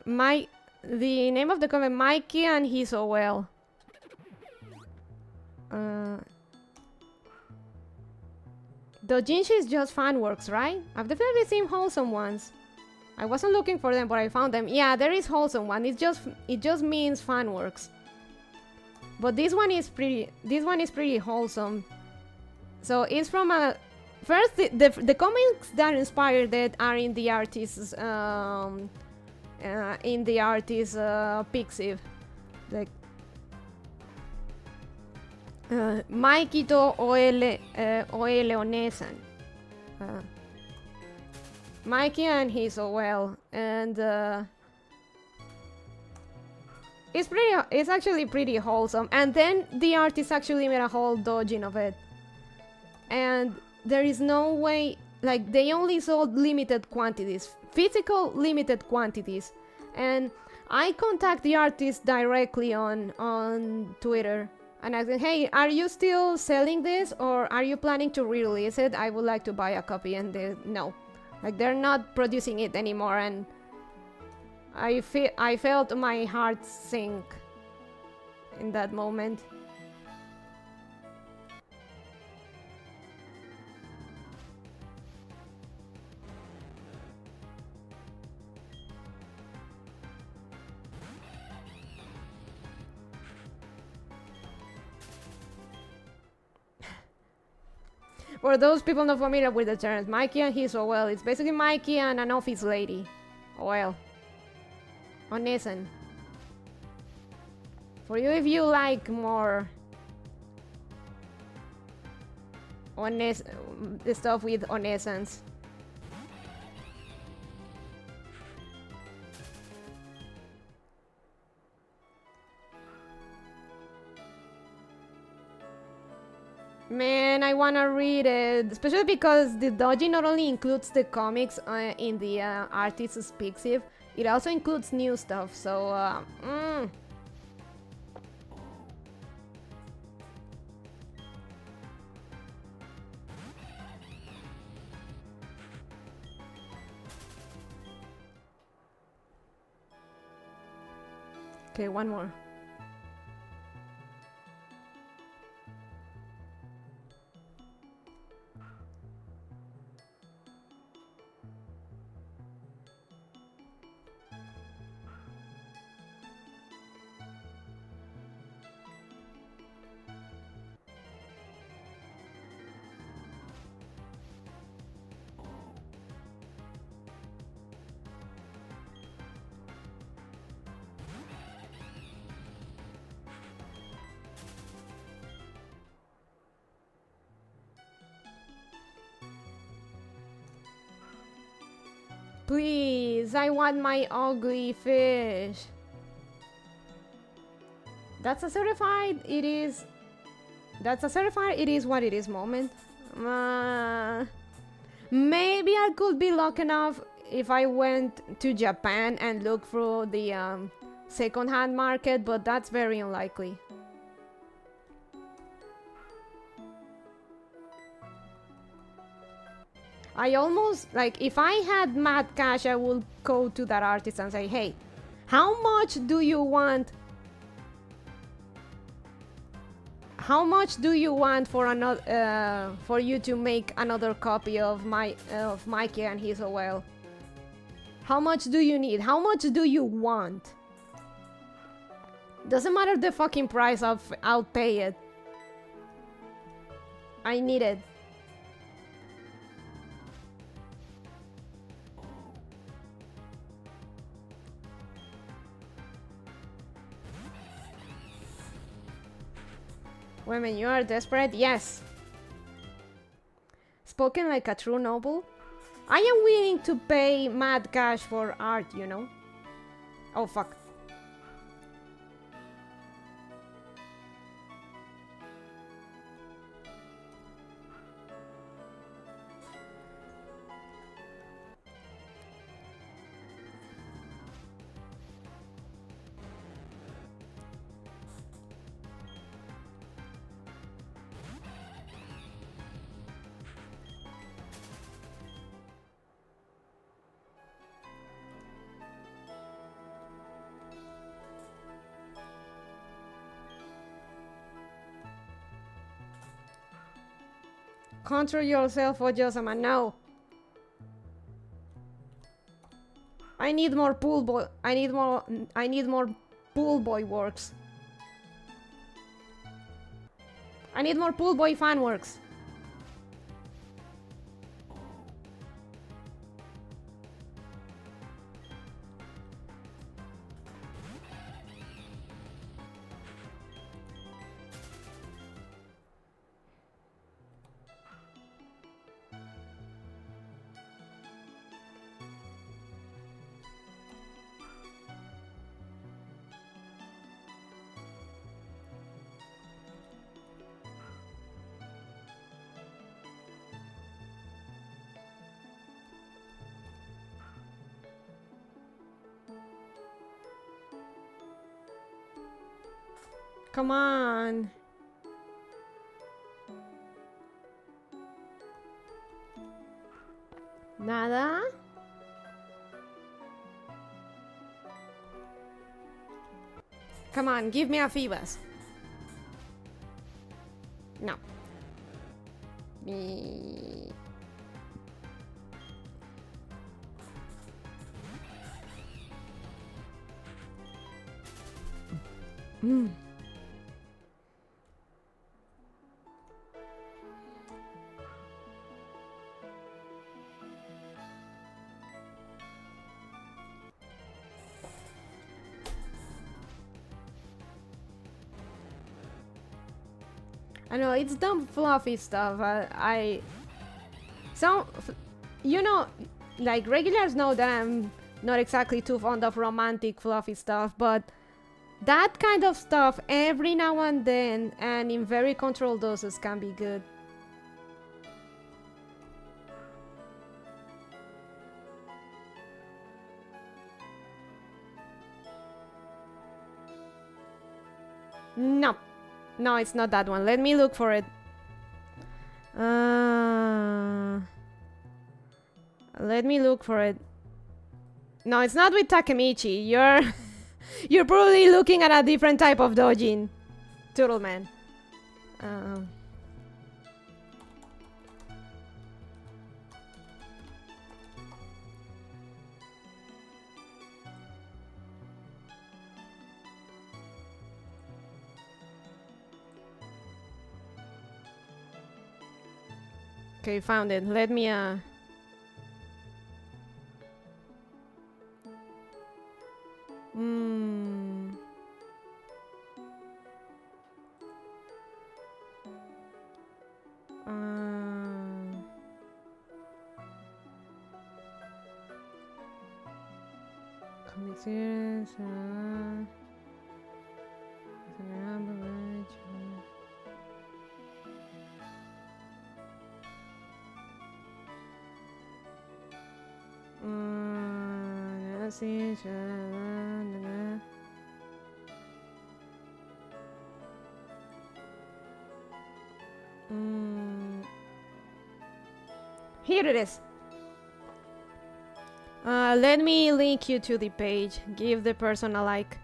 name of the comic, Mikey and He's So Well. Doujinshi is just fan works, right? I've definitely seen wholesome ones. I wasn't looking for them, but I found them. Yeah, there is wholesome one. It just means fan works. But this one is pretty wholesome. So it's from a first the comics that inspired it are in the artist's Pixiv, like Mikey to Oele Onesan. Mikey and He's So Well, and it's actually pretty wholesome. And then the artist actually made a whole doujin of it, and there is no way, like, they only sold limited quantities, physical limited quantities. And I contact the artist directly on Twitter and I said, hey, are you still selling this, or are you planning to re-release it? I would like to buy a copy. And they, no, like, they're not producing it anymore. And I felt my heart sink in that moment. For those people not familiar with the terms, Mikey and He's So Well, it's basically Mikey and an office lady. Well, Onesan. For you, if you like more the stuff with Onesans. Man, I wanna read it, especially because the doji not only includes the comics in the artist's Pixiv, it also includes new stuff, so Okay, one more. Please, I want my ugly fish. That's a certified it is. That's a certified it is what it is moment. Maybe I could be lucky enough if I went to Japan and looked through the second-hand market, but that's very unlikely. I almost, like, if I had mad cash, I would go to that artist and say, hey, how much do you want? How much do you want for another, for you to make another copy of Mikey and He's a Whale? How much do you need? How much do you want? Doesn't matter the fucking price, I'll pay it. I need it. Women, you are desperate? Yes. Spoken like a true noble. I am willing to pay mad cash for art, you know? Oh, fuck. Control yourself, Ojosama. No. I need more pool boy. I need more pool boy works. I need more pool boy fan works. Come on. Nada? Come on, give me a Phoebus. No. Me. I know, it's dumb fluffy stuff. You know, like, regulars know that I'm not exactly too fond of romantic fluffy stuff, but That kind of stuff every now and then and in very controlled doses can be good. No. No, it's not that one. Let me look for it. Let me look for it. No, it's not with Takemichi. You're probably looking at a different type of doujin. Turtle man. Okay, found it. Let me Commissions, here it is. Let me link you to the page. Give the person a like.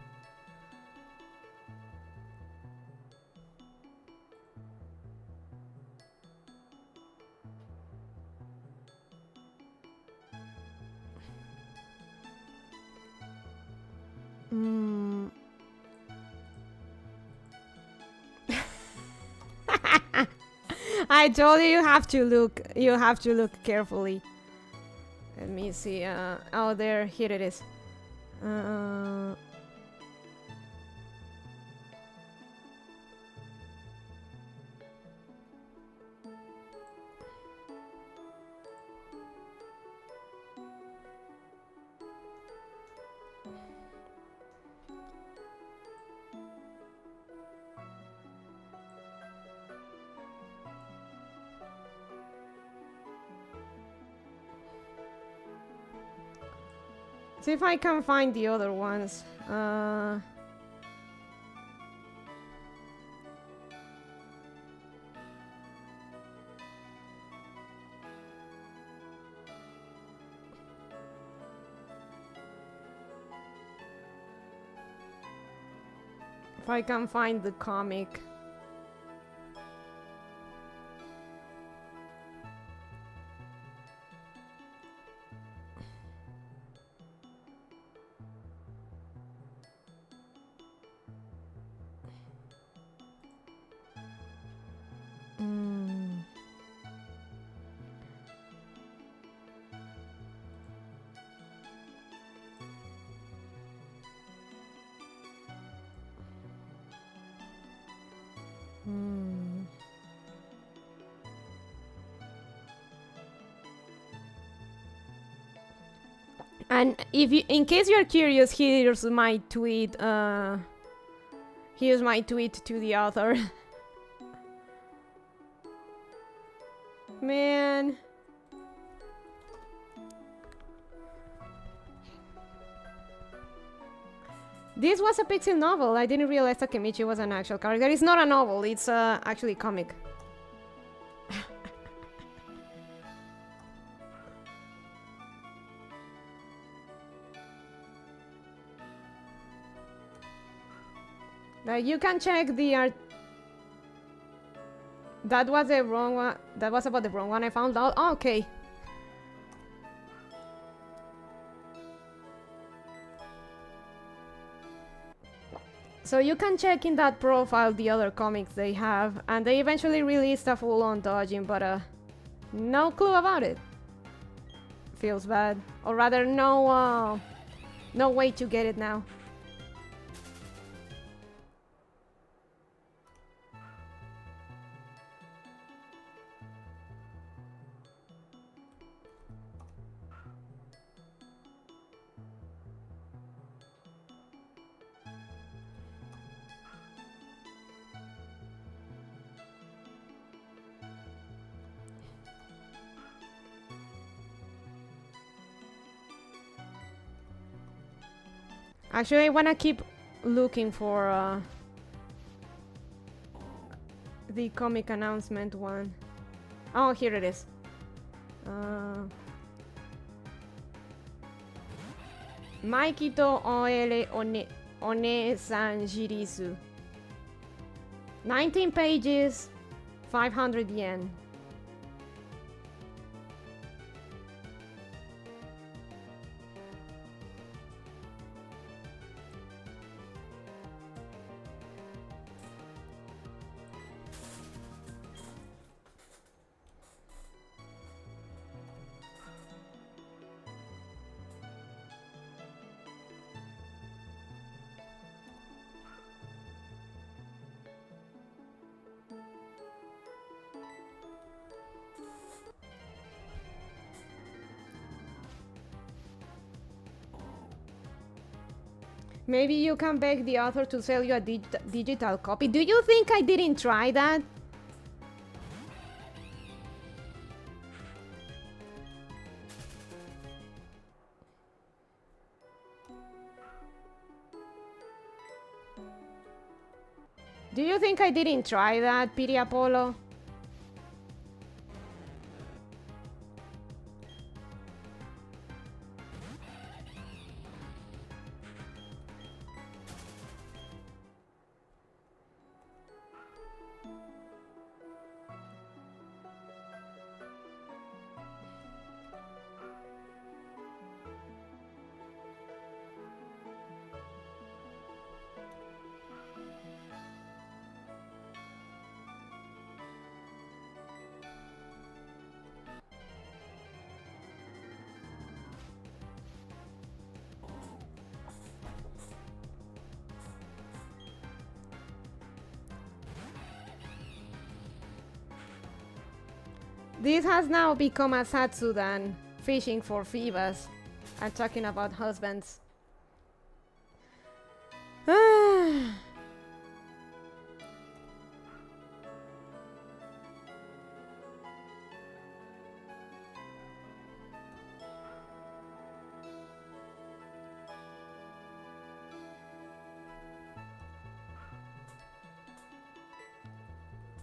I told you you have to look carefully. Let me see. Oh, there. Here it is. See if I can find the other ones. If I can find the comic. And if you, in case you're curious, here's my tweet. Here's my tweet to the author. Man. This was a pixel novel. I didn't realize Takemichi was an actual character. It's not a novel, it's actually a comic. Like, you can check the art. That was the wrong one. That was about the wrong one I found out. Oh, okay. So you can check in that profile the other comics they have, and they eventually released a full-on doujin, but no clue about it. Feels bad, or rather, no way to get it now. Actually, I wanna keep looking for the comic announcement one. Oh, here it is. Maikito Oele One Sanjirisu. 19 pages, 500 yen. Maybe you can beg the author to sell you a digital copy. Do you think I didn't try that? Do you think I didn't try that, Piri Apollo? This has now become a Satsudan, fishing for Phoebus and talking about husbands.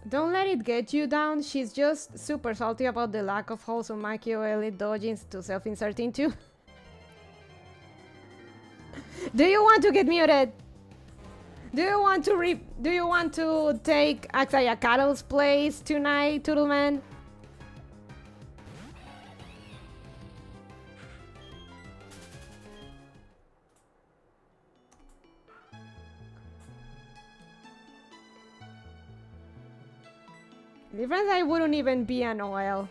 Don't let it get you down. She's just super salty about the lack of wholesome Makio elite dojins to self-insert into. Do you want to get muted? Do you want to take Axayakaro's place tonight, Toodleman? Difference, I wouldn't even be an OL.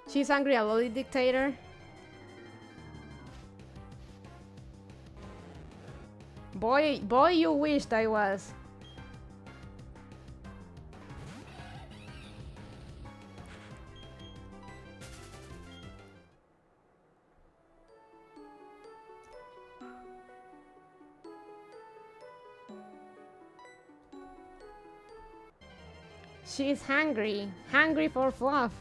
She's angry, a lolly dictator. Boy, you wished I was. She's hungry for fluff.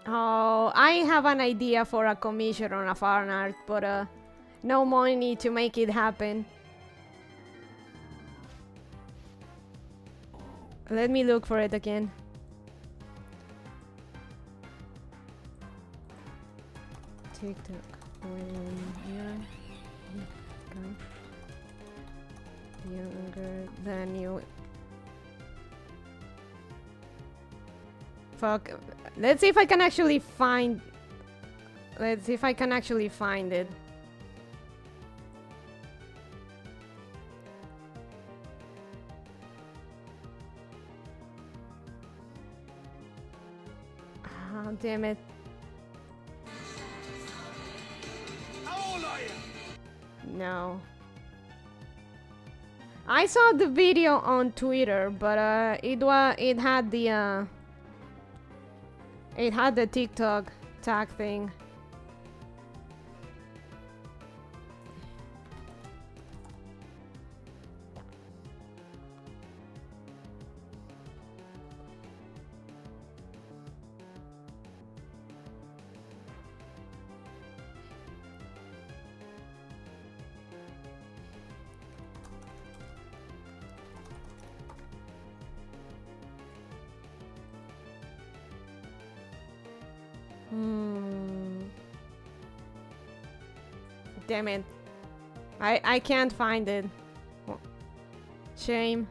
Oh, I have an idea for a commission on a fan art, but no money to make it happen. Let me look for it again. TikTok. Younger than you. Fuck. Let's see if I can actually find. Let's see if I can actually find it. Ah, damn it. How old are you? No. I saw the video on Twitter, but it had the TikTok tag thing. Damn it. I can't find it. Shame.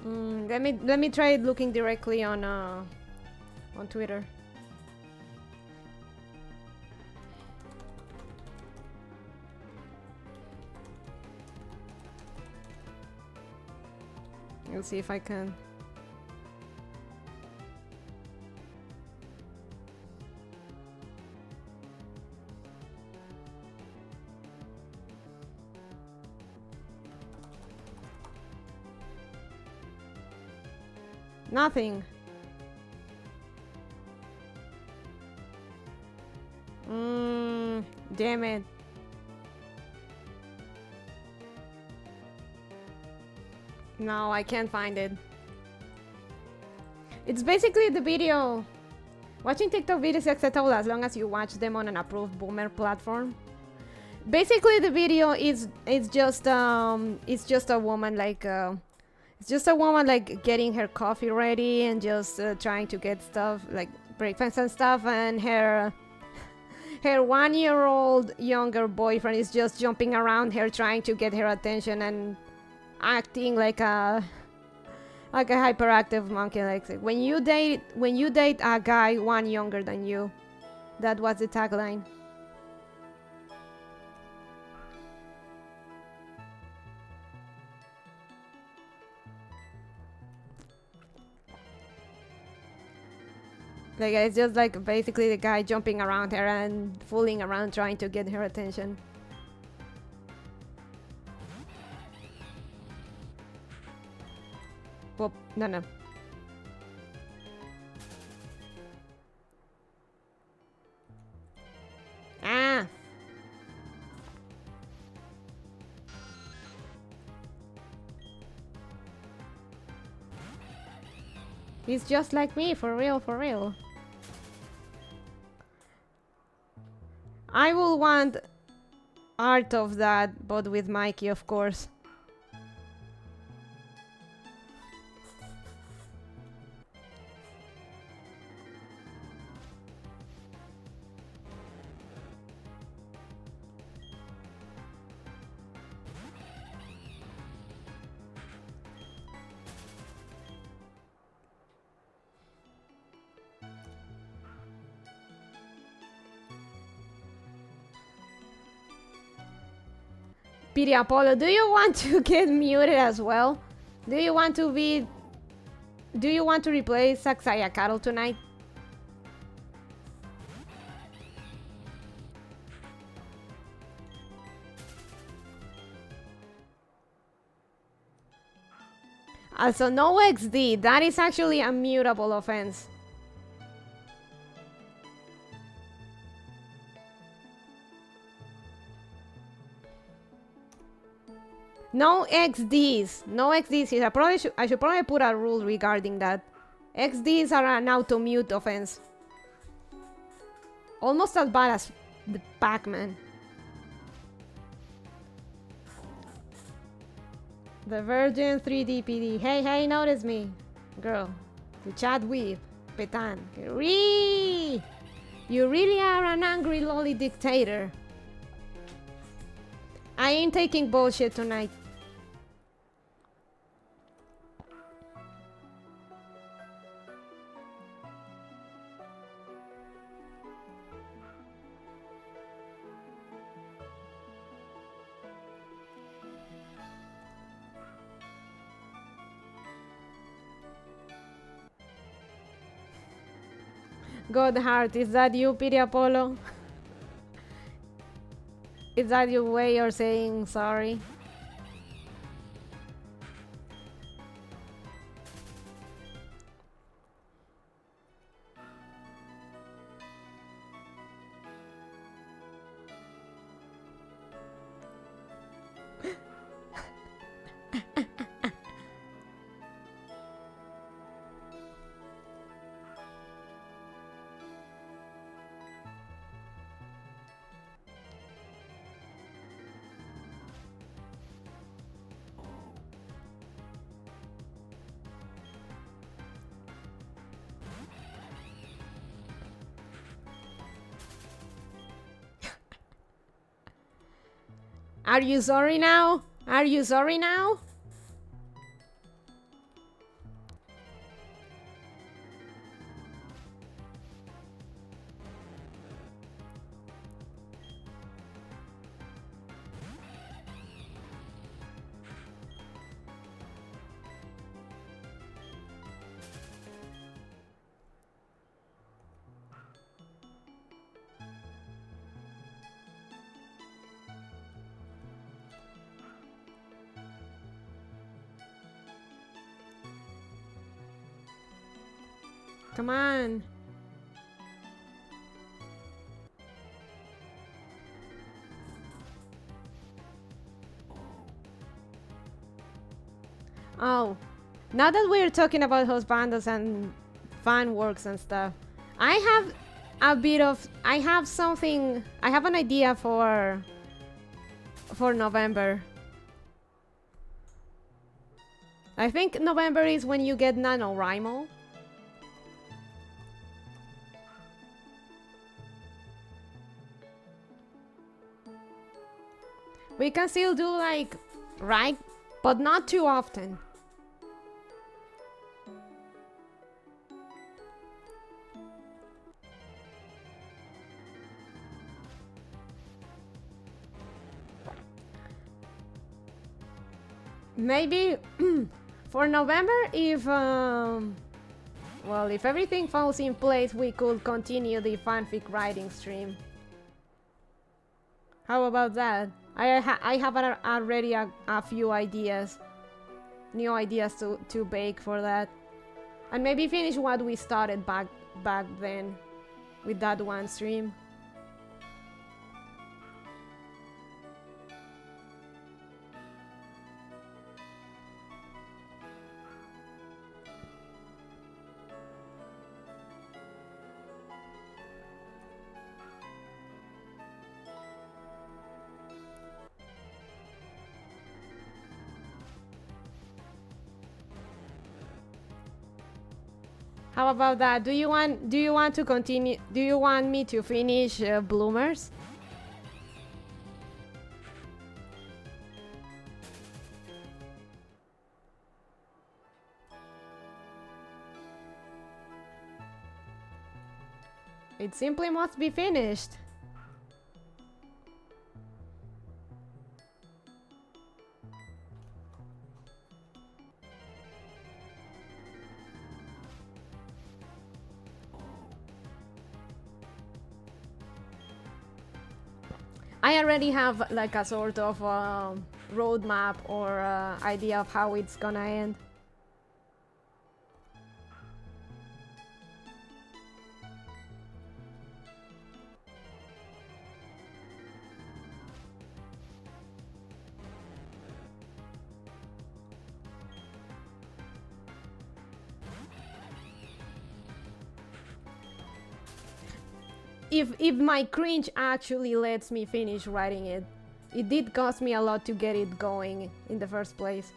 Let me try looking directly on Twitter. Let's see if I can. Nothing. Damn it. No, I can't find it. It's basically the video. Watching TikTok videos is acceptable as long as you watch them on an approved boomer platform. Basically, the video is just a woman like it's just a woman like getting her coffee ready and just trying to get stuff like breakfast and stuff, and her 1-year-old younger boyfriend is just jumping around her trying to get her attention and acting like a hyperactive monkey. Like when you date a guy 1 younger than you. That was the tagline. Like it's just like basically the guy jumping around her and fooling around trying to get her attention. Well, no. Ah! He's just like me, for real, for real. I will want art of that, but with Mikey, of course. Piri Apollo, do you want to get muted as well? Do you want to replace Saxaya Cattle tonight? Also, no XD. That is actually a mutable offense. No XDs. No XDs. I should probably put a rule regarding that. XDs are an auto-mute offense. Almost as bad as the Pac-Man. The Virgin 3D PD. Hey, notice me. Girl. to chat with. Petan. Ree! You really are an angry lolly dictator. I ain't taking bullshit tonight. God heart, is that you, Piri Apollo? Is that your way of saying sorry? Are you sorry now? Are you sorry now? Come on. Oh, now that we're talking about husbandos and fan works and stuff, I have I have an idea for November. I think November is when you get NaNoWriMo. We can still do like, right? But not too often. Maybe for November, if well, if everything falls in place, we could continue the fanfic writing stream. How about that? I have already a few ideas, new ideas to bake for that, and maybe finish what we started back then with that one stream. How about that? Do you want to continue? Do you want me to finish Bloomers? It simply must be finished. I already have like a sort of roadmap or idea of how it's gonna end. If my cringe actually lets me finish writing it. It did cost me a lot to get it going in the first place.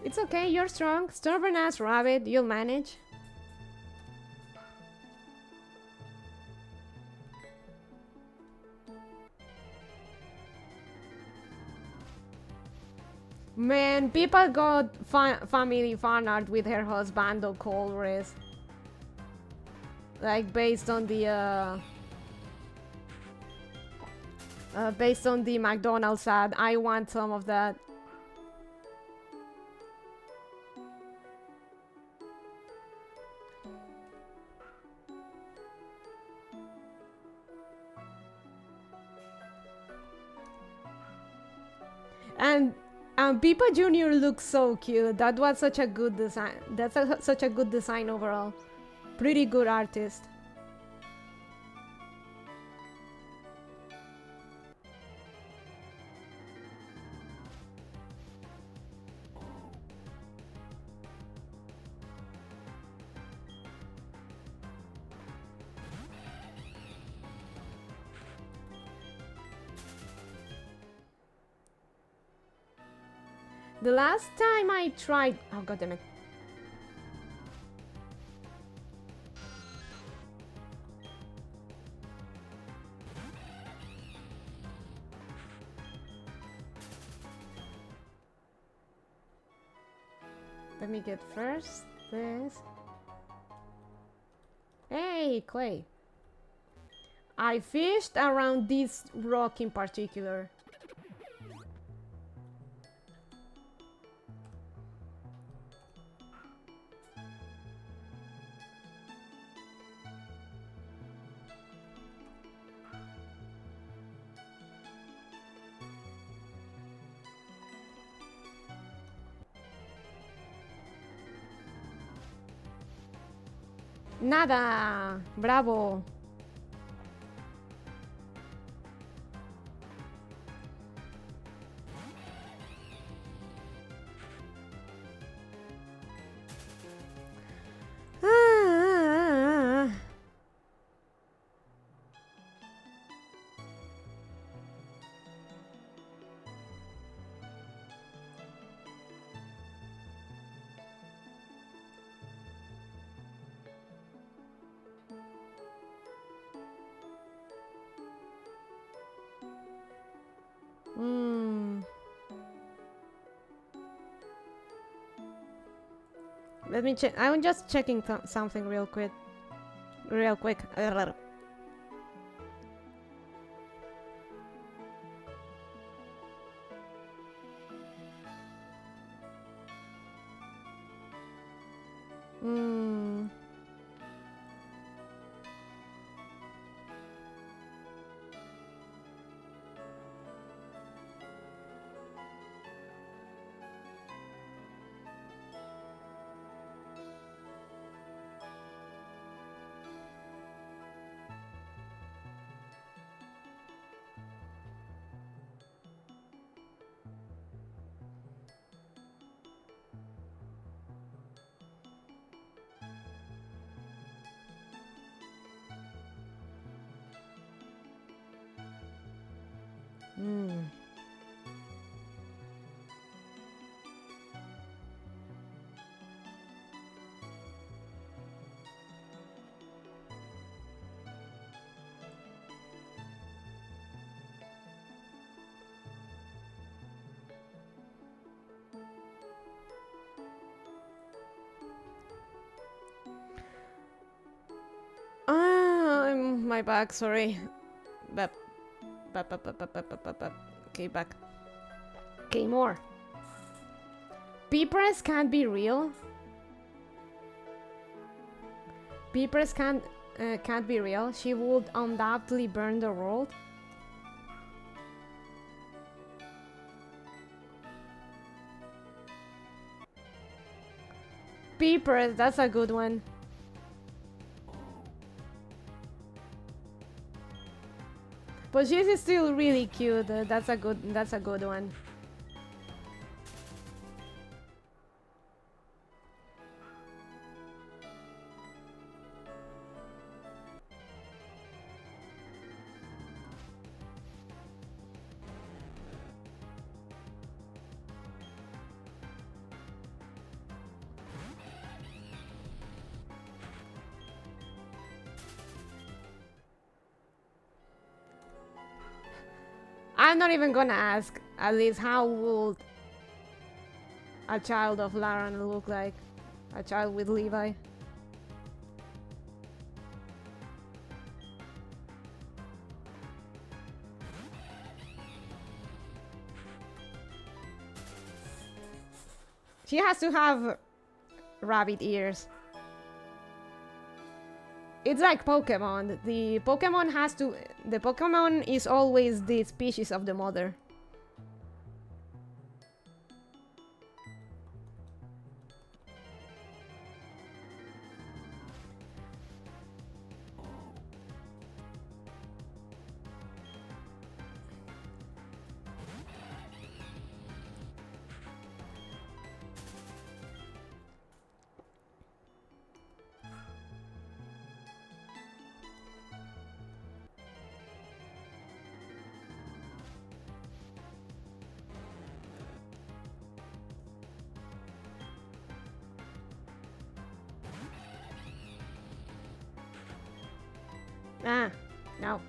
It's okay, you're strong. Stubborn ass rabbit, you'll manage. Man, people got family fan art with her husband or Colores. Like based on the McDonald's ad. I want some of that. And Pipa Jr. looks so cute. That was such a good design. That's such a good design overall. Pretty good artist. The last time I tried... Oh, goddammit. Let me get first this. Hey, clay. I fished around this rock in particular. Nada, bravo. Let me check. I'm just checking something real quick. Real quick. My back, sorry. Okay, back. Okay, more. Peepers can't be real. Peepers can't be real. She would undoubtedly burn the world. Peepers, that's a good one. But she's still really cute. That's a good one. I'm not even gonna ask, at least, how would a child of Lauren look like? A child with Levi? She has to have rabbit ears. It's like Pokemon. The Pokemon is always the species of the mother. Ah, no.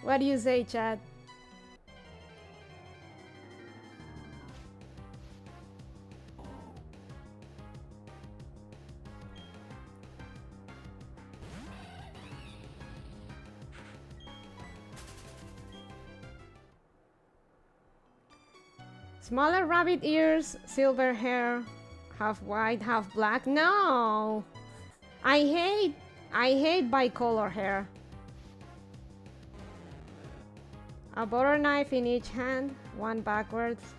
What do you say, Chad? Smaller rabbit ears, silver hair, half white, half black. No! I hate bicolor hair. A butter knife in each hand, one backwards.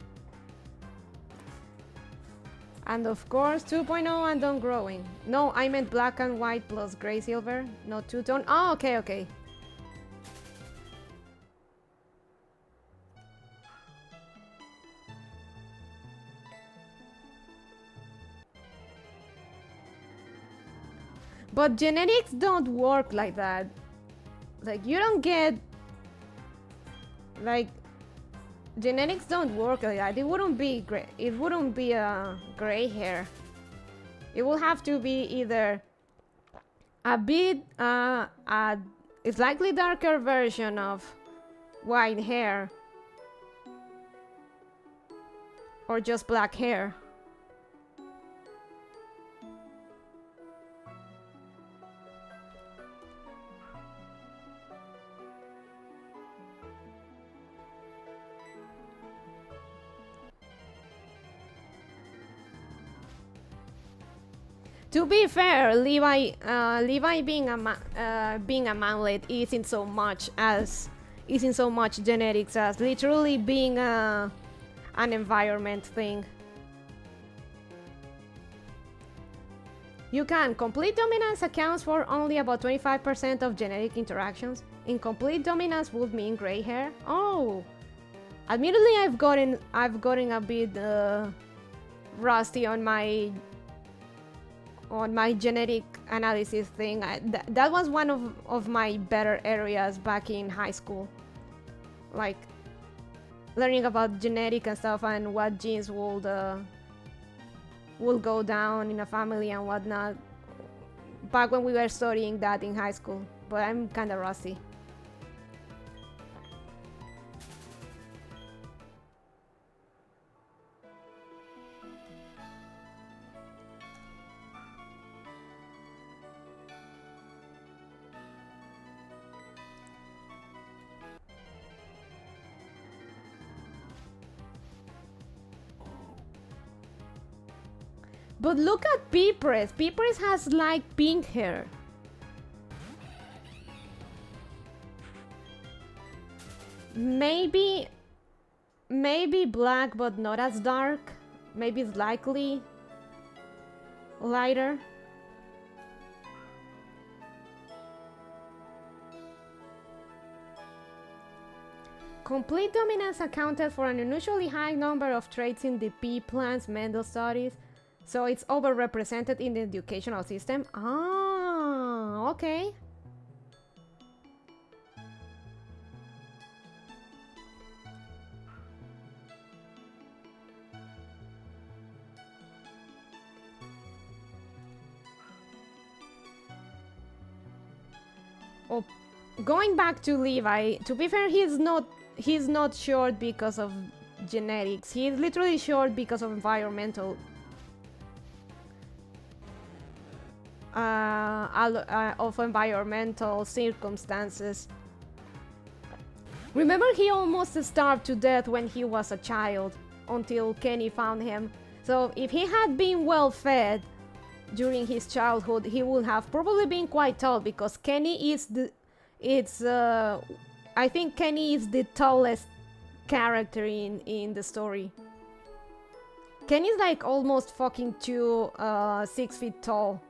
And of course 2.0 and done growing. No, I meant black and white plus gray silver, not two-tone. Oh, okay, okay. But genetics don't work like that. Like, you don't get... Like, genetics don't work like that. It wouldn't be gray. It wouldn't be a gray hair. It will have to be either a bit, a slightly darker version of white hair, or just black hair. To be fair, Levi being a manlet isn't so much genetics as literally being an environment thing. You can. Complete dominance accounts for only about 25% of genetic interactions. Incomplete dominance would mean gray hair. Oh, admittedly, I've gotten a bit rusty on my genetic analysis thing. That was one of my better areas back in high school, like learning about genetic and stuff and what genes will go down in a family and whatnot, back when we were studying that in high school. But I'm kind of rusty. But look at Peepres. Peepres has like pink hair. Maybe black, but not as dark. Maybe slightly lighter. Complete dominance accounted for an unusually high number of traits in the pea plants Mendel studies. So it's overrepresented in the educational system. Ah, okay. Oh, going back to Levi, to be fair, he's not short because of genetics. He's literally short because of environmental circumstances. Remember, he almost starved to death when he was a child until Kenny found him. So if he had been well fed during his childhood, he would have probably been quite tall, because Kenny is I think Kenny is the tallest character in the story. Kenny's like almost fucking 6 feet tall.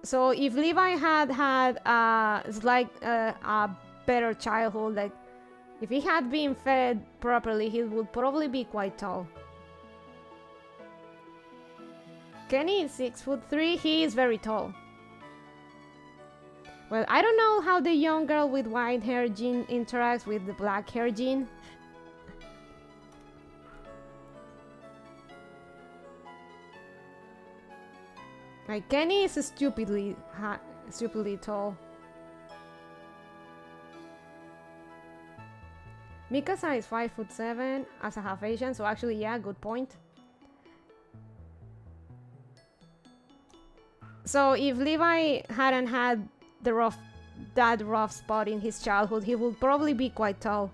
So if Levi had a better childhood, like if he had been fed properly, he would probably be quite tall. Kenny is 6'3", he is very tall. Well, I don't know how the young girl with white hair Jean interacts with the black hair Jean. Like, Kenny is stupidly tall. Mikasa is 5'7" as a half Asian, so actually, yeah, good point. So if Levi hadn't had that rough spot in his childhood, he would probably be quite tall.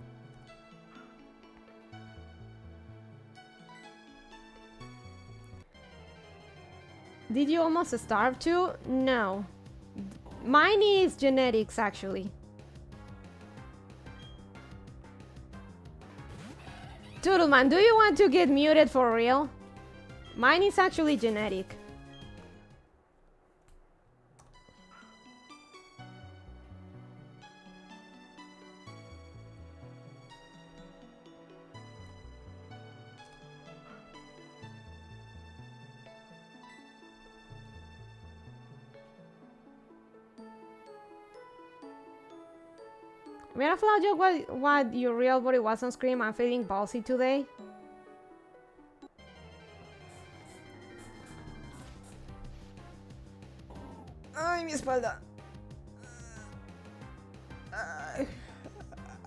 Did you almost starve too? No. Mine is genetics, actually. Toodleman, do you want to get muted for real? Mine is actually genetic. Made a flaw joke what your real body was on screen. I'm feeling ballsy today. Ay, mi espalda.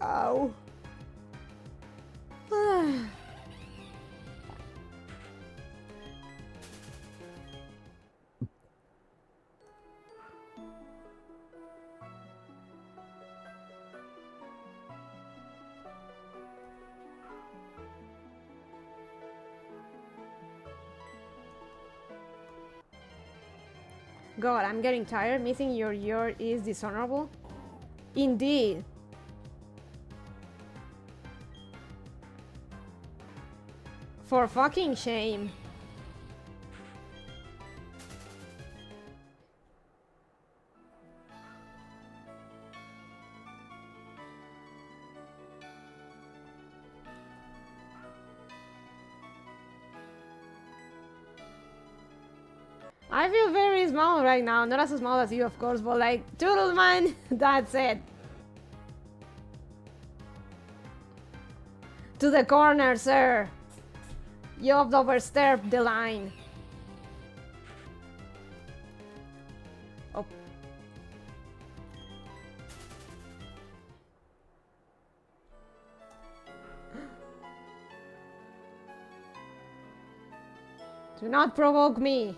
Ow. God, I'm getting tired. Missing your year is dishonorable. Indeed. For fucking shame. I feel very small right now, not as small as you, of course, but like, Toodleman, that's it. To the corner, sir. You've overstepped the line. Oh. Do not provoke me.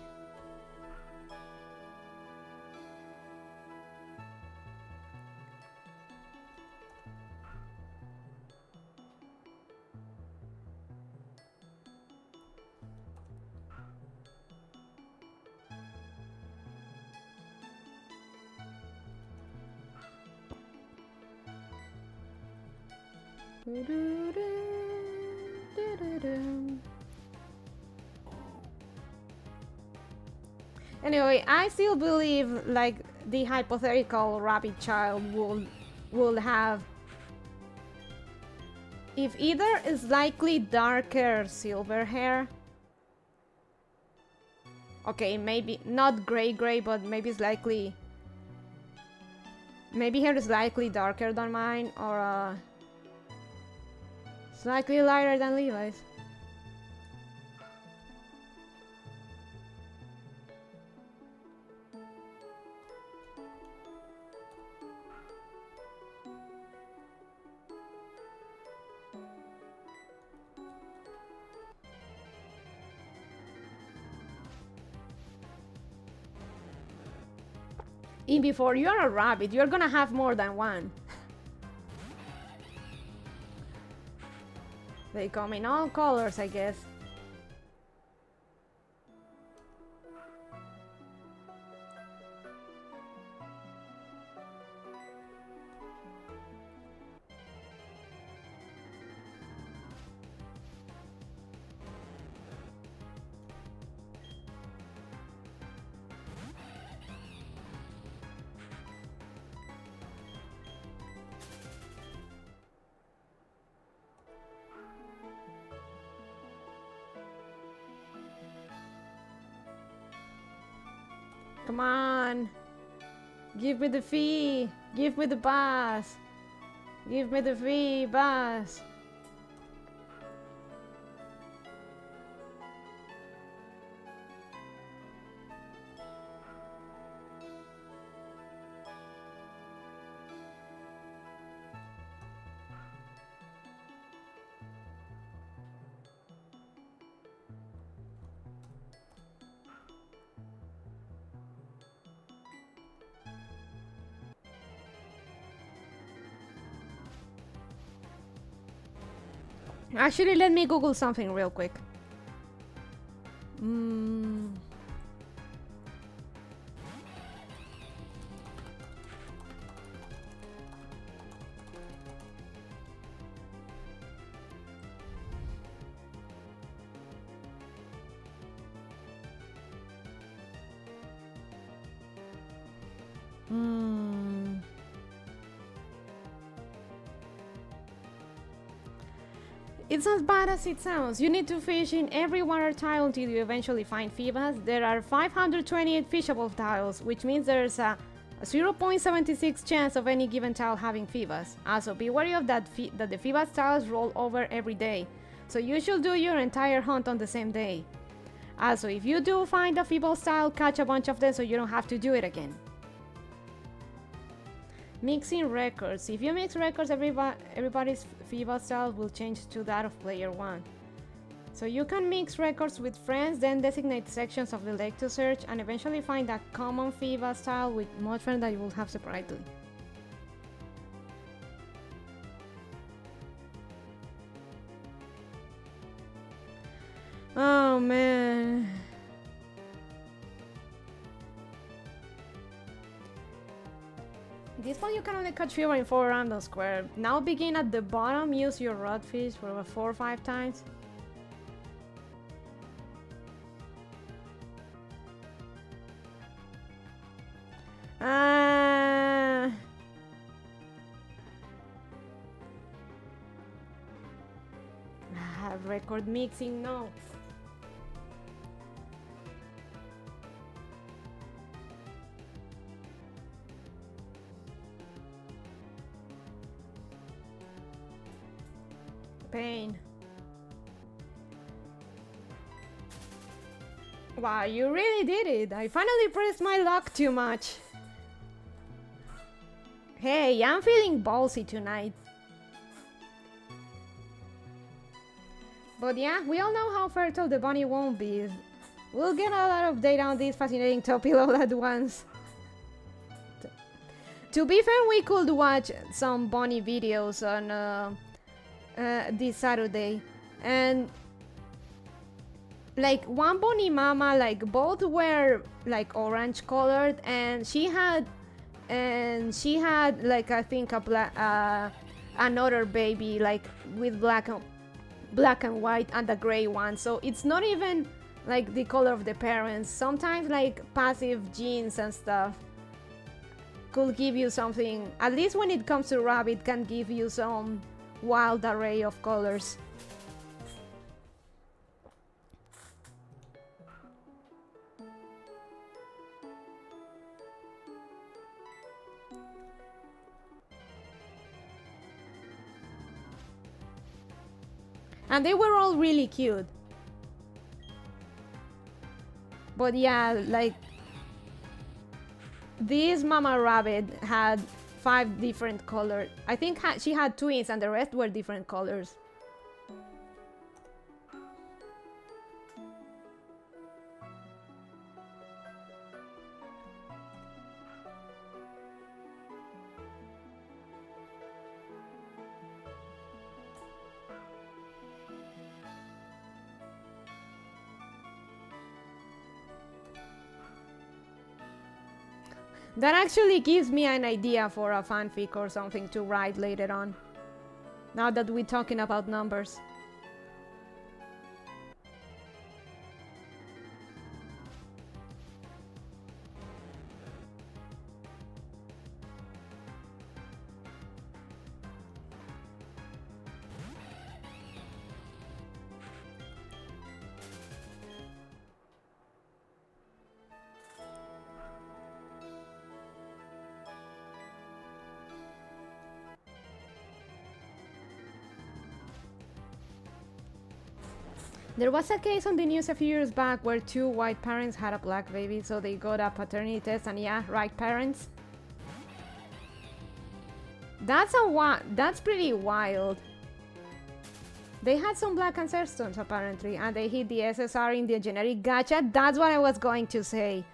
Anyway, I still believe like the hypothetical rabbit child will have, if either is likely darker silver hair. Okay, maybe not gray, but maybe it's likely. Maybe hair is likely darker than mine, or slightly lighter than Levi's. And before you're a rabbit, you're gonna have more than one. They come in all colors, I guess. Come on. Give me the fee. Give me the bus. Give me the fee, bus. Actually, let me Google something real quick. It's as bad as it sounds. You need to fish in every water tile until you eventually find Phoebas. There are 528 fishable tiles, which means there's a 0.76 chance of any given tile having Phoebas. Also, be wary of that the Phoebas tiles roll over every day, so you should do your entire hunt on the same day. Also, if you do find a Phoebas tile, catch a bunch of them so you don't have to do it again. Mixing records. If you mix records, everybody's Phoebas style will change to that of player 1. So you can mix records with friends, then designate sections of the lake to search, and eventually find a common Phoebas style with mod friends that you will have separately. Oh man. This one you can only catch Fever in 4 random square. Now begin at the bottom, use your rodfish for about 4 or 5 times. Record mixing, no. Pain. Wow, you really did it. I finally pressed my luck too much. Hey, I'm feeling ballsy tonight. But yeah, we all know how fertile the bunny won't be. We'll get a lot of data on this fascinating topic all at once. To be fair, we could watch some bunny videos on this Saturday, and like one bunny mama, like both were like orange colored, and she had like I think a another baby like with black and white and the gray one. So it's not even like the color of the parents. Sometimes like passive genes and stuff could give you something. At least when it comes to rabbit, can give you some wild array of colors. And they were all really cute. But yeah, like this mama rabbit had 5 different colors. I think she had twins and the rest were different colors. That actually gives me an idea for a fanfic or something to write later on. Now that we're talking about numbers. There was a case on the news a few years back where two white parents had a black baby, so they got a paternity test, and yeah, right parents. That's pretty wild. They had some black ancestors apparently, and they hit the SSR in the genetic gacha. That's what I was going to say.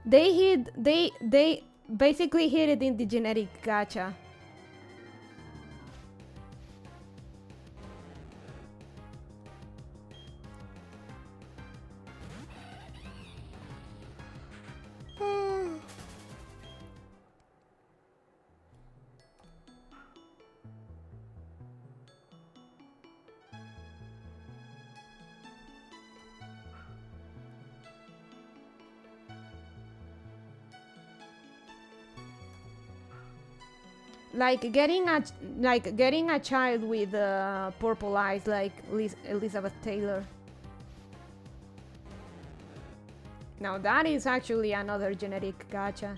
They basically hit it in the genetic gacha. Like getting a child with purple eyes, like Elizabeth Taylor. Now that is actually another genetic gacha.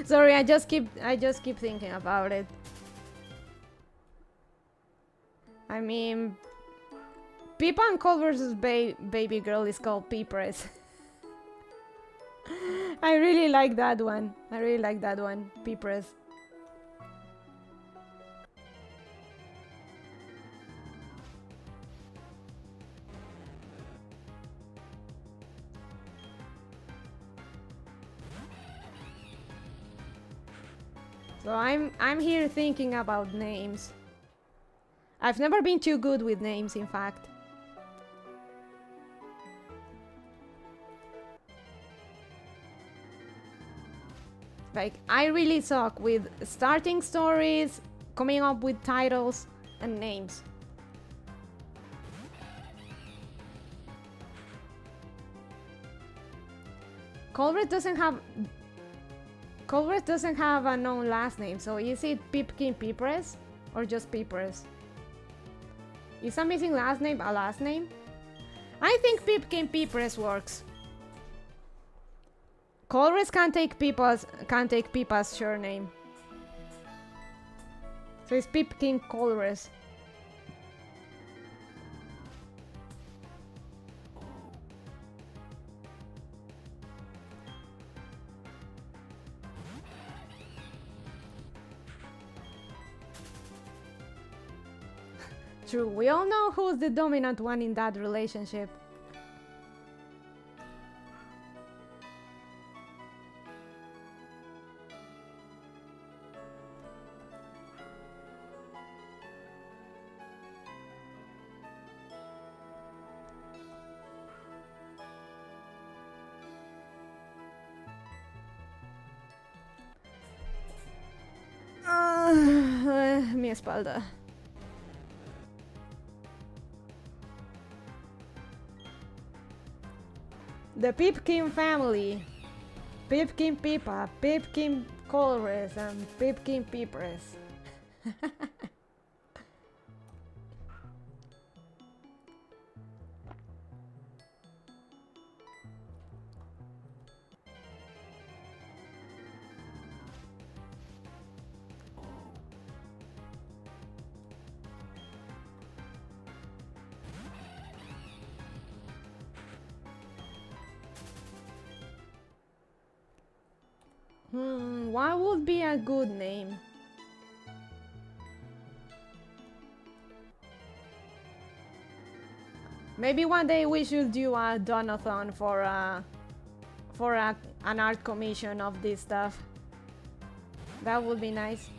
Sorry, I just keep thinking about it. I mean, Pippa and Culver's baby girl is called Peepres. I really like that one. Peepres. So I'm here thinking about names. I've never been too good with names, in fact. Like, I really suck with starting stories, coming up with titles, and names. Culvert doesn't have a known last name, so is it Pipkin Peepres or just Peepres? Is a missing last name a last name? I think Pipkin Peepres works. Colres can't take Pippa's surname. So it's Pipkin Colres. True, we all know who's the dominant one in that relationship. Mi espalda. The Pipkin family. Pipkin Pippa, Pipkin Colres, and Pipkin Peepres. What would be a good name? Maybe one day we should do a donathon for an art commission of this stuff. That would be nice.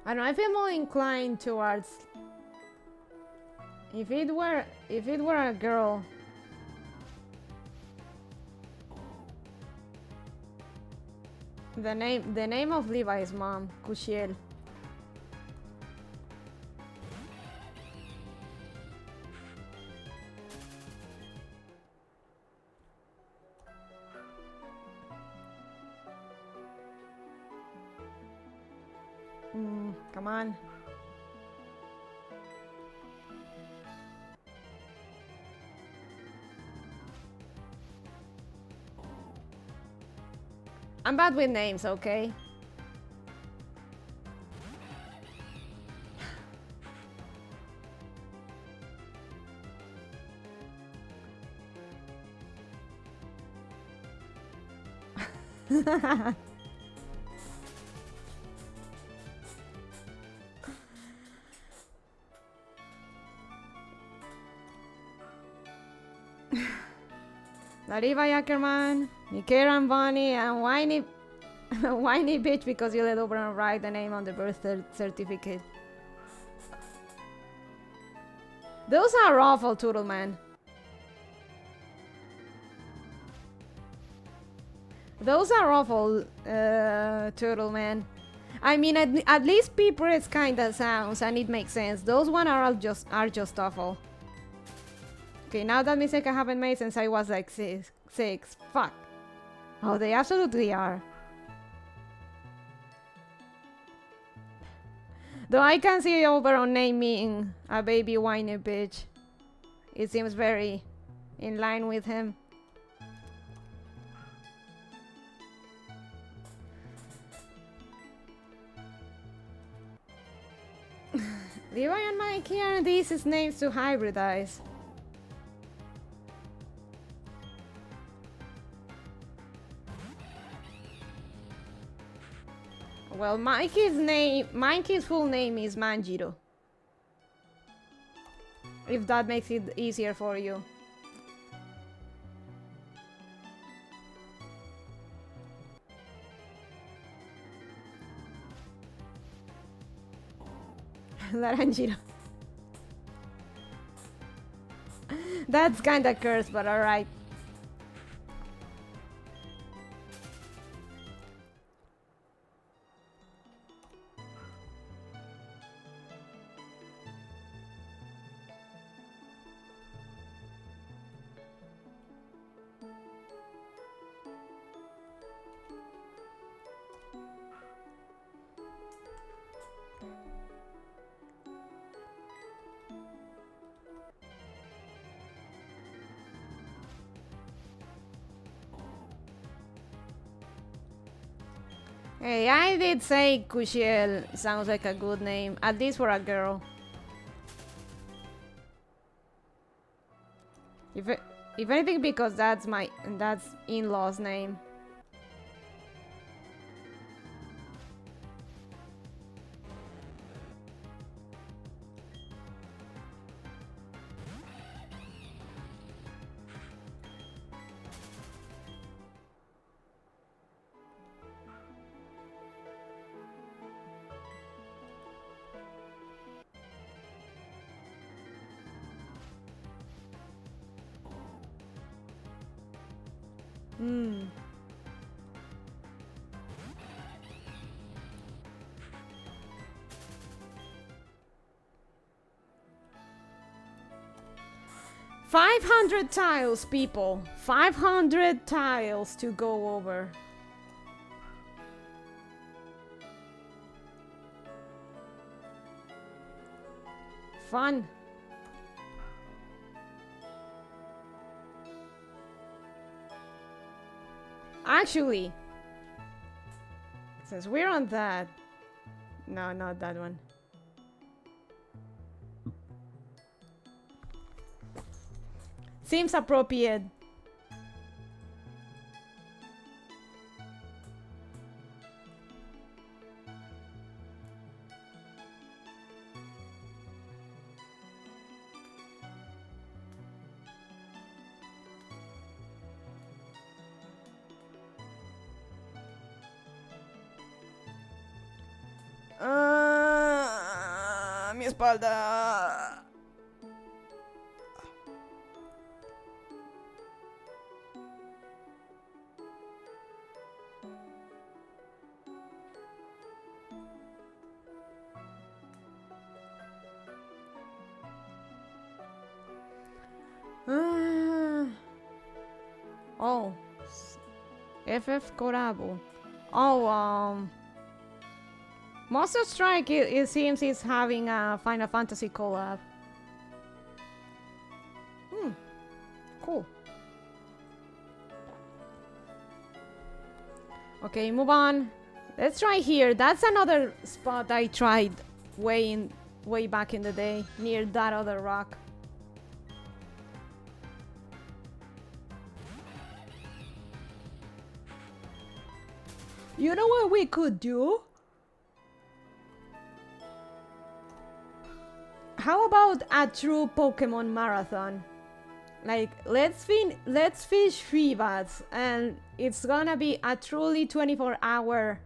I don't know, I feel more inclined towards if it were a girl. The name of Levi's mom, Kushiel. Come on. I'm bad with names, okay? Lariva Ackerman, Nikeran Bonnie, and whiny bitch because you let Oberon write the name on the birth certificate. Those are awful, Toodleman. Those are awful, Toodleman. I mean, at least Peepress kinda sounds and it makes sense. Those one are just awful. Okay, now that mistake I haven't made since I was like six. Fuck. Oh, they absolutely are. Though I can see Oberon naming a baby whiny bitch. It seems very in line with him. Levi and Mikey are the easiest names to hybridize. Well, Mikey's full name is Manjiro. If that makes it easier for you. Laranjiro. That's kinda cursed, but alright. Hey, I did say Kushiel sounds like a good name, at least for a girl. If anything, because that's in-law's name. Hmm. $500 tiles, people. 500 tiles to go over. Fun. Actually, since we're on that, no, not that one. Seems appropriate. Mi espalda. Oh, FF Corabo. Oh, Monster Strike, it seems, is having a Final Fantasy collab. Cool. Okay, move on. Let's try here. That's another spot I tried way back in the day, near that other rock. You know what we could do? How about a true Pokemon marathon? Like, let's fish Feebas, and it's gonna be a truly 24-hour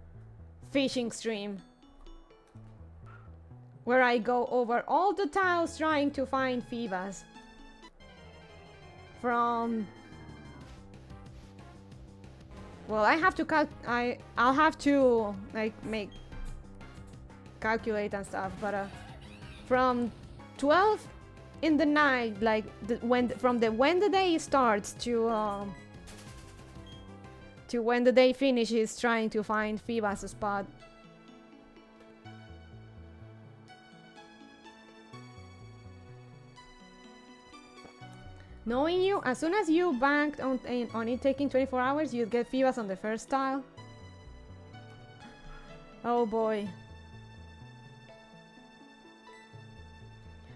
fishing stream where I go over all the tiles trying to find Feebas. From, well, I'll have to like calculate and stuff, but from 12 in the night, like when the day starts to when the day finishes, trying to find Feebas' spot. Knowing you, as soon as you banked on it taking 24 hours, you'd get Feebas on the first tile. Oh boy.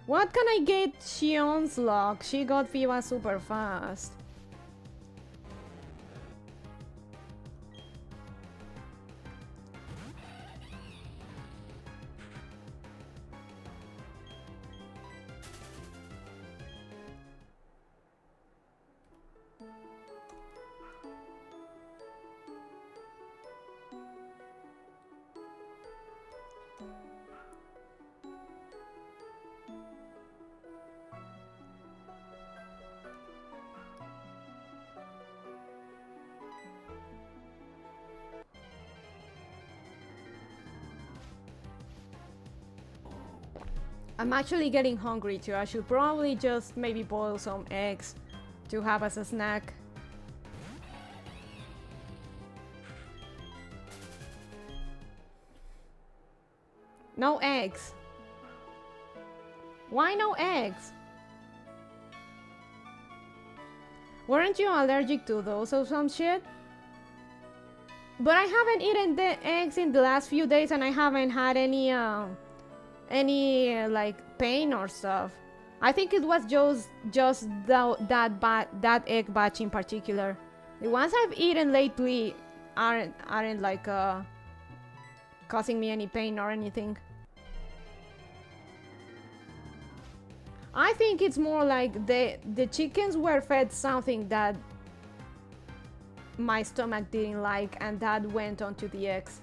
What can I get Shion's luck? She got Feebas super fast. I'm actually getting hungry too. I should probably just maybe boil some eggs to have as a snack. No eggs. Why no eggs? Weren't you allergic to those or some shit? But I haven't eaten the eggs in the last few days, and I haven't had any like pain or stuff. I think it was just that egg batch in particular. The ones I've eaten lately aren't like causing me any pain or anything. I think it's more like the chickens were fed something that my stomach didn't like, and that went onto the eggs.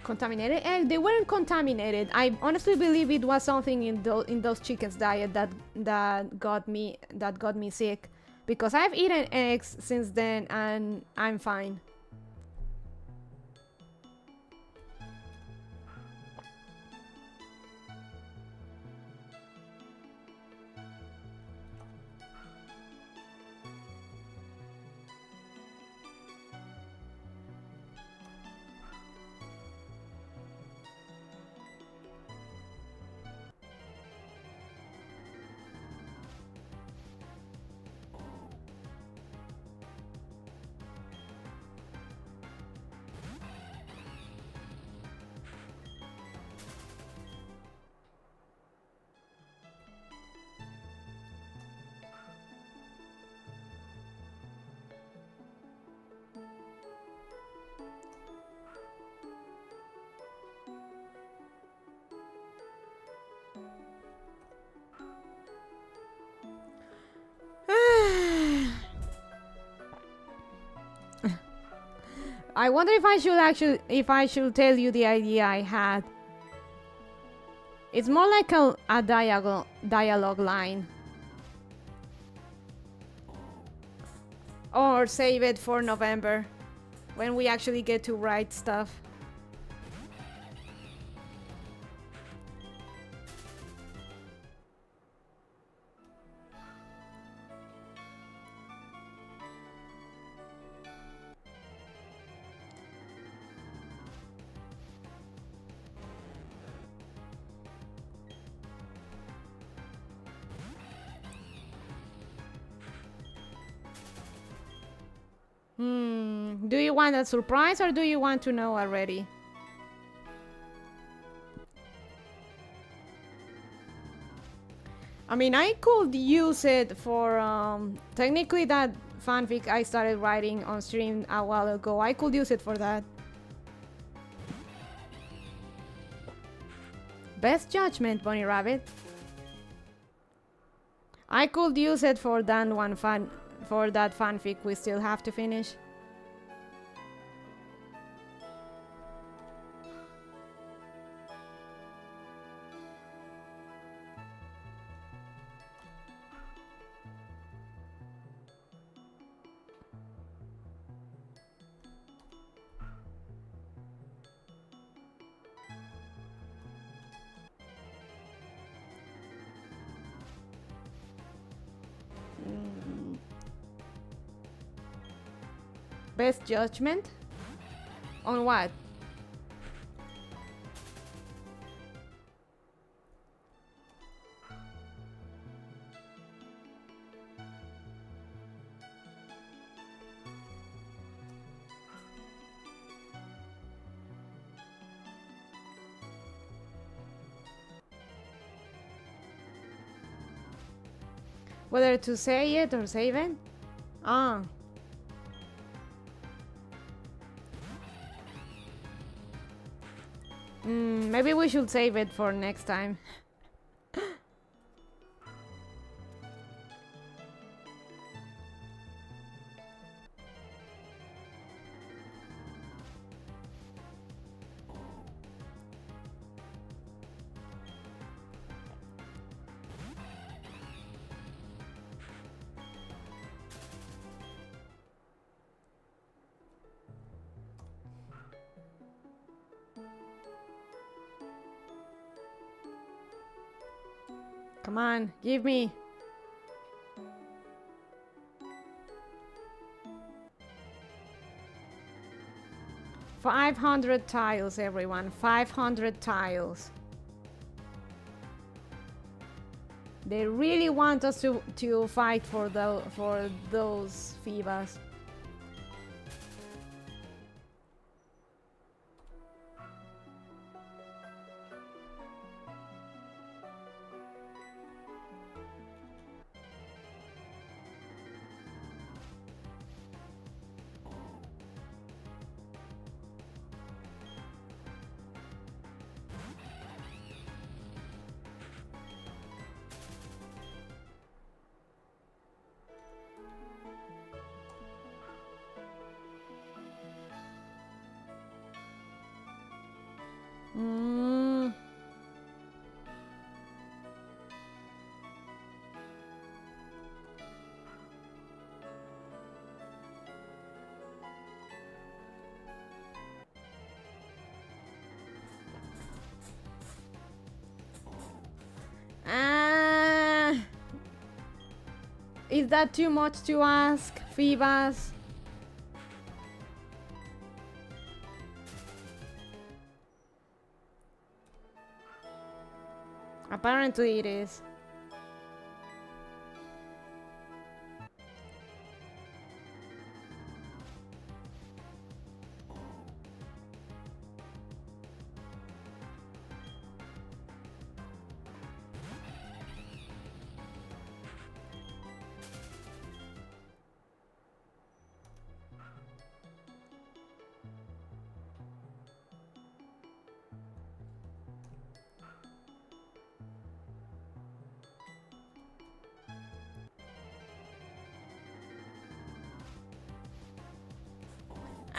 Contaminated egg? They weren't contaminated. I honestly believe it was something in those chickens' diet that got me sick. Because I've eaten eggs since then and I'm fine. I wonder if I should tell you the idea I had. It's more like a dialogue line. Or save it for November, when we actually get to write stuff. Do you want a surprise or do you want to know already? I mean, I could use it for technically that fanfic I started writing on stream a while ago. I could use it for that. Best judgment, Bunny Rabbit. I could use it for that fanfic we still have to finish. Best judgment? On what? Whether to say it or save it? Ah. Maybe we should save it for next time. Come on, give me. $500 tiles, everyone. 500 tiles. They really want us to fight for those FIVAs. Is that too much to ask, Phoebus? Apparently it is.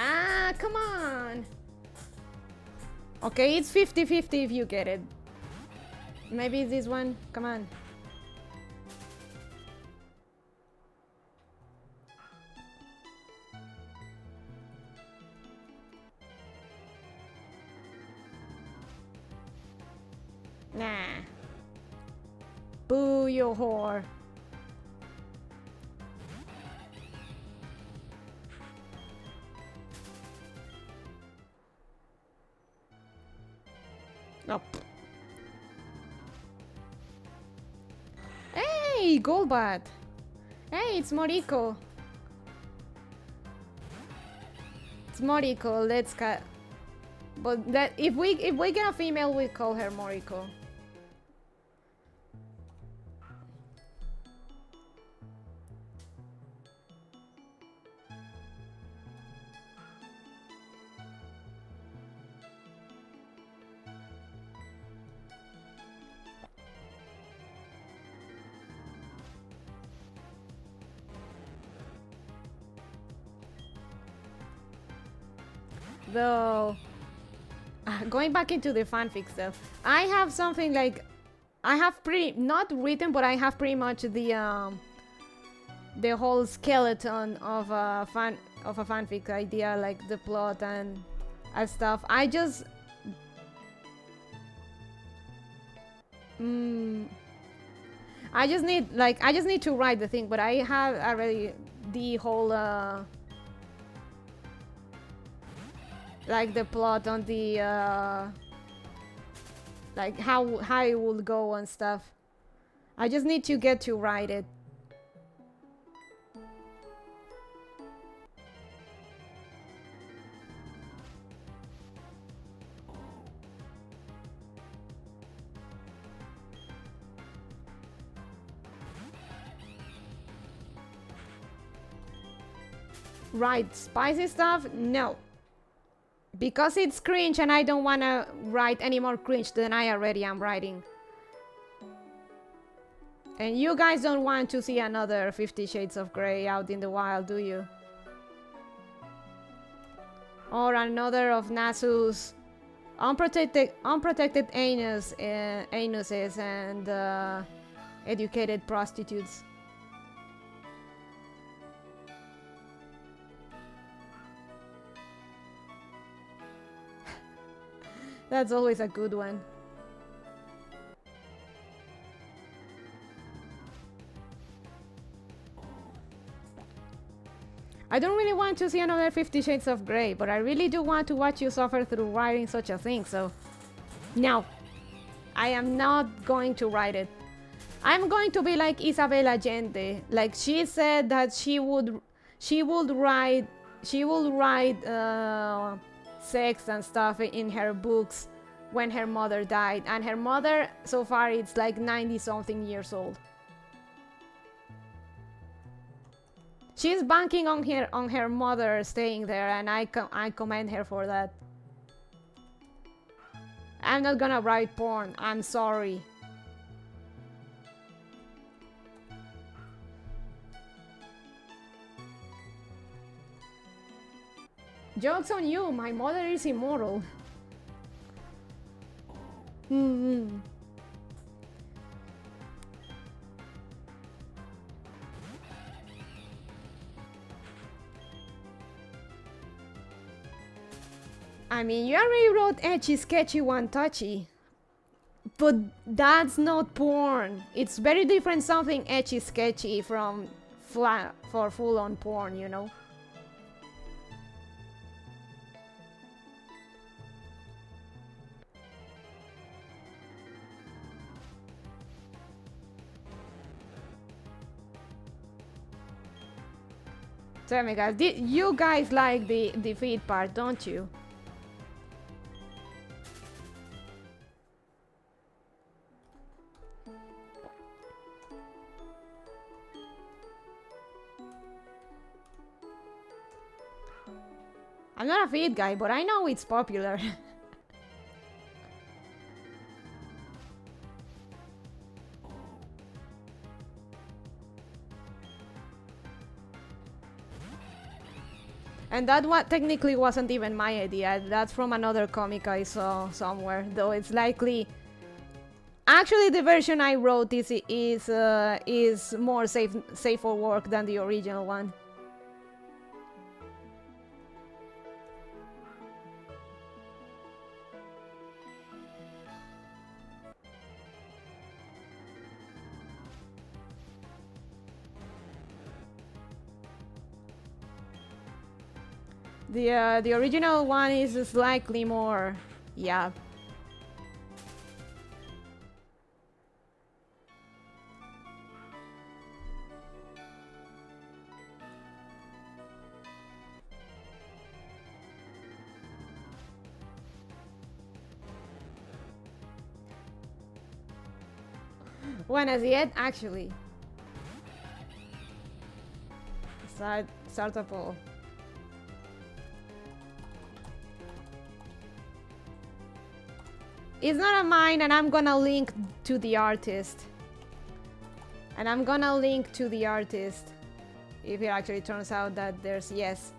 Ah, come on. Okay, it's 50-50 if you get it. Maybe this one. Come on. Nah. Boo, you whore. Oh. Hey, Golbat. Hey, it's Moriko. It's Moriko. Let's cut. But that if we get a female, we call her Moriko. Though, going back into the fanfic stuff, I have something like, I have not written, but I have pretty much the whole skeleton of a fanfic idea, like the plot and stuff. I just need to write the thing, but I have already the whole like the plot on the like how it will go and stuff. I just need to get to write it. Write spicy stuff? No. Because it's cringe and I don't want to write any more cringe than I already am writing. And you guys don't want to see another 50 Shades of Grey out in the wild, do you? Or another of Nasu's unprotected anuses and educated prostitutes. That's always a good one. I don't really want to see another 50 Shades of Grey, but I really do want to watch you suffer through writing such a thing, so... No. I am not going to write it. I'm going to be like Isabel Allende. Like, she said that she would write sex and stuff in her books when her mother died, and her mother so far it's like 90 something years old. She's banking on her mother staying there, and I commend her for that. I'm not gonna write porn, I'm sorry. Joke's on you, my mother is immortal. I mean, you already wrote ecchi, sketchy, one touchy. But that's not porn. It's very different something ecchi, sketchy from for full-on porn, you know. Tell me, guys, you guys like the feed part, don't you? I'm not a feed guy, but I know it's popular. And that what technically wasn't even my idea. That's from another comic I saw somewhere, though it's likely. Actually, the version I wrote is more safe for work than the original one. The original one is slightly more, yeah. Buenas yet, actually. Start a poll. It's not a mine, and I'm gonna link to the artist. And I'm gonna link to the artist if it actually turns out that there's yes.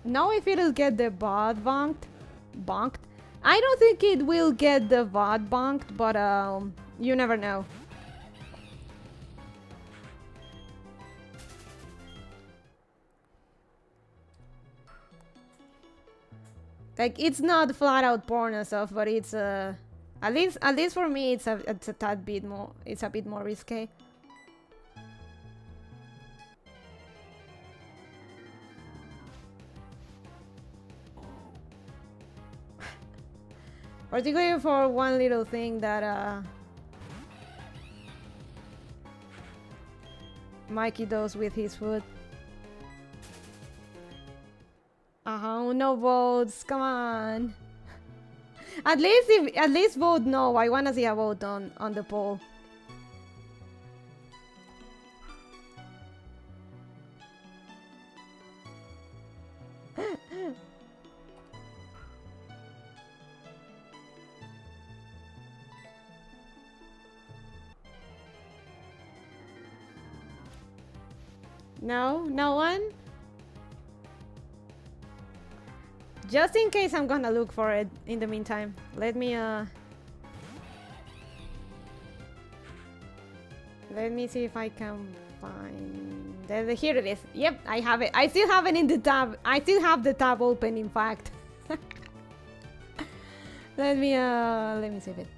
No, if it'll get the VOD bonked. I don't think it will get the VOD bonked, but you never know. Like, it's not flat out porn and stuff, but it's at least for me it's a tad bit more, it's a bit more risque. Particularly for one little thing that Mikey does with his food. No votes, come on. At least vote no. I wanna see a vote on the poll. No? No one? Just in case, I'm gonna look for it in the meantime. Let me see if I can find... Here it is. Yep, I have it. I still have it in the tab. I still have the tab open, in fact. Let me save it.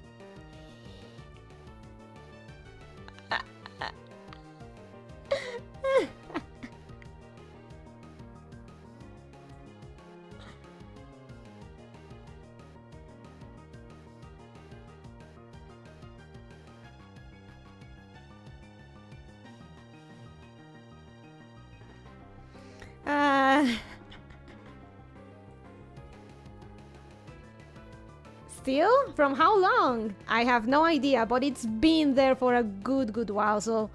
Still? From how long? I have no idea, but it's been there for a good while. So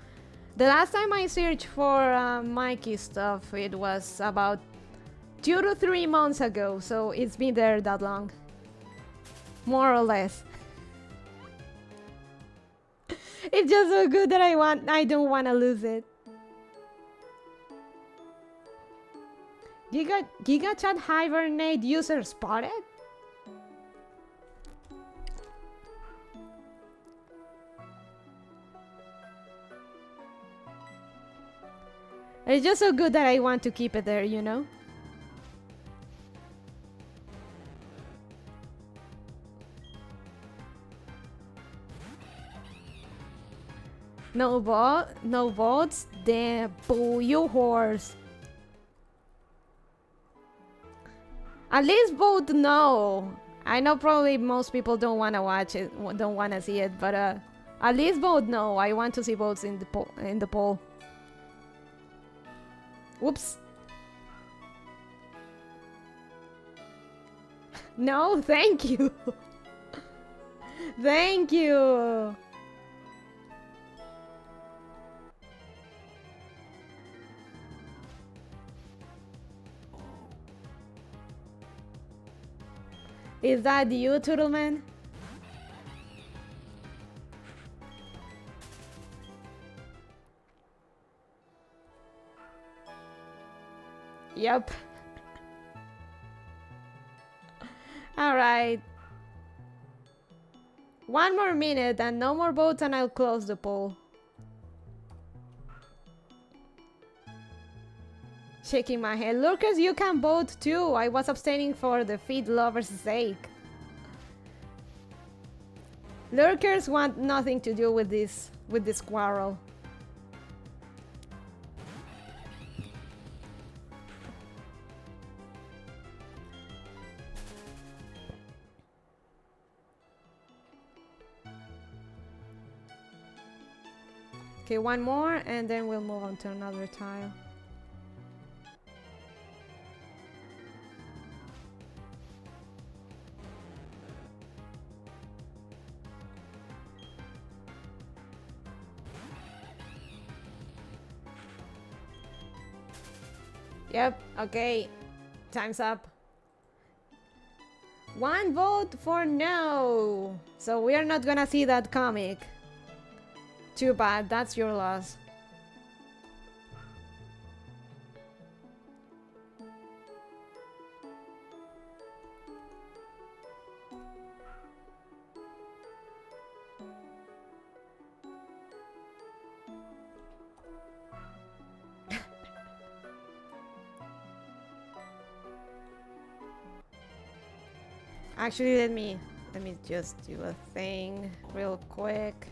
the last time I searched for Mikey stuff, it was about 2 to 3 months ago. So it's been there that long, more or less. It's just so good that I don't want to lose it. Giga Chat Hibernate user spotted? It's just so good that I want to keep it there, you know? No votes, then boo you horse. At least vote no. I know probably most people don't want to watch it, don't want to see it, but at least vote no. I want to see votes in the poll. Whoops. No, thank you. Thank you. Is that you, Turtleman? Yep. Alright. One more minute and no more votes and I'll close the poll. Shaking my head. Lurkers, you can vote too. I was abstaining for the feed lovers' sake. Lurkers want nothing to do with this quarrel. Okay, one more and then we'll move on to another tile. Yep, okay. Time's up. One vote for no. So we are not gonna see that comic. Too bad, that's your loss. Actually, let me just do a thing real quick.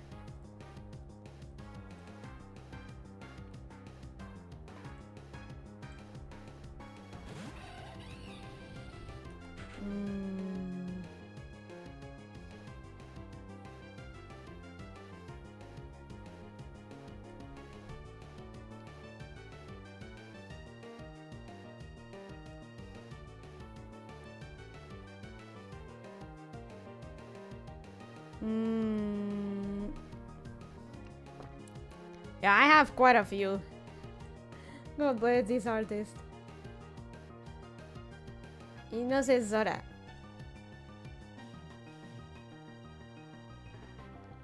Yeah, I have quite a few. God bless this artist. Inose Zora.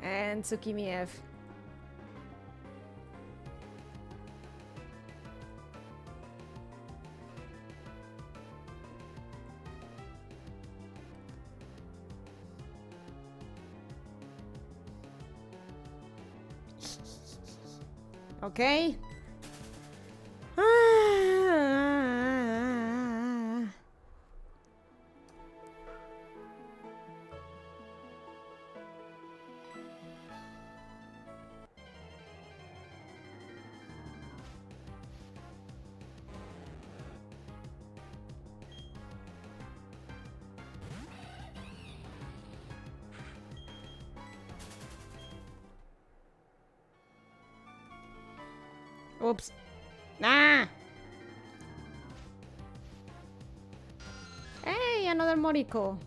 And Tsukimi F. Okay. Oops. Nah. Hey, another Moriko.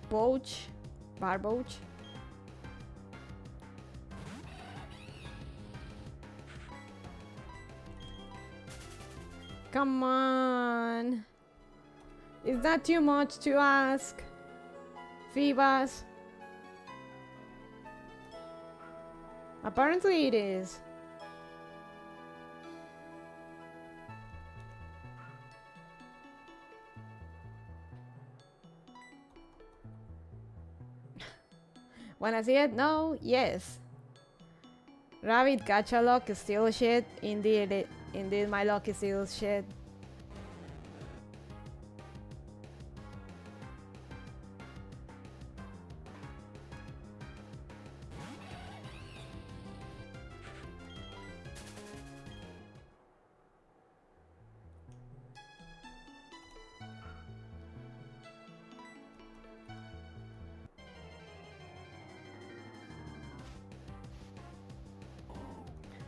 Boach. Barboach. Come on. Is that too much to ask? Phoebus? Apparently it is. Wanna see it? No? Yes. Rabbit gacha lock is still shit. Indeed my luck is still shit.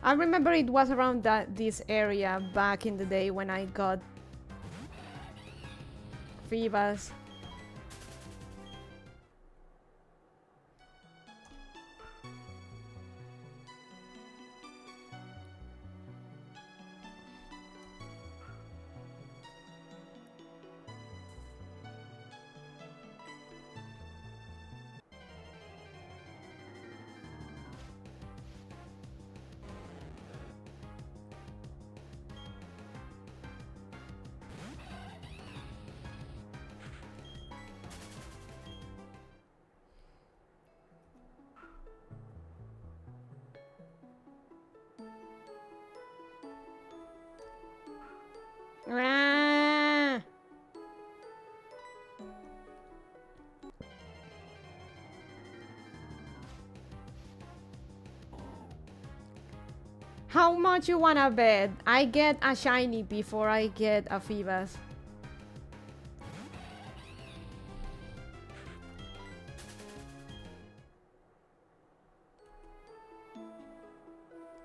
I remember it was around this area back in the day when I got Phoebus. Ah! How much you wanna bet? I get a shiny before I get a Phoebus.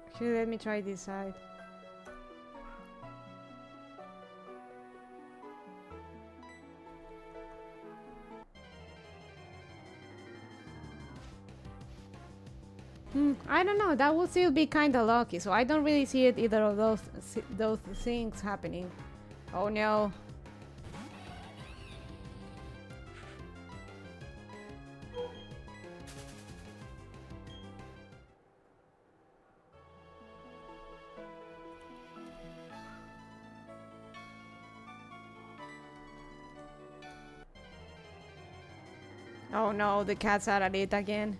Actually, let me try this side. I don't know, that would still be kinda lucky, so I don't really see it either of those things happening. Oh no. Oh no, the cat's are at it again.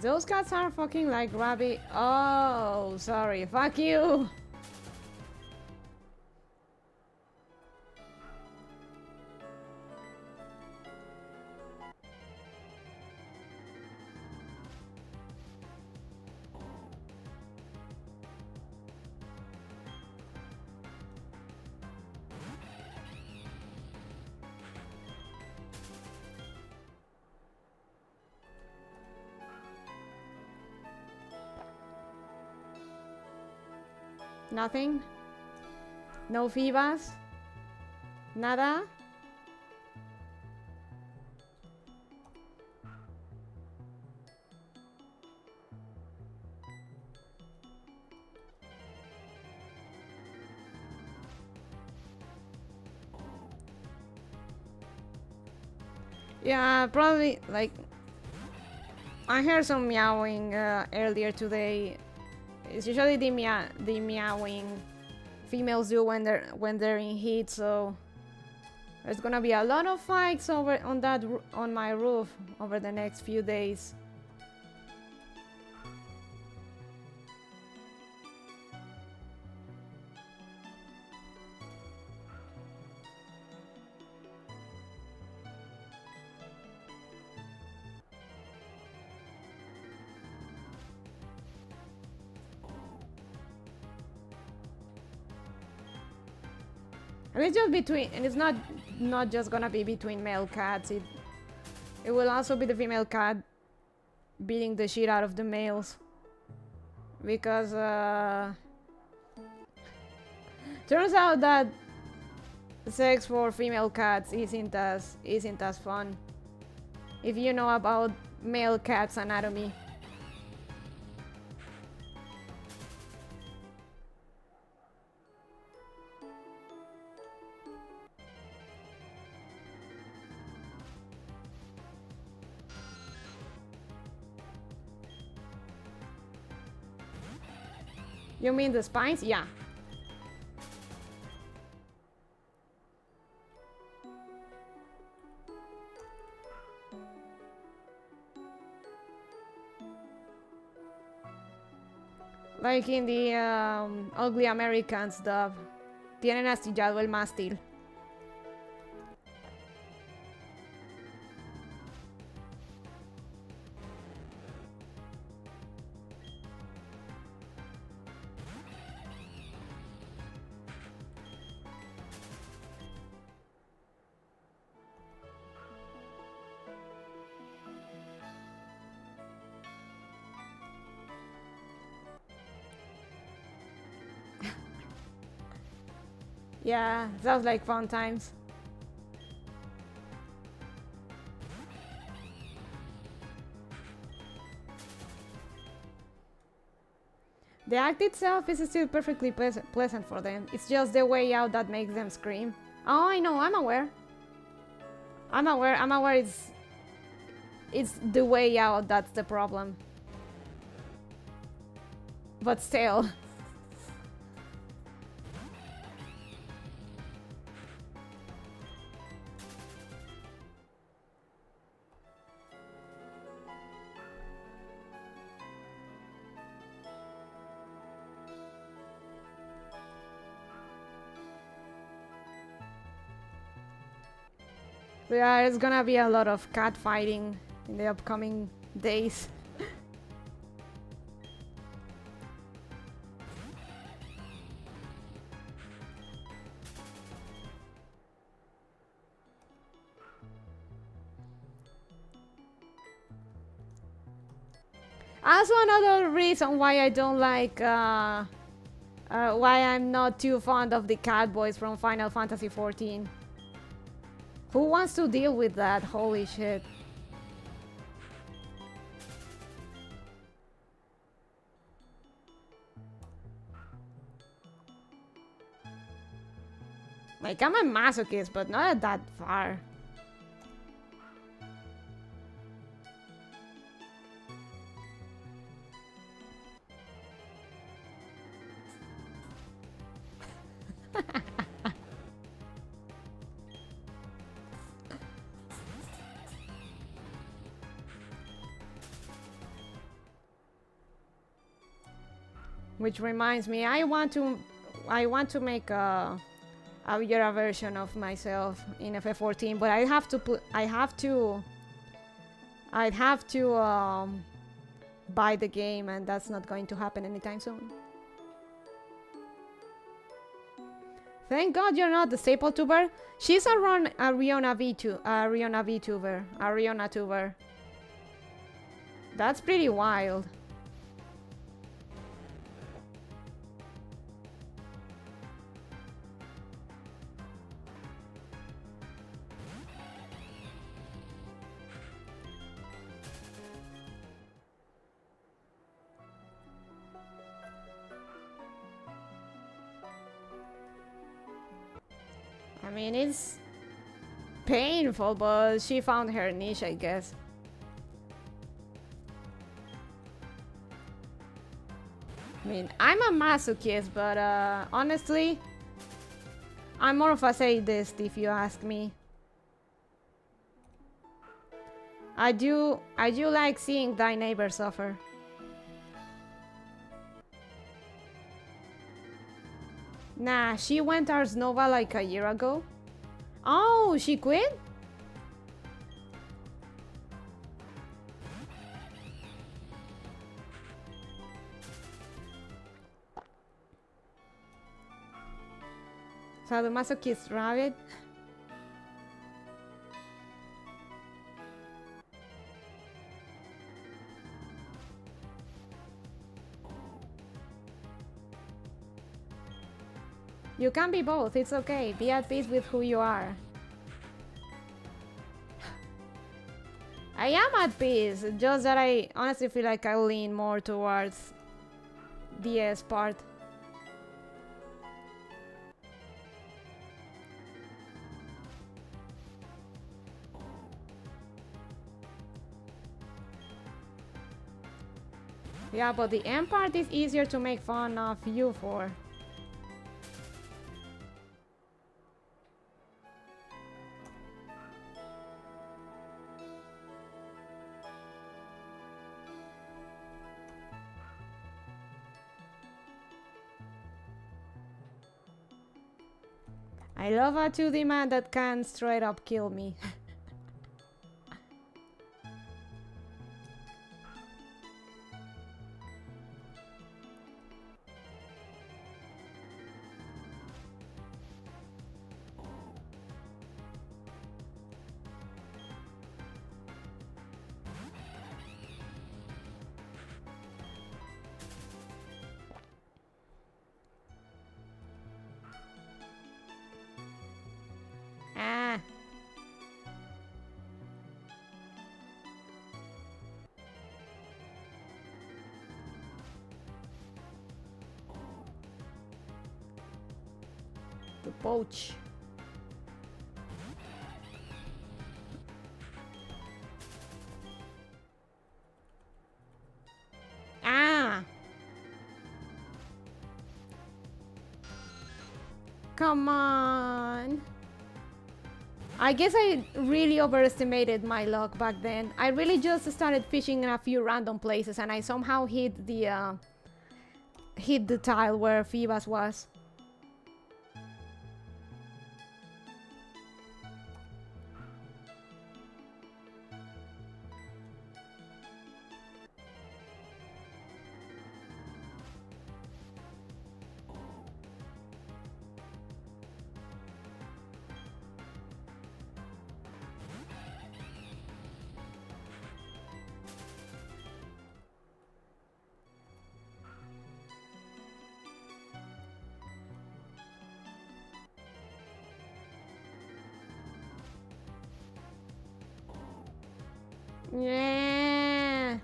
Those cats are fucking like rabbit. Oh, sorry. Fuck you. Nothing? No Phoebus? Nada? Yeah, probably, like, I heard some meowing earlier today. It's usually the meowing females do when they're in heat, so there's gonna be a lot of fights over on my roof over the next few days. And it's just between, and it's not just gonna be between male cats. It will also be the female cat beating the shit out of the males, because turns out that sex for female cats isn't as fun. If you know about male cats anatomy. You mean the spines? Yeah. Like in the Ugly American stuff. Tienen astillado el mástil. Yeah, sounds like fun times. The act itself is still perfectly pleasant for them. It's just the way out that makes them scream. Oh, I know, I'm aware. I'm aware it's the way out that's the problem. But still. There's gonna be a lot of cat fighting in the upcoming days. Also, another reason why I don't like, why I'm not too fond of the cat boys from Final Fantasy XIV. Who wants to deal with that? Holy shit. Like, I'm a masochist, but not that far. Which reminds me, I want to make a Yura version of myself in FF14, but I'd have to buy the game, and that's not going to happen anytime soon. Thank God you're not the staple tuber. She's a Riona tuber. That's pretty wild. I mean, it's painful, but she found her niche, I guess. I mean, I'm a masochist, but honestly, I'm more of a sadist if you ask me. I do like seeing thy neighbor suffer. Nah, she went Ars Nova like a year ago. Oh, she quit? Sadomasochist rabbit. You can be both, it's okay. Be at peace with who you are. I am at peace, just that I honestly feel like I lean more towards the S part. Yeah, but the M part is easier to make fun of you for. I love a 2D man that can straight up kill me. Ah. The poach. Ah. Come on. I guess I really overestimated my luck back then. I really just started fishing in a few random places and I somehow hit the tile where Phoebus was. Yeah.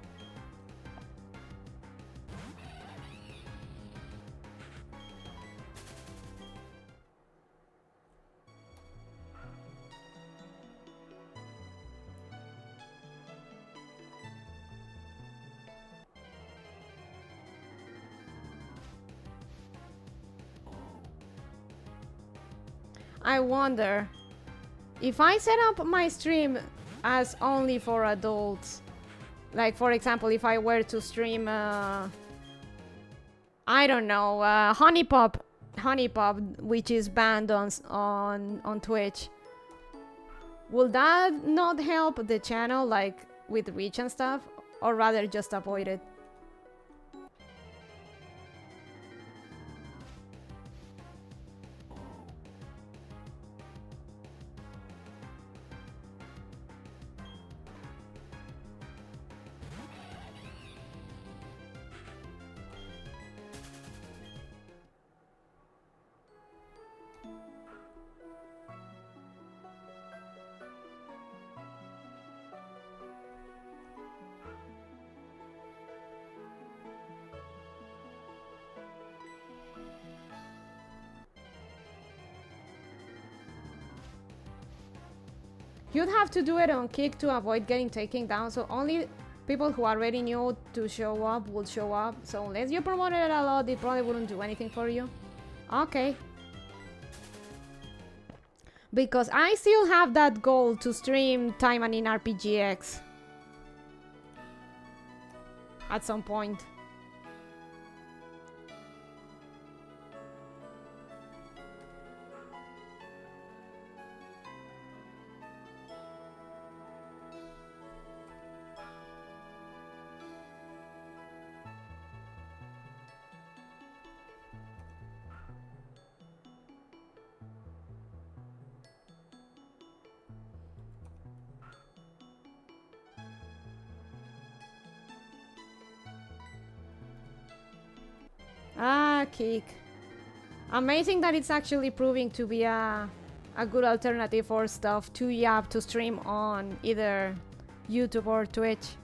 I wonder if I set up my stream as only for adults, like for example if I were to stream I don't know, honey pop, which is banned on Twitch, will that not help the channel like with reach and stuff, or rather just avoid it? You'd have to do it on Kick to avoid getting taken down, so only people who already knew to show up would show up. So unless you promoted it a lot, it probably wouldn't do anything for you. Okay. Because I still have that goal to stream Time and in RPGX at some point. Ah, Kick. Amazing that it's actually proving to be a good alternative for stuff to Yap to stream on either YouTube or Twitch.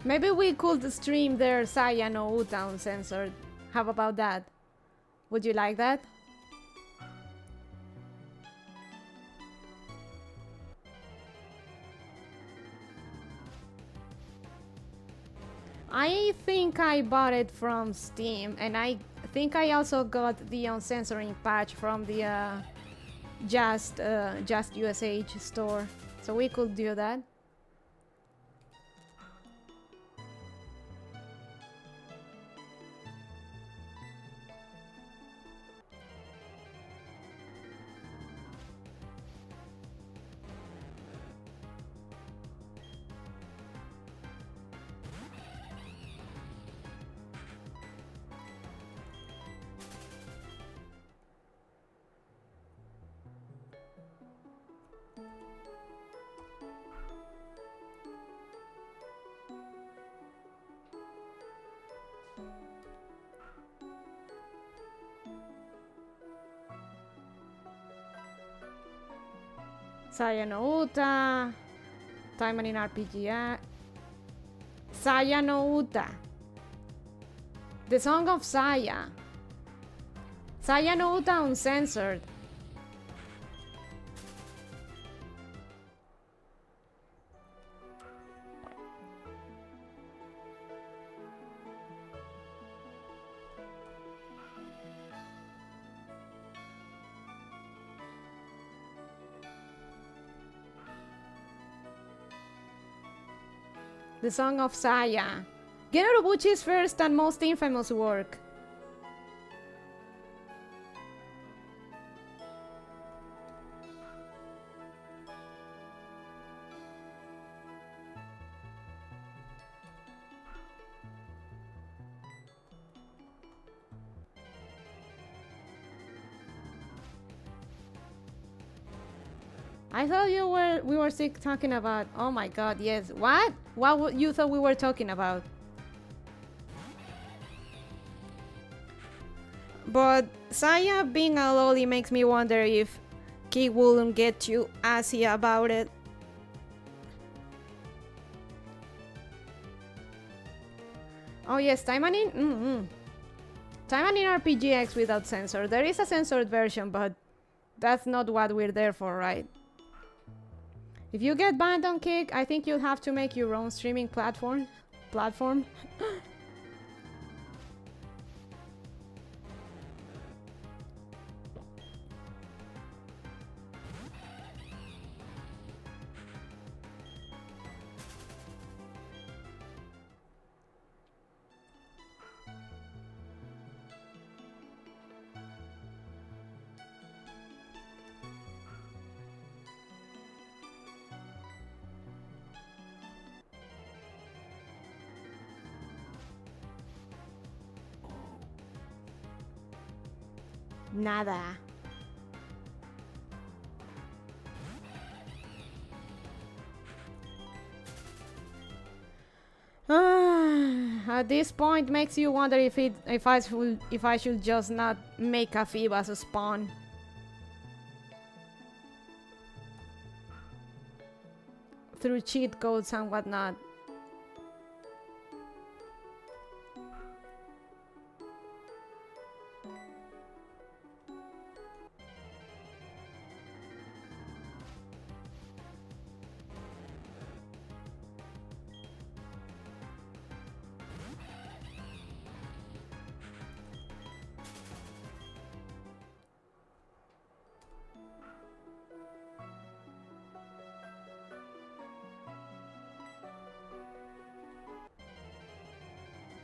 Maybe we could stream their Saya no Uta uncensored. How about that? Would you like that? I think I bought it from Steam, and I think I also got the uncensoring patch from the Just USH store. So we could do that. Saya no Uta, Taiman in RPG. Saya no Uta. The Song of Saya. Saya no Uta uncensored. The Song of Saya. Gen Urobuchi's first and most infamous work. I thought we were sick talking about. Oh my god, yes. What? What you thought we were talking about? But Saya being a loli makes me wonder if Key wouldn't get too assy about it. Oh yes, Taiman in Taiman in RPGX without censor. There is a censored version, but that's not what we're there for, right? If you get banned on Kick, I think you'll have to make your own streaming platform. Nada. At this point, makes you wonder if I should just not make a Phoebe as a spawn. Through cheat codes and whatnot.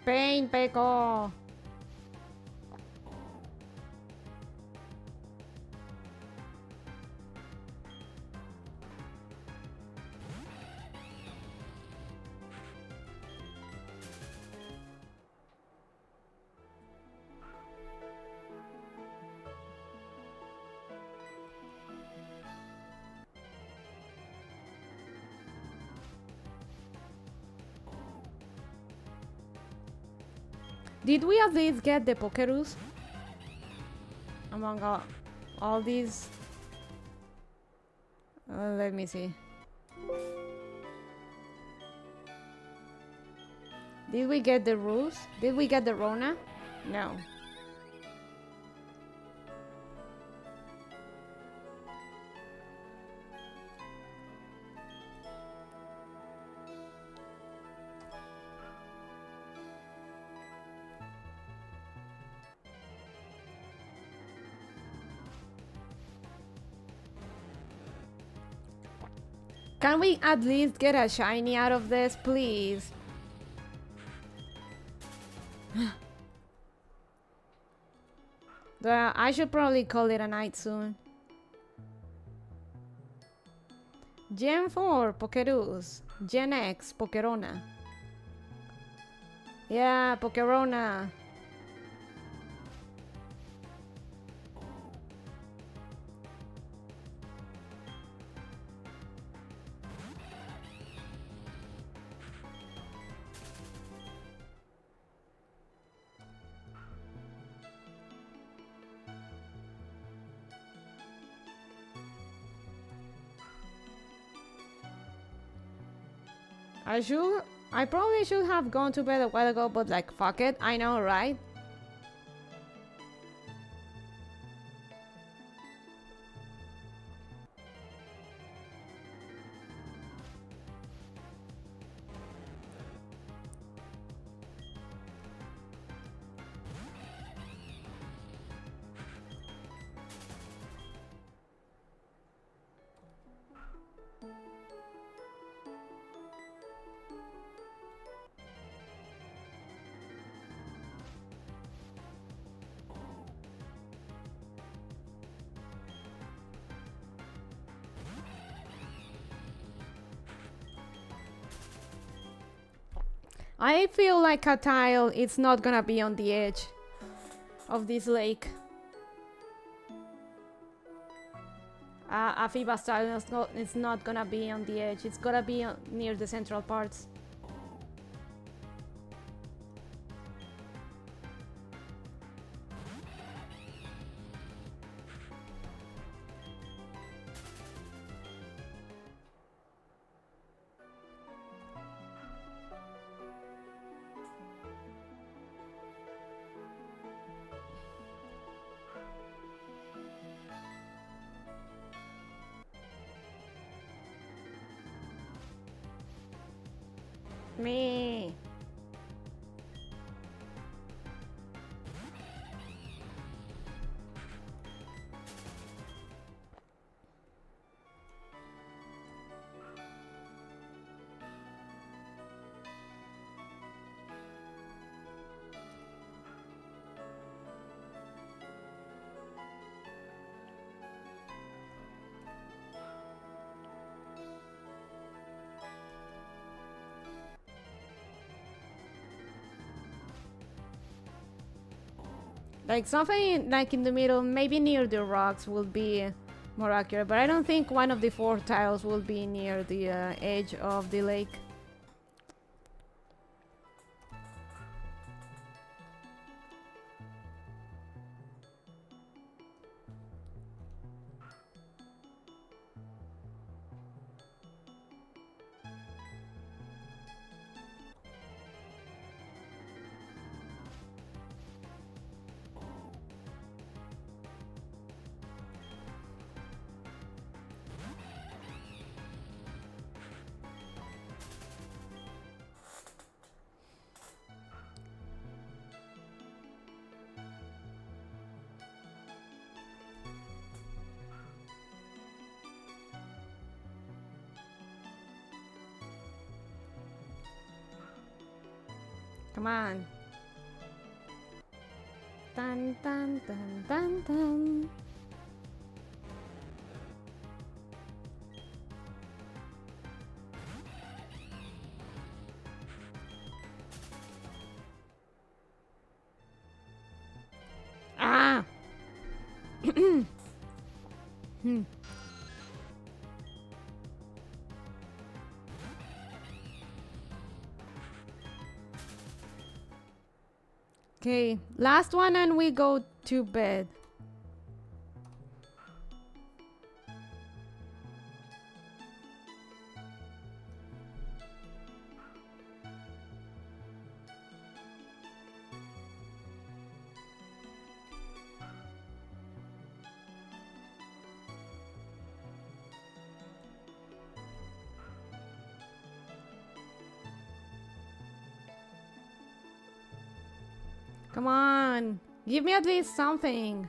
Pain, Peko. Did we at least get the Pokerus? Among all these... let me see. Did we get the Ruse? Did we get the Rona? No. Can we at least get a shiny out of this, please? I should probably call it a night soon. Gen 4, Pokerus. Gen X, Pokerona. Yeah, Pokerona. I probably should have gone to bed a while ago, but like, fuck it, I know, right? I feel like a tile is not gonna be on the edge of this lake. A FIBA style is not gonna be on the edge. It's gonna be near the central parts. Me. Like something like in the middle, maybe near the rocks will be more accurate, but I don't think one of the 4 tiles will be near the edge of the lake. Come on. Dun dun dun dun dun. Ah! Okay, last one and we go to bed. Come on, give me at least something.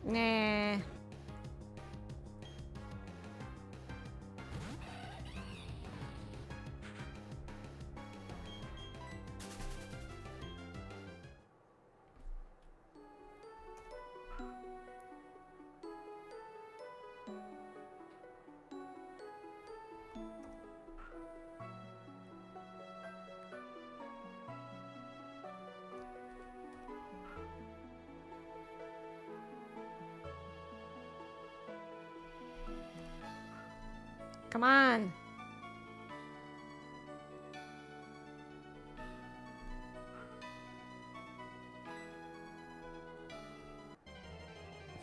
Nah. Come on.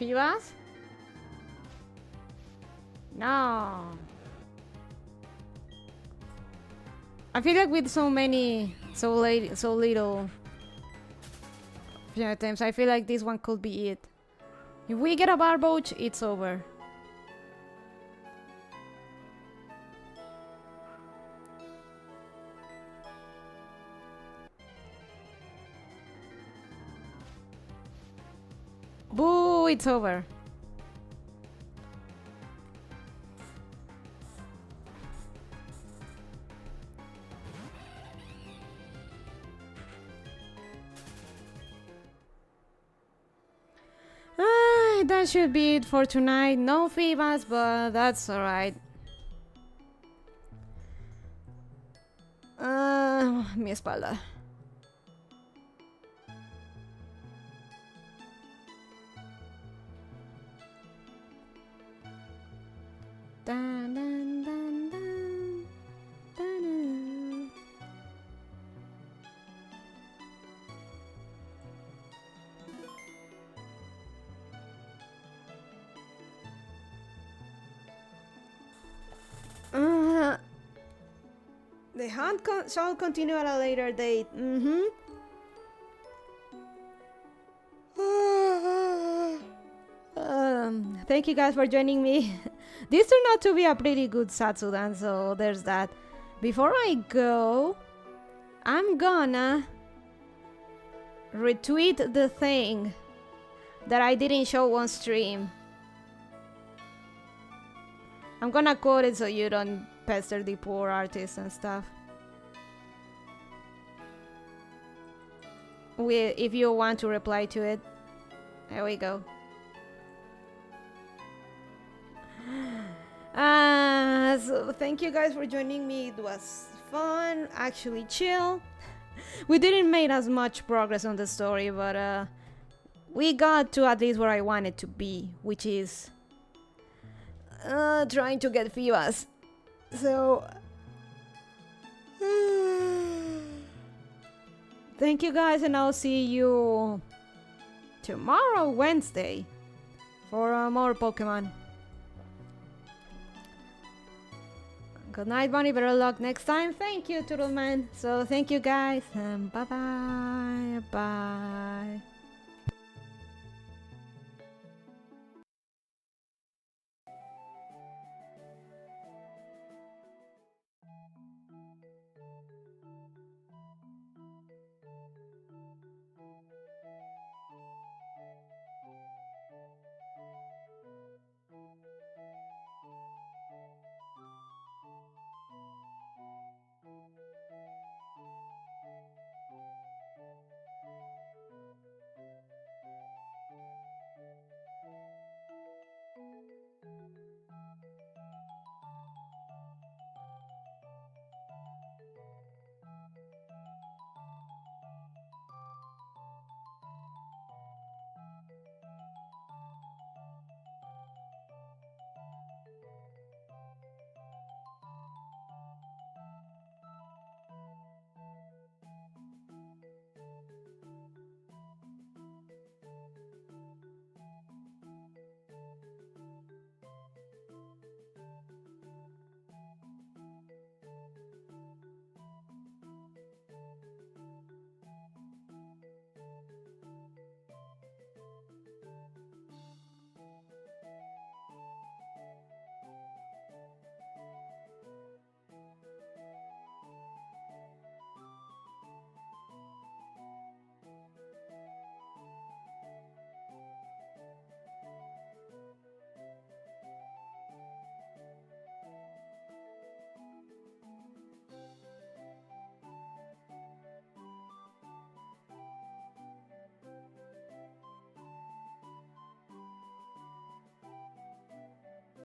Vivas? No. I feel like with so little items, I feel like this one could be it. If we get a Barboach, it's over. Boo, it's over. That should be it for tonight. No Fibas, but that's alright. Mi espalda. Dun, dun, dun, dun, dun, dun. The hunt shall continue at a later date. Thank you guys for joining me. This turned out to be a pretty good Satsudan, so there's that. Before I go, I'm gonna retweet the thing that I didn't show on stream. I'm gonna quote it so you don't pester the poor artists and stuff. If you want to reply to it, there we go. So thank you guys for joining me. It was fun, actually chill. We didn't make as much progress on the story, but we got to at least where I wanted to be, which is trying to get Fibas. So thank you guys, and I'll see you tomorrow, Wednesday, for more Pokemon. Good night, Bonnie. Better luck next time. Thank you, Turtleman. So thank you guys, and bye-bye. Bye.